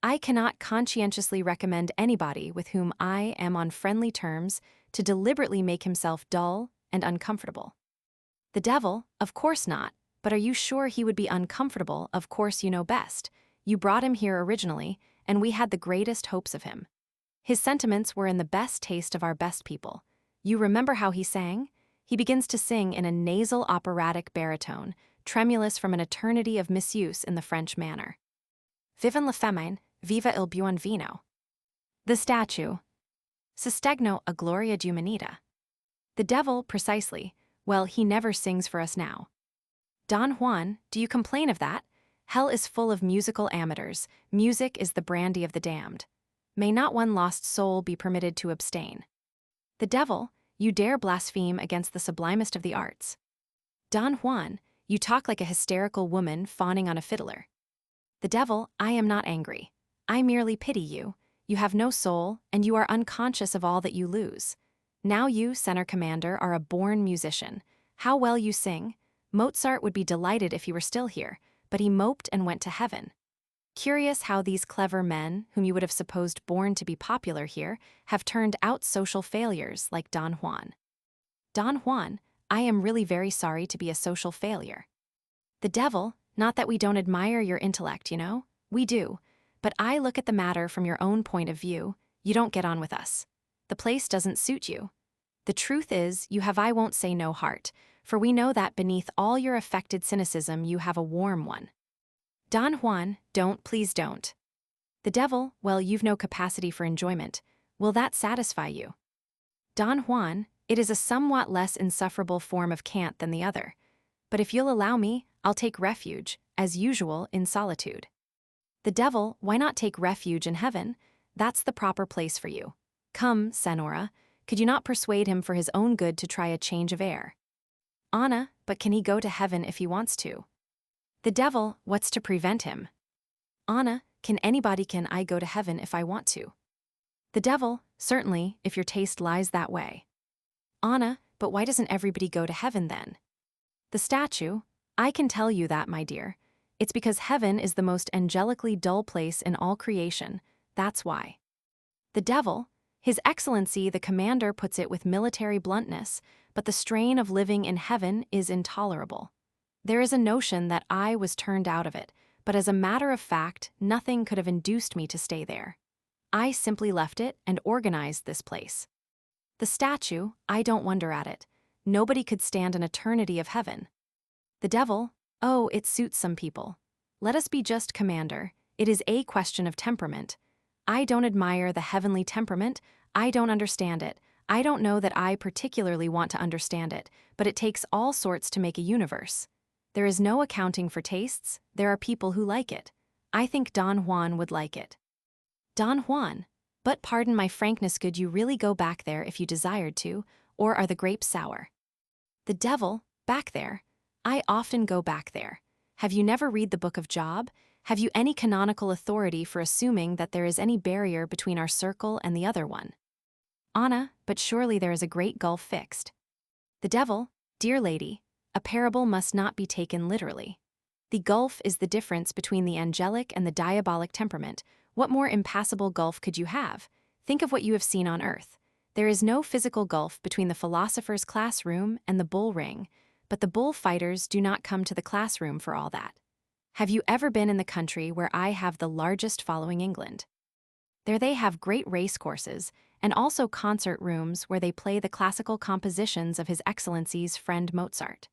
I cannot conscientiously recommend anybody with whom I am on friendly terms to deliberately make himself dull and uncomfortable. The devil, of course not. But are you sure he would be uncomfortable? Of course you know best. You brought him here originally, and we had the greatest hopes of him. His sentiments were in the best taste of our best people. You remember how he sang? He begins to sing in a nasal operatic baritone, tremulous from an eternity of misuse in the French manner. Vivan la femmine, viva il buon vino. The statue. Sostegno a gloria d'umanità. The devil, precisely. Well, he never sings for us now. Don Juan, do you complain of that? Hell is full of musical amateurs. Music is the brandy of the damned. May not one lost soul be permitted to abstain? The devil, you dare blaspheme against the sublimest of the arts. Don Juan, you talk like a hysterical woman fawning on a fiddler. The devil, I am not angry. I merely pity you. You have no soul, and you are unconscious of all that you lose. Now you, Senor Commander, are a born musician. How well you sing! Mozart would be delighted if he were still here, but he moped and went to heaven. Curious how these clever men, whom you would have supposed born to be popular here, have turned out social failures like Don Juan. Don Juan, I am really very sorry to be a social failure. The devil, not that we don't admire your intellect, you know, we do, but I look at the matter from your own point of view. You don't get on with us. The place doesn't suit you. The truth is, you have, I won't say no heart, for we know that beneath all your affected cynicism you have a warm one. Don Juan, don't, please don't. The devil, well, you've no capacity for enjoyment. Will that satisfy you? Don Juan, it is a somewhat less insufferable form of cant than the other. But if you'll allow me, I'll take refuge, as usual, in solitude. The devil, why not take refuge in heaven? That's the proper place for you. Come, Senora, could you not persuade him for his own good to try a change of air? Anna, but can he go to heaven if he wants to? The devil, what's to prevent him? Anna, can I go to heaven if I want to? The devil, certainly, if your taste lies that way. Anna, but why doesn't everybody go to heaven then? The statue, I can tell you that, my dear. It's because heaven is the most angelically dull place in all creation, that's why. The devil, His Excellency the Commander puts it with military bluntness, but the strain of living in heaven is intolerable. There is a notion that I was turned out of it, but as a matter of fact, nothing could have induced me to stay there. I simply left it and organized this place. The statue, I don't wonder at it. Nobody could stand an eternity of heaven. The devil, oh, it suits some people. Let us be just, Commander. It is a question of temperament. I don't admire the heavenly temperament. I don't understand it. I don't know that I particularly want to understand it, but it takes all sorts to make a universe. There is no accounting for tastes. There are people who like it. I think Don Juan would like it. Don Juan? But pardon my frankness, could you really go back there if you desired to, or are the grapes sour? The devil, back there? I often go back there. Have you never read the book of Job? Have you any canonical authority for assuming that there is any barrier between our circle and the other one? Anna, but surely there is a great gulf fixed. The devil, dear lady, a parable must not be taken literally. The gulf is the difference between the angelic and the diabolic temperament. What more impassable gulf could you have? Think of what you have seen on earth. There is no physical gulf between the philosopher's classroom and the bull ring, but the bullfighters do not come to the classroom for all that. Have you ever been in the country where I have the largest following, England? There they have great race courses, and also concert rooms where they play the classical compositions of His Excellency's friend Mozart.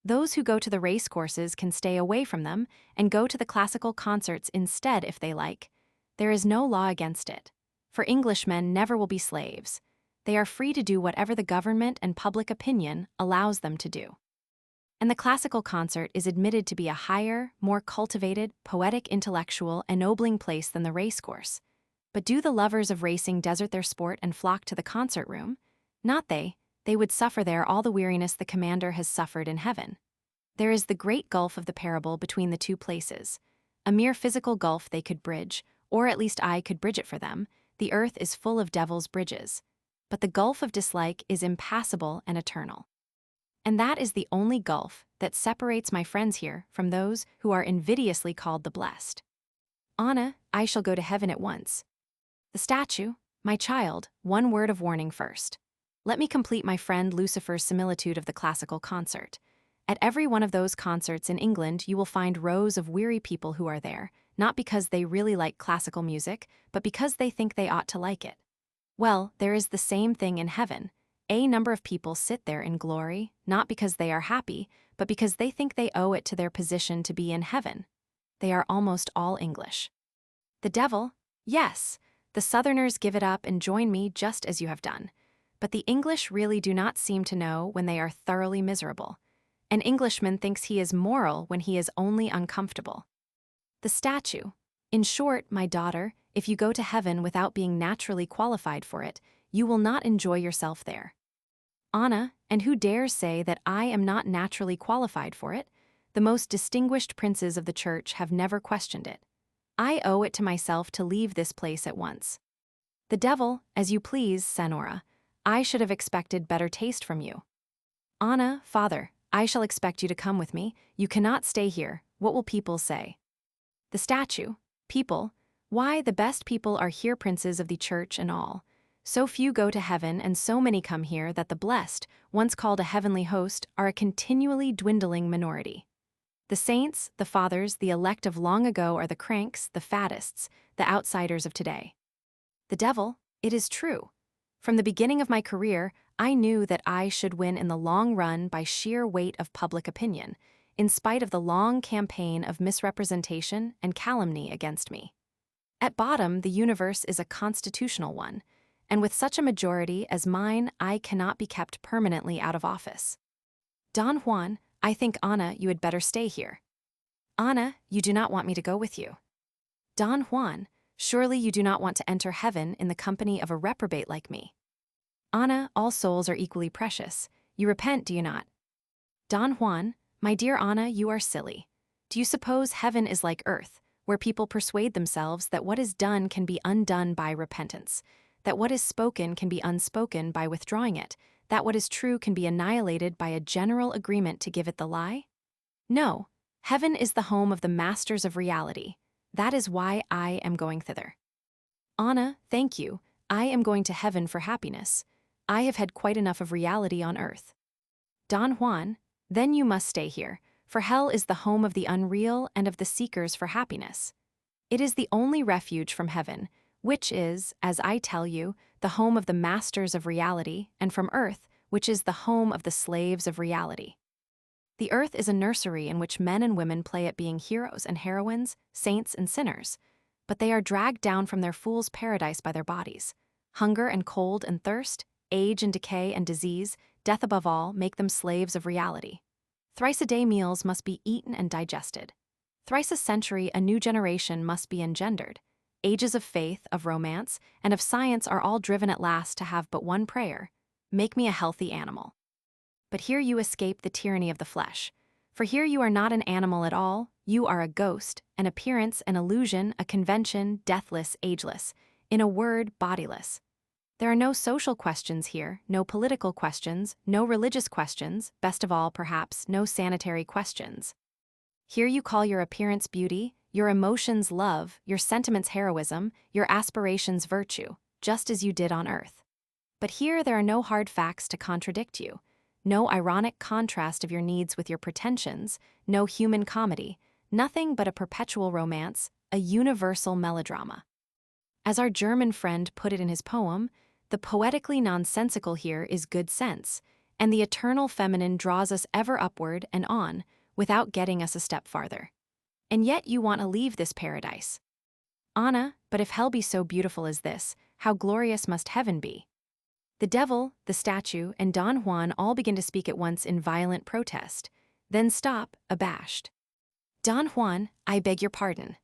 Those who go to the race courses can stay away from them and go to the classical concerts instead if they like. There is no law against it. For Englishmen never will be slaves. They are free to do whatever the government and public opinion allows them to do. And the classical concert is admitted to be a higher, more cultivated, poetic, intellectual, ennobling place than the race course. But do the lovers of racing desert their sport and flock to the concert room? Not they. They would suffer there all the weariness the Commander has suffered in heaven. There is the great gulf of the parable between the two places. A mere physical gulf they could bridge, or at least I could bridge it for them. The earth is full of devil's bridges. But the gulf of dislike is impassable and eternal. And that is the only gulf that separates my friends here from those who are invidiously called the blessed. Anna, I shall go to heaven at once. The statue, my child, one word of warning first. Let me complete my friend Lucifer's similitude of the classical concert. At every one of those concerts in England you will find rows of weary people who are there, not because they really like classical music, but because they think they ought to like it. Well, there is the same thing in heaven. A number of people sit there in glory, not because they are happy, but because they think they owe it to their position to be in heaven. They are almost all English. The devil? Yes, the Southerners give it up and join me just as you have done. But the English really do not seem to know when they are thoroughly miserable. An Englishman thinks he is moral when he is only uncomfortable. The statue. In short, my daughter, if you go to heaven without being naturally qualified for it, you will not enjoy yourself there. Anna, and who dares say that I am not naturally qualified for it? The most distinguished princes of the church have never questioned it. I owe it to myself to leave this place at once. The devil, as you please, Senora. I should have expected better taste from you. Anna, father, I shall expect you to come with me. You cannot stay here. What will people say? The statue. People. Why, the best people are here, princes of the church and all. So few go to heaven and so many come here that the blessed, once called a heavenly host, are a continually dwindling minority. The saints, the fathers, the elect of long ago are the cranks, the faddists, the outsiders of today. The devil, it is true. From the beginning of my career, I knew that I should win in the long run by sheer weight of public opinion. in spite of the long campaign of misrepresentation and calumny against me. At bottom, the universe is a constitutional one, and with such a majority as mine, I cannot be kept permanently out of office. Don Juan, I think, Anna, you had better stay here. Anna, you do not want me to go with you. Don Juan, surely you do not want to enter heaven in the company of a reprobate like me. Anna, all souls are equally precious. You repent, do you not? Don Juan, my dear Anna, you are silly. Do you suppose heaven is like earth, where people persuade themselves that what is done can be undone by repentance, that what is spoken can be unspoken by withdrawing it, that what is true can be annihilated by a general agreement to give it the lie? No, heaven is the home of the masters of reality. That is why I am going thither. Anna, thank you. I am going to heaven for happiness. I have had quite enough of reality on earth. Don Juan, then you must stay here, for hell is the home of the unreal and of the seekers for happiness. It is the only refuge from heaven, which is, as I tell you, the home of the masters of reality, and from earth, which is the home of the slaves of reality. The earth is a nursery in which men and women play at being heroes and heroines, saints and sinners, but they are dragged down from their fool's paradise by their bodies. Hunger and cold and thirst, age and decay and disease, death above all, make them slaves of reality. Thrice-a-day meals must be eaten and digested. Thrice a century a new generation must be engendered. Ages of faith, of romance, and of science are all driven at last to have but one prayer: make me a healthy animal. But here you escape the tyranny of the flesh. For here you are not an animal at all, you are a ghost, an appearance, an illusion, a convention, deathless, ageless. In a word, bodiless. There are no social questions here, no political questions, no religious questions, best of all, perhaps, no sanitary questions. Here you call your appearance beauty, your emotions love, your sentiments heroism, your aspirations virtue, just as you did on earth. But here there are no hard facts to contradict you, no ironic contrast of your needs with your pretensions, no human comedy, nothing but a perpetual romance, a universal melodrama. As our German friend put it in his poem, the poetically nonsensical here is good sense, and the eternal feminine draws us ever upward and on, without getting us a step farther. And yet you want to leave this paradise. Anna, but if hell be so beautiful as this, how glorious must heaven be? The devil, the statue, and Don Juan all begin to speak at once in violent protest, then stop, abashed. Don Juan, I beg your pardon.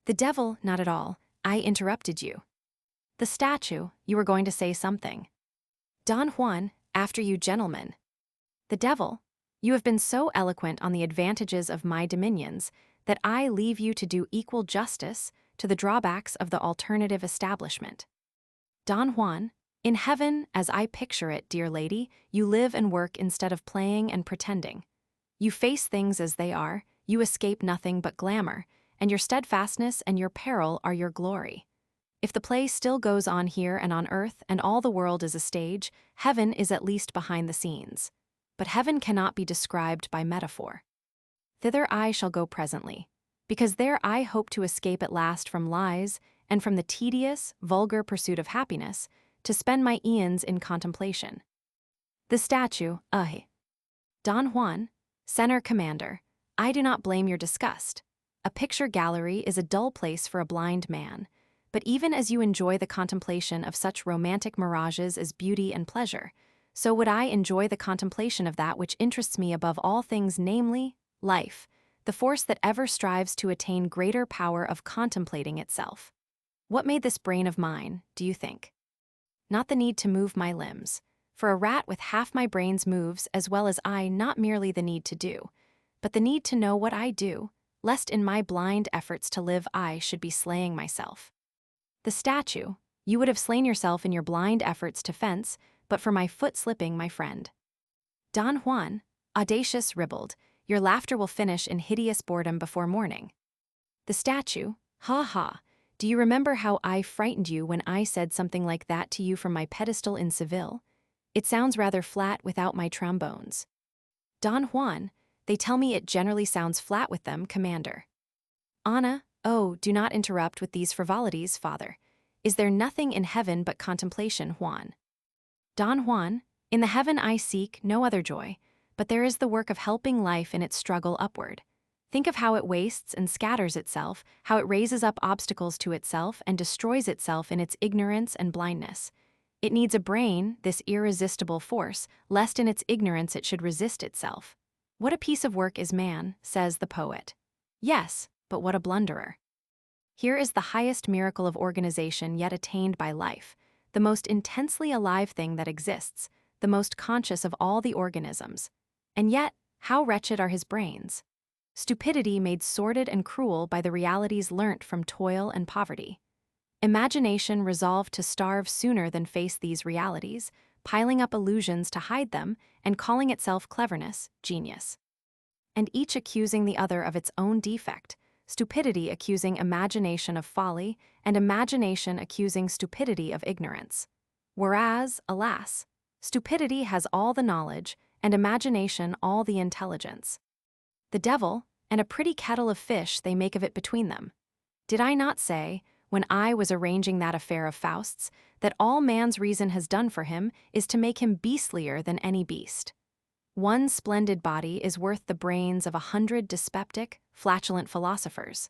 The devil, not at all, I interrupted you. The statue, you were going to say something. Don Juan, after you, gentlemen. The devil, you have been so eloquent on the advantages of my dominions that I leave you to do equal justice to the drawbacks of the alternative establishment. Don Juan, in heaven, as I picture it, dear lady, you live and work instead of playing and pretending. You face things as they are, you escape nothing but glamour, and your steadfastness and your peril are your glory. If the play still goes on here and on earth and all the world is a stage, heaven is at least behind the scenes. But heaven cannot be described by metaphor. Thither I shall go presently, because there I hope to escape at last from lies and from the tedious, vulgar pursuit of happiness, to spend my eons in contemplation. The statue, Don Juan, Senor Commander, I do not blame your disgust. A picture gallery is a dull place for a blind man, but even as you enjoy the contemplation of such romantic mirages as beauty and pleasure, so would I enjoy the contemplation of that which interests me above all things, namely, life, the force that ever strives to attain greater power of contemplating itself. What made this brain of mine, do you think? Not the need to move my limbs, for a rat with half my brains moves as well as I, not merely the need to do, but the need to know what I do, lest in my blind efforts to live I should be slaying myself. The statue, you would have slain yourself in your blind efforts to fence, but for my foot slipping, my friend. Don Juan, audacious ribald, your laughter will finish in hideous boredom before morning. The statue, ha ha, do you remember how I frightened you when I said something like that to you from my pedestal in Seville? It sounds rather flat without my trombones. Don Juan, they tell me it generally sounds flat with them, Commander. Anna, oh, do not interrupt with these frivolities, Father. Is there nothing in heaven but contemplation, Juan? Don Juan, in the heaven I seek no other joy, but there is the work of helping life in its struggle upward. Think of how it wastes and scatters itself, how it raises up obstacles to itself and destroys itself in its ignorance and blindness. It needs a brain, this irresistible force, lest in its ignorance it should resist itself. What a piece of work is man, says the poet. Yes, but what a blunderer. Here is the highest miracle of organization yet attained by life, the most intensely alive thing that exists, the most conscious of all the organisms. And yet, how wretched are his brains? Stupidity made sordid and cruel by the realities learnt from toil and poverty. Imagination resolved to starve sooner than face these realities, piling up illusions to hide them and calling itself cleverness, genius. And each accusing the other of its own defect, stupidity accusing imagination of folly, and imagination accusing stupidity of ignorance. Whereas, alas, stupidity has all the knowledge, and imagination all the intelligence. The devil, and a pretty kettle of fish they make of it between them. Did I not say, when I was arranging that affair of Faust's, that all man's reason has done for him is to make him beastlier than any beast? One splendid body is worth the brains of 100 dyspeptic, flatulent philosophers.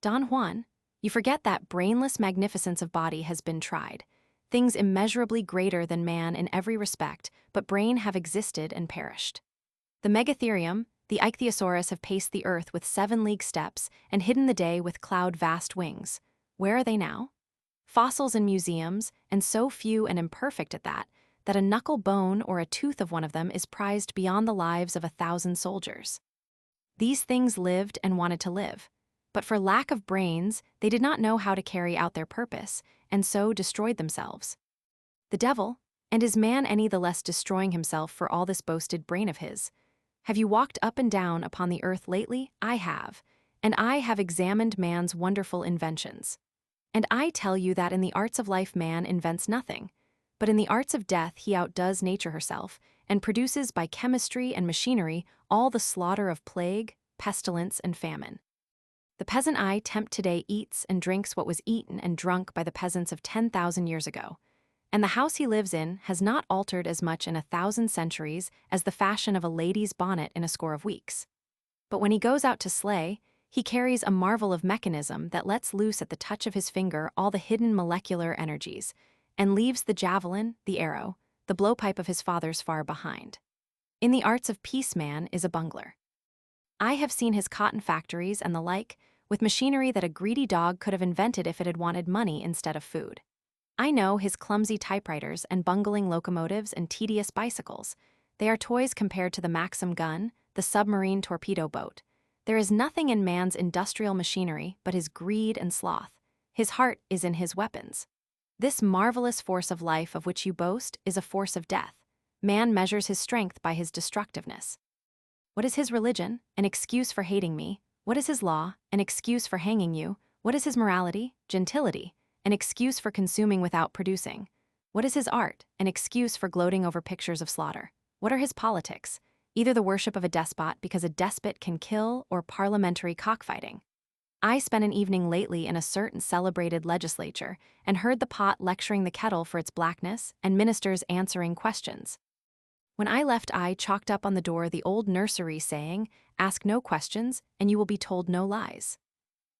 Don Juan, you forget that brainless magnificence of body has been tried. Things immeasurably greater than man in every respect, but brain have existed and perished. The Megatherium, the ichthyosaurus have paced the earth with 7-league steps and hidden the day with cloud-vast wings. Where are they now? Fossils in museums, and so few and imperfect at that a knuckle bone or a tooth of one of them is prized beyond the lives of 1,000 soldiers. These things lived and wanted to live, but for lack of brains, they did not know how to carry out their purpose, and so destroyed themselves. The devil, and is man any the less destroying himself for all this boasted brain of his? Have you walked up and down upon the earth lately? I have, and I have examined man's wonderful inventions. And I tell you that in the arts of life man invents nothing, but in the arts of death he outdoes nature herself, and produces by chemistry and machinery all the slaughter of plague, pestilence, and famine. The peasant I tempt today eats and drinks what was eaten and drunk by the peasants of 10,000 years ago, and the house he lives in has not altered as much in 1,000 centuries as the fashion of a lady's bonnet in a score of weeks. But when he goes out to slay, he carries a marvel of mechanism that lets loose at the touch of his finger all the hidden molecular energies, and leaves the javelin, the arrow, the blowpipe of his fathers far behind. In the arts of peace man is a bungler. I have seen his cotton factories and the like, with machinery that a greedy dog could have invented if it had wanted money instead of food. I know his clumsy typewriters and bungling locomotives and tedious bicycles. They are toys compared to the Maxim gun, the submarine torpedo boat. There is nothing in man's industrial machinery but his greed and sloth. His heart is in his weapons. This marvelous force of life of which you boast is a force of death. Man measures his strength by his destructiveness. What is his religion? An excuse for hating me. What is his law? An excuse for hanging you. What is his morality? Gentility. An excuse for consuming without producing. What is his art? An excuse for gloating over pictures of slaughter. What are his politics? Either the worship of a despot because a despot can kill, or parliamentary cockfighting. I spent an evening lately in a certain celebrated legislature and heard the pot lecturing the kettle for its blackness and ministers answering questions. When I left, I chalked up on the door the old nursery saying, "Ask no questions, and you will be told no lies."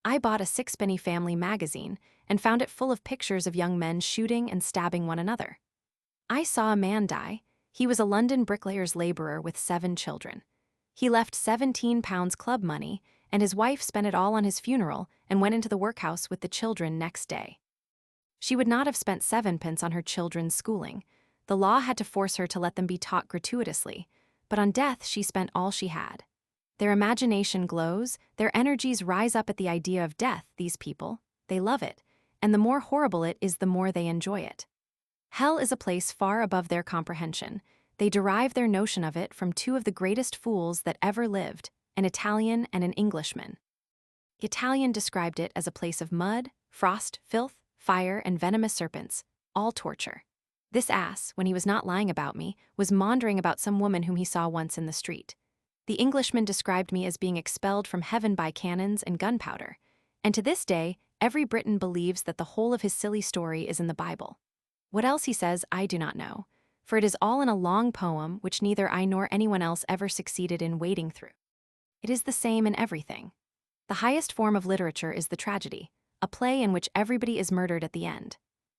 I bought a 6-penny family magazine and found it full of pictures of young men shooting and stabbing one another. I saw a man die. He was a London bricklayer's laborer with 7 children. He left £17 club money, and his wife spent it all on his funeral and went into the workhouse with the children next day. She would not have spent 7 pence on her children's schooling. The law had to force her to let them be taught gratuitously, but on death she spent all she had. Their imagination glows, their energies rise up at the idea of death, these people. They love it, and the more horrible it is, the more they enjoy it. Hell is a place far above their comprehension. They derive their notion of it from 2 of the greatest fools that ever lived, an Italian and an Englishman. The Italian described it as a place of mud, frost, filth, fire, and venomous serpents, all torture. This ass, when he was not lying about me, was maundering about some woman whom he saw once in the street. The Englishman described me as being expelled from heaven by cannons and gunpowder, and to this day, every Briton believes that the whole of his silly story is in the Bible. What else he says, I do not know, for it is all in a long poem which neither I nor anyone else ever succeeded in wading through. It is the same in everything. The highest form of literature is the tragedy, a play in which everybody is murdered at the end.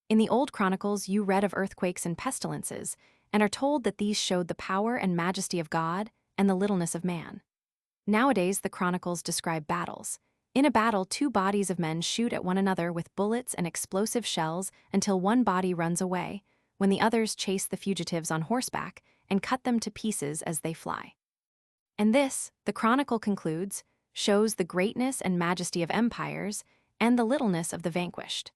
In the old chronicles you read of earthquakes and pestilences, and are told that these showed the power and majesty of God and the littleness of man. Nowadays the chronicles describe battles. In a battle, two bodies of men shoot at one another with bullets and explosive shells until one body runs away, when the others chase the fugitives on horseback and cut them to pieces as they fly. And this, the chronicle concludes, shows the greatness and majesty of empires and the littleness of the vanquished.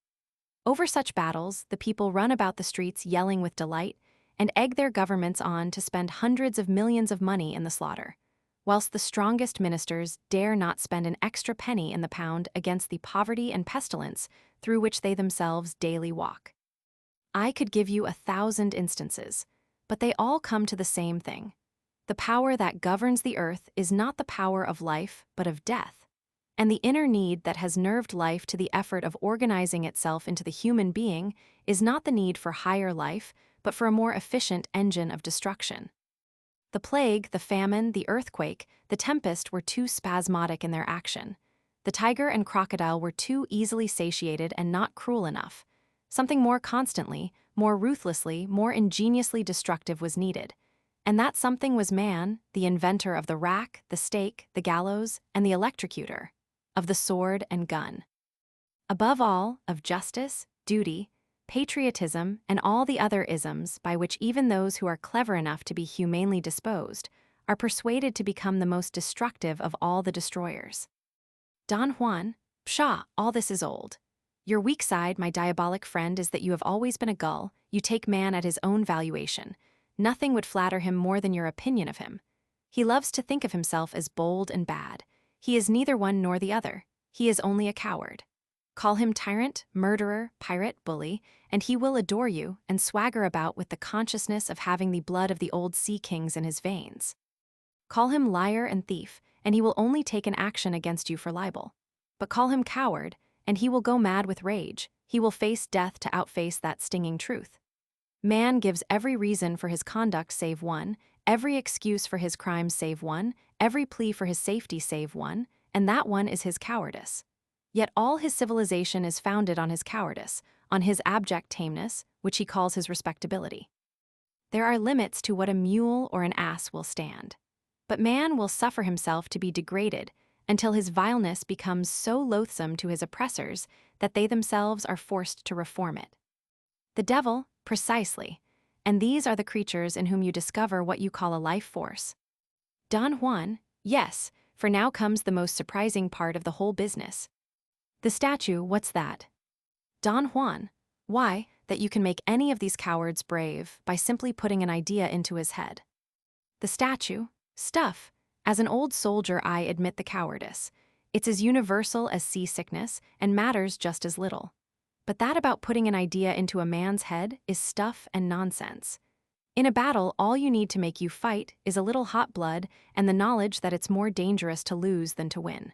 Over such battles, the people run about the streets yelling with delight and egg their governments on to spend hundreds of millions of money in the slaughter, whilst the strongest ministers dare not spend an extra penny in the pound against the poverty and pestilence through which they themselves daily walk. I could give you 1,000 instances, but they all come to the same thing. The power that governs the earth is not the power of life, but of death. And the inner need that has nerved life to the effort of organizing itself into the human being is not the need for higher life, but for a more efficient engine of destruction. The plague, the famine, the earthquake, the tempest were too spasmodic in their action. The tiger and crocodile were too easily satiated and not cruel enough. Something more constantly, more ruthlessly, more ingeniously destructive was needed. And that something was man, the inventor of the rack, the stake, the gallows, and the electrocutor, of the sword and gun. Above all, of justice, duty, patriotism, and all the other isms by which even those who are clever enough to be humanely disposed are persuaded to become the most destructive of all the destroyers. Don Juan, pshaw, all this is old. Your weak side, my diabolic friend, is that you have always been a gull, you take man at his own valuation. Nothing would flatter him more than your opinion of him. He loves to think of himself as bold and bad. He is neither one nor the other. He is only a coward. Call him tyrant, murderer, pirate, bully, and he will adore you and swagger about with the consciousness of having the blood of the old sea kings in his veins. Call him liar and thief, and he will only take an action against you for libel. But call him coward, and he will go mad with rage. He will face death to outface that stinging truth. Man gives every reason for his conduct save one, every excuse for his crimes save one, every plea for his safety save one, and that one is his cowardice. Yet all his civilization is founded on his cowardice, on his abject tameness, which he calls his respectability. There are limits to what a mule or an ass will stand. But man will suffer himself to be degraded until his vileness becomes so loathsome to his oppressors that they themselves are forced to reform it. The devil, precisely, and these are the creatures in whom you discover what you call a life force. Don Juan, yes, for now comes the most surprising part of the whole business. The statue, what's that? Don Juan, why, that you can make any of these cowards brave by simply putting an idea into his head. The statue, stuff. As an old soldier I admit the cowardice. It's as universal as seasickness and matters just as little. But that about putting an idea into a man's head is stuff and nonsense. In a battle, all you need to make you fight is a little hot blood and the knowledge that it's more dangerous to lose than to win.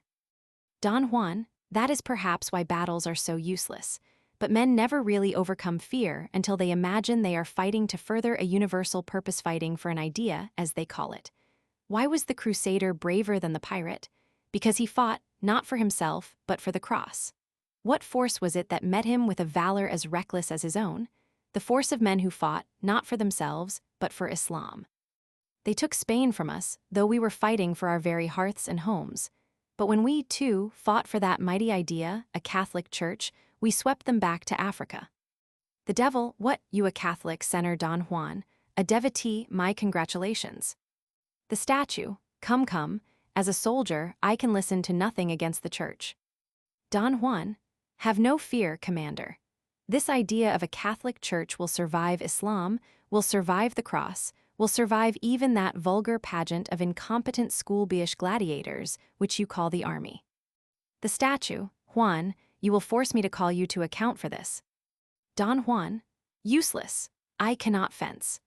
Don Juan, that is perhaps why battles are so useless. But men never really overcome fear until they imagine they are fighting to further a universal purpose, fighting for an idea, as they call it. Why was the crusader braver than the pirate? Because he fought, not for himself, but for the cross. What force was it that met him with a valor as reckless as his own? The force of men who fought, not for themselves, but for Islam. They took Spain from us, though we were fighting for our very hearths and homes. But when we, too, fought for that mighty idea, a Catholic church, we swept them back to Africa. The devil, what, you a Catholic, Senor Don Juan, a devotee, my congratulations. The statue, come, as a soldier, I can listen to nothing against the church. Don Juan, have no fear, commander. This idea of a Catholic church will survive Islam, will survive the cross, will survive even that vulgar pageant of incompetent schoolboyish gladiators which you call the army. The statue, Juan, you will force me to call you to account for this. Don Juan, useless, I cannot fence.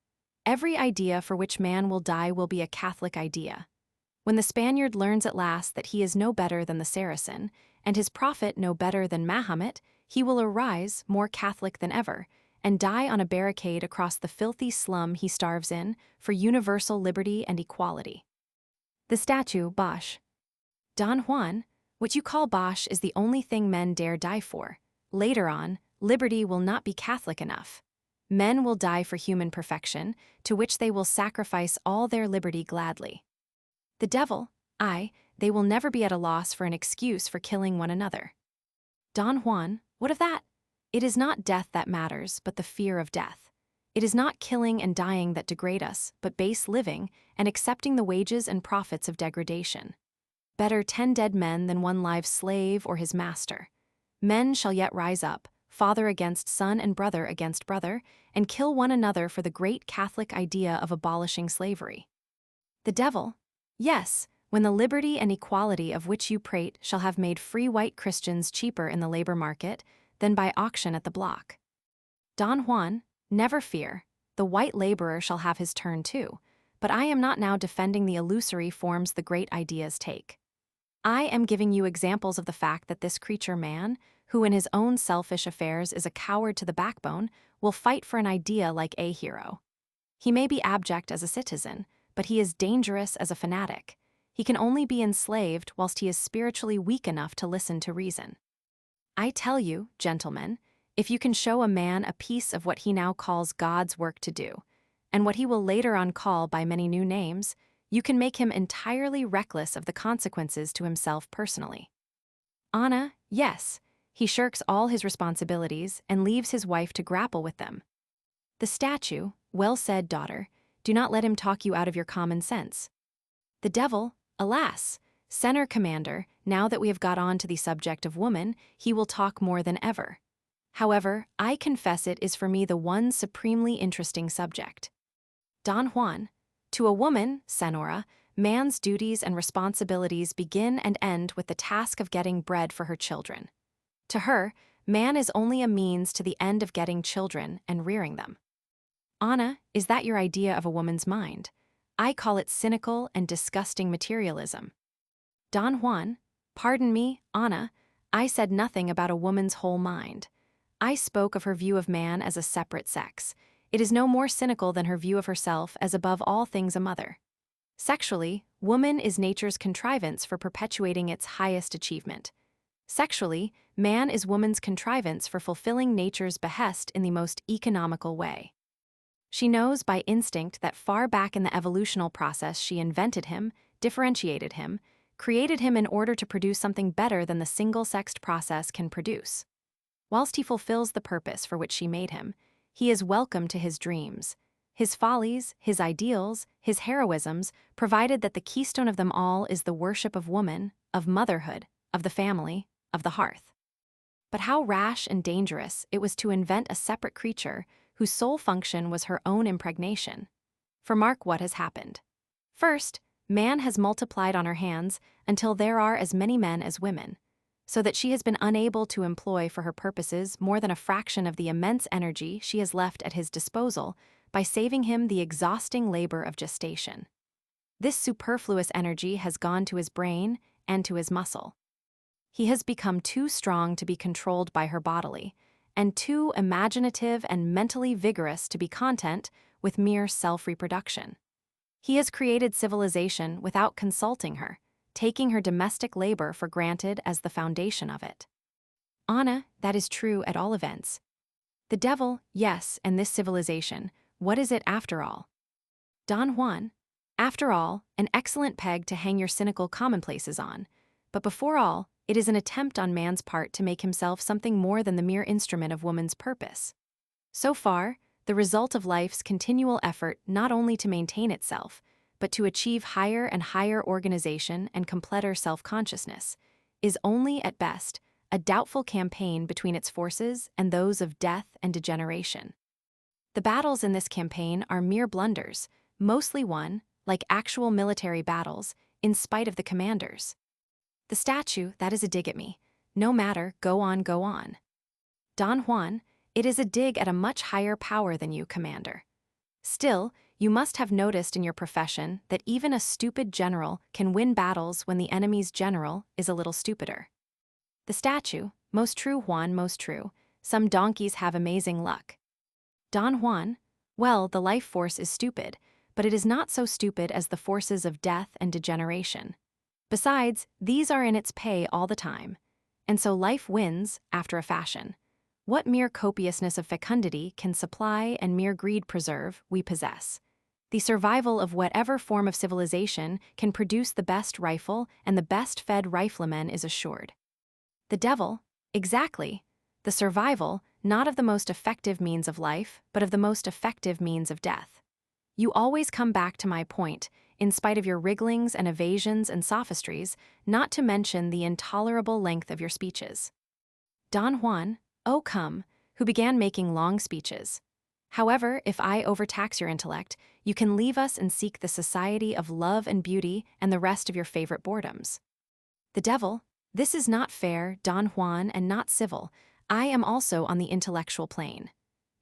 Every idea for which man will die will be a Catholic idea. When the Spaniard learns at last that he is no better than the Saracen, and his prophet no better than Mahomet, he will arise, more Catholic than ever, and die on a barricade across the filthy slum he starves in for universal liberty and equality. The statue, Bosh. Don Juan, what you call Bosh is the only thing men dare die for. Later on, liberty will not be Catholic enough. Men will die for human perfection, to which they will sacrifice all their liberty gladly. The devil, they will never be at a loss for an excuse for killing one another. Don Juan, what of that? It is not death that matters, but the fear of death. It is not killing and dying that degrade us, but base living and accepting the wages and profits of degradation. Better 10 dead men than one live slave or his master. Men shall yet rise up, father against son and brother against brother, and kill one another for the great Catholic idea of abolishing slavery. The devil, yes, when the liberty and equality of which you prate shall have made free white Christians cheaper in the labor market than by auction at the block. Don Juan, never fear, the white laborer shall have his turn too, but I am not now defending the illusory forms the great ideas take. I am giving you examples of the fact that this creature man, who in his own selfish affairs is a coward to the backbone, will fight for an idea like a hero. He may be abject as a citizen, but he is dangerous as a fanatic. He can only be enslaved whilst he is spiritually weak enough to listen to reason. I tell you, gentlemen, if you can show a man a piece of what he now calls God's work to do, and what he will later on call by many new names, you can make him entirely reckless of the consequences to himself personally. Anna, yes, he shirks all his responsibilities and leaves his wife to grapple with them. The statue, well said, daughter, do not let him talk you out of your common sense. The devil, alas, Senor Commander, now that we have got on to the subject of woman, he will talk more than ever. However, I confess it is for me the one supremely interesting subject. Don Juan, to a woman, Senora, man's duties and responsibilities begin and end with the task of getting bread for her children. To her, man is only a means to the end of getting children and rearing them. Anna, is that your idea of a woman's mind? I call it cynical and disgusting materialism. Don Juan, pardon me, Anna, I said nothing about a woman's whole mind. I spoke of her view of man as a separate sex. It is no more cynical than her view of herself as above all things a mother. Sexually, woman is nature's contrivance for perpetuating its highest achievement. Sexually, man is woman's contrivance for fulfilling nature's behest in the most economical way. She knows by instinct that far back in the evolutional process she invented him, differentiated him, created him in order to produce something better than the single-sexed process can produce. Whilst he fulfills the purpose for which she made him, he is welcome to his dreams, his follies, his ideals, his heroisms, provided that the keystone of them all is the worship of woman, of motherhood, of the family, of the hearth. But how rash and dangerous it was to invent a separate creature whose sole function was her own impregnation. For mark what has happened. First, man has multiplied on her hands until there are as many men as women, so that she has been unable to employ for her purposes more than a fraction of the immense energy she has left at his disposal by saving him the exhausting labor of gestation. This superfluous energy has gone to his brain and to his muscle. He has become too strong to be controlled by her bodily, and too imaginative and mentally vigorous to be content with mere self-reproduction. He has created civilization without consulting her, taking her domestic labor for granted as the foundation of it. Anna, that is true at all events. The devil, yes, and this civilization, what is it after all? Don Juan, after all, an excellent peg to hang your cynical commonplaces on, but before all, it is an attempt on man's part to make himself something more than the mere instrument of woman's purpose. So far, the result of life's continual effort not only to maintain itself, but to achieve higher and higher organization and completer self-consciousness, is only, at best, a doubtful campaign between its forces and those of death and degeneration. The battles in this campaign are mere blunders, mostly won, like actual military battles, in spite of the commanders. The statue, that is a dig at me. No matter, go on, go on. Don Juan, it is a dig at a much higher power than you, Commander. Still, you must have noticed in your profession that even a stupid general can win battles when the enemy's general is a little stupider. The statue, most true, Juan, most true. Some donkeys have amazing luck. Don Juan, well, the life force is stupid, but it is not so stupid as the forces of death and degeneration. Besides, these are in its pay all the time. And so life wins, after a fashion. What mere copiousness of fecundity can supply and mere greed preserve, we possess. The survival of whatever form of civilization can produce the best rifle, and the best-fed rifleman is assured. The devil, exactly. The survival, not of the most effective means of life, but of the most effective means of death. You always come back to my point, in spite of your wrigglings and evasions and sophistries, not to mention the intolerable length of your speeches. Don Juan, oh come, who began making long speeches. However, if I overtax your intellect, you can leave us and seek the society of love and beauty and the rest of your favorite boredoms. The devil, this is not fair, Don Juan, and not civil. I am also on the intellectual plane.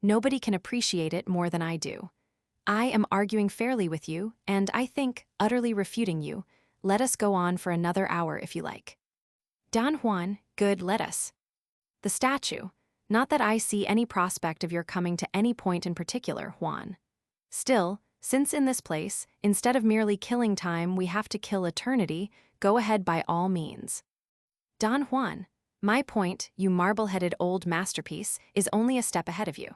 Nobody can appreciate it more than I do. I am arguing fairly with you, and I think, utterly refuting you. Let us go on for another hour if you like. Don Juan, good, let us. The statue, not that I see any prospect of your coming to any point in particular, Juan. Still, since in this place, instead of merely killing time, we have to kill eternity, go ahead by all means. Don Juan, my point, you marble-headed old masterpiece, is only a step ahead of you.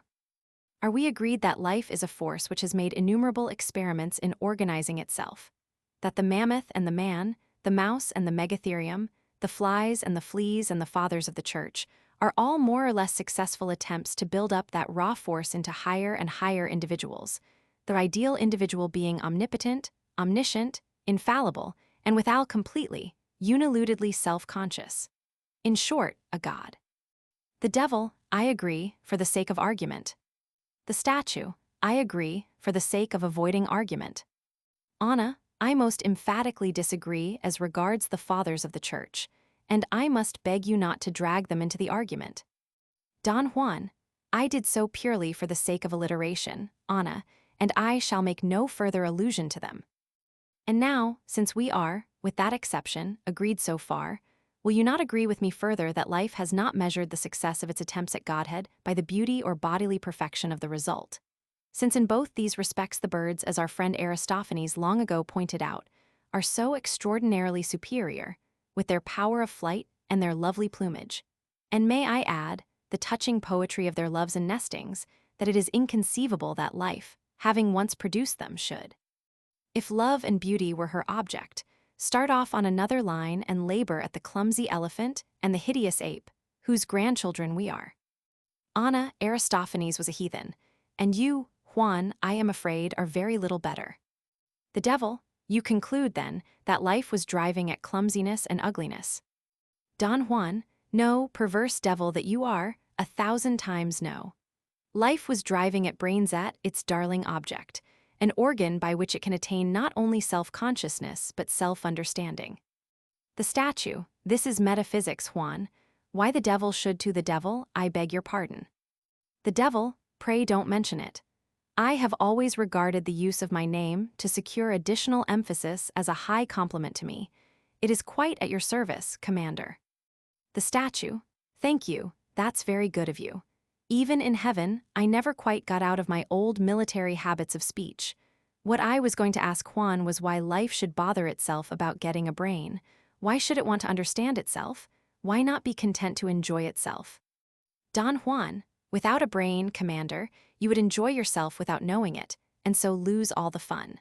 Are we agreed that life is a force which has made innumerable experiments in organizing itself? That the mammoth and the man, the mouse and the megatherium, the flies and the fleas and the fathers of the church, are all more or less successful attempts to build up that raw force into higher and higher individuals, their ideal individual being omnipotent, omniscient, infallible, and withal completely, uniludedly self-conscious. In short, a god. The devil, I agree, for the sake of argument. The statue, I agree, for the sake of avoiding argument. Anna, I most emphatically disagree as regards the fathers of the church, and I must beg you not to drag them into the argument. Don Juan, I did so purely for the sake of alliteration, Anna, and I shall make no further allusion to them. And now, since we are, with that exception, agreed so far, will you not agree with me further that life has not measured the success of its attempts at Godhead by the beauty or bodily perfection of the result? Since in both these respects the birds, as our friend Aristophanes long ago pointed out, are so extraordinarily superior, with their power of flight and their lovely plumage, and may I add, the touching poetry of their loves and nestings, that it is inconceivable that life, having once produced them, should, if love and beauty were her object, start off on another line and labor at the clumsy elephant and the hideous ape, whose grandchildren we are. Anna, Aristophanes was a heathen, and you, Juan, I am afraid, are very little better. The devil, you conclude, then, that life was driving at clumsiness and ugliness. Don Juan, no, perverse devil that you are, 1,000 times no. Life was driving at brains at its darling object, an organ by which it can attain not only self-consciousness but self-understanding. The statue, this is metaphysics, Juan. Why the devil should to the devil, I beg your pardon. The devil, pray don't mention it. I have always regarded the use of my name to secure additional emphasis as a high compliment to me. It is quite at your service, Commander. The statue, thank you, that's very good of you. Even in heaven, I never quite got out of my old military habits of speech. What I was going to ask Juan was why life should bother itself about getting a brain. Why should it want to understand itself? Why not be content to enjoy itself? Don Juan, without a brain, Commander, you would enjoy yourself without knowing it, and so lose all the fun.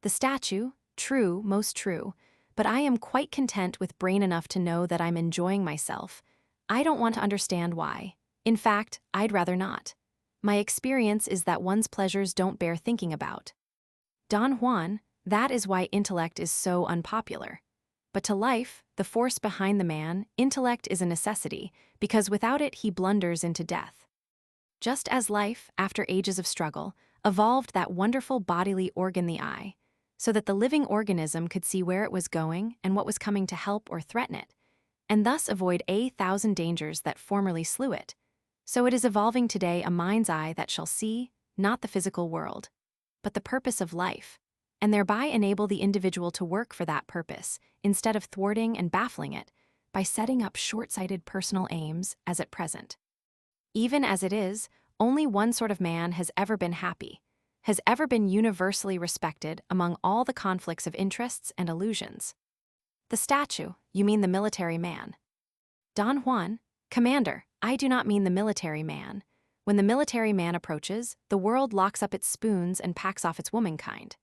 The statue, true, most true, but I am quite content with brain enough to know that I'm enjoying myself. I don't want to understand why. In fact, I'd rather not. My experience is that one's pleasures don't bear thinking about. Don Juan, that is why intellect is so unpopular. But to life, the force behind the man, intellect is a necessity, because without it he blunders into death. Just as life, after ages of struggle, evolved that wonderful bodily organ, the eye, so that the living organism could see where it was going and what was coming to help or threaten it, and thus avoid 1,000 dangers that formerly slew it. So it is evolving today a mind's eye that shall see, not the physical world, but the purpose of life, and thereby enable the individual to work for that purpose, instead of thwarting and baffling it, by setting up short-sighted personal aims, as at present. Even as it is, only one sort of man has ever been happy, has ever been universally respected among all the conflicts of interests and illusions. The statue, you mean the military man. Don Juan, Commander, I do not mean the military man. When the military man approaches, the world locks up its spoons and packs off its womankind.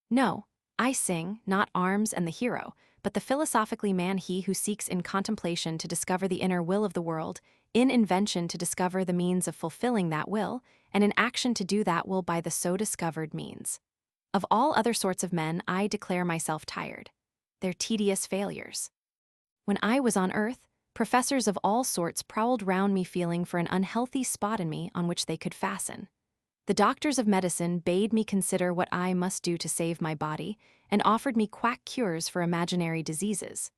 No, I sing, not arms and the hero, but the philosophically man, he who seeks in contemplation to discover the inner will of the world, in invention to discover the means of fulfilling that will, and in action to do that will by the so discovered means. Of all other sorts of men, I declare myself tired. Their tedious failures. When I was on earth, professors of all sorts prowled round me feeling for an unhealthy spot in me on which they could fasten. The doctors of medicine bade me consider what I must do to save my body, and offered me quack cures for imaginary diseases.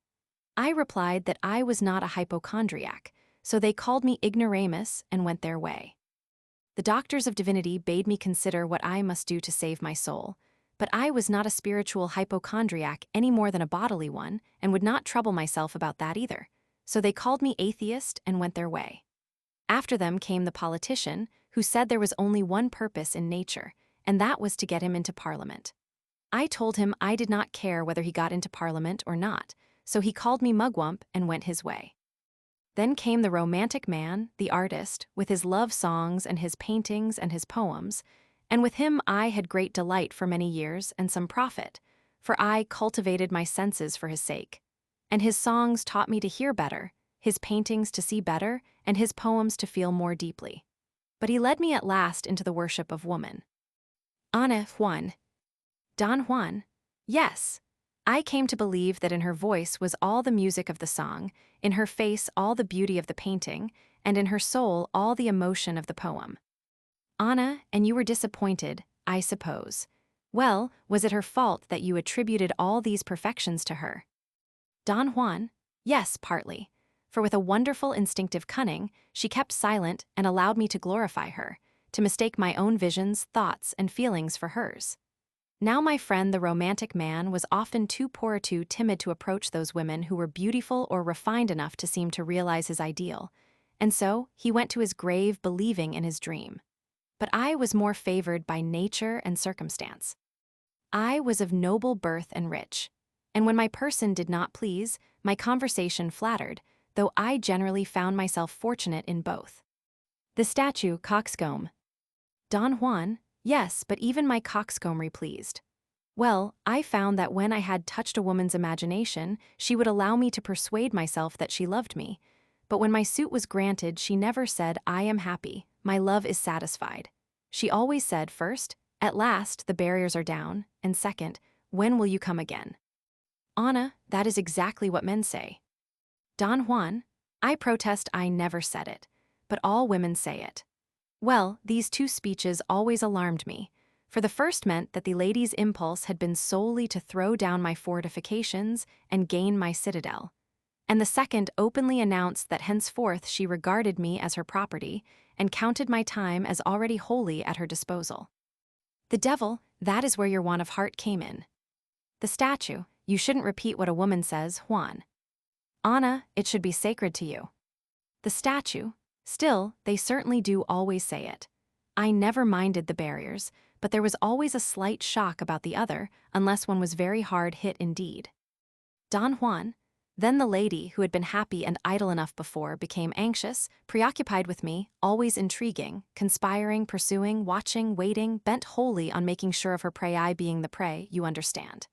I replied that I was not a hypochondriac, so they called me ignoramus and went their way. The doctors of divinity bade me consider what I must do to save my soul, but I was not a spiritual hypochondriac any more than a bodily one, and would not trouble myself about that either, so they called me atheist and went their way. After them came the politician, who said there was only one purpose in nature, and that was to get him into Parliament. I told him I did not care whether he got into Parliament or not, so he called me mugwump and went his way. Then came the romantic man, the artist, with his love songs and his paintings and his poems, and with him I had great delight for many years and some profit, for I cultivated my senses for his sake. And his songs taught me to hear better, his paintings to see better, and his poems to feel more deeply. But he led me at last into the worship of woman. Ana Juan. Don Juan? Yes. I came to believe that in her voice was all the music of the song, in her face all the beauty of the painting, and in her soul all the emotion of the poem. Ana, and you were disappointed, I suppose. Well, was it her fault that you attributed all these perfections to her? Don Juan? Yes, partly. For with a wonderful instinctive cunning, she kept silent and allowed me to glorify her, to mistake my own visions, thoughts, and feelings for hers. Now my friend the romantic man was often too poor or too timid to approach those women who were beautiful or refined enough to seem to realize his ideal, and so he went to his grave believing in his dream. But I was more favored by nature and circumstance. I was of noble birth and rich, and when my person did not please, my conversation flattered, though I generally found myself fortunate in both. The statue coxcomb. Don Juan? Yes, but even my coxcombry pleased. Well, I found that when I had touched a woman's imagination, she would allow me to persuade myself that she loved me. But when my suit was granted, she never said, I am happy, my love is satisfied. She always said, first, at last the barriers are down, and second, when will you come again? Ana, that is exactly what men say. Don Juan? I protest I never said it, but all women say it. Well, these two speeches always alarmed me, for the first meant that the lady's impulse had been solely to throw down my fortifications and gain my citadel, and the second openly announced that henceforth she regarded me as her property and counted my time as already wholly at her disposal. The devil, that is where your want of heart came in. The statue, you shouldn't repeat what a woman says, Juan. Ana, it should be sacred to you. The statue, still, they certainly do always say it. I never minded the barriers, but there was always a slight shock about the other, unless one was very hard hit indeed. Don Juan? Then the lady, who had been happy and idle enough before, became anxious, preoccupied with me, always intriguing, conspiring, pursuing, watching, waiting, bent wholly on making sure of her prey, I being the prey, you understand.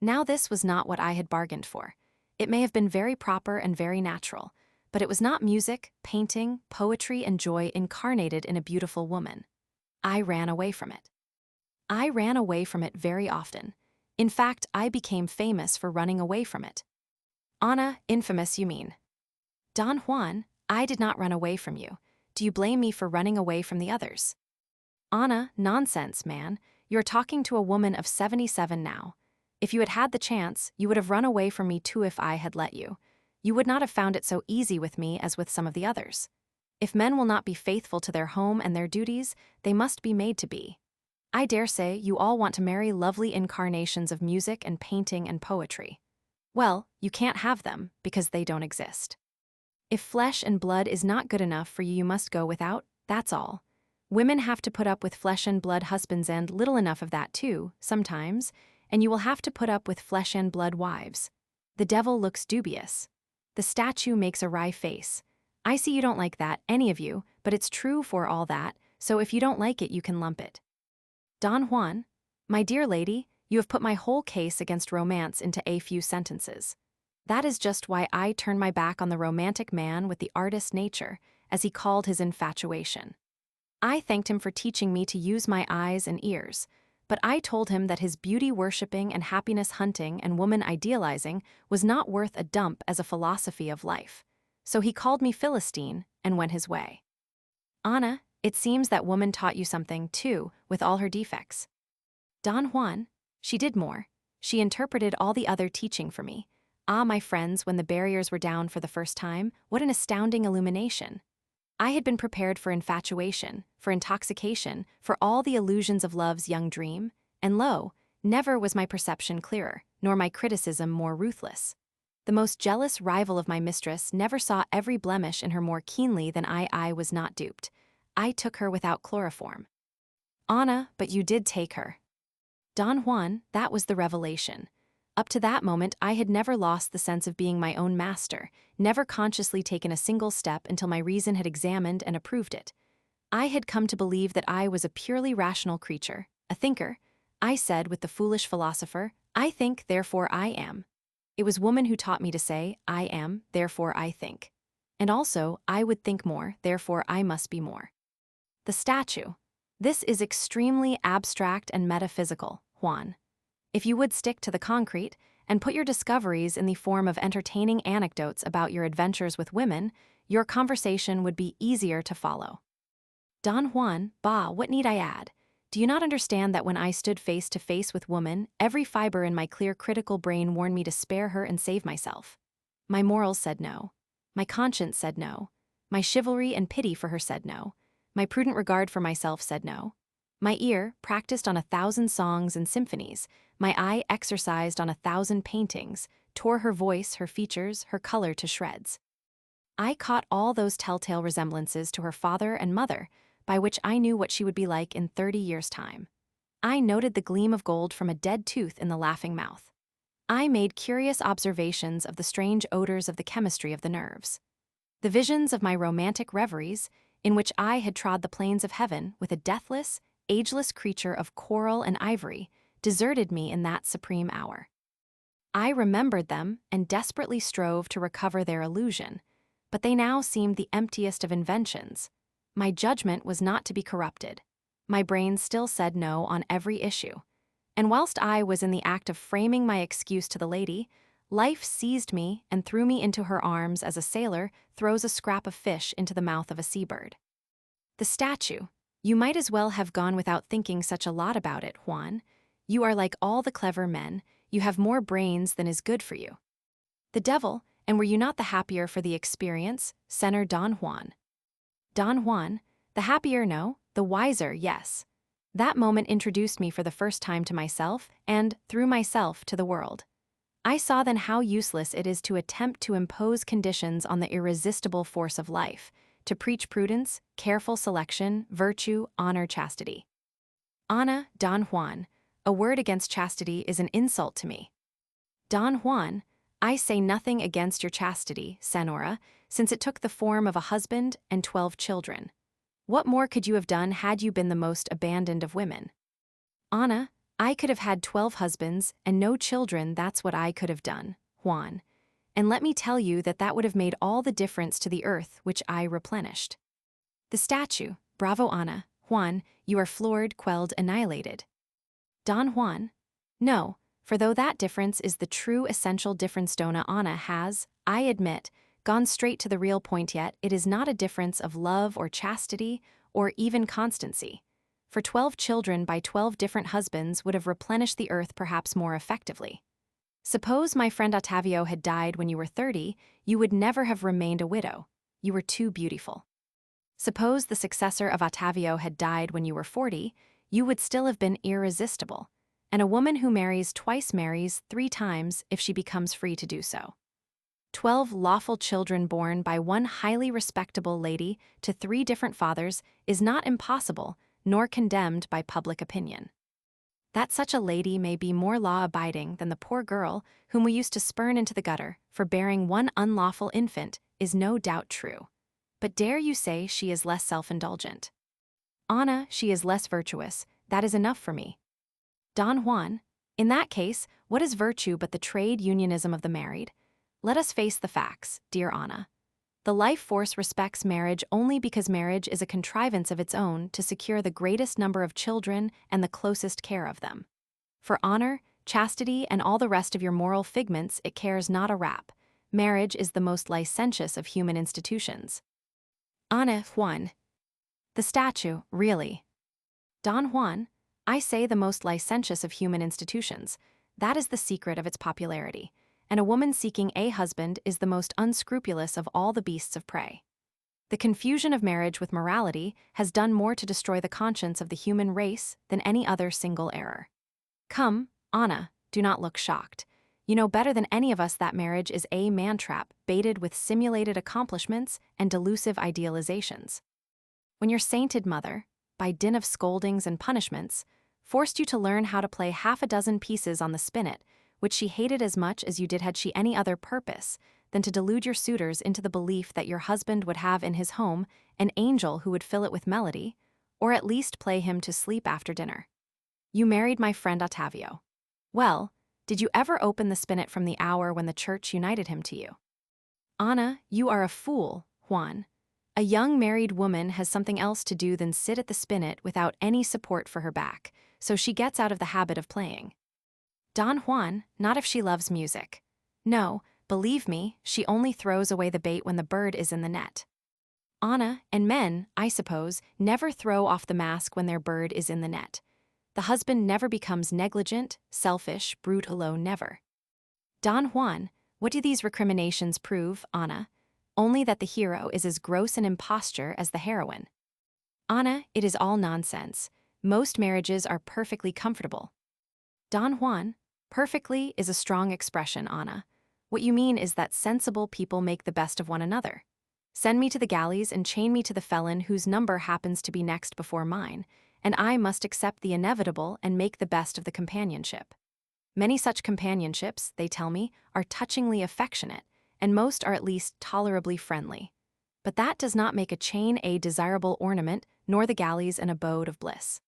Now this was not what I had bargained for. It may have been very proper and very natural, but it was not music, painting, poetry, and joy incarnated in a beautiful woman. I ran away from it. I ran away from it very often. In fact, I became famous for running away from it. Ana, infamous, you mean. Don Juan, I did not run away from you. Do you blame me for running away from the others? Ana, nonsense, man. You're talking to a woman of 77 now. If you had had the chance, you would have run away from me too if I had let you. You would not have found it so easy with me as with some of the others. If men will not be faithful to their home and their duties, they must be made to be. I dare say you all want to marry lovely incarnations of music and painting and poetry. Well, you can't have them, because they don't exist. If flesh and blood is not good enough for you, you must go without, that's all. Women have to put up with flesh and blood husbands and little enough of that too, sometimes, and you will have to put up with flesh and blood wives. The devil looks dubious. The statue makes a wry face. I see you don't like that, any of you, but it's true for all that, so if you don't like it you can lump it. Don Juan, my dear lady, you have put my whole case against romance into a few sentences. That is just why I turn my back on the romantic man with the artist nature, as he called his infatuation. I thanked him for teaching me to use my eyes and ears, but I told him that his beauty-worshipping and happiness-hunting and woman-idealizing was not worth a dump as a philosophy of life. So he called me Philistine and went his way. Anna, it seems that woman taught you something, too, with all her defects. Don Juan, she did more. She interpreted all the other teaching for me. Ah, my friends, when the barriers were down for the first time, what an astounding illumination. I had been prepared for infatuation, for intoxication, for all the illusions of love's young dream, and lo, never was my perception clearer, nor my criticism more ruthless. The most jealous rival of my mistress never saw every blemish in her more keenly than I was not duped. I took her without chloroform. Anna, but you did take her. Don Juan, that was the revelation. Up to that moment, I had never lost the sense of being my own master, never consciously taken a single step until my reason had examined and approved it. I had come to believe that I was a purely rational creature, a thinker. I said with the foolish philosopher, I think, therefore I am. It was woman who taught me to say, I am, therefore I think. And also, I would think more, therefore I must be more. The statue. This is extremely abstract and metaphysical, Juan. If you would stick to the concrete and put your discoveries in the form of entertaining anecdotes about your adventures with women, your conversation would be easier to follow. Don Juan, bah, what need I add? Do you not understand that when I stood face to face with woman, every fiber in my clear critical brain warned me to spare her and save myself? My morals said no. My conscience said no. My chivalry and pity for her said no. My prudent regard for myself said no. My ear, practiced on 1,000 songs and symphonies, my eye exercised on 1,000 paintings, tore her voice, her features, her color to shreds. I caught all those telltale resemblances to her father and mother, by which I knew what she would be like in 30 years' time. I noted the gleam of gold from a dead tooth in the laughing mouth. I made curious observations of the strange odors of the chemistry of the nerves. The visions of my romantic reveries, in which I had trod the plains of heaven with a deathless, ageless creature of coral and ivory, deserted me in that supreme hour. I remembered them and desperately strove to recover their illusion, but they now seemed the emptiest of inventions. My judgment was not to be corrupted. My brain still said no on every issue. And whilst I was in the act of framing my excuse to the lady, life seized me and threw me into her arms as a sailor throws a scrap of fish into the mouth of a seabird. The statue. You might as well have gone without thinking such a lot about it, Juan. You are like all the clever men, you have more brains than is good for you. The devil, and were you not the happier for the experience, Senor Don Juan? Don Juan, the happier no, the wiser yes. That moment introduced me for the first time to myself, and, through myself, to the world. I saw then how useless it is to attempt to impose conditions on the irresistible force of life, to preach prudence, careful selection, virtue, honor, chastity. Anna, Don Juan, a word against chastity is an insult to me. Don Juan, I say nothing against your chastity, Senora, since it took the form of a husband and 12 children. What more could you have done had you been the most abandoned of women? Anna, I could have had 12 husbands and no children, that's what I could have done, Juan. And let me tell you that that would have made all the difference to the earth which I replenished. The statue, bravo Anna, Juan, you are floored, quelled, annihilated. Don Juan, no, for though that difference is the true essential difference Dona Anna has, I admit, gone straight to the real point, yet it is not a difference of love or chastity or even constancy. For 12 children by 12 different husbands would have replenished the earth perhaps more effectively. Suppose my friend Octavio had died when you were 30, you would never have remained a widow. You were too beautiful. Suppose the successor of Octavio had died when you were 40, you would still have been irresistible. And a woman who marries twice marries 3 times if she becomes free to do so. 12 lawful children born by one highly respectable lady to 3 different fathers is not impossible, nor condemned by public opinion. That such a lady may be more law-abiding than the poor girl whom we used to spurn into the gutter for bearing one unlawful infant is no doubt true. But dare you say she is less self-indulgent? Anna, she is less virtuous, that is enough for me. Don Juan, in that case, what is virtue but the trade unionism of the married? Let us face the facts, dear Anna. The life force respects marriage only because marriage is a contrivance of its own to secure the greatest number of children and the closest care of them. For honor, chastity, and all the rest of your moral figments it cares not a rap. Marriage is the most licentious of human institutions. Ana Juan. The statue, really. Don Juan, I say the most licentious of human institutions. That is the secret of its popularity. And a woman seeking a husband is the most unscrupulous of all the beasts of prey. The confusion of marriage with morality has done more to destroy the conscience of the human race than any other single error. Come, Anna, do not look shocked. You know better than any of us that marriage is a man-trap baited with simulated accomplishments and delusive idealizations. When your sainted mother, by dint of scoldings and punishments, forced you to learn how to play half a dozen pieces on the spinet, which she hated as much as you did had she any other purpose than to delude your suitors into the belief that your husband would have in his home an angel who would fill it with melody, or at least play him to sleep after dinner. You married my friend Octavio. Well, did you ever open the spinet from the hour when the church united him to you? Anna, you are a fool, Juan. A young married woman has something else to do than sit at the spinet without any support for her back, so she gets out of the habit of playing. Don Juan, not if she loves music. No, believe me, she only throws away the bait when the bird is in the net. Anna, and men, I suppose, never throw off the mask when their bird is in the net. The husband never becomes negligent, selfish, brutalo, never. Don Juan, what do these recriminations prove, Anna? Only that the hero is as gross an imposture as the heroine. Anna, it is all nonsense. Most marriages are perfectly comfortable. Don Juan, perfectly is a strong expression, Anna. What you mean is that sensible people make the best of one another. Send me to the galleys and chain me to the felon whose number happens to be next before mine, and I must accept the inevitable and make the best of the companionship. Many such companionships, they tell me, are touchingly affectionate, and most are at least tolerably friendly. But that does not make a chain a desirable ornament, nor the galleys an abode of bliss.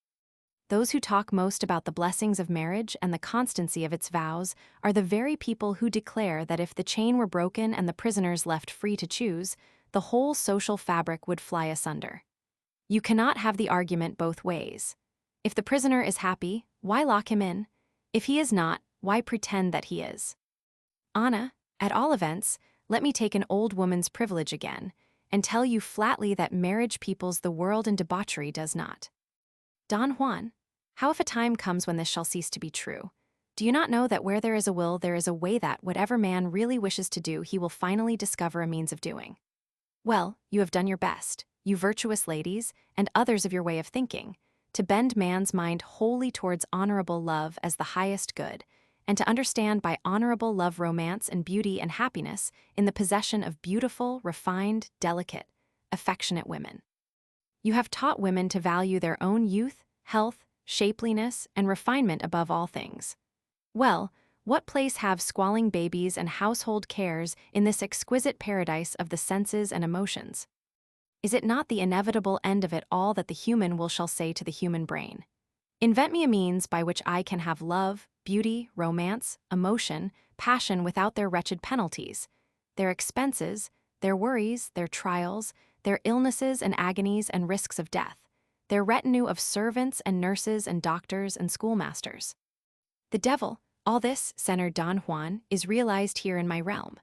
Those who talk most about the blessings of marriage and the constancy of its vows are the very people who declare that if the chain were broken and the prisoners left free to choose, the whole social fabric would fly asunder. You cannot have the argument both ways. If the prisoner is happy, why lock him in? If he is not, why pretend that he is? Anna, at all events, let me take an old woman's privilege again, and tell you flatly that marriage peoples the world and debauchery does not. Don Juan, how if a time comes when this shall cease to be true? Do you not know that where there is a will there is a way that whatever man really wishes to do he will finally discover a means of doing? Well, you have done your best, you virtuous ladies, and others of your way of thinking, to bend man's mind wholly towards honorable love as the highest good, and to understand by honorable love romance and beauty and happiness in the possession of beautiful, refined, delicate, affectionate women. You have taught women to value their own youth, health, shapeliness, and refinement above all things. Well, what place have squalling babies and household cares in this exquisite paradise of the senses and emotions? Is it not the inevitable end of it all that the human will shall say to the human brain? Invent me a means by which I can have love, beauty, romance, emotion, passion without their wretched penalties, their expenses, their worries, their trials, their illnesses and agonies and risks of death, their retinue of servants and nurses and doctors and schoolmasters. The devil, all this, Senor Don Juan, is realized here in my realm.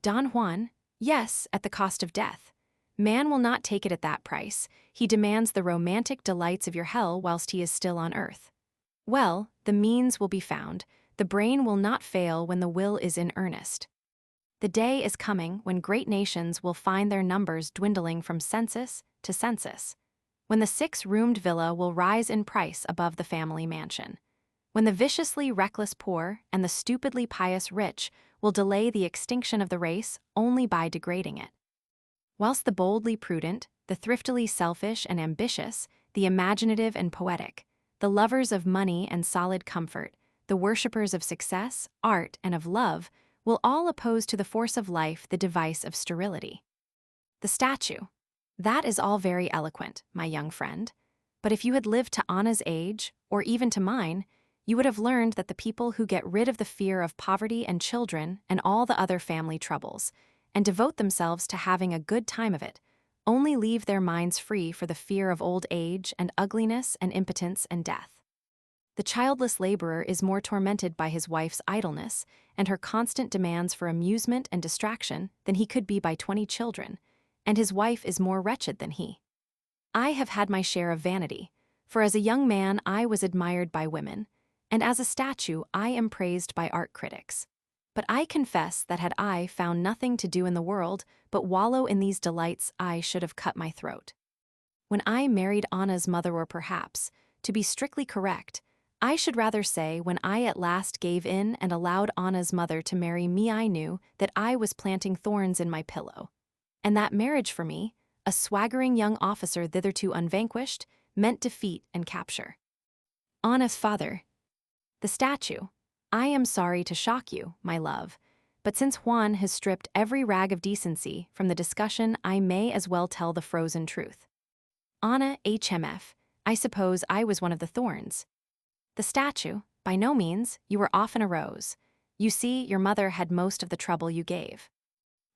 Don Juan, yes, at the cost of death. Man will not take it at that price. He demands the romantic delights of your hell whilst he is still on earth. Well, the means will be found. The brain will not fail when the will is in earnest. The day is coming when great nations will find their numbers dwindling from census to census, when the 6-roomed villa will rise in price above the family mansion, when the viciously reckless poor and the stupidly pious rich will delay the extinction of the race only by degrading it. Whilst the boldly prudent, the thriftily selfish and ambitious, the imaginative and poetic, the lovers of money and solid comfort, the worshippers of success, art, and of love, will all oppose to the force of life the device of sterility. The statue. That is all very eloquent, my young friend. But if you had lived to Anna's age, or even to mine, you would have learned that the people who get rid of the fear of poverty and children and all the other family troubles, and devote themselves to having a good time of it, only leave their minds free for the fear of old age and ugliness and impotence and death. The childless laborer is more tormented by his wife's idleness and her constant demands for amusement and distraction than he could be by 20 children, and his wife is more wretched than he. I have had my share of vanity, for as a young man I was admired by women, and as a statue I am praised by art critics. But I confess that had I found nothing to do in the world but wallow in these delights, I should have cut my throat. When I married Anna's mother, or perhaps, to be strictly correct, I should rather say when I at last gave in and allowed Anna's mother to marry me, I knew that I was planting thorns in my pillow, and that marriage for me, a swaggering young officer thitherto unvanquished, meant defeat and capture. Anna's father. The statue. I am sorry to shock you, my love, but since Juan has stripped every rag of decency from the discussion, I may as well tell the frozen truth. Anna HMF, I suppose I was one of the thorns. The statue, by no means, you were often a rose. You see, your mother had most of the trouble you gave.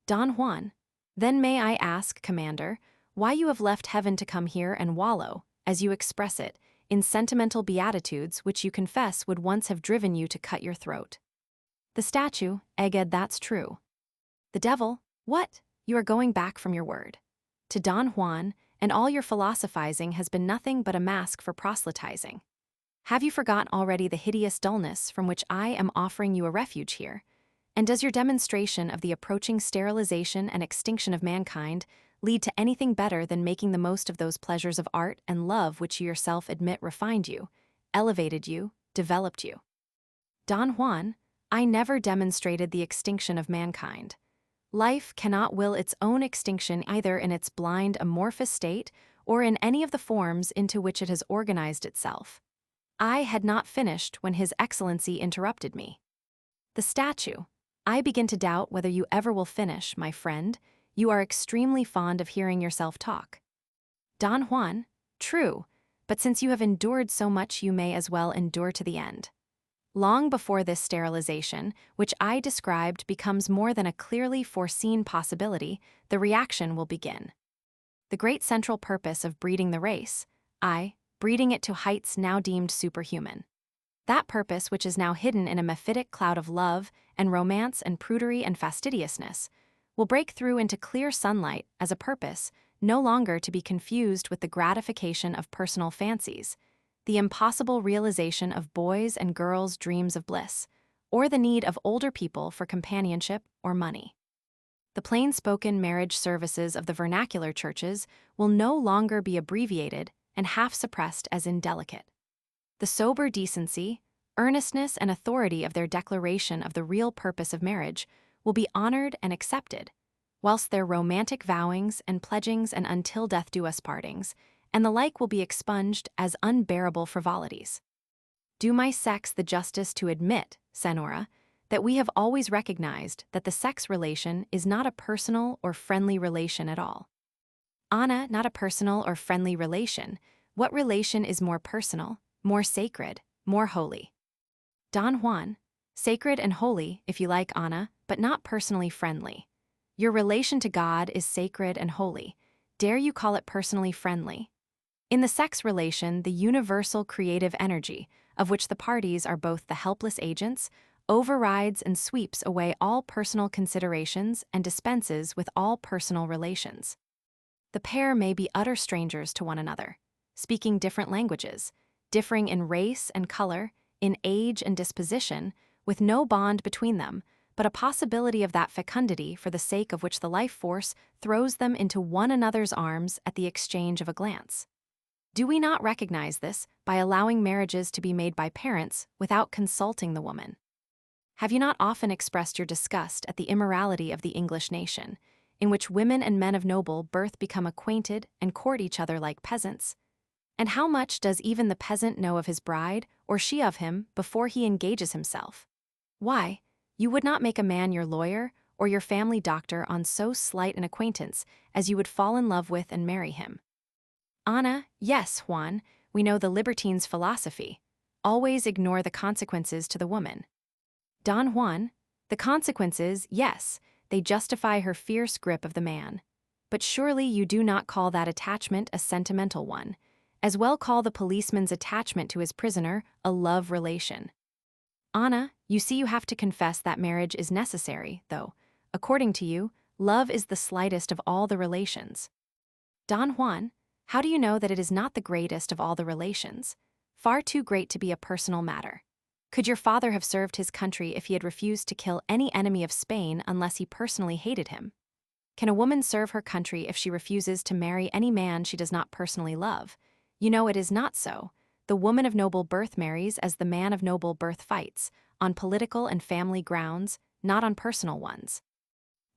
Don Juan, then may I ask, Commander, why you have left heaven to come here and wallow, as you express it, in sentimental beatitudes which you confess would once have driven you to cut your throat. The statue, Eged, that's true. The devil, what? You are going back from your word. To Don Juan, and all your philosophizing has been nothing but a mask for proselytizing. Have you forgotten already the hideous dullness from which I am offering you a refuge here? And does your demonstration of the approaching sterilization and extinction of mankind lead to anything better than making the most of those pleasures of art and love which you yourself admit refined you, elevated you, developed you? Don Juan, I never demonstrated the extinction of mankind. Life cannot will its own extinction either in its blind amorphous state or in any of the forms into which it has organized itself. I had not finished when His Excellency interrupted me. The statue. I begin to doubt whether you ever will finish, my friend. You are extremely fond of hearing yourself talk. Don Juan, true, but since you have endured so much, you may as well endure to the end. Long before this sterilization, which I described, becomes more than a clearly foreseen possibility, the reaction will begin. The great central purpose of breeding the race, breeding it to heights now deemed superhuman. That purpose which is now hidden in a mephitic cloud of love and romance and prudery and fastidiousness, will break through into clear sunlight as a purpose no longer to be confused with the gratification of personal fancies, the impossible realization of boys' and girls' dreams of bliss, or the need of older people for companionship or money. The plain-spoken marriage services of the vernacular churches will no longer be abbreviated and half-suppressed as indelicate. The sober decency, earnestness, and authority of their declaration of the real purpose of marriage will be honored and accepted, whilst their romantic vowings and pledgings and until death do us partings, and the like will be expunged as unbearable frivolities. Do my sex the justice to admit, Senora, that we have always recognized that the sex relation is not a personal or friendly relation at all. Anna, not a personal or friendly relation. What relation is more personal, more sacred, more holy? Don Juan, sacred and holy, if you like, Anna, but not personally friendly. Your relation to God is sacred and holy. Dare you call it personally friendly? In the sex relation, the universal creative energy, of which the parties are both the helpless agents, overrides and sweeps away all personal considerations and dispenses with all personal relations. The pair may be utter strangers to one another, speaking different languages, differing in race and color, in age and disposition, with no bond between them, but a possibility of that fecundity for the sake of which the life force throws them into one another's arms at the exchange of a glance. Do we not recognize this by allowing marriages to be made by parents without consulting the woman? Have you not often expressed your disgust at the immorality of the English nation, in which women and men of noble birth become acquainted and court each other like peasants? And how much does even the peasant know of his bride, or she of him, before he engages himself? Why, you would not make a man your lawyer or your family doctor on so slight an acquaintance as you would fall in love with and marry him. Anna, yes, Juan, we know the libertine's philosophy. Always ignore the consequences to the woman. Don Juan, the consequences, yes, they justify her fierce grip of the man. But surely you do not call that attachment a sentimental one. As well call the policeman's attachment to his prisoner a love relation. Anna, you see you have to confess that marriage is necessary, though, according to you, love is the slightest of all the relations. Don Juan, how do you know that it is not the greatest of all the relations? Far too great to be a personal matter. Could your father have served his country if he had refused to kill any enemy of Spain unless he personally hated him? Can a woman serve her country if she refuses to marry any man she does not personally love? You know it is not so. The woman of noble birth marries as the man of noble birth fights, on political and family grounds, not on personal ones.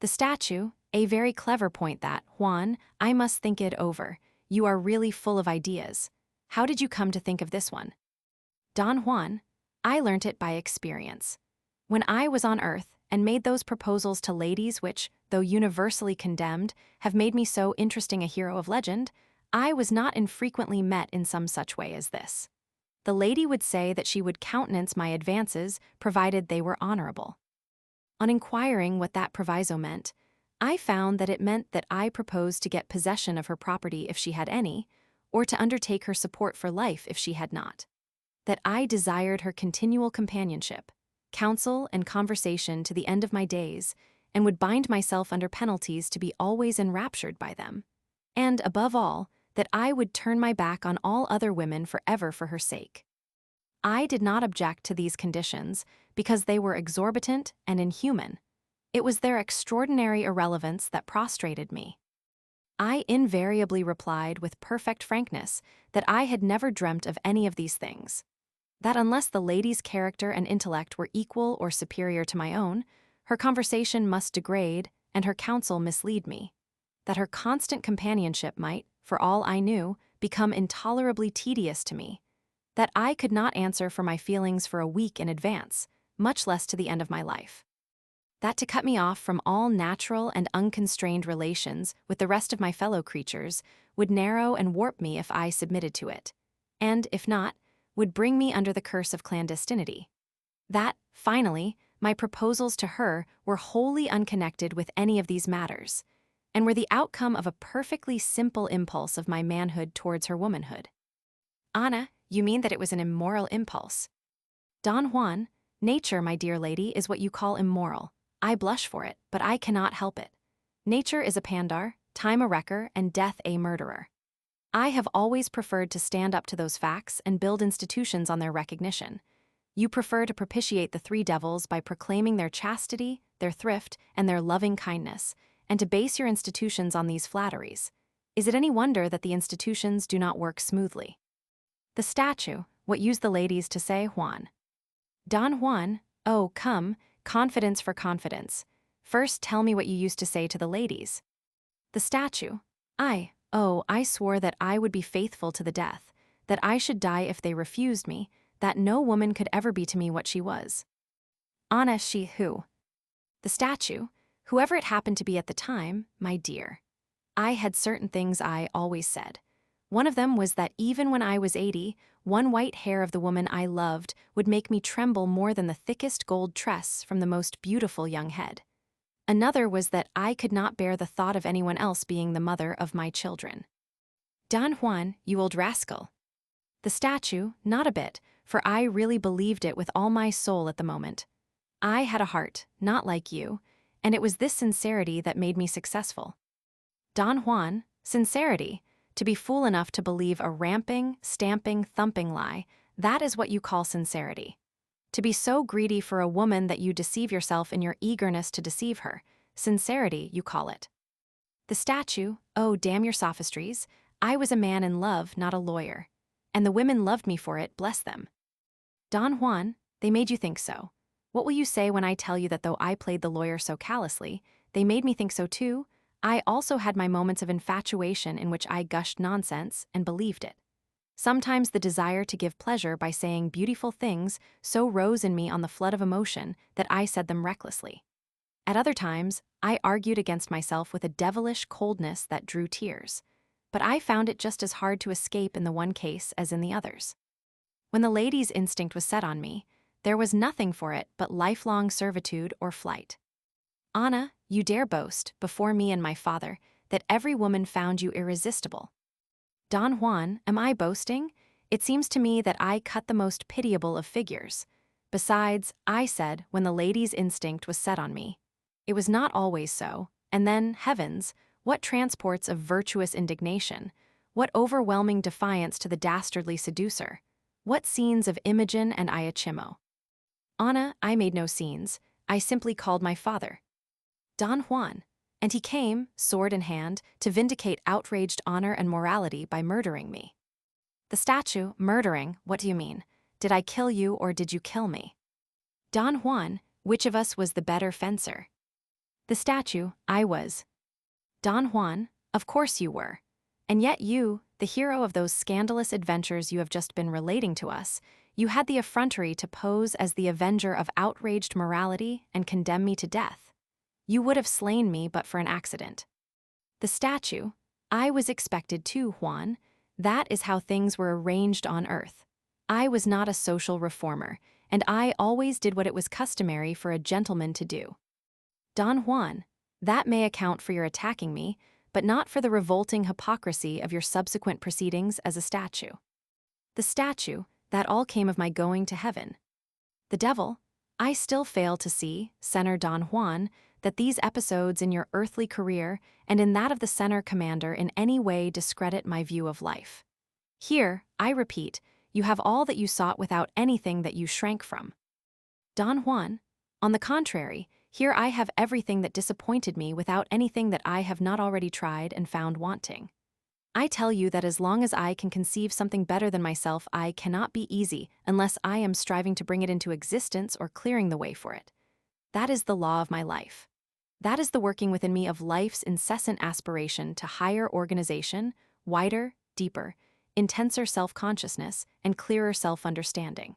The statue, a very clever point that, Juan, I must think it over. You are really full of ideas. How did you come to think of this one? Don Juan, I learnt it by experience. When I was on earth and made those proposals to ladies which, though universally condemned, have made me so interesting a hero of legend, I was not infrequently met in some such way as this. The lady would say that she would countenance my advances provided they were honorable. On inquiring what that proviso meant, I found that it meant that I proposed to get possession of her property if she had any, or to undertake her support for life if she had not. That I desired her continual companionship, counsel and conversation to the end of my days, and would bind myself under penalties to be always enraptured by them. And, above all, that I would turn my back on all other women forever for her sake. I did not object to these conditions because they were exorbitant and inhuman. It was their extraordinary irrelevance that prostrated me. I invariably replied with perfect frankness that I had never dreamt of any of these things. That unless the lady's character and intellect were equal or superior to my own, her conversation must degrade and her counsel mislead me. That her constant companionship might, for all I knew, become intolerably tedious to me. That I could not answer for my feelings for a week in advance, much less to the end of my life. That to cut me off from all natural and unconstrained relations with the rest of my fellow creatures would narrow and warp me if I submitted to it, and, if not, would bring me under the curse of clandestinity. That, finally, my proposals to her were wholly unconnected with any of these matters, and were the outcome of a perfectly simple impulse of my manhood towards her womanhood. Anna, you mean that it was an immoral impulse. Don Juan, nature, my dear lady, is what you call immoral. I blush for it, but I cannot help it. Nature is a pandar, time a wrecker, and death a murderer. I have always preferred to stand up to those facts and build institutions on their recognition. You prefer to propitiate the three devils by proclaiming their chastity, their thrift, and their loving kindness, and to base your institutions on these flatteries. Is it any wonder that the institutions do not work smoothly? The statue, what used the ladies to say, Juan? Don Juan, oh, come, confidence for confidence. First tell me what you used to say to the ladies. The statue, I swore that I would be faithful to the death, that I should die if they refused me, that no woman could ever be to me what she was. Anna, she who? The statue, whoever it happened to be at the time, my dear. I had certain things I always said. One of them was that even when I was 80, one white hair of the woman I loved would make me tremble more than the thickest gold tress from the most beautiful young head. Another was that I could not bear the thought of anyone else being the mother of my children. Don Juan, you old rascal. The statue, not a bit, for I really believed it with all my soul at the moment. I had a heart, not like you, and it was this sincerity that made me successful. Don Juan, sincerity, to be fool enough to believe a ramping, stamping, thumping lie, that is what you call sincerity. To be so greedy for a woman that you deceive yourself in your eagerness to deceive her, sincerity, you call it. The statue, oh, damn your sophistries, I was a man in love, not a lawyer. And the women loved me for it, bless them. Don Juan, they made you think so. What will you say when I tell you that though I played the lawyer so callously, they made me think so too? I also had my moments of infatuation in which I gushed nonsense and believed it. Sometimes the desire to give pleasure by saying beautiful things so rose in me on the flood of emotion that I said them recklessly. At other times, I argued against myself with a devilish coldness that drew tears. But I found it just as hard to escape in the one case as in the others. When the lady's instinct was set on me, there was nothing for it but lifelong servitude or flight. Anna, you dare boast, before me and my father, that every woman found you irresistible. Don Juan, am I boasting? It seems to me that I cut the most pitiable of figures. Besides, I said, when the lady's instinct was set on me. It was not always so, and then, heavens, what transports of virtuous indignation, what overwhelming defiance to the dastardly seducer, what scenes of Imogen and Iachimo. Anna, I made no scenes, I simply called my father. Don Juan, and he came, sword in hand, to vindicate outraged honor and morality by murdering me. The statue, murdering, what do you mean? Did I kill you or did you kill me? Don Juan, which of us was the better fencer? The statue, I was. Don Juan, of course you were. And yet you, the hero of those scandalous adventures you have just been relating to us, you had the effrontery to pose as the avenger of outraged morality and condemn me to death. You would have slain me but for an accident. The statue, I was expected to, Juan. That is how things were arranged on earth. I was not a social reformer, and I always did what it was customary for a gentleman to do. Don Juan, that may account for your attacking me, but not for the revolting hypocrisy of your subsequent proceedings as a statue. The statue, that all came of my going to heaven. The devil, I still fail to see, Senor Don Juan, that these episodes in your earthly career and in that of the Senor Commander in any way discredit my view of life. Here, I repeat, you have all that you sought without anything that you shrank from. Don Juan, on the contrary, here I have everything that disappointed me without anything that I have not already tried and found wanting. I tell you that as long as I can conceive something better than myself, I cannot be easy unless I am striving to bring it into existence or clearing the way for it. That is the law of my life. That is the working within me of life's incessant aspiration to higher organization, wider, deeper, intenser self-consciousness, and clearer self-understanding.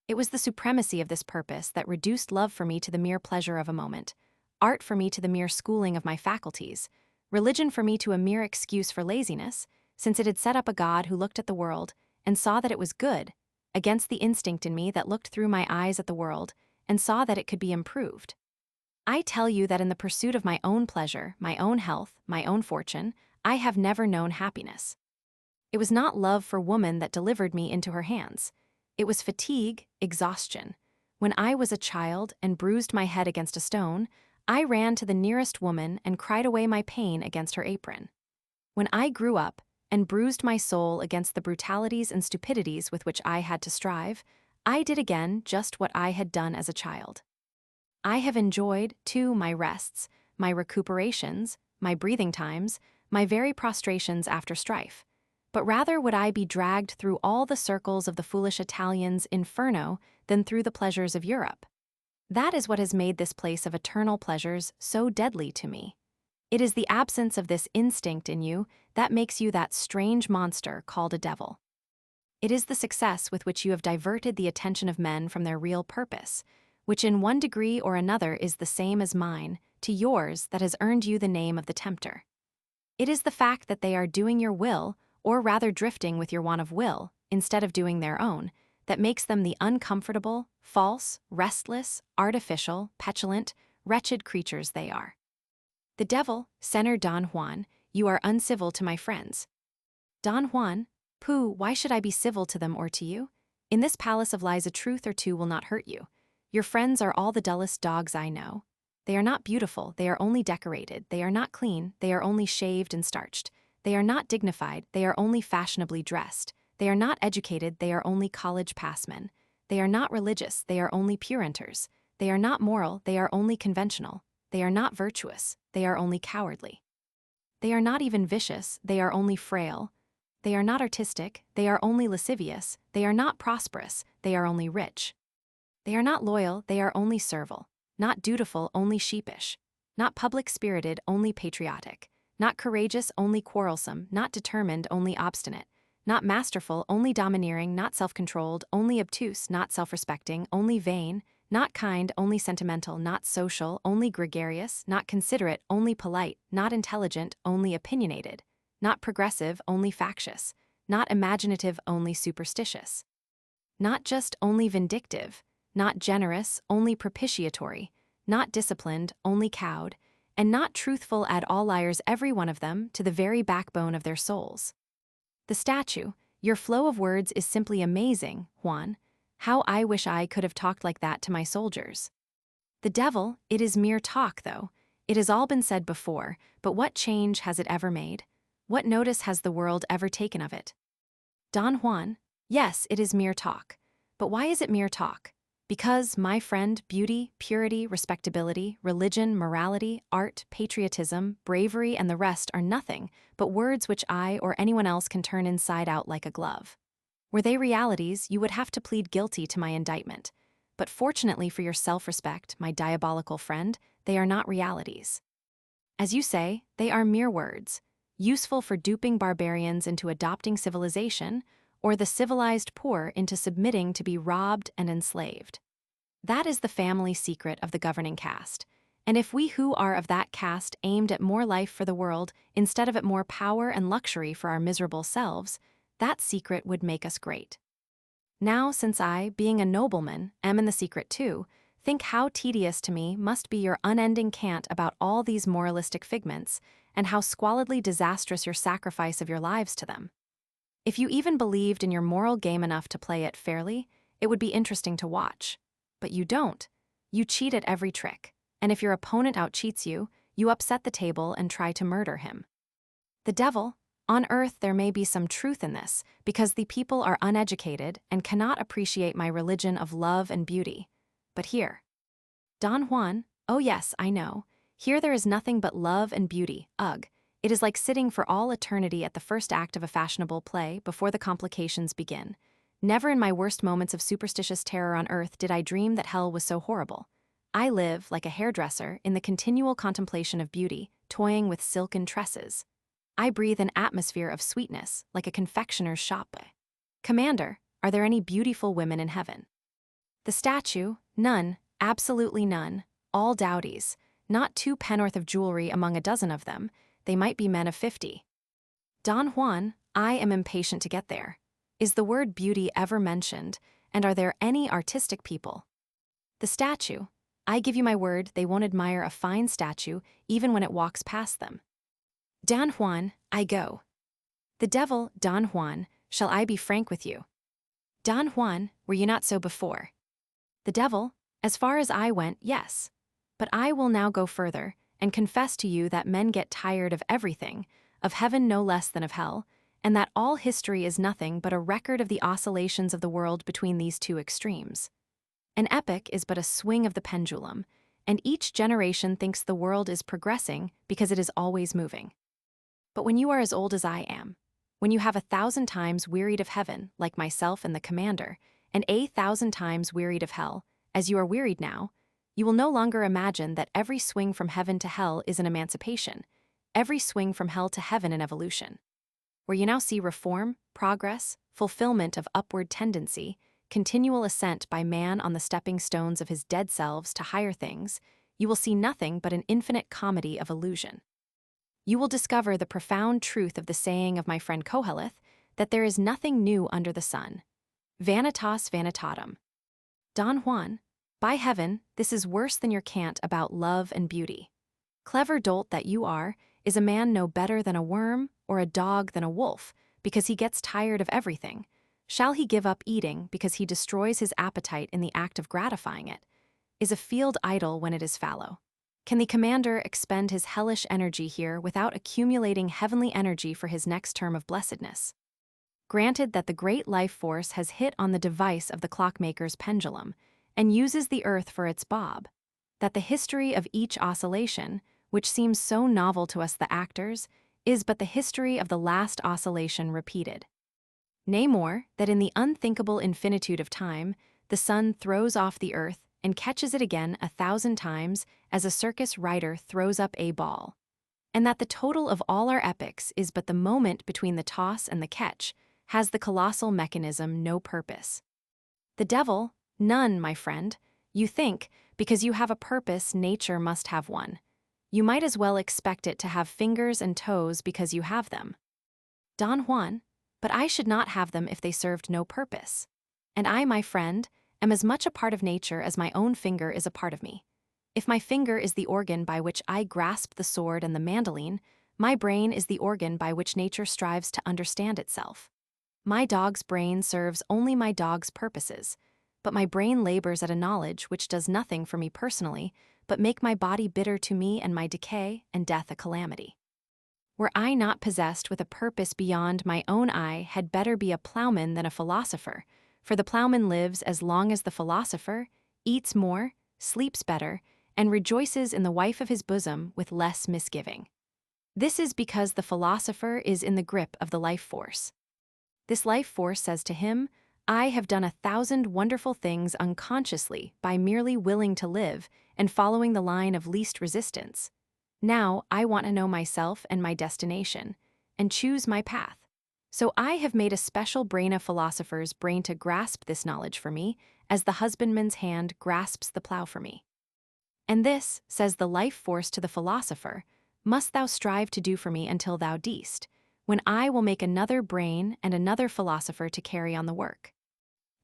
It was the supremacy of this purpose that reduced love for me to the mere pleasure of a moment, art for me to the mere schooling of my faculties, religion for me to a mere excuse for laziness, since it had set up a God who looked at the world and saw that it was good, against the instinct in me that looked through my eyes at the world and saw that it could be improved. I tell you that in the pursuit of my own pleasure, my own health, my own fortune, I have never known happiness. It was not love for woman that delivered me into her hands. It was fatigue, exhaustion. When I was a child and bruised my head against a stone, I ran to the nearest woman and cried away my pain against her apron. When I grew up and bruised my soul against the brutalities and stupidities with which I had to strive, I did again just what I had done as a child. I have enjoyed, too, my rests, my recuperations, my breathing times, my very prostrations after strife. But rather would I be dragged through all the circles of the foolish Italians' inferno than through the pleasures of Europe. That is what has made this place of eternal pleasures so deadly to me. It is the absence of this instinct in you that makes you that strange monster called a devil. It is the success with which you have diverted the attention of men from their real purpose, which in one degree or another is the same as mine, to yours that has earned you the name of the tempter. It is the fact that they are doing your will, or rather drifting with your want of will, instead of doing their own, that makes them the uncomfortable, false, restless, artificial, petulant, wretched creatures they are. The devil, Senor Don Juan, you are uncivil to my friends. Don Juan, pooh, why should I be civil to them or to you? In this palace of lies a truth or two will not hurt you. Your friends are all the dullest dogs I know. They are not beautiful, they are only decorated, they are not clean, they are only shaved and starched. They are not dignified, they are only fashionably dressed. They are not educated, they are only college passmen. They are not religious, they are only purenters. They are not moral, they are only conventional. They are not virtuous, they are only cowardly. They are not even vicious, they are only frail. They are not artistic, they are only lascivious. They are not prosperous, they are only rich. They are not loyal, they are only servile. Not dutiful, only sheepish. Not public-spirited, only patriotic. Not courageous, only quarrelsome. Not determined, only obstinate. Not masterful, only domineering. Not self-controlled, only obtuse. Not self-respecting, only vain. Not kind, only sentimental. Not social, only gregarious. Not considerate, only polite. Not intelligent, only opinionated. Not progressive, only factious. Not imaginative, only superstitious. Not just, only vindictive. Not generous, only propitiatory. Not disciplined, only cowed. And not truthful, add all liars, every one of them, to the very backbone of their souls. The statue, your flow of words is simply amazing, Juan. How I wish I could have talked like that to my soldiers. The devil, it is mere talk, though. It has all been said before, but what change has it ever made? What notice has the world ever taken of it? Don Juan, yes, it is mere talk. But why is it mere talk? Because, my friend, beauty, purity, respectability, religion, morality, art, patriotism, bravery, and the rest are nothing but words which I or anyone else can turn inside out like a glove. Were they realities, you would have to plead guilty to my indictment. But fortunately for your self-respect, my diabolical friend, they are not realities. As you say, they are mere words, useful for duping barbarians into adopting civilization, or the civilized poor into submitting to be robbed and enslaved. That is the family secret of the governing caste, and if we who are of that caste aimed at more life for the world instead of at more power and luxury for our miserable selves, that secret would make us great. Now, since I, being a nobleman, am in the secret too, think how tedious to me must be your unending cant about all these moralistic figments, and how squalidly disastrous your sacrifice of your lives to them. If you even believed in your moral game enough to play it fairly, it would be interesting to watch. But you don't. You cheat at every trick, and if your opponent outcheats you, you upset the table and try to murder him. The devil, on earth there may be some truth in this, because the people are uneducated and cannot appreciate my religion of love and beauty. But here, Don Juan, oh yes, I know, here there is nothing but love and beauty, ugh. It is like sitting for all eternity at the first act of a fashionable play before the complications begin. Never in my worst moments of superstitious terror on earth did I dream that hell was so horrible. I live, like a hairdresser, in the continual contemplation of beauty, toying with silken tresses. I breathe an atmosphere of sweetness, like a confectioner's shop. Commander, are there any beautiful women in heaven? The statue, none, absolutely none, all dowdies, not 2 pennorth of jewelry among a dozen of them. They might be men of 50. Don Juan, I am impatient to get there. Is the word beauty ever mentioned, and are there any artistic people? The statue, I give you my word they won't admire a fine statue even when it walks past them. Don Juan, I go. The devil, Don Juan, shall I be frank with you? Don Juan, were you not so before? The devil, as far as I went, yes. But I will now go further, and confess to you that men get tired of everything, of heaven no less than of hell, and that all history is nothing but a record of the oscillations of the world between these two extremes. An epoch is but a swing of the pendulum, and each generation thinks the world is progressing because it is always moving. But when you are as old as I am, when you have 1,000 times wearied of heaven, like myself and the commander, and 1,000 times wearied of hell, as you are wearied now, you will no longer imagine that every swing from heaven to hell is an emancipation, every swing from hell to heaven an evolution. Where you now see reform, progress, fulfillment of upward tendency, continual ascent by man on the stepping stones of his dead selves to higher things, you will see nothing but an infinite comedy of illusion. You will discover the profound truth of the saying of my friend Koheleth, that there is nothing new under the sun. Vanitas vanitatum. Don Juan, by heaven, this is worse than your cant about love and beauty. Clever dolt that you are, is a man no better than a worm, or a dog than a wolf, because he gets tired of everything? Shall he give up eating because he destroys his appetite in the act of gratifying it? Is a field idle when it is fallow? Can the commander expend his hellish energy here without accumulating heavenly energy for his next term of blessedness? Granted that the great life force has hit on the device of the clockmaker's pendulum, and uses the earth for its bob, that the history of each oscillation, which seems so novel to us the actors, is but the history of the last oscillation repeated. Nay more, that in the unthinkable infinitude of time, the sun throws off the earth and catches it again 1,000 times as a circus rider throws up a ball, and that the total of all our epics is but the moment between the toss and the catch, has the colossal mechanism no purpose. The devil? None, my friend. You think, because you have a purpose, nature must have one. You might as well expect it to have fingers and toes because you have them. Don Juan, but I should not have them if they served no purpose. And I, my friend, am as much a part of nature as my own finger is a part of me. If my finger is the organ by which I grasp the sword and the mandolin, my brain is the organ by which nature strives to understand itself. My dog's brain serves only my dog's purposes, but my brain labors at a knowledge which does nothing for me personally, but make my body bitter to me and my decay and death a calamity. Were I not possessed with a purpose beyond my own eye, had better be a plowman than a philosopher, for the plowman lives as long as the philosopher, eats more, sleeps better, and rejoices in the wife of his bosom with less misgiving. This is because the philosopher is in the grip of the life force. This life force says to him, I have done 1,000 wonderful things unconsciously by merely willing to live and following the line of least resistance. Now I want to know myself and my destination, and choose my path. So I have made a special brain of philosophers brain to grasp this knowledge for me, as the husbandman's hand grasps the plow for me. And this, says the life force to the philosopher, must thou strive to do for me until thou deest, when I will make another brain and another philosopher to carry on the work.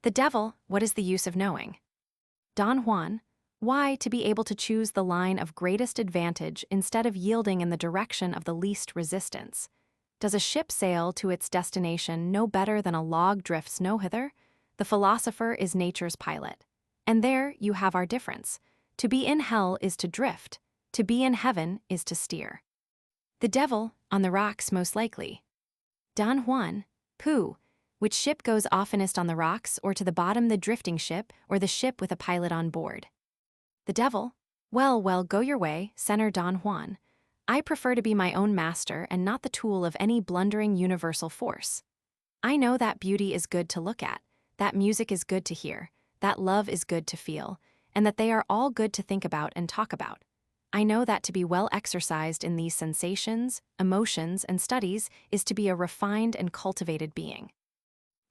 The devil, what is the use of knowing? Don Juan, why, to be able to choose the line of greatest advantage instead of yielding in the direction of the least resistance. Does a ship sail to its destination no better than a log drifts no hither? The philosopher is nature's pilot. And there you have our difference. To be in hell is to drift. To be in heaven is to steer. The devil, on the rocks most likely. Don Juan, pooh, which ship goes oftenest on the rocks, or to the bottom the drifting ship, or the ship with a pilot on board? The devil, well, go your way, Senor Don Juan. I prefer to be my own master and not the tool of any blundering universal force. I know that beauty is good to look at, that music is good to hear, that love is good to feel, and that they are all good to think about and talk about. I know that to be well exercised in these sensations, emotions, and studies is to be a refined and cultivated being.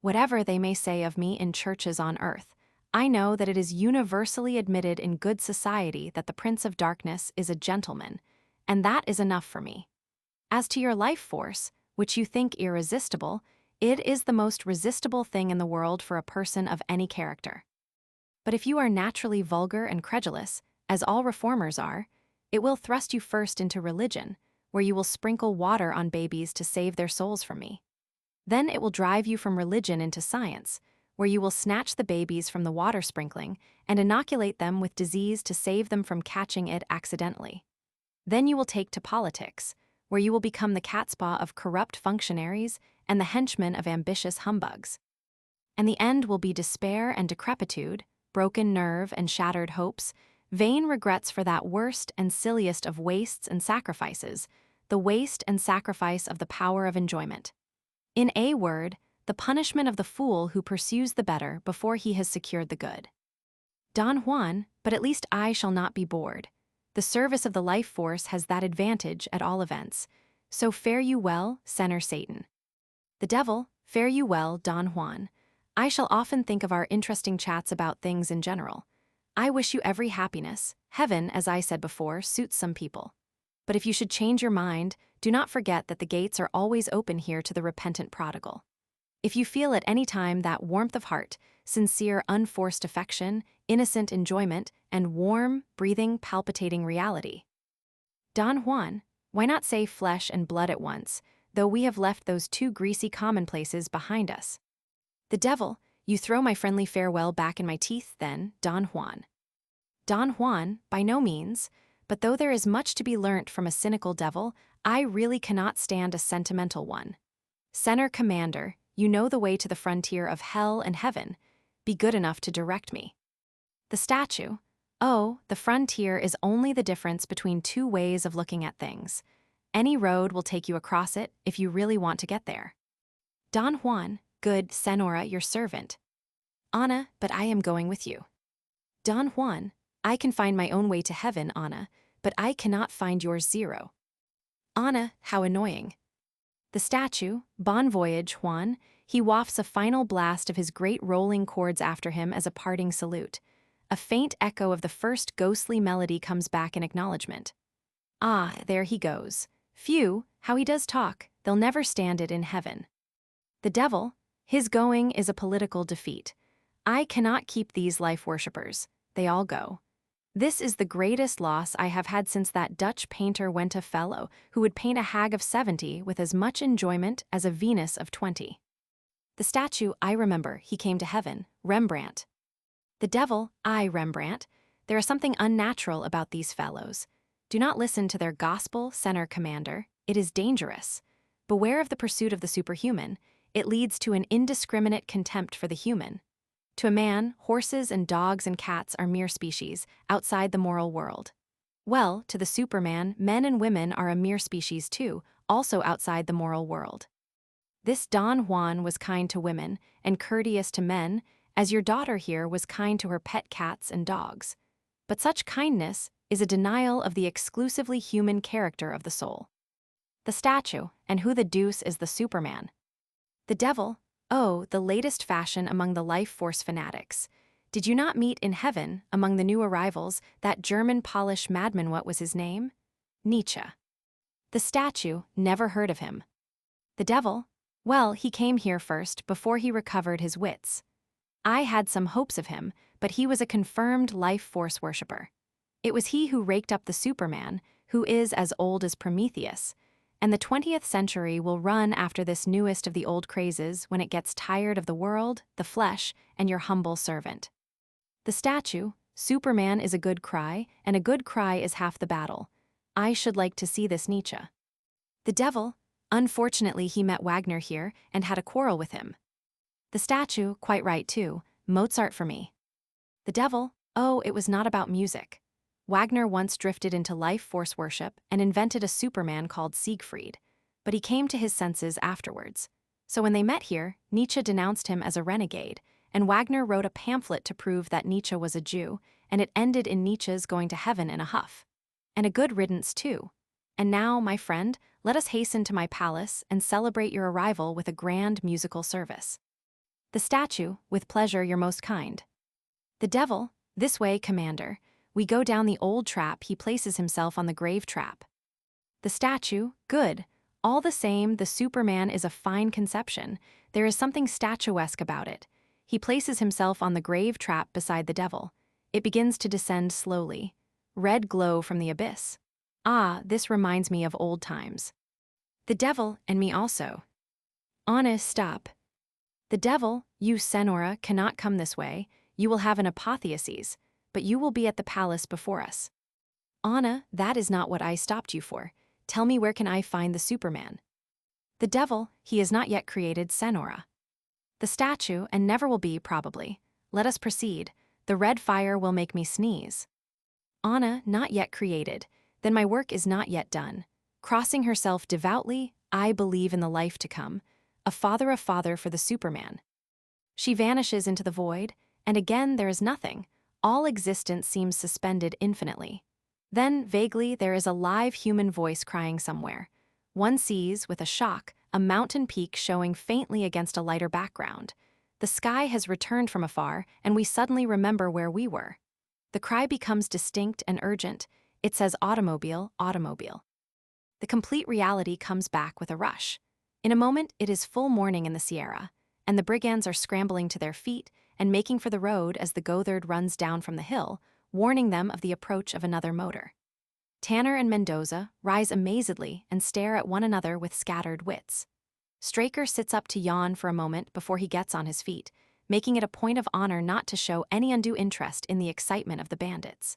Whatever they may say of me in churches on earth, I know that it is universally admitted in good society that the Prince of Darkness is a gentleman, and that is enough for me. As to your life force, which you think irresistible, it is the most resistible thing in the world for a person of any character. But if you are naturally vulgar and credulous, as all reformers are, it will thrust you first into religion, where you will sprinkle water on babies to save their souls from me. Then it will drive you from religion into science, where you will snatch the babies from the water sprinkling and inoculate them with disease to save them from catching it accidentally. Then you will take to politics, where you will become the catspaw of corrupt functionaries and the henchmen of ambitious humbugs. And the end will be despair and decrepitude, broken nerve and shattered hopes, vain regrets for that worst and silliest of wastes and sacrifices, the waste and sacrifice of the power of enjoyment. In a word, the punishment of the fool who pursues the better before he has secured the good. Don Juan, but at least I shall not be bored. The service of the life force has that advantage at all events. So fare you well, Senor Satan. The devil, fare you well, Don Juan. I shall often think of our interesting chats about things in general. I wish you every happiness. Heaven, as I said before, suits some people. But if you should change your mind, do not forget that the gates are always open here to the repentant prodigal. If you feel at any time that warmth of heart, sincere, unforced affection, innocent enjoyment, and warm, breathing, palpitating reality. Don Juan, why not say flesh and blood at once, though we have left those two greasy commonplaces behind us? The devil, you throw my friendly farewell back in my teeth then, Don Juan. Don Juan, by no means, but though there is much to be learnt from a cynical devil, I really cannot stand a sentimental one. Senor Commander, you know the way to the frontier of hell and heaven. Be good enough to direct me. The statue, oh, the frontier is only the difference between two ways of looking at things. Any road will take you across it if you really want to get there. Don Juan, good Senora, your servant. Anna, but I am going with you. Don Juan, I can find my own way to heaven, Anna, but I cannot find yours. 0. Anna, how annoying. The statue, bon voyage, Juan, he wafts a final blast of his great rolling chords after him as a parting salute. A faint echo of the first ghostly melody comes back in acknowledgement. Ah, there he goes. Phew, how he does talk, they'll never stand it in heaven. The devil, his going is a political defeat. I cannot keep these life worshippers, they all go. This is the greatest loss I have had since that Dutch painter went a fellow who would paint a hag of 70 with as much enjoyment as a Venus of 20. The statue, I remember, he came to heaven, Rembrandt. The devil, I, Rembrandt. There is something unnatural about these fellows. Do not listen to their gospel, center commander. It is dangerous. Beware of the pursuit of the superhuman. It leads to an indiscriminate contempt for the human. To a man, horses and dogs and cats are mere species, outside the moral world. Well, to the Superman, men and women are a mere species too, also outside the moral world. This Don Juan was kind to women and courteous to men, as your daughter here was kind to her pet cats and dogs. But such kindness is a denial of the exclusively human character of the soul. The statue, and who the deuce is the Superman? The devil, oh, the latest fashion among the life force fanatics. Did you not meet in heaven, among the new arrivals, that German Polish madman? What was his name? Nietzsche. The statue, never heard of him. The devil, well, he came here first, before he recovered his wits. I had some hopes of him, but he was a confirmed life force worshipper. It was he who raked up the Superman, who is as old as Prometheus, and the 20th century will run after this newest of the old crazes when it gets tired of the world, the flesh, and your humble servant. The statue, Superman is a good cry, and a good cry is half the battle. I should like to see this Nietzsche. The devil, unfortunately he met Wagner here and had a quarrel with him. The statue, quite right too, Mozart for me. The devil, oh, it was not about music. Wagner once drifted into life force worship and invented a Superman called Siegfried, but he came to his senses afterwards. So when they met here, Nietzsche denounced him as a renegade, and Wagner wrote a pamphlet to prove that Nietzsche was a Jew, and it ended in Nietzsche's going to heaven in a huff. And a good riddance too. And now, my friend, let us hasten to my palace and celebrate your arrival with a grand musical service. The statue, with pleasure, your most kind. The devil, this way, commander. We go down the old trap, he places himself on the grave trap. The statue, good. All the same, the Superman is a fine conception. There is something statuesque about it. He places himself on the grave trap beside the devil. It begins to descend slowly. Red glow from the abyss. Ah, this reminds me of old times. The devil, and me also. Honest, stop. The devil, you, Senora, cannot come this way. You will have an apotheosis, but you will be at the palace before us. Anna, that is not what I stopped you for. Tell me, where can I find the Superman? The devil, he is not yet created, Senora. The statue, and never will be, probably. Let us proceed. The red fire will make me sneeze. Anna, not yet created. Then my work is not yet done. Crossing herself devoutly, I believe in the life to come. A father for the Superman. She vanishes into the void, and again there is nothing. All existence seems suspended infinitely. Then, vaguely, there is a live human voice crying somewhere. One sees, with a shock, a mountain peak showing faintly against a lighter background. The sky has returned from afar, and we suddenly remember where we were. The cry becomes distinct and urgent. It says automobile, automobile. The complete reality comes back with a rush. In a moment, it is full morning in the Sierra, and the brigands are scrambling to their feet and making for the road as the Gothard runs down from the hill, warning them of the approach of another motor. Tanner and Mendoza rise amazedly and stare at one another with scattered wits. Straker sits up to yawn for a moment before he gets on his feet, making it a point of honor not to show any undue interest in the excitement of the bandits.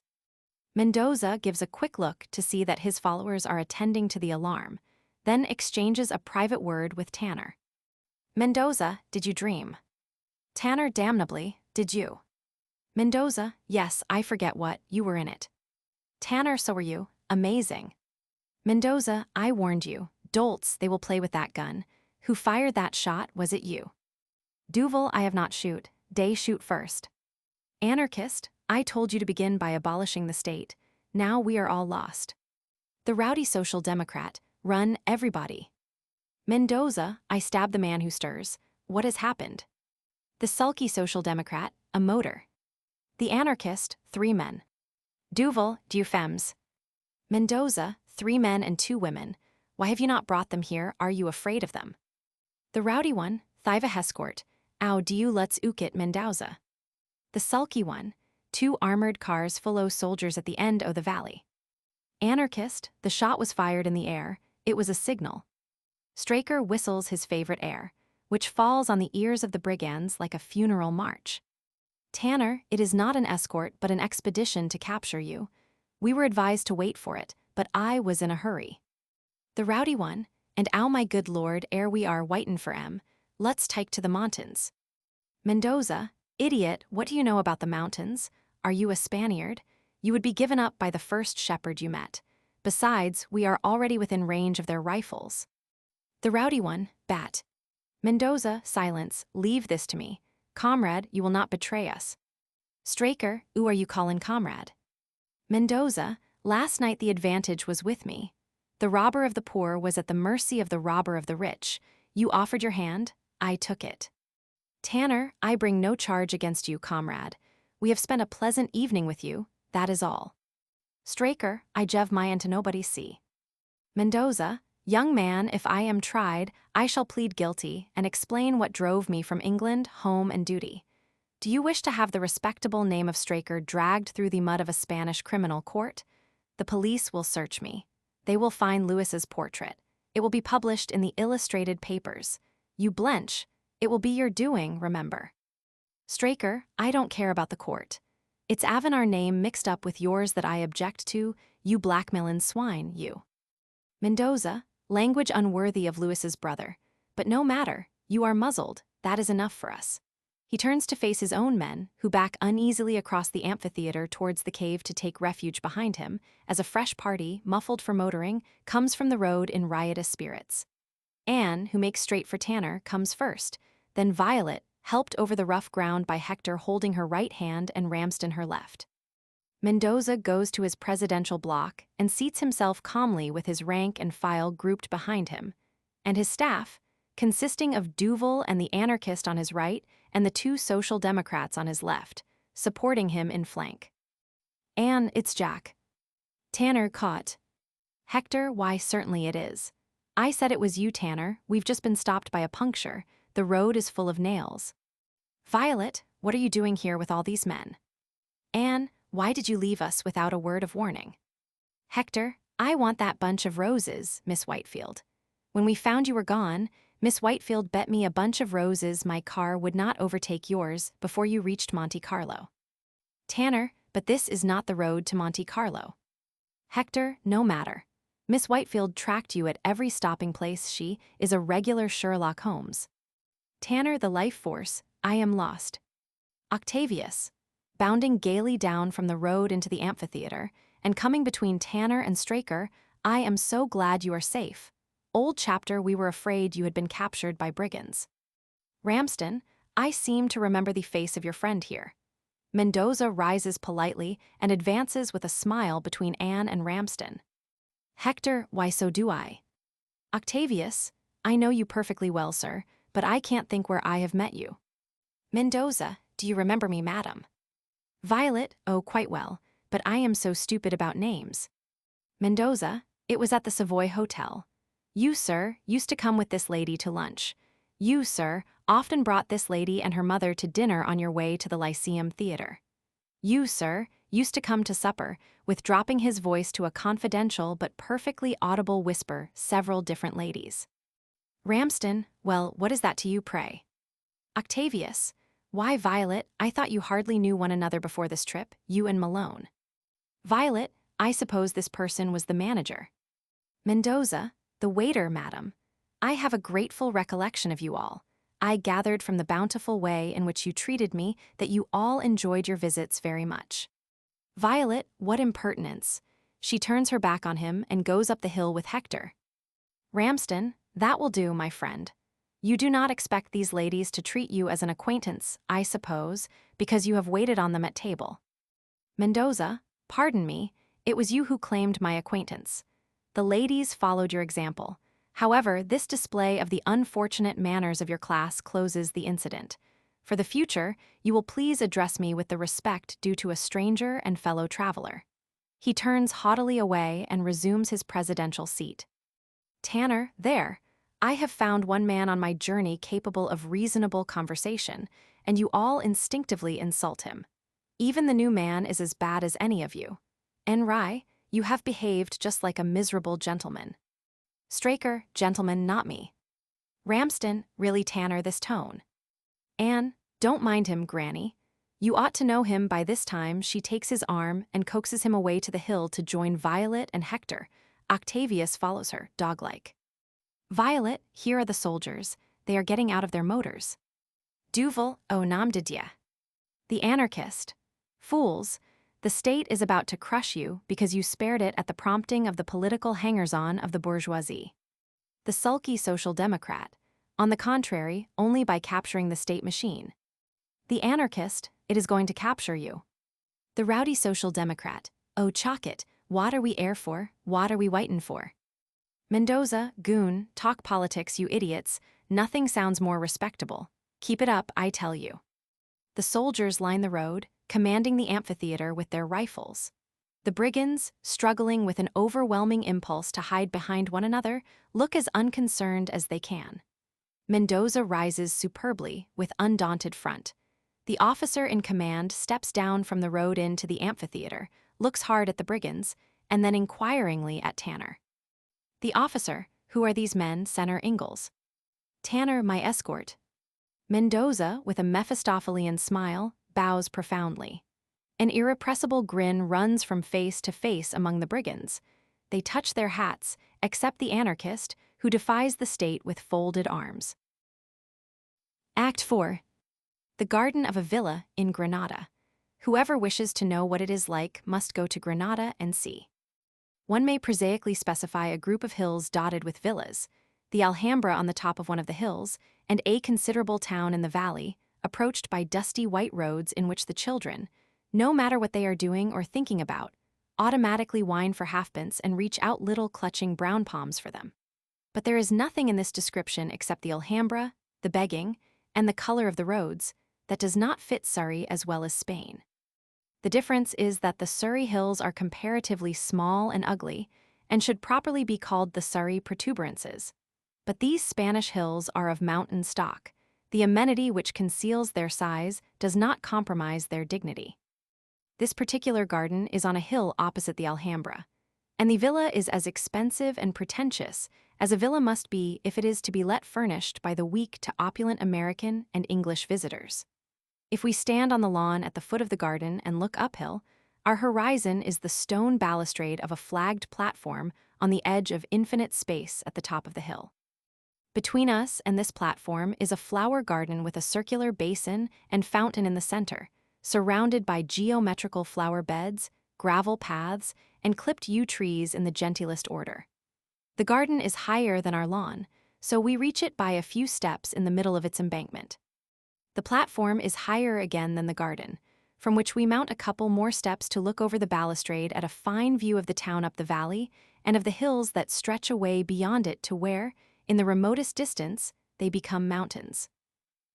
Mendoza gives a quick look to see that his followers are attending to the alarm, then exchanges a private word with Tanner. Mendoza, did you dream? Tanner, damnably, did you? Mendoza, yes, I forget what, you were in it. Tanner, so were you, amazing. Mendoza, I warned you, dolts, they will play with that gun. Who fired that shot, was it you? Duval, I have not shoot, Day shoot first. Anarchist, I told you to begin by abolishing the state. Now we are all lost. The rowdy social democrat, run everybody. Mendoza, I stab the man who stirs. What has happened? The sulky social democrat, a motor. The anarchist, 3 men. Duval, deux femmes. Mendoza, 3 men and 2 women. Why have you not brought them here? Are you afraid of them? The rowdy one, Thiva Hescourt, Au diu let's ukit Mendoza. The sulky one, 2 armored cars full o' soldiers at the end o' the valley. Anarchist, the shot was fired in the air, it was a signal. Straker whistles his favorite air, which falls on the ears of the brigands like a funeral march. Tanner, it is not an escort but an expedition to capture you. We were advised to wait for it, but I was in a hurry. The rowdy one, and ow my good lord, ere we are whiten for let's take to the mountains. Mendoza, idiot, what do you know about the mountains? Are you a Spaniard? You would be given up by the first shepherd you met. Besides, we are already within range of their rifles. The rowdy one, bat. Mendoza, silence, leave this to me. Comrade, you will not betray us. Straker, who are you callin' comrade? Mendoza, last night the advantage was with me. The robber of the poor was at the mercy of the robber of the rich. You offered your hand, I took it. Tanner, I bring no charge against you, comrade. We have spent a pleasant evening with you, that is all. Straker, I jev my to nobody see. Mendoza, young man, if I am tried, I shall plead guilty and explain what drove me from England, home and duty. Do you wish to have the respectable name of Straker dragged through the mud of a Spanish criminal court? The police will search me. They will find Lewis's portrait. It will be published in the illustrated papers. You blench. It will be your doing, remember. Straker, I don't care about the court. It's avin our name mixed up with yours that I object to, you blackmailin' swine, you. Mendoza, language unworthy of Lewis's brother. But no matter, you are muzzled, that is enough for us. He turns to face his own men, who back uneasily across the amphitheater towards the cave to take refuge behind him, as a fresh party, muffled for motoring, comes from the road in riotous spirits. Anne, who makes straight for Tanner, comes first, then Violet, helped over the rough ground by Hector holding her right hand and Ramsden her left. Mendoza goes to his presidential block and seats himself calmly with his rank and file grouped behind him, and his staff, consisting of Duval and the anarchist on his right and the 2 social democrats on his left, supporting him in flank. Anne, it's Jack. Tanner caught. Hector, why certainly it is. I said it was you, Tanner, we've just been stopped by a puncture, the road is full of nails. Violet, what are you doing here with all these men? Anne, why did you leave us without a word of warning? Hector, I want that bunch of roses, Miss Whitefield. When we found you were gone, Miss Whitefield bet me a bunch of roses my car would not overtake yours before you reached Monte Carlo. Tanner, but this is not the road to Monte Carlo. Hector, no matter. Miss Whitefield tracked you at every stopping place. She is a regular Sherlock Holmes. Tanner, the life force, I am lost. Octavius, bounding gaily down from the road into the amphitheater, and coming between Tanner and Straker, I am so glad you are safe. Old chapter, we were afraid you had been captured by brigands. Ramsden, I seem to remember the face of your friend here. Mendoza rises politely and advances with a smile between Anne and Ramsden. Hector, why so do I. Octavius, I know you perfectly well, sir, but I can't think where I have met you. Mendoza, do you remember me, madam? Violet, oh, quite well, but I am so stupid about names. Mendoza, it was at the Savoy Hotel. You, sir, used to come with this lady to lunch. You, sir, often brought this lady and her mother to dinner on your way to the Lyceum Theatre. You, sir, used to come to supper, with dropping his voice to a confidential but perfectly audible whisper several different ladies. Ramsden, well, what is that to you, pray? Octavius, why, Violet, I thought you hardly knew one another before this trip, you and Malone. Violet, I suppose this person was the manager. Mendoza, the waiter, madam. I have a grateful recollection of you all. I gathered from the bountiful way in which you treated me that you all enjoyed your visits very much. Violet, what impertinence. She turns her back on him and goes up the hill with Hector. Ramsden, that will do, my friend. You do not expect these ladies to treat you as an acquaintance, I suppose, because you have waited on them at table. Mendoza, pardon me, it was you who claimed my acquaintance. The ladies followed your example. However, this display of the unfortunate manners of your class closes the incident. For the future, you will please address me with the respect due to a stranger and fellow traveler. He turns haughtily away and resumes his presidential seat. Tanner, there. I have found one man on my journey capable of reasonable conversation, and you all instinctively insult him. Even the new man is as bad as any of you. N. Rye, you have behaved just like a miserable gentleman. Straker, gentleman, not me. Ramsden, really Tanner, this tone. Anne, don't mind him, Granny. You ought to know him by this time. She takes his arm and coaxes him away to the hill to join Violet and Hector. Octavius follows her, dog-like. Violet, here are the soldiers. They are getting out of their motors. Duvel, oh nom de Dieu. The anarchist. Fools, the state is about to crush you because you spared it at the prompting of the political hangers-on of the bourgeoisie. The sulky social democrat. On the contrary, only by capturing the state machine. The anarchist, it is going to capture you. The rowdy social democrat. Oh, chalk it, what are we air for, what are we whitin' for? Mendoza, goon, talk politics, you idiots, nothing sounds more respectable. Keep it up, I tell you. The soldiers line the road, commanding the amphitheater with their rifles. The brigands, struggling with an overwhelming impulse to hide behind one another, look as unconcerned as they can. Mendoza rises superbly, with undaunted front. The officer in command steps down from the road into the amphitheater, looks hard at the brigands, and then inquiringly at Tanner. The officer, who are these men, Senator Ingalls? Tanner, my escort. Mendoza, with a Mephistophelian smile, bows profoundly. An irrepressible grin runs from face to face among the brigands. They touch their hats, except the anarchist, who defies the state with folded arms. Act 4. The garden of a villa in Granada. Whoever wishes to know what it is like must go to Granada and see. One may prosaically specify a group of hills dotted with villas, the Alhambra on the top of one of the hills, and a considerable town in the valley, approached by dusty white roads in which the children, no matter what they are doing or thinking about, automatically whine for halfpence and reach out little clutching brown palms for them. But there is nothing in this description except the Alhambra, the begging, and the color of the roads that does not fit Surrey as well as Spain. The difference is that the Surrey hills are comparatively small and ugly, and should properly be called the Surrey protuberances. But these Spanish hills are of mountain stock. The amenity which conceals their size does not compromise their dignity. This particular garden is on a hill opposite the Alhambra, and the villa is as expensive and pretentious as a villa must be if it is to be let furnished by the weak to opulent American and English visitors. If we stand on the lawn at the foot of the garden and look uphill, our horizon is the stone balustrade of a flagged platform on the edge of infinite space at the top of the hill. Between us and this platform is a flower garden with a circular basin and fountain in the center, surrounded by geometrical flower beds, gravel paths, and clipped yew trees in the gentlest order. The garden is higher than our lawn, so we reach it by a few steps in the middle of its embankment. The platform is higher again than the garden, from which we mount a couple more steps to look over the balustrade at a fine view of the town up the valley and of the hills that stretch away beyond it to where, in the remotest distance, they become mountains.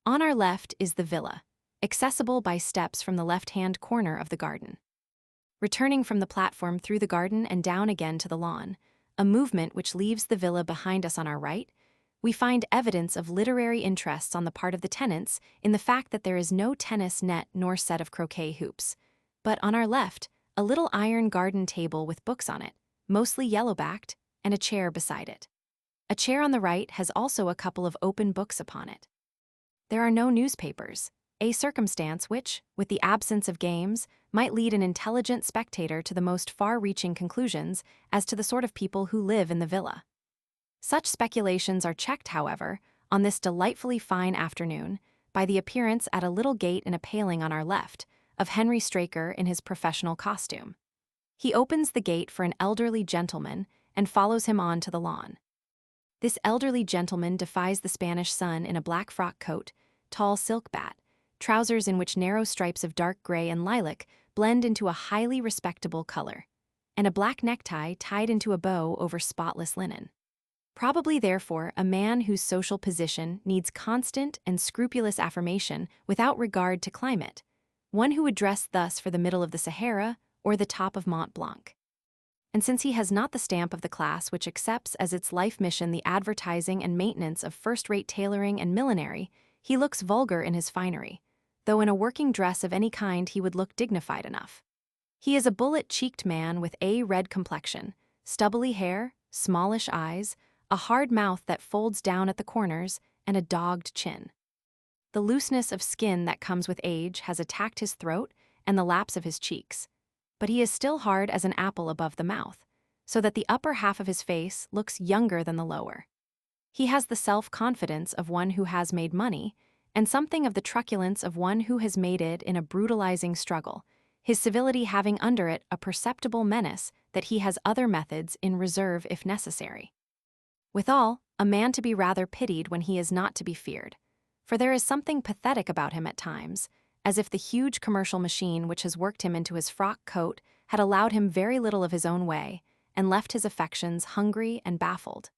On our left is the villa, accessible by steps from the left-hand corner of the garden. Returning from the platform through the garden and down again to the lawn, a movement which leaves the villa behind us on our right, we find evidence of literary interests on the part of the tenants in the fact that there is no tennis net nor set of croquet hoops. But on our left, a little iron garden table with books on it, mostly yellow-backed, and a chair beside it. A chair on the right has also a couple of open books upon it. There are no newspapers, a circumstance which, with the absence of games, might lead an intelligent spectator to the most far-reaching conclusions as to the sort of people who live in the villa. Such speculations are checked, however, on this delightfully fine afternoon, by the appearance at a little gate in a paling on our left of Henry Straker in his professional costume. He opens the gate for an elderly gentleman and follows him on to the lawn. This elderly gentleman defies the Spanish sun in a black frock coat, tall silk bat, trousers in which narrow stripes of dark gray and lilac blend into a highly respectable color, and a black necktie tied into a bow over spotless linen. Probably, therefore, a man whose social position needs constant and scrupulous affirmation without regard to climate, one who would dress thus for the middle of the Sahara or the top of Mont Blanc. And since he has not the stamp of the class which accepts as its life mission the advertising and maintenance of first-rate tailoring and millinery, he looks vulgar in his finery, though in a working dress of any kind he would look dignified enough. He is a bullet-cheeked man with a red complexion, stubbly hair, smallish eyes, a hard mouth that folds down at the corners, and a dogged chin. The looseness of skin that comes with age has attacked his throat and the laps of his cheeks, but he is still hard as an apple above the mouth, so that the upper half of his face looks younger than the lower. He has the self-confidence of one who has made money, and something of the truculence of one who has made it in a brutalizing struggle, his civility having under it a perceptible menace that he has other methods in reserve if necessary. Withal, a man to be rather pitied when he is not to be feared, for there is something pathetic about him at times, as if the huge commercial machine which has worked him into his frock coat had allowed him very little of his own way, and left his affections hungry and baffled.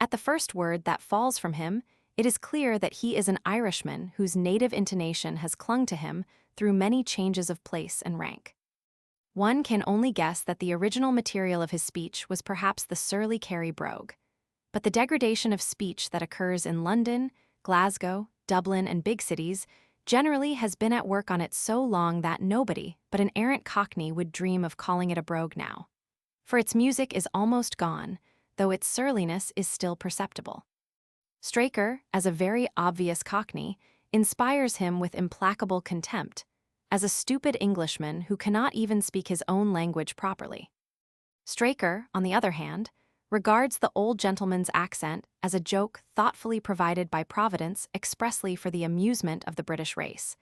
At the first word that falls from him, it is clear that he is an Irishman whose native intonation has clung to him through many changes of place and rank. One can only guess that the original material of his speech was perhaps the surly Kerry brogue. But the degradation of speech that occurs in London, Glasgow, Dublin, and big cities generally has been at work on it so long that nobody but an errant cockney would dream of calling it a brogue now. For its music is almost gone, though its surliness is still perceptible. Straker, as a very obvious cockney, inspires him with implacable contempt, as a stupid Englishman who cannot even speak his own language properly. Straker, on the other hand, regards the old gentleman's accent as a joke thoughtfully provided by Providence expressly for the amusement of the British race,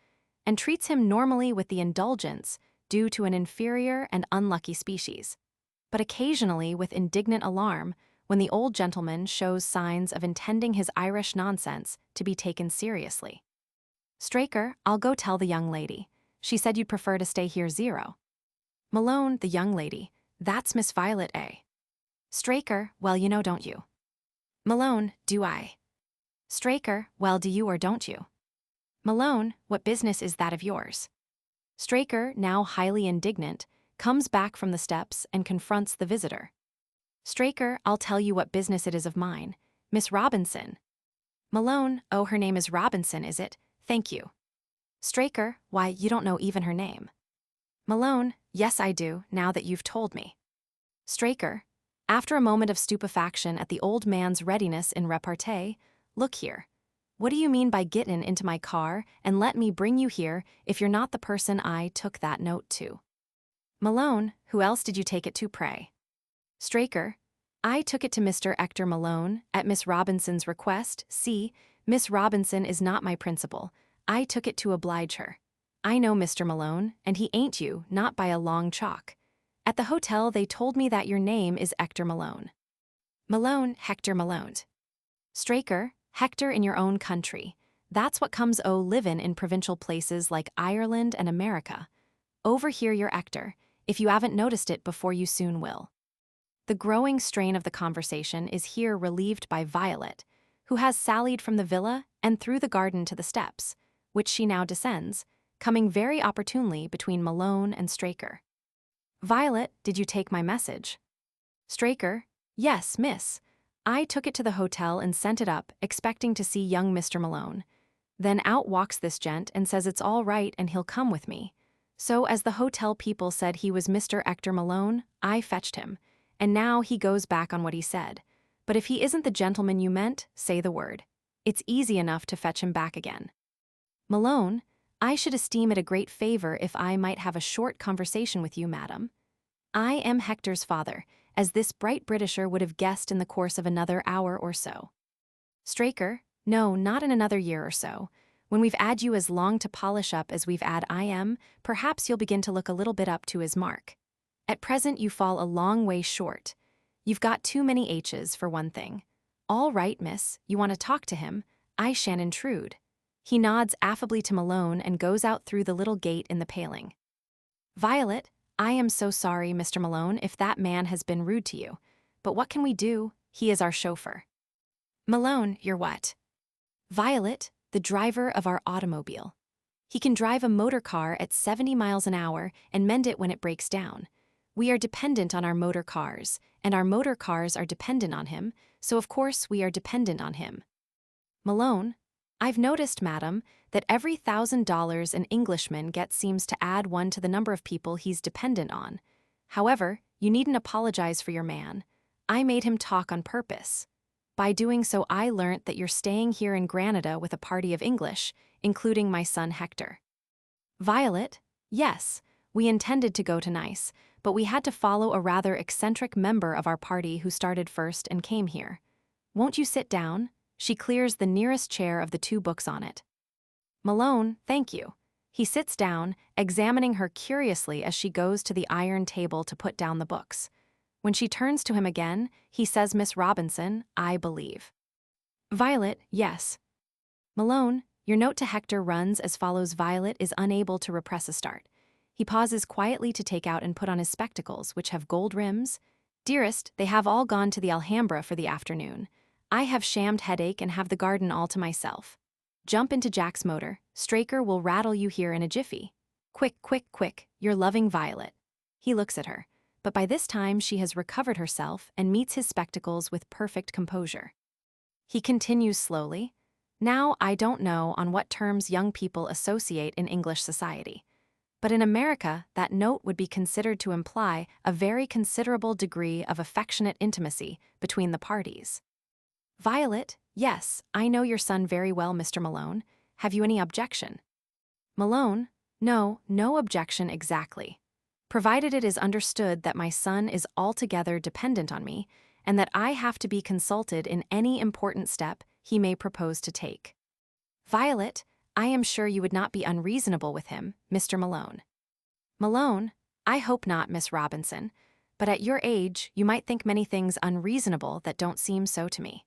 and treats him normally with the indulgence due to an inferior and unlucky species, but occasionally with indignant alarm when the old gentleman shows signs of intending his Irish nonsense to be taken seriously. Straker, I'll go tell the young lady. She said you'd prefer to stay here 0. Malone, the young lady. That's Miss Violet, eh? Straker, well, you know, don't you? Malone, do I? Straker, well, do you or don't you? Malone, what business is that of yours? Straker, now highly indignant, comes back from the steps and confronts the visitor. Straker, I'll tell you what business it is of mine. Miss Robinson. Malone, oh, her name is Robinson, is it? Thank you. Straker, why, you don't know even her name. Malone, yes, I do, now that you've told me. Straker, after a moment of stupefaction at the old man's readiness in repartee, look here. What do you mean by gettin' into my car and let me bring you here if you're not the person I took that note to? Malone, who else did you take it to, pray? Straker, I took it to Mr. Hector Malone, at Miss Robinson's request. See, Miss Robinson is not my principal. I took it to oblige her. I know Mr. Malone, and he ain't you, not by a long chalk. At the hotel they told me that your name is Hector Malone. Malone, Hector Malone. Straker, Hector in your own country. That's what comes o' livin' in provincial places like Ireland and America. Over here you're Hector, if you haven't noticed it before you soon will. The growing strain of the conversation is here relieved by Violet, who has sallied from the villa and through the garden to the steps, which she now descends, coming very opportunely between Malone and Straker. Violet, did you take my message? Straker, yes, miss. I took it to the hotel and sent it up, expecting to see young Mr. Malone. Then out walks this gent and says it's all right and he'll come with me. So as the hotel people said he was Mr. Hector Malone, I fetched him, and now he goes back on what he said. But if he isn't the gentleman you meant, say the word. It's easy enough to fetch him back again. Malone, I should esteem it a great favor if I might have a short conversation with you, madam. I am Hector's father, as this bright Britisher would have guessed in the course of another hour or so. Straker, no, not in another year or so. When we've 'ad you as long to polish up as we've 'ad I am, perhaps you'll begin to look a little bit up to his mark. At present you fall a long way short. You've got too many H's, for one thing. All right, miss, you want to talk to him? I shan't intrude. He nods affably to Malone and goes out through the little gate in the paling. Violet, I am so sorry, Mr. Malone, if that man has been rude to you. But what can we do? He is our chauffeur. Malone, you're what? Violet, the driver of our automobile. He can drive a motor car at 70 miles an hour and mend it when it breaks down. We are dependent on our motor cars, and our motor cars are dependent on him, so of course we are dependent on him. Malone, I've noticed, madam, that every $1,000 an Englishman gets seems to add one to the number of people he's dependent on. However, you needn't apologize for your man. I made him talk on purpose. By doing so, I learnt that you're staying here in Granada with a party of English, including my son Hector. Violet, yes, we intended to go to Nice, but we had to follow a rather eccentric member of our party who started first and came here. Won't you sit down? She clears the nearest chair of the 2 books on it. Malone, thank you. He sits down, examining her curiously as she goes to the iron table to put down the books. When she turns to him again, he says, Miss Robinson, I believe. Violet, yes. Malone, your note to Hector runs as follows. Violet is unable to repress a start. He pauses quietly to take out and put on his spectacles, which have gold rims. Dearest, they have all gone to the Alhambra for the afternoon. I have shammed headache and have the garden all to myself. Jump into Jack's motor. Straker will rattle you here in a jiffy. Quick, quick, quick, your loving Violet. He looks at her, but by this time she has recovered herself and meets his spectacles with perfect composure. He continues slowly. Now, I don't know on what terms young people associate in English society, but in America, that note would be considered to imply a very considerable degree of affectionate intimacy between the parties. Violet, yes, I know your son very well, Mr. Malone. Have you any objection? Malone, no objection exactly. Provided it is understood that my son is altogether dependent on me, and that I have to be consulted in any important step he may propose to take. Violet, I am sure you would not be unreasonable with him, Mr. Malone. Malone, I hope not, Miss Robinson, but at your age you might think many things unreasonable that don't seem so to me.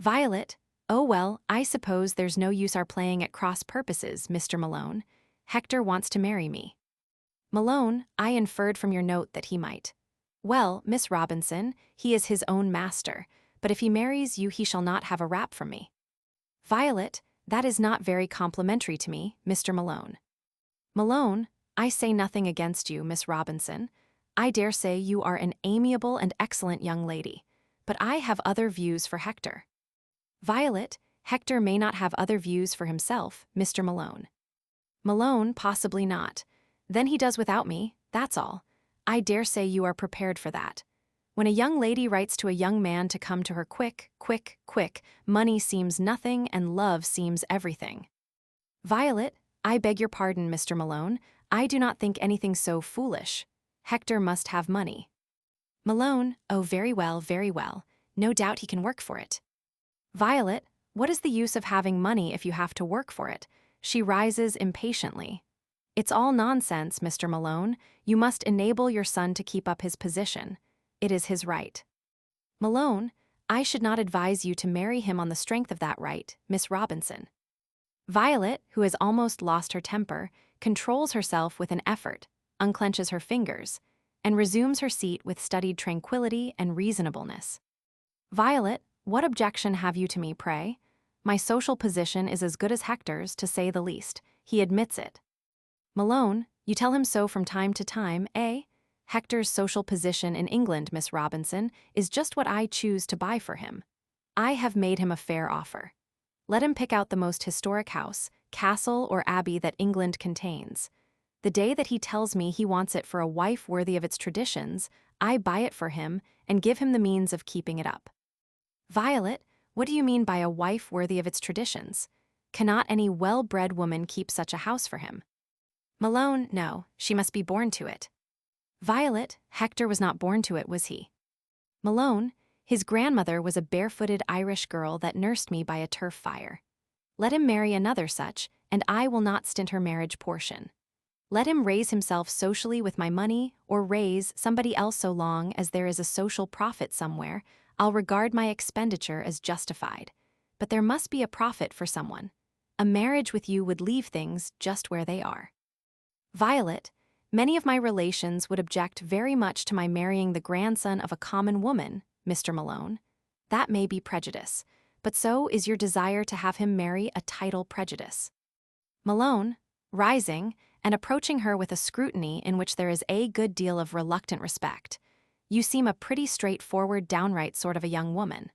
Violet, oh well, I suppose there's no use our playing at cross purposes, Mr. Malone. Hector wants to marry me. Malone, I inferred from your note that he might. Well, Miss Robinson, he is his own master, but if he marries you he shall not have a rap from me. Violet, that is not very complimentary to me, Mr. Malone. Malone, I say nothing against you, Miss Robinson. I dare say you are an amiable and excellent young lady, but I have other views for Hector. Violet, Hector may not have other views for himself, Mr. Malone. Malone, possibly not. Then he does without me, that's all. I dare say you are prepared for that. When a young lady writes to a young man to come to her quick, quick, quick, money seems nothing and love seems everything. Violet, I beg your pardon, Mr. Malone. I do not think anything so foolish. Hector must have money. Malone, oh, very well, very well. No doubt he can work for it. Violet, what is the use of having money if you have to work for it? She rises impatiently. It's all nonsense, Mr. Malone. You must enable your son to keep up his position. It is his right. Malone, I should not advise you to marry him on the strength of that right, Miss Robinson. Violet, who has almost lost her temper, controls herself with an effort, unclenches her fingers, and resumes her seat with studied tranquility and reasonableness. Violet, what objection have you to me, pray? My social position is as good as Hector's, to say the least. He admits it. Malone, you tell him so from time to time, eh? Hector's social position in England, Miss Robinson, is just what I choose to buy for him. I have made him a fair offer. Let him pick out the most historic house, castle, or abbey that England contains. The day that he tells me he wants it for a wife worthy of its traditions, I buy it for him and give him the means of keeping it up. Violet, what do you mean by a wife worthy of its traditions? Cannot any well-bred woman keep such a house for him? Malone, no, she must be born to it. Violet, Hector was not born to it, was he? Malone, his grandmother was a barefooted Irish girl that nursed me by a turf fire. Let him marry another such, and I will not stint her marriage portion. Let him raise himself socially with my money, or raise somebody else so long as there is a social profit somewhere. I'll regard my expenditure as justified. But there must be a profit for someone. A marriage with you would leave things just where they are. Violet, many of my relations would object very much to my marrying the grandson of a common woman, Mr. Malone. That may be prejudice, but so is your desire to have him marry a title prejudice. Malone, rising and approaching her with a scrutiny in which there is a good deal of reluctant respect. You seem a pretty straightforward, downright sort of a young woman.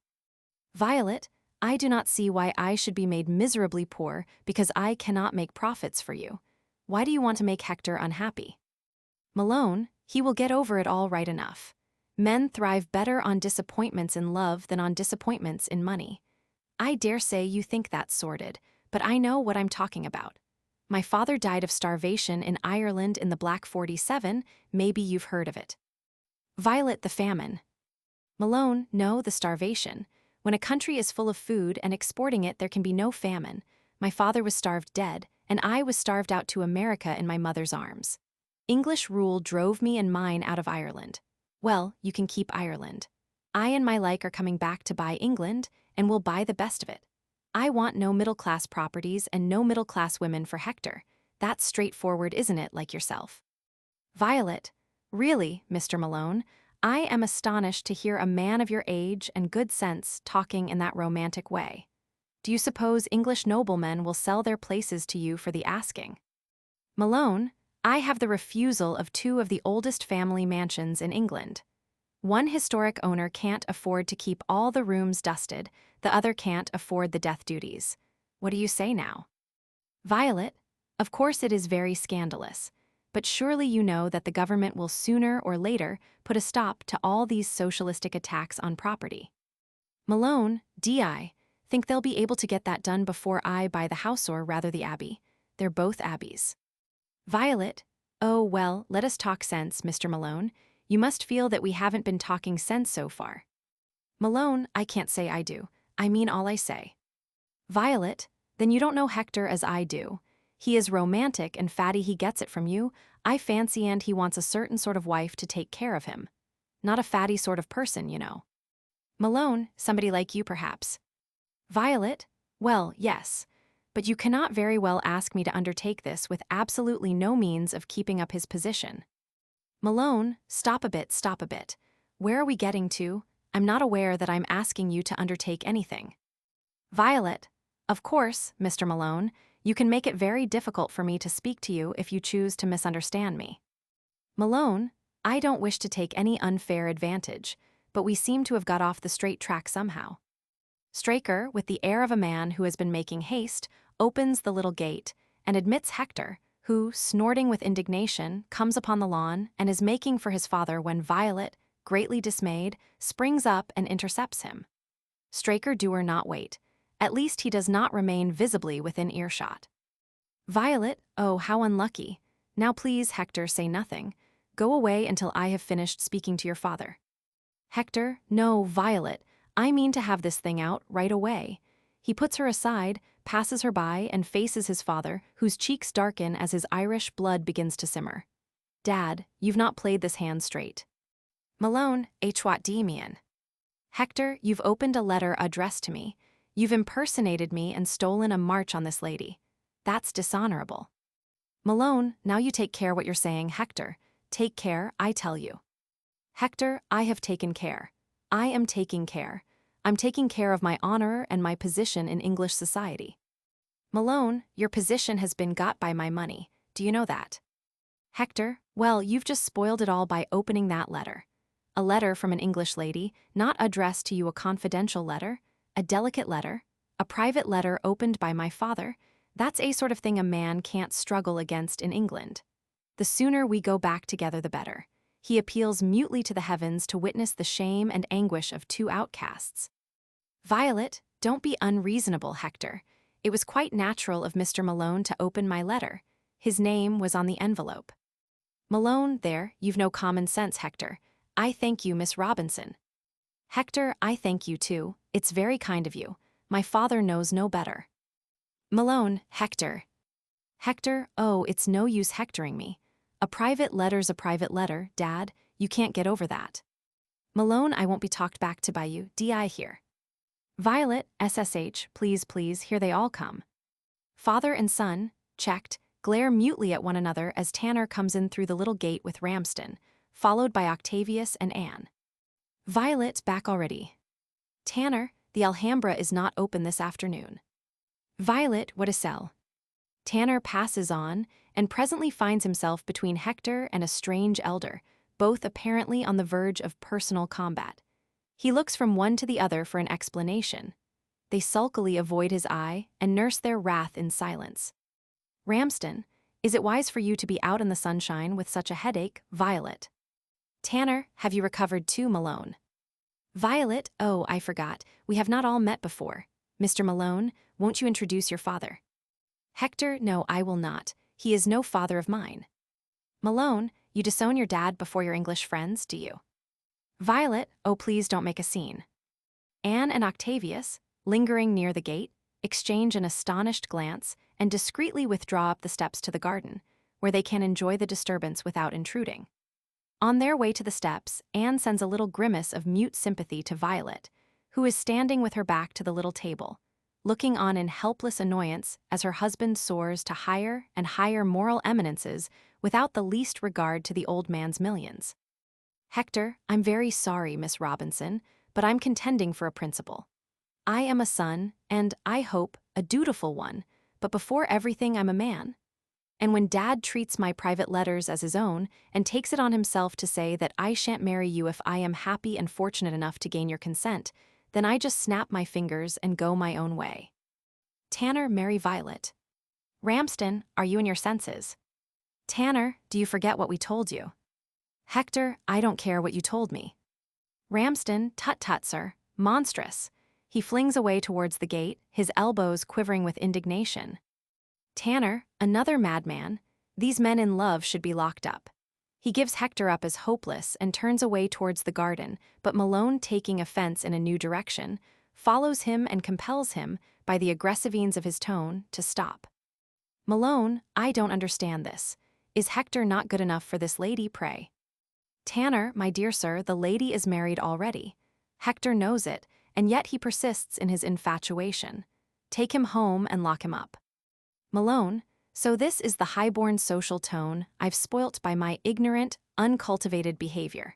Violet, I do not see why I should be made miserably poor because I cannot make profits for you. Why do you want to make Hector unhappy? Malone, he will get over it all right enough. Men thrive better on disappointments in love than on disappointments in money. I dare say you think that's sordid, but I know what I'm talking about. My father died of starvation in Ireland in the Black 47, maybe you've heard of it. Violet, the famine. Malone, no, the starvation. When a country is full of food and exporting it, there can be no famine. My father was starved dead, and I was starved out to America in my mother's arms. English rule drove me and mine out of Ireland. Well, you can keep Ireland. I and my like are coming back to buy England, and we'll buy the best of it. I want no middle-class properties and no middle-class women for Hector. That's straightforward, isn't it, like yourself? Violet, really, Mr. Malone, I am astonished to hear a man of your age and good sense talking in that romantic way. Do you suppose English noblemen will sell their places to you for the asking? Malone, I have the refusal of 2 of the oldest family mansions in England. One historic owner can't afford to keep all the rooms dusted, the other can't afford the death duties. What do you say now? Violet, of course it is very scandalous, but surely you know that the government will sooner or later put a stop to all these socialistic attacks on property. Malone, D.I., think they'll be able to get that done before I buy the house or rather the abbey. They're both abbeys. Violet, oh well, let us talk sense, Mr. Malone. You must feel that we haven't been talking sense so far. Malone, I can't say I do. I mean all I say. Violet, then you don't know Hector as I do. He is romantic and fatty, he gets it from you, I fancy, and he wants a certain sort of wife to take care of him. Not a fatty sort of person, you know. Malone, somebody like you perhaps. Violet, well, yes. But you cannot very well ask me to undertake this with absolutely no means of keeping up his position. Malone, stop a bit. Where are we getting to? I'm not aware that I'm asking you to undertake anything. Violet, of course, Mr. Malone, you can make it very difficult for me to speak to you if you choose to misunderstand me. Malone, I don't wish to take any unfair advantage, but we seem to have got off the straight track somehow. Straker, with the air of a man who has been making haste, opens the little gate and admits Hector, who, snorting with indignation, comes upon the lawn and is making for his father when Violet, greatly dismayed, springs up and intercepts him. Straker doer not wait. At least he does not remain visibly within earshot. Violet, oh, how unlucky. Now please, Hector, say nothing. Go away until I have finished speaking to your father. Hector, no, Violet, I mean to have this thing out right away. He puts her aside, passes her by, and faces his father, whose cheeks darken as his Irish blood begins to simmer. Dad, you've not played this hand straight. Malone, what do you mean? Hector, you've opened a letter addressed to me. You've impersonated me and stolen a march on this lady. That's dishonorable. Malone, now you take care what you're saying, Hector. Take care, I tell you. Hector, I have taken care. I am taking care. I'm taking care of my honor and my position in English society. Malone, your position has been got by my money. Do you know that? Hector, well, you've just spoiled it all by opening that letter. A letter from an English lady, not addressed to you, a confidential letter, a delicate letter, a private letter opened by my father. That's a sort of thing a man can't struggle against in England. The sooner we go back together, the better. He appeals mutely to the heavens to witness the shame and anguish of 2 outcasts. Violet, don't be unreasonable, Hector. It was quite natural of Mr. Malone to open my letter. His name was on the envelope. Malone, there, you've no common sense, Hector. I thank you, Miss Robinson. Hector, I thank you too. It's very kind of you. My father knows no better. Malone, Hector. Hector, oh, it's no use hectoring me. A private letter's a private letter, Dad. You can't get over that. Malone, I won't be talked back to by you, DI here. Violet, SSH, please, please, here they all come. Father and son, checked, glare mutely at one another as Tanner comes in through the little gate with Ramsden, followed by Octavius and Ann. Violet, back already. Tanner, the Alhambra is not open this afternoon. Violet, what a sell. Tanner passes on and presently finds himself between Hector and a strange elder, both apparently on the verge of personal combat. He looks from one to the other for an explanation. They sulkily avoid his eye and nurse their wrath in silence. Ramsden, is it wise for you to be out in the sunshine with such a headache, Violet? Tanner, have you recovered too, Malone? Violet, oh, I forgot, we have not all met before. Mr. Malone, won't you introduce your father? Hector, no, I will not. He is no father of mine. Malone, you disown your dad before your English friends, do you? Violet, oh, please don't make a scene. Anne and Octavius, lingering near the gate, exchange an astonished glance and discreetly withdraw up the steps to the garden, where they can enjoy the disturbance without intruding. On their way to the steps, Anne sends a little grimace of mute sympathy to Violet, who is standing with her back to the little table, looking on in helpless annoyance as her husband soars to higher and higher moral eminences without the least regard to the old man's millions. Hector, I'm very sorry, Miss Robinson, but I'm contending for a principle. I am a son, and, I hope, a dutiful one, but before everything I'm a man. And when Dad treats my private letters as his own and takes it on himself to say that I shan't marry you if I am happy and fortunate enough to gain your consent, then I just snap my fingers and go my own way. Tanner, marry Violet. Ramsden, are you in your senses? Tanner, do you forget what we told you? Hector, I don't care what you told me. Ramsden, tut-tut, sir, monstrous. He flings away towards the gate, his elbows quivering with indignation. Tanner, another madman, these men in love should be locked up. He gives Hector up as hopeless and turns away towards the garden, but Malone, taking offense in a new direction, follows him and compels him, by the aggressivines of his tone, to stop. Malone, I don't understand this. Is Hector not good enough for this lady, pray? Tanner, my dear sir, the lady is married already. Hector knows it, and yet he persists in his infatuation. Take him home and lock him up. Malone, so this is the high-born social tone I've spoilt by my ignorant, uncultivated behavior.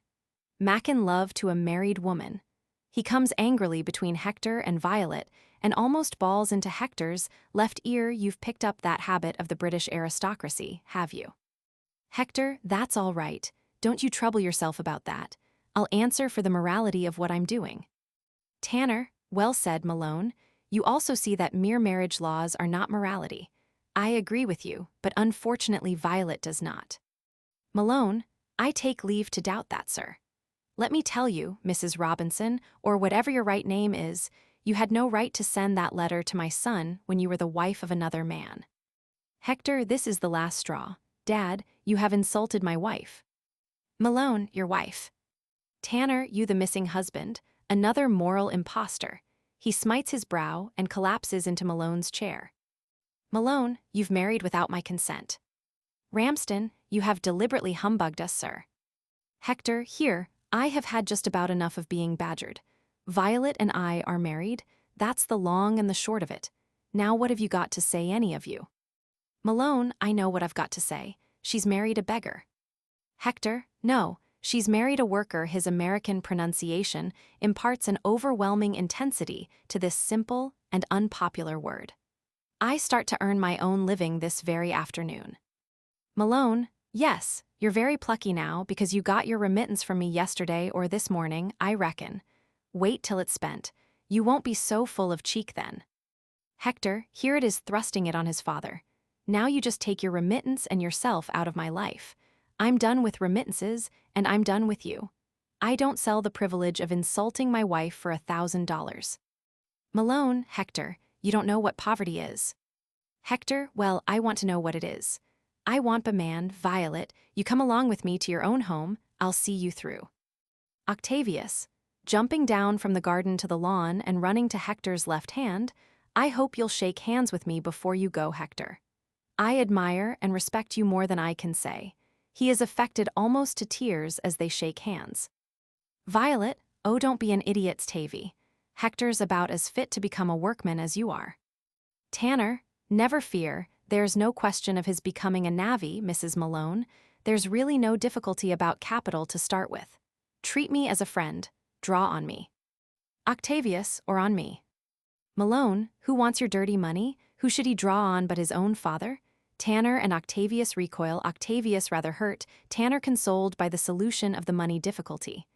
Mac in love to a married woman. He comes angrily between Hector and Violet and almost bawls into Hector's left ear. You've picked up that habit of the British aristocracy, have you? Hector, that's all right. Don't you trouble yourself about that. I'll answer for the morality of what I'm doing. Tanner, well said, Malone. You also see that mere marriage laws are not morality. I agree with you, but unfortunately Violet does not. Malone, I take leave to doubt that, sir. Let me tell you, Mrs. Robinson, or whatever your right name is, you had no right to send that letter to my son when you were the wife of another man. Hector, this is the last straw. Dad, you have insulted my wife. Malone, your wife. Tanner, you the missing husband, another moral impostor. He smites his brow and collapses into Malone's chair. Malone, you've married without my consent. Ramsden, you have deliberately humbugged us, sir. Hector, here, I have had just about enough of being badgered. Violet and I are married, that's the long and the short of it. Now what have you got to say, any of you? Malone, I know what I've got to say. She's married a beggar. Hector, no, she's married a worker. His American pronunciation imparts an overwhelming intensity to this simple and unpopular word. I start to earn my own living this very afternoon. Malone, yes, you're very plucky now because you got your remittance from me yesterday or this morning, I reckon. Wait till it's spent. You won't be so full of cheek then. Hector, here it is thrusting it on his father. Now you just take your remittance and yourself out of my life. I'm done with remittances, and I'm done with you. I don't sell the privilege of insulting my wife for $1,000. Malone, Hector, you don't know what poverty is. Hector, well, I want to know what it is. I want a man, Violet, you come along with me to your own home, I'll see you through. Octavius, jumping down from the garden to the lawn and running to Hector's left hand, I hope you'll shake hands with me before you go, Hector. I admire and respect you more than I can say. He is affected almost to tears as they shake hands. Violet, oh, don't be an idiot, Tavy. Hector's about as fit to become a workman as you are. Tanner, never fear, there's no question of his becoming a navvy, Mrs. Malone. There's really no difficulty about capital to start with. Treat me as a friend. Draw on me. Octavius, or on me. Malone, who wants your dirty money? Who should he draw on but his own father? Tanner and Octavius recoil, Octavius rather hurt, Tanner consoled by the solution of the money difficulty.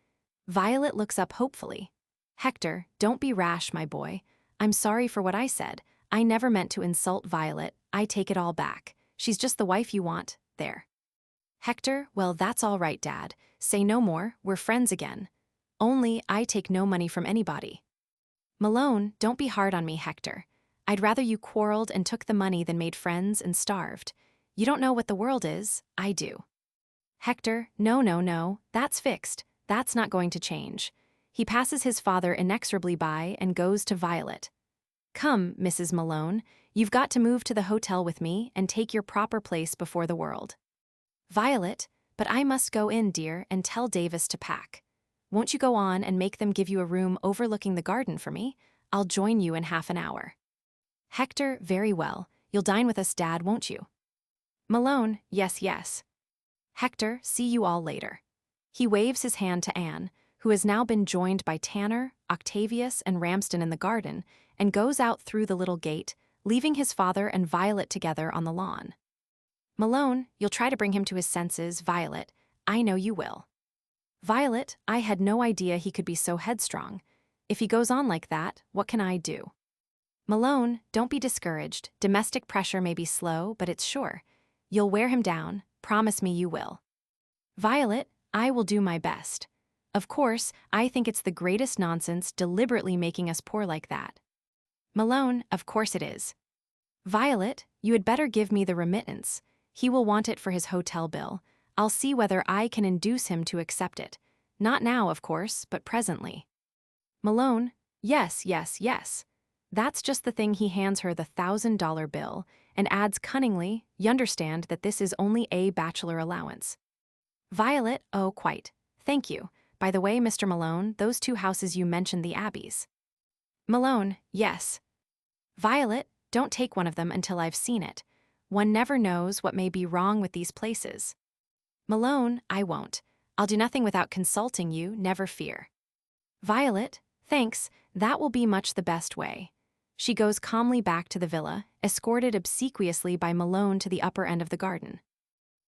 Violet looks up hopefully. Hector, don't be rash, my boy. I'm sorry for what I said. I never meant to insult Violet. I take it all back. She's just the wife you want. There. Hector, well, that's all right, Dad. Say no more. We're friends again. Only, I take no money from anybody. Malone, don't be hard on me, Hector. I'd rather you quarreled and took the money than made friends and starved. You don't know what the world is. I do. Hector, no. That's fixed. That's not going to change. He passes his father inexorably by and goes to Violet. Come, Mrs. Malone, you've got to move to the hotel with me and take your proper place before the world. Violet, but I must go in, dear, and tell Davis to pack. Won't you go on and make them give you a room overlooking the garden for me? I'll join you in half an hour. Hector, very well. You'll dine with us, Dad, won't you? Malone, yes. Hector, see you all later. He waves his hand to Anne, who has now been joined by Tanner, Octavius, and Ramsden in the garden, and goes out through the little gate, leaving his father and Violet together on the lawn. Malone, you'll try to bring him to his senses, Violet. I know you will. Violet, I had no idea he could be so headstrong. If he goes on like that, what can I do? Malone, don't be discouraged. Domestic pressure may be slow, but it's sure. You'll wear him down. Promise me you will. Violet, I will do my best. Of course, I think it's the greatest nonsense deliberately making us poor like that. Malone, of course it is. Violet, you had better give me the remittance. He will want it for his hotel bill. I'll see whether I can induce him to accept it. Not now, of course, but presently. Malone, yes. That's just the thing. He hands her the $1,000 bill and adds cunningly, you understand that this is only a bachelor allowance. Violet, oh, quite. Thank you. By the way, Mr. Malone, those 2 houses you mentioned, the Abbeys. Malone, yes. Violet, don't take one of them until I've seen it. One never knows what may be wrong with these places. Malone, I won't. I'll do nothing without consulting you, never fear. Violet, thanks, that will be much the best way. She goes calmly back to the villa, escorted obsequiously by Malone to the upper end of the garden.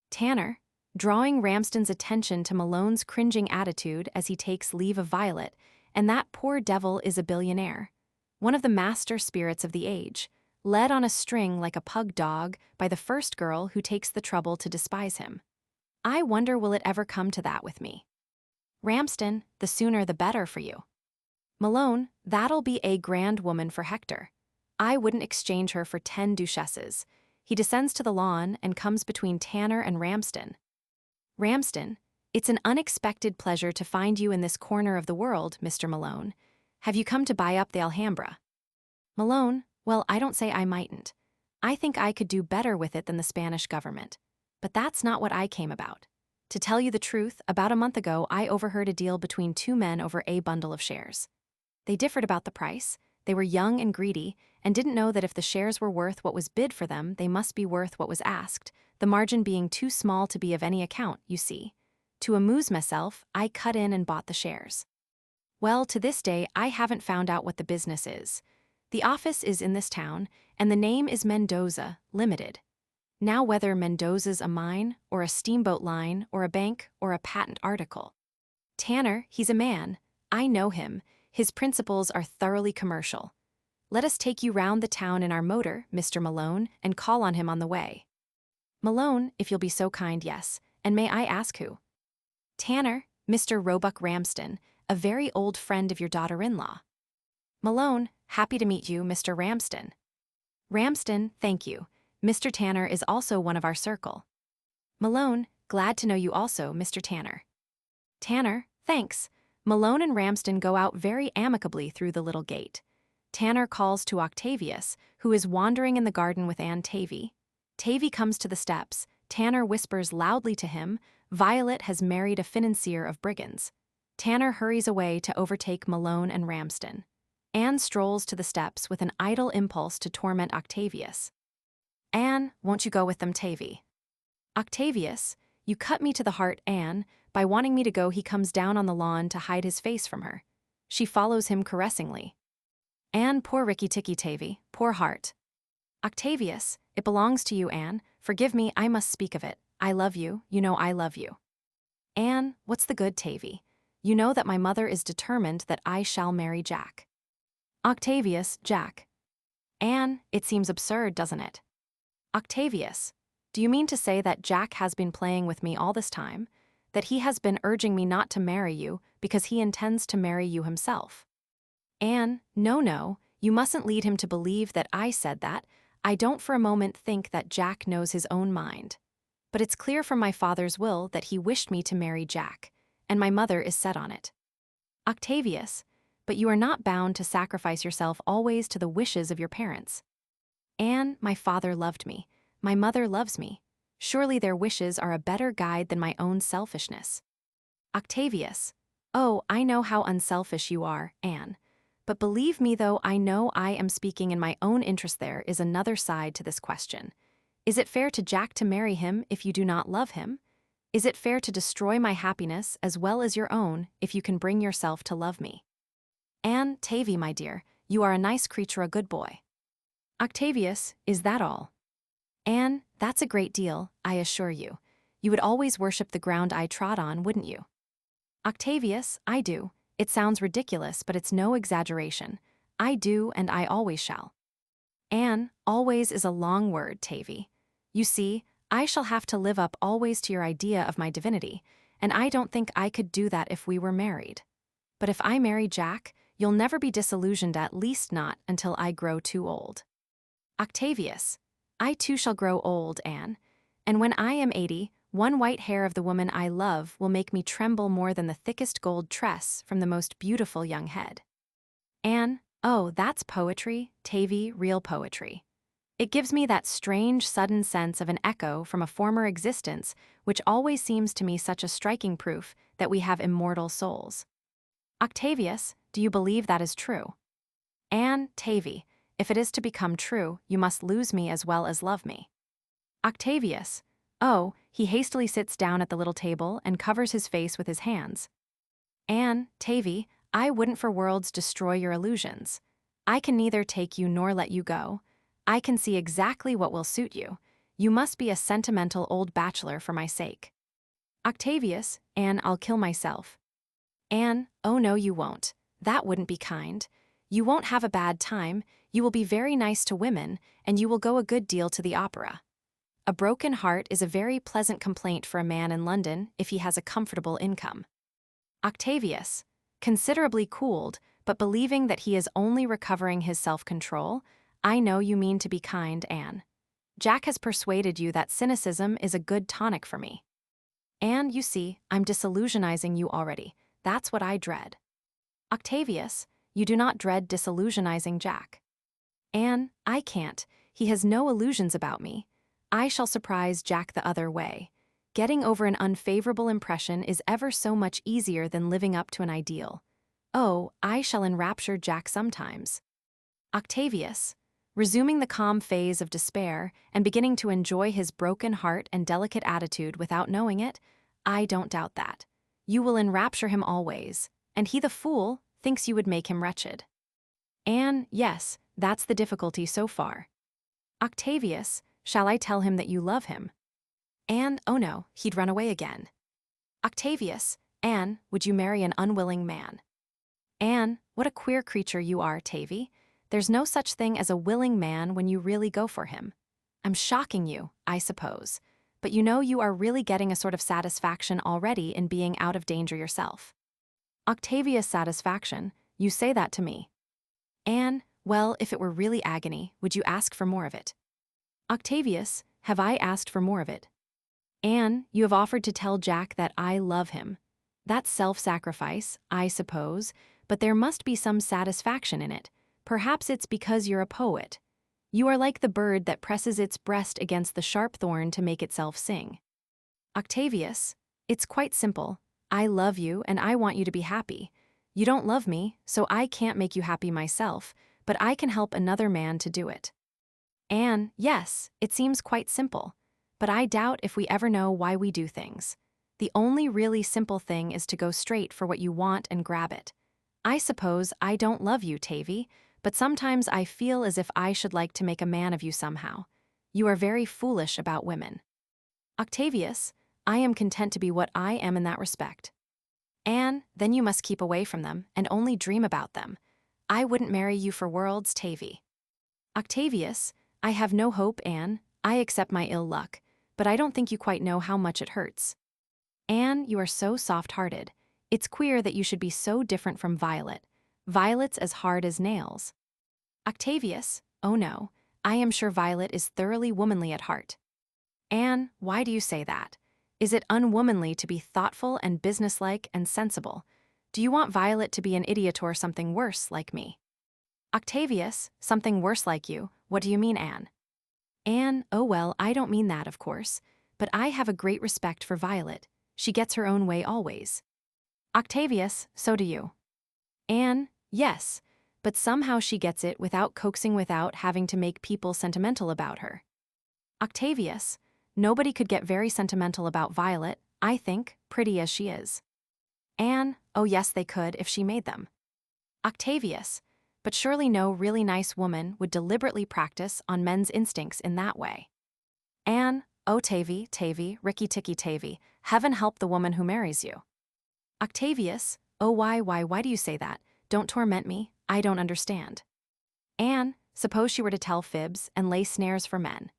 Tanner, drawing Ramsden's attention to Malone's cringing attitude as he takes leave of Violet, and that poor devil is a billionaire. One of the master spirits of the age, led on a string like a pug dog by the first girl who takes the trouble to despise him. I wonder will it ever come to that with me. Ramsden, the sooner the better for you. Malone, that'll be a grand woman for Hector. I wouldn't exchange her for 10 duchesses. He descends to the lawn and comes between Tanner and Ramsden. Ramsden, it's an unexpected pleasure to find you in this corner of the world, Mr. Malone. Have you come to buy up the Alhambra? Malone, well, I don't say I mightn't. I think I could do better with it than the Spanish government. But that's not what I came about. To tell you the truth, about a month ago I overheard a deal between 2 men over a bundle of shares. They differed about the price. They were young and greedy, and didn't know that if the shares were worth what was bid for them, they must be worth what was asked, the margin being too small to be of any account, you see. To amuse myself, I cut in and bought the shares. Well, to this day, I haven't found out what the business is. The office is in this town, and the name is Mendoza, Limited. Now whether Mendoza's a mine, or a steamboat line, or a bank, or a patent article. Tanner, he's a man. I know him. His principles are thoroughly commercial. Let us take you round the town in our motor, Mr. Malone, and call on him on the way. Malone, if you'll be so kind, yes. And may I ask who? Tanner, Mr. Roebuck Ramsden, a very old friend of your daughter-in-law. Malone, happy to meet you, Mr. Ramsden. Ramsden, thank you. Mr. Tanner is also one of our circle. Malone, glad to know you also, Mr. Tanner. Tanner, thanks. Malone and Ramsden go out very amicably through the little gate. Tanner calls to Octavius, who is wandering in the garden with Aunt Tavy. Tavy comes to the steps. Tanner whispers loudly to him, Violet has married a financier of brigands. Tanner hurries away to overtake Malone and Ramsden. Anne strolls to the steps with an idle impulse to torment Octavius. Anne, won't you go with them, Tavy? Octavius, you cut me to the heart, Anne. By wanting me to go, he comes down on the lawn to hide his face from her. She follows him caressingly. Anne, poor Ricky-Ticky Tavy, poor heart. Octavius, it belongs to you, Anne. Forgive me, I must speak of it. I love you, you know I love you. Anne, what's the good, Tavy? You know that my mother is determined that I shall marry Jack. Octavius, Jack. Anne, it seems absurd, doesn't it? Octavius, do you mean to say that Jack has been playing with me all this time? That he has been urging me not to marry you because he intends to marry you himself? Anne, no, you mustn't lead him to believe that I said that. I don't for a moment think that Jack knows his own mind. But it's clear from my father's will that he wished me to marry Jack, and my mother is set on it. Octavius, but you are not bound to sacrifice yourself always to the wishes of your parents. Anne, my father loved me. My mother loves me. Surely their wishes are a better guide than my own selfishness. Octavius, oh, I know how unselfish you are, Anne. But believe me, though I know I am speaking in my own interest, there is another side to this question. Is it fair to Jack to marry him if you do not love him? Is it fair to destroy my happiness as well as your own if you can bring yourself to love me? Anne, Tavy, my dear, you are a nice creature, a good boy. Octavius, is that all? Anne, that's a great deal, I assure you. You would always worship the ground I trod on, wouldn't you? Octavius, I do. It sounds ridiculous, but it's no exaggeration. I do, and I always shall. Anne, always is a long word, Tavy. You see, I shall have to live up always to your idea of my divinity, and I don't think I could do that if we were married. But if I marry Jack, you'll never be disillusioned, at least not until I grow too old. Octavius, I too shall grow old, Anne, and when I am 80, one white hair of the woman I love will make me tremble more than the thickest gold tress from the most beautiful young head. Anne, oh, that's poetry, Tavy, real poetry. It gives me that strange, sudden sense of an echo from a former existence which always seems to me such a striking proof that we have immortal souls. Octavius, do you believe that is true? Anne, Tavy, if it is to become true, you must lose me as well as love me. Octavius, oh, he hastily sits down at the little table and covers his face with his hands. Anne, Tavy, I wouldn't for worlds destroy your illusions. I can neither take you nor let you go. I can see exactly what will suit you. You must be a sentimental old bachelor for my sake. Octavius, Anne, I'll kill myself. Anne, oh no, you won't. That wouldn't be kind. You won't have a bad time, you will be very nice to women, and you will go a good deal to the opera. A broken heart is a very pleasant complaint for a man in London if he has a comfortable income. Octavius, considerably cooled, but believing that he is only recovering his self-control, I know you mean to be kind, Anne. Jack has persuaded you that cynicism is a good tonic for me. Anne, you see, I'm disillusionizing you already. That's what I dread. Octavius, you do not dread disillusionizing Jack. Anne, I can't. He has no illusions about me. I shall surprise Jack the other way. Getting over an unfavorable impression is ever so much easier than living up to an ideal. Oh, I shall enrapture Jack sometimes. Octavius, resuming the calm phase of despair and beginning to enjoy his broken heart and delicate attitude without knowing it, I don't doubt that. You will enrapture him always, and he, the fool, thinks you would make him wretched. Anne, yes, that's the difficulty so far. Octavius, shall I tell him that you love him? Anne, oh no, he'd run away again. Octavius, Anne, would you marry an unwilling man? Anne, what a queer creature you are, Tavy. There's no such thing as a willing man when you really go for him. I'm shocking you, I suppose, but you know you are really getting a sort of satisfaction already in being out of danger yourself. Octavius, satisfaction, you say that to me. Anne, well, if it were really agony, would you ask for more of it? Octavius, have I asked for more of it? Anne, you have offered to tell Jack that I love him. That's self-sacrifice, I suppose, but there must be some satisfaction in it. Perhaps it's because you're a poet. You are like the bird that presses its breast against the sharp thorn to make itself sing. Octavius, it's quite simple. I love you and I want you to be happy. You don't love me, so I can't make you happy myself, but I can help another man to do it. Anne, yes, it seems quite simple, but I doubt if we ever know why we do things. The only really simple thing is to go straight for what you want and grab it. I suppose I don't love you, Tavy, but sometimes I feel as if I should like to make a man of you somehow. You are very foolish about women. Octavius, I am content to be what I am in that respect. Anne, then you must keep away from them and only dream about them. I wouldn't marry you for worlds, Tavy. Octavius, I have no hope, Anne. I accept my ill luck, but I don't think you quite know how much it hurts. Anne, you are so soft-hearted. It's queer that you should be so different from Violet. Violet's as hard as nails. Octavius, oh no, I am sure Violet is thoroughly womanly at heart. Anne, why do you say that? Is it unwomanly to be thoughtful and businesslike and sensible? Do you want Violet to be an idiot or something worse like me? Octavius, something worse like you, what do you mean, Anne? Anne, oh well, I don't mean that, of course, but I have a great respect for Violet. She gets her own way always. Octavius, so do you. Anne, yes, but somehow she gets it without coaxing, without having to make people sentimental about her. Octavius, nobody could get very sentimental about Violet, I think, pretty as she is. Anne, oh yes they could if she made them. Octavius, but surely no really nice woman would deliberately practice on men's instincts in that way. Anne, oh Tavy, Ricky Ticky Tavy, heaven help the woman who marries you. Octavius, oh why do you say that? Don't torment me, I don't understand. Anne, suppose she were to tell fibs and lay snares for men.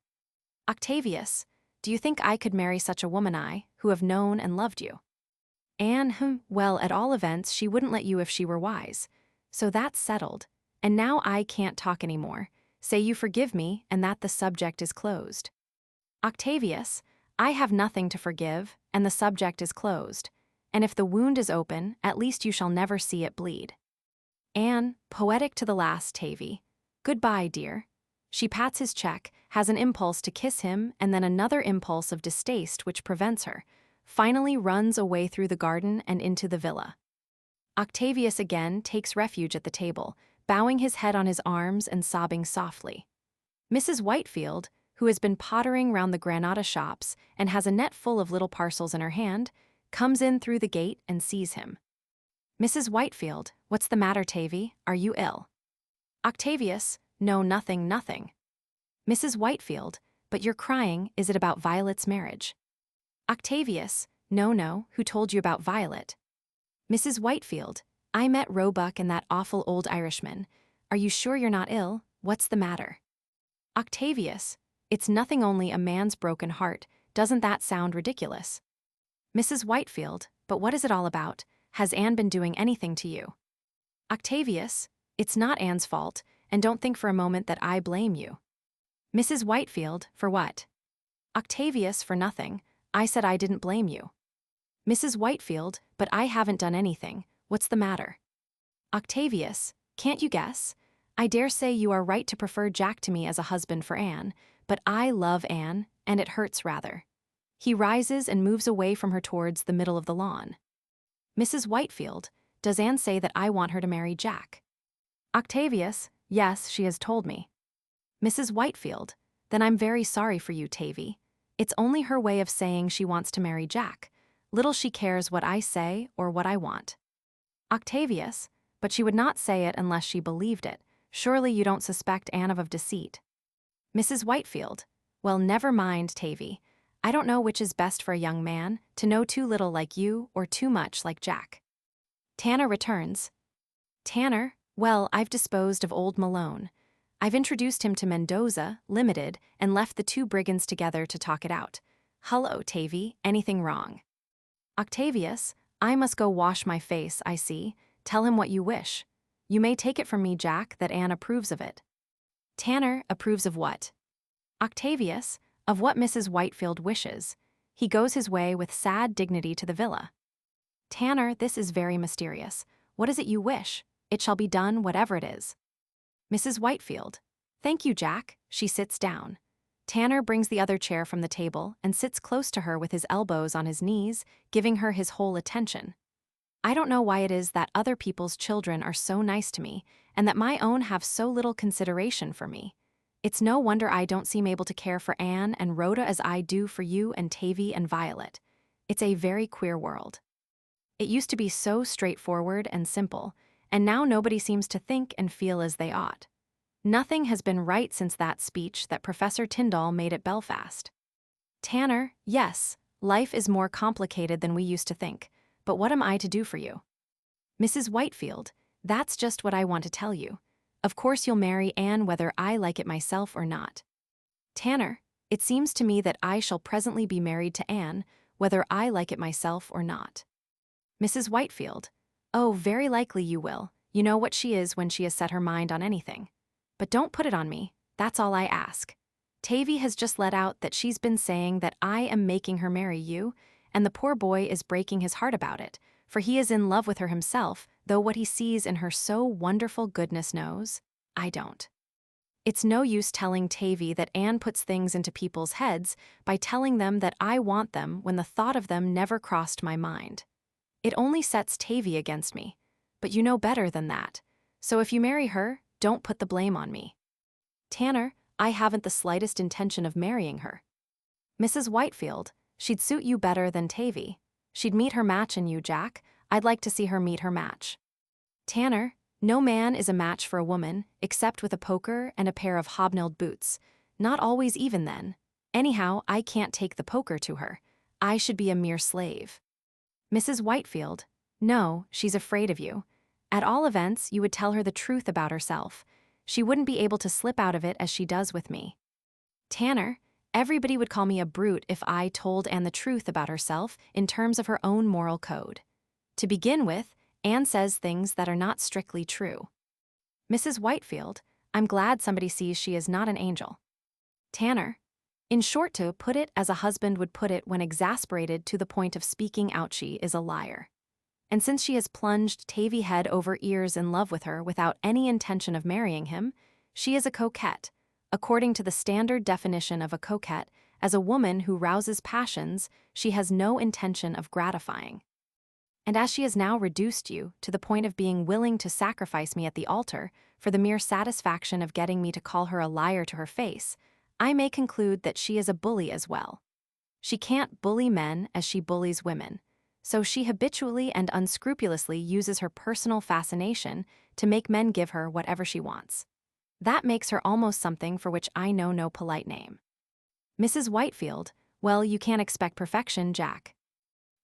Octavius, do you think I could marry such a woman, I, who have known and loved you? Anne, well, at all events, she wouldn't let you if she were wise. So that's settled. And now I can't talk any more. Say you forgive me, and that the subject is closed. Octavius, I have nothing to forgive, and the subject is closed. And if the wound is open, at least you shall never see it bleed. Anne, poetic to the last, Tavy. Goodbye, dear. She pats his cheek, has an impulse to kiss him, and then another impulse of distaste which prevents her, finally runs away through the garden and into the villa. Octavius again takes refuge at the table, bowing his head on his arms and sobbing softly. Mrs. Whitefield, who has been pottering round the Granada shops and has a net full of little parcels in her hand, comes in through the gate and sees him. Mrs. Whitefield, what's the matter, Tavy? Are you ill? Octavius, no, nothing. Mrs. Whitefield, but you're crying, is it about Violet's marriage? Octavius, no, who told you about Violet? Mrs. Whitefield, I met Roebuck and that awful old Irishman. Are you sure you're not ill? What's the matter? Octavius, it's nothing, only a man's broken heart. Doesn't that sound ridiculous? Mrs. Whitefield, but what is it all about? Has Anne been doing anything to you? Octavius, it's not Anne's fault, and don't think for a moment that I blame you. Mrs. Whitefield, for what? Octavius, for nothing. I said I didn't blame you. Mrs. Whitefield, but I haven't done anything. What's the matter? Octavius, can't you guess? I dare say you are right to prefer Jack to me as a husband for Anne, but I love Anne, and it hurts rather. He rises and moves away from her towards the middle of the lawn. Mrs. Whitefield, does Anne say that I want her to marry Jack? Octavius, yes, she has told me. Mrs. Whitefield, then I'm very sorry for you, Tavy. It's only her way of saying she wants to marry Jack. Little she cares what I say or what I want. Octavius, but she would not say it unless she believed it. Surely you don't suspect Anne of deceit. Mrs. Whitefield, well, never mind, Tavy. I don't know which is best for a young man, to know too little like you or too much like Jack. Tanner returns. Tanner, well, I've disposed of old Malone. I've introduced him to Mendoza, Limited, and left the two brigands together to talk it out. Hullo, Tavy, anything wrong? Octavius, I must go wash my face, I see. Tell him what you wish. You may take it from me, Jack, that Anne approves of it. Tanner approves of what? Octavius, of what Mrs. Whitefield wishes. He goes his way with sad dignity to the villa. Tanner, this is very mysterious. What is it you wish? It shall be done, whatever it is. Mrs. Whitefield, thank you, Jack. She sits down. Tanner brings the other chair from the table and sits close to her with his elbows on his knees, giving her his whole attention. I don't know why it is that other people's children are so nice to me, and that my own have so little consideration for me. It's no wonder I don't seem able to care for Anne and Rhoda as I do for you and Tavy and Violet. It's a very queer world. It used to be so straightforward and simple, and now nobody seems to think and feel as they ought. Nothing has been right since that speech that Professor Tyndall made at Belfast. Tanner, yes, life is more complicated than we used to think, but what am I to do for you? Mrs. Whitefield, that's just what I want to tell you. Of course you'll marry Anne whether I like it myself or not. Tanner, it seems to me that I shall presently be married to Anne, whether I like it myself or not. Mrs. Whitefield, oh, very likely you will. You know what she is when she has set her mind on anything. But don't put it on me, that's all I ask. Tavy has just let out that she's been saying that I am making her marry you, and the poor boy is breaking his heart about it, for he is in love with her himself, though what he sees in her so wonderful goodness knows, I don't. It's no use telling Tavy that Anne puts things into people's heads by telling them that I want them when the thought of them never crossed my mind. It only sets Tavy against me, but you know better than that, so if you marry her, don't put the blame on me. Tanner, I haven't the slightest intention of marrying her. Mrs. Whitefield, she'd suit you better than Tavy. She'd meet her match in you, Jack. I'd like to see her meet her match. Tanner, no man is a match for a woman, except with a poker and a pair of hobnailed boots. Not always even then. Anyhow, I can't take the poker to her. I should be a mere slave. Mrs. Whitefield, no, she's afraid of you. At all events, you would tell her the truth about herself. She wouldn't be able to slip out of it as she does with me. Tanner, everybody would call me a brute if I told Anne the truth about herself in terms of her own moral code. To begin with, Anne says things that are not strictly true. Mrs. Whitefield, I'm glad somebody sees she is not an angel. Tanner, in short, to put it as a husband would put it when exasperated to the point of speaking out, she is a liar. And since she has plunged Tavy head over ears in love with her without any intention of marrying him, she is a coquette, according to the standard definition of a coquette, as a woman who rouses passions she has no intention of gratifying. And as she has now reduced you to the point of being willing to sacrifice me at the altar for the mere satisfaction of getting me to call her a liar to her face, I may conclude that she is a bully as well. She can't bully men as she bullies women, so she habitually and unscrupulously uses her personal fascination to make men give her whatever she wants. That makes her almost something for which I know no polite name. Mrs. Whitefield, well, you can't expect perfection, Jack.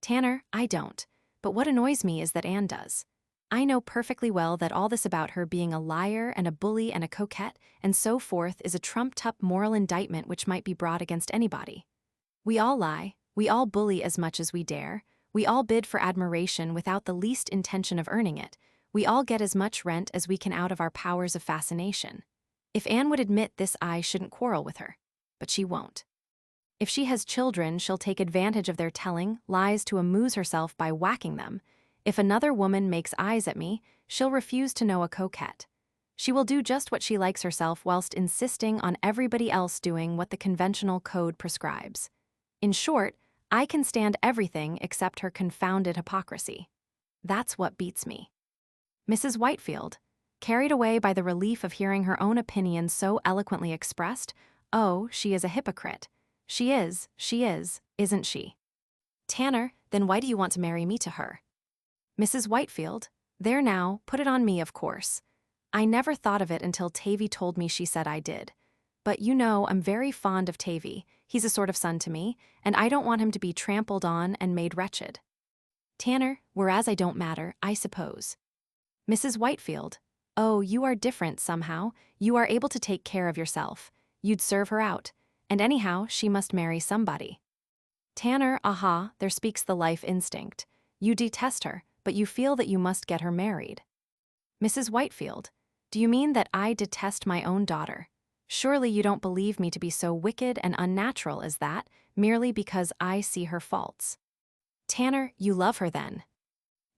Tanner, I don't, but what annoys me is that Anne does. I know perfectly well that all this about her being a liar and a bully and a coquette and so forth is a trumped-up moral indictment which might be brought against anybody. We all lie, we all bully as much as we dare, we all bid for admiration without the least intention of earning it, we all get as much rent as we can out of our powers of fascination. If Anne would admit this, I shouldn't quarrel with her, but she won't. If she has children, she'll take advantage of their telling lies to amuse herself by whacking them. If another woman makes eyes at me, she'll refuse to know a coquette. She will do just what she likes herself whilst insisting on everybody else doing what the conventional code prescribes. In short, I can stand everything except her confounded hypocrisy. That's what beats me. Mrs. Whitefield, carried away by the relief of hearing her own opinion so eloquently expressed, oh, she is a hypocrite. She is, isn't she? Tanner, then why do you want to marry me to her? Mrs. Whitefield, there now, put it on me, of course. I never thought of it until Tavy told me she said I did. But you know I'm very fond of Tavy, he's a sort of son to me, and I don't want him to be trampled on and made wretched. Tanner, whereas I don't matter, I suppose. Mrs. Whitefield, oh, you are different somehow, you are able to take care of yourself, you'd serve her out, and anyhow she must marry somebody. Tanner, aha, there speaks the life instinct. You detest her, but you feel that you must get her married. Mrs. Whitefield, do you mean that I detest my own daughter? Surely you don't believe me to be so wicked and unnatural as that, merely because I see her faults. Tanner, you love her then.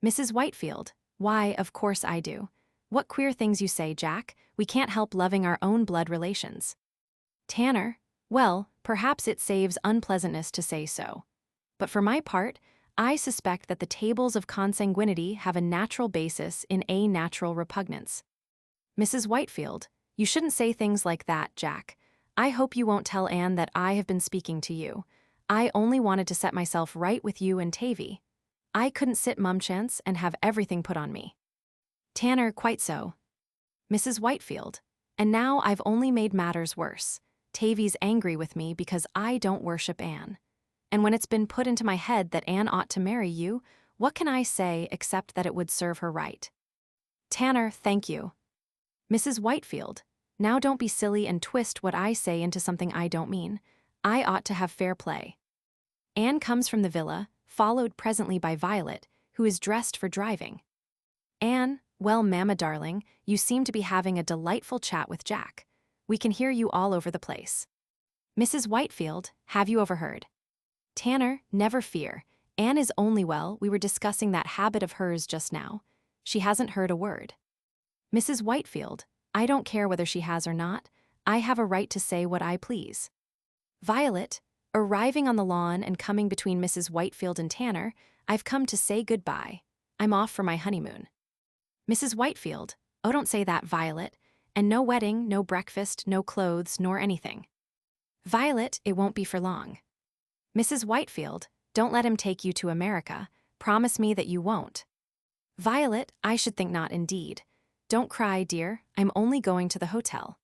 Mrs. Whitefield, why, of course I do. What queer things you say, Jack. We can't help loving our own blood relations. Tanner, Well, perhaps it saves unpleasantness to say so. But for my part, I suspect that the tables of consanguinity have a natural basis in a natural repugnance. Mrs. Whitefield, you shouldn't say things like that, Jack. I hope you won't tell Anne that I have been speaking to you. I only wanted to set myself right with you and Tavy. I couldn't sit mumchance and have everything put on me. Tanner, quite so. Mrs. Whitefield, and now I've only made matters worse. Tavy's angry with me because I don't worship Anne. And when it's been put into my head that Anne ought to marry you, what can I say except that it would serve her right? Tanner, thank you. Mrs. Whitefield, now don't be silly and twist what I say into something I don't mean. I ought to have fair play. Anne comes from the villa, followed presently by Violet, who is dressed for driving. Anne, well, mamma darling, you seem to be having a delightful chat with Jack. We can hear you all over the place. Mrs. Whitefield, have you overheard? Tanner, never fear. Anne is only well, we were discussing that habit of hers just now. She hasn't heard a word. Mrs. Whitefield, I don't care whether she has or not. I have a right to say what I please. Violet, arriving on the lawn and coming between Mrs. Whitefield and Tanner, I've come to say goodbye. I'm off for my honeymoon. Mrs. Whitefield, oh, don't say that, Violet. And no wedding, no breakfast, no clothes, nor anything. Violet, it won't be for long. Mrs. Whitefield, don't let him take you to America. Promise me that you won't. Violet, I should think not indeed. Don't cry, dear, I'm only going to the hotel.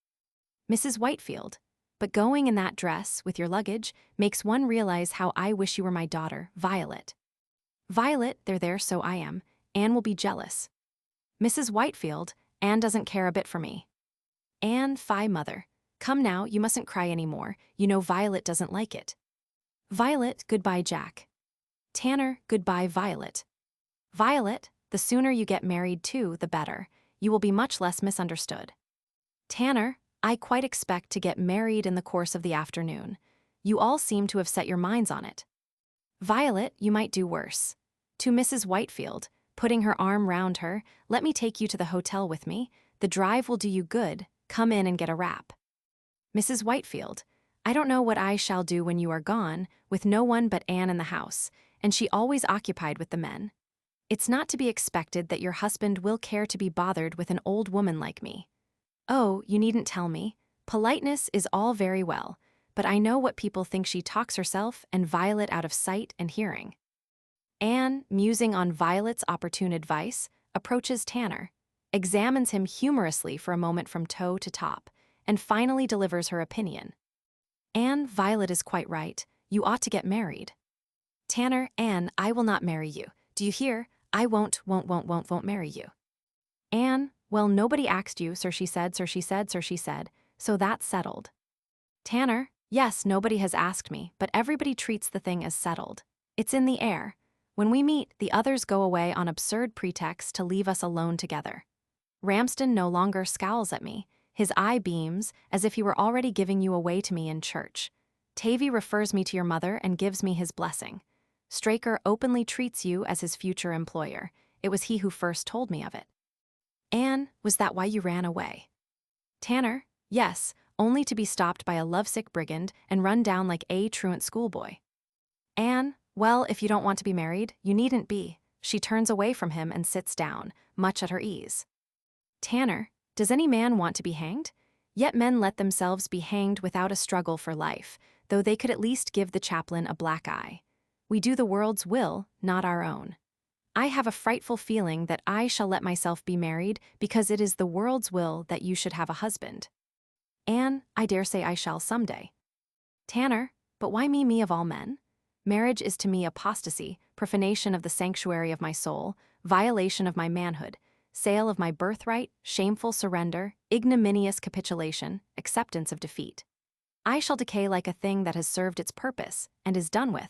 Mrs. Whitefield, but going in that dress, with your luggage, makes one realize how I wish you were my daughter, Violet. Violet, they're there, so I am. Anne will be jealous. Mrs. Whitefield, Anne doesn't care a bit for me. Anne, fie, mother. Come now, you mustn't cry any more. You know Violet doesn't like it. Violet, goodbye, Jack. Tanner, goodbye, Violet. Violet, the sooner you get married too, the better. You will be much less misunderstood. Tanner, I quite expect to get married in the course of the afternoon. You all seem to have set your minds on it. Violet, you might do worse. To Mrs. Whitefield, putting her arm round her, let me take you to the hotel with me. The drive will do you good. Come in and get a wrap. Mrs. Whitefield, I don't know what I shall do when you are gone, with no one but Anne in the house, and she always occupied with the men. It's not to be expected that your husband will care to be bothered with an old woman like me. Oh, you needn't tell me. Politeness is all very well, but I know what people think. She talks herself and Violet out of sight and hearing. Anne, musing on Violet's opportune advice, approaches Tanner, examines him humorously for a moment from toe to top, and finally delivers her opinion. Anne, Violet is quite right. You ought to get married. Tanner, Anne, I will not marry you. Do you hear? I won't marry you. Anne, well, nobody asked you, sir, she said, so that's settled. Tanner, yes, nobody has asked me, but everybody treats the thing as settled. It's in the air. When we meet, the others go away on absurd pretexts to leave us alone together. Ramsden no longer scowls at me. His eye beams, as if he were already giving you away to me in church. Tavy refers me to your mother and gives me his blessing. Straker openly treats you as his future employer. It was he who first told me of it. Anne, was that why you ran away? Tanner, yes, only to be stopped by a lovesick brigand and run down like a truant schoolboy. Anne, well, if you don't want to be married, you needn't be. She turns away from him and sits down, much at her ease. Tanner, does any man want to be hanged? Yet men let themselves be hanged without a struggle for life, though they could at least give the chaplain a black eye. We do the world's will, not our own. I have a frightful feeling that I shall let myself be married because it is the world's will that you should have a husband. Anne, I dare say I shall someday. Tanner, but why me of all men? Marriage is to me apostasy, profanation of the sanctuary of my soul, violation of my manhood, sale of my birthright, shameful surrender, ignominious capitulation, acceptance of defeat. I shall decay like a thing that has served its purpose and is done with.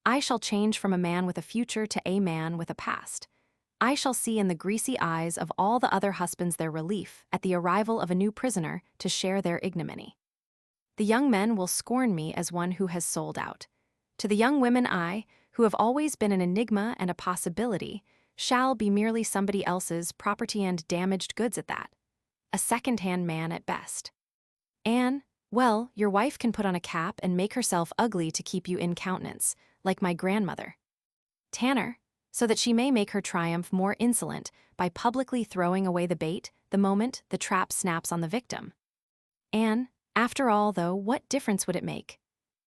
I shall change from a man with a future to a man with a past. I shall see in the greasy eyes of all the other husbands their relief at the arrival of a new prisoner to share their ignominy. The young men will scorn me as one who has sold out. To the young women I, who have always been an enigma and a possibility, shall be merely somebody else's property and damaged goods at that. A second-hand man at best. Anne, Well, your wife can put on a cap and make herself ugly to keep you in countenance, like my grandmother. Tanner, so that she may make her triumph more insolent by publicly throwing away the bait the moment the trap snaps on the victim. Anne, after all, though, what difference would it make?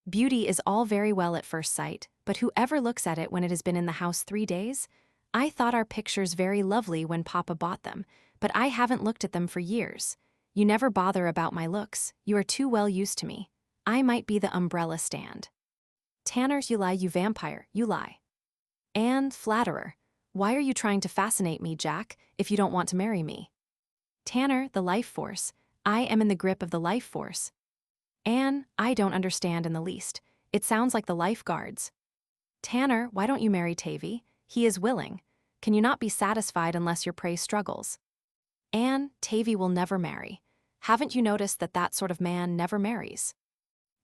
Beauty is all very well at first sight, but whoever looks at it when it has been in the house 3 days? I thought our pictures very lovely when Papa bought them, but I haven't looked at them for years. You never bother about my looks, you are too well used to me. I might be the umbrella stand. Tanner, you lie, you vampire, you lie. And flatterer, why are you trying to fascinate me, Jack, if you don't want to marry me? Tanner, the life force, I am in the grip of the life force. Anne, I don't understand in the least. It sounds like the lifeguards. Tanner, why don't you marry Tavy? He is willing. Can you not be satisfied unless your prey struggles? Anne, Tavy will never marry. Haven't you noticed that that sort of man never marries?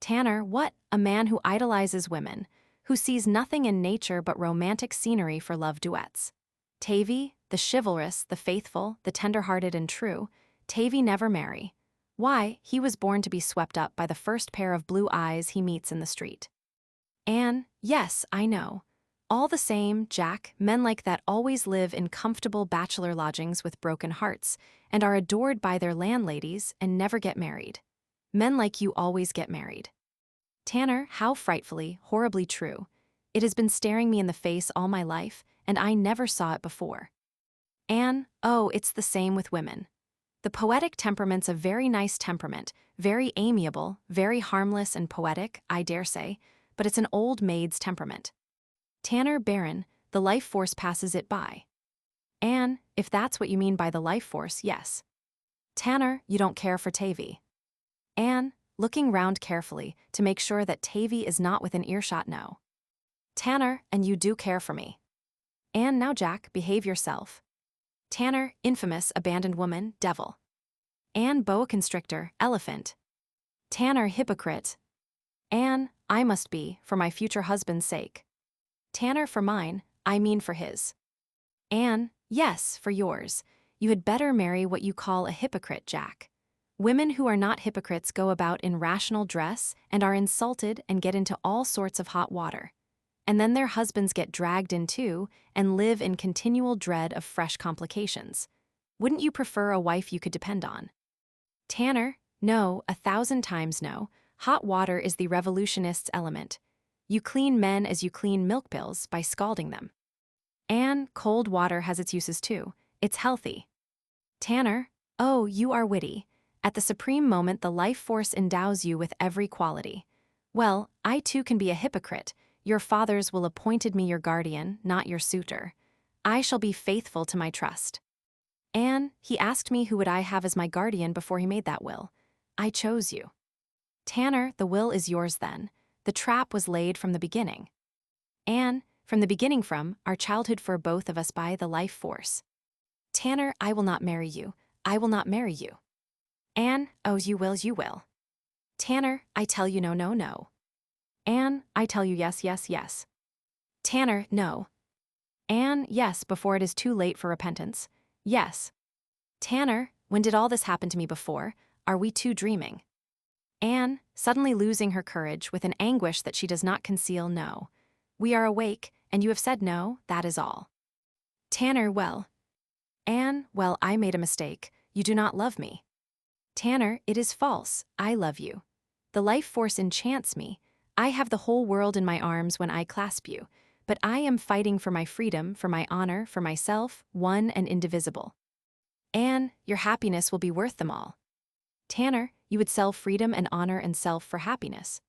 Tanner, what? A man who idolizes women, who sees nothing in nature but romantic scenery for love duets. Tavy, the chivalrous, the faithful, the tender-hearted and true, Tavy never marry. Why, he was born to be swept up by the first pair of blue eyes he meets in the street. Anne, yes, I know. All the same, Jack, men like that always live in comfortable bachelor lodgings with broken hearts, and are adored by their landladies and never get married. Men like you always get married. Tanner, how frightfully, horribly true. It has been staring me in the face all my life, and I never saw it before. Anne, oh, it's the same with women. The poetic temperament's a very nice temperament, very amiable, very harmless and poetic, I dare say, but it's an old maid's temperament. Tanner, barren, the life force passes it by. Anne, if that's what you mean by the life force, yes. Tanner, you don't care for Tavy. Anne, looking round carefully to make sure that Tavy is not within earshot, no. Tanner, and you do care for me. Anne, now Jack, behave yourself. Tanner, infamous, abandoned woman, devil. Anne, boa constrictor, elephant. Tanner, hypocrite. Anne, I must be, for my future husband's sake. Tanner, for mine, I mean for his. Anne, yes, for yours. You had better marry what you call a hypocrite, Jack. Women who are not hypocrites go about in rational dress and are insulted and get into all sorts of hot water. And then their husbands get dragged in too and live in continual dread of fresh complications. Wouldn't you prefer a wife you could depend on? Tanner, no, 1,000 times no. Hot water is the revolutionist's element. You clean men as you clean milk pills by scalding them. Anne, cold water has its uses too. It's healthy. Tanner, oh, you are witty. At the supreme moment the life force endows you with every quality. Well, I too can be a hypocrite. Your fathers will appointed me your guardian, not your suitor. I shall be faithful to my trust. Anne, he asked me who would I have as my guardian before he made that will. I chose you. Tanner, the will is yours then. The trap was laid from the beginning. Anne, from the beginning from, our childhood for both of us by the life force. Tanner, I will not marry you. I will not marry you. Anne, oh, you will, you will. Tanner, I tell you no, no, no. Anne, I tell you yes, yes, yes. Tanner, no. Anne, yes, before it is too late for repentance. Yes. Tanner, when did all this happen to me before? Are we two dreaming? Anne, suddenly losing her courage with an anguish that she does not conceal, no. We are awake, and you have said no, that is all. Tanner, well. Anne, well, I made a mistake. You do not love me. Tanner, it is false. I love you. The life force enchants me. I have the whole world in my arms when I clasp you, but I am fighting for my freedom, for my honor, for myself, one and indivisible. Anne, your happiness will be worth them all. Tanner, you would sell freedom and honor and self for happiness.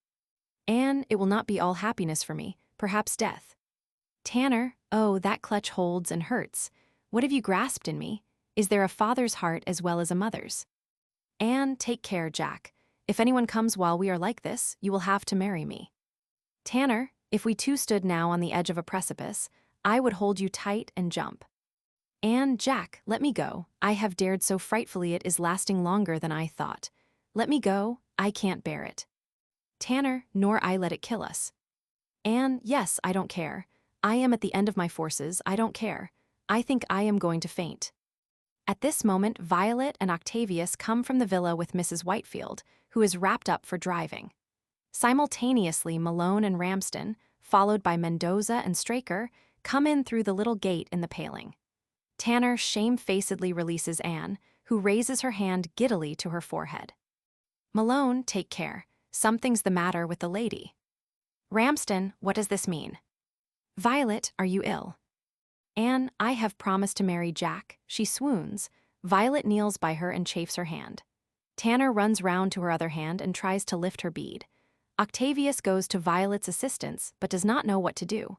Anne, it will not be all happiness for me, perhaps death. Tanner, oh, that clutch holds and hurts. What have you grasped in me? Is there a father's heart as well as a mother's? Anne, take care, Jack. If anyone comes while we are like this, you will have to marry me. Tanner, if we two stood now on the edge of a precipice, I would hold you tight and jump. Anne, Jack, let me go. I have dared so frightfully it is lasting longer than I thought. Let me go, I can't bear it. Tanner, nor I let it kill us. Anne, yes, I don't care. I am at the end of my forces, I don't care. I think I am going to faint. At this moment Violet and Octavius come from the villa with Mrs. Whitefield, who is wrapped up for driving. Simultaneously, Malone and Ramsden, followed by Mendoza and Straker, come in through the little gate in the paling. Tanner shamefacedly releases Anne, who raises her hand giddily to her forehead. Malone, take care. Something's the matter with the lady. Ramsden, what does this mean? Violet, are you ill? Anne, I have promised to marry Jack. She swoons. Violet kneels by her and chafes her hand. Tanner runs round to her other hand and tries to lift her bead. Octavius goes to Violet's assistance but does not know what to do.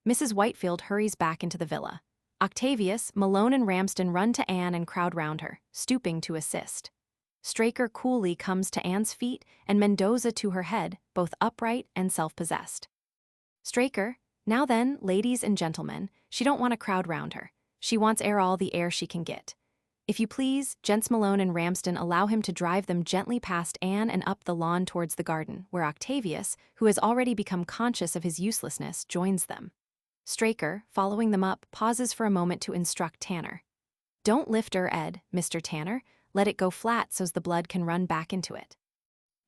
Mrs. Whitefield hurries back into the villa. Octavius, Malone and Ramsden run to Anne and crowd round her, stooping to assist. Straker coolly comes to Anne's feet and Mendoza to her head, both upright and self-possessed. Straker, now then, ladies and gentlemen, she don't want a crowd round her. She wants all the air she can get. If you please, gents Malone and Ramsden allow him to drive them gently past Anne and up the lawn towards the garden, where Octavius, who has already become conscious of his uselessness, joins them. Straker, following them up, pauses for a moment to instruct Tanner. Don't lift her, Ed, Mr. Tanner. Let it go flat so's the blood can run back into it.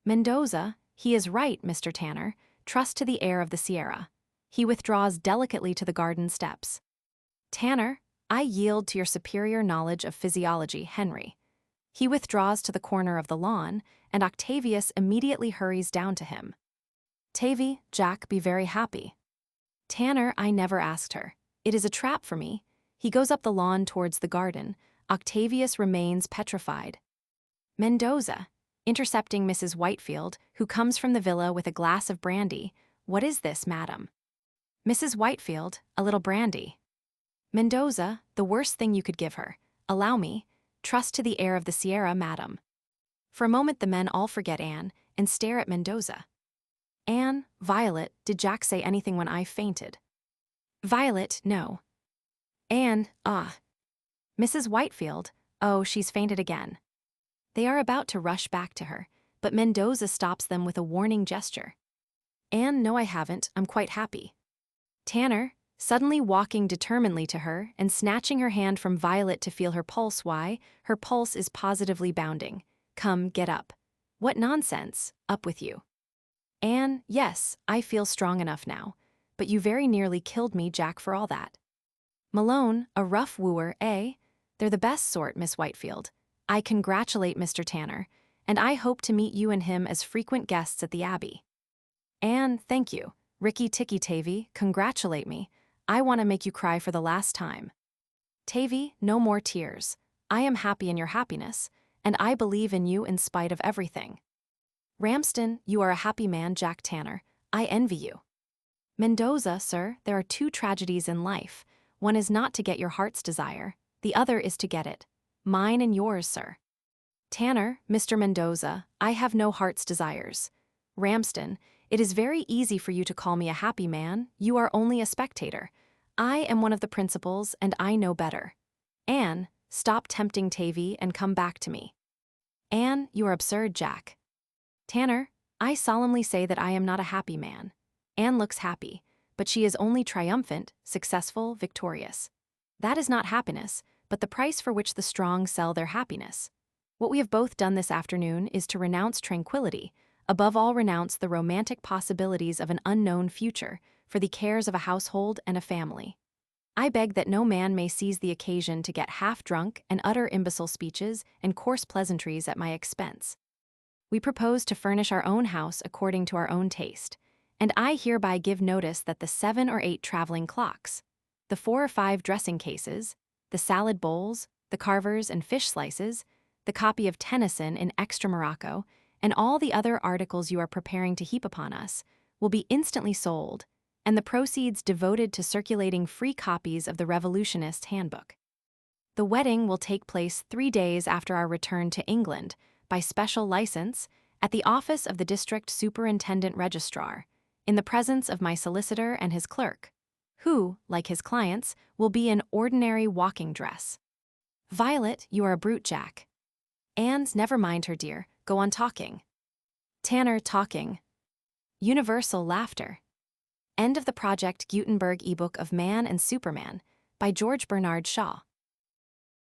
Mendoza, he is right, Mr. Tanner. Trust to the air of the Sierra. He withdraws delicately to the garden steps. Tanner, I yield to your superior knowledge of physiology, Henry. He withdraws to the corner of the lawn, and Octavius immediately hurries down to him. Tavy, Jack, be very happy. Tanner, I never asked her. It is a trap for me. He goes up the lawn towards the garden. Octavius remains petrified. Mendoza, intercepting Mrs. Whitefield, who comes from the villa with a glass of brandy. What is this, madam? Mrs. Whitefield, a little brandy. Mendoza, the worst thing you could give her. Allow me. Trust to the air of the Sierra, madam. For a moment the men all forget Anne and stare at Mendoza. Anne, Violet, did Jack say anything when I fainted? Violet, no. Anne, Mrs. Whitefield, oh, she's fainted again. They are about to rush back to her, but Mendoza stops them with a warning gesture. Anne, no, I haven't. I'm quite happy. Tanner, suddenly walking determinedly to her and snatching her hand from Violet to feel her pulse. Why, her pulse is positively bounding. Come, get up. What nonsense. Up with you. Anne, yes, I feel strong enough now. But you very nearly killed me, Jack, for all that. Malone, a rough wooer, eh? They're the best sort, Miss Whitefield. I congratulate Mr. Tanner, and I hope to meet you and him as frequent guests at the Abbey. Anne, thank you. Ricky Ticky Tavy, congratulate me. I want to make you cry for the last time. Tavy, no more tears. I am happy in your happiness, and I believe in you in spite of everything. Ramsden, you are a happy man, Jack Tanner. I envy you. Mendoza, sir, there are two tragedies in life. One is not to get your heart's desire. The other is to get it. Mine and yours, sir. Tanner, Mr. Mendoza, I have no heart's desires. Ramsden, it is very easy for you to call me a happy man. You are only a spectator. I am one of the principals, and I know better. Anne, stop tempting Tavy and come back to me. Anne, you are absurd, Jack. Tanner, I solemnly say that I am not a happy man. Anne looks happy, but she is only triumphant, successful, victorious. That is not happiness, but the price for which the strong sell their happiness. What we have both done this afternoon is to renounce tranquility, above all renounce the romantic possibilities of an unknown future, for the cares of a household and a family. I beg that no man may seize the occasion to get half drunk and utter imbecile speeches and coarse pleasantries at my expense. We propose to furnish our own house according to our own taste, and I hereby give notice that the 7 or 8 traveling clocks, the 4 or 5 dressing cases, the salad bowls, the carvers and fish slices, the copy of Tennyson in extra morocco, and all the other articles you are preparing to heap upon us, will be instantly sold, and the proceeds devoted to circulating free copies of the Revolutionist's Handbook. The wedding will take place 3 days after our return to England, by special license, at the office of the District Superintendent Registrar, in the presence of my solicitor and his clerk, who, like his clients, will be in ordinary walking dress. Violet, you are a brute, Jack. Anne's, never mind her, dear, go on talking. Tanner, talking. Universal laughter. End of the Project Gutenberg ebook of Man and Superman by George Bernard Shaw.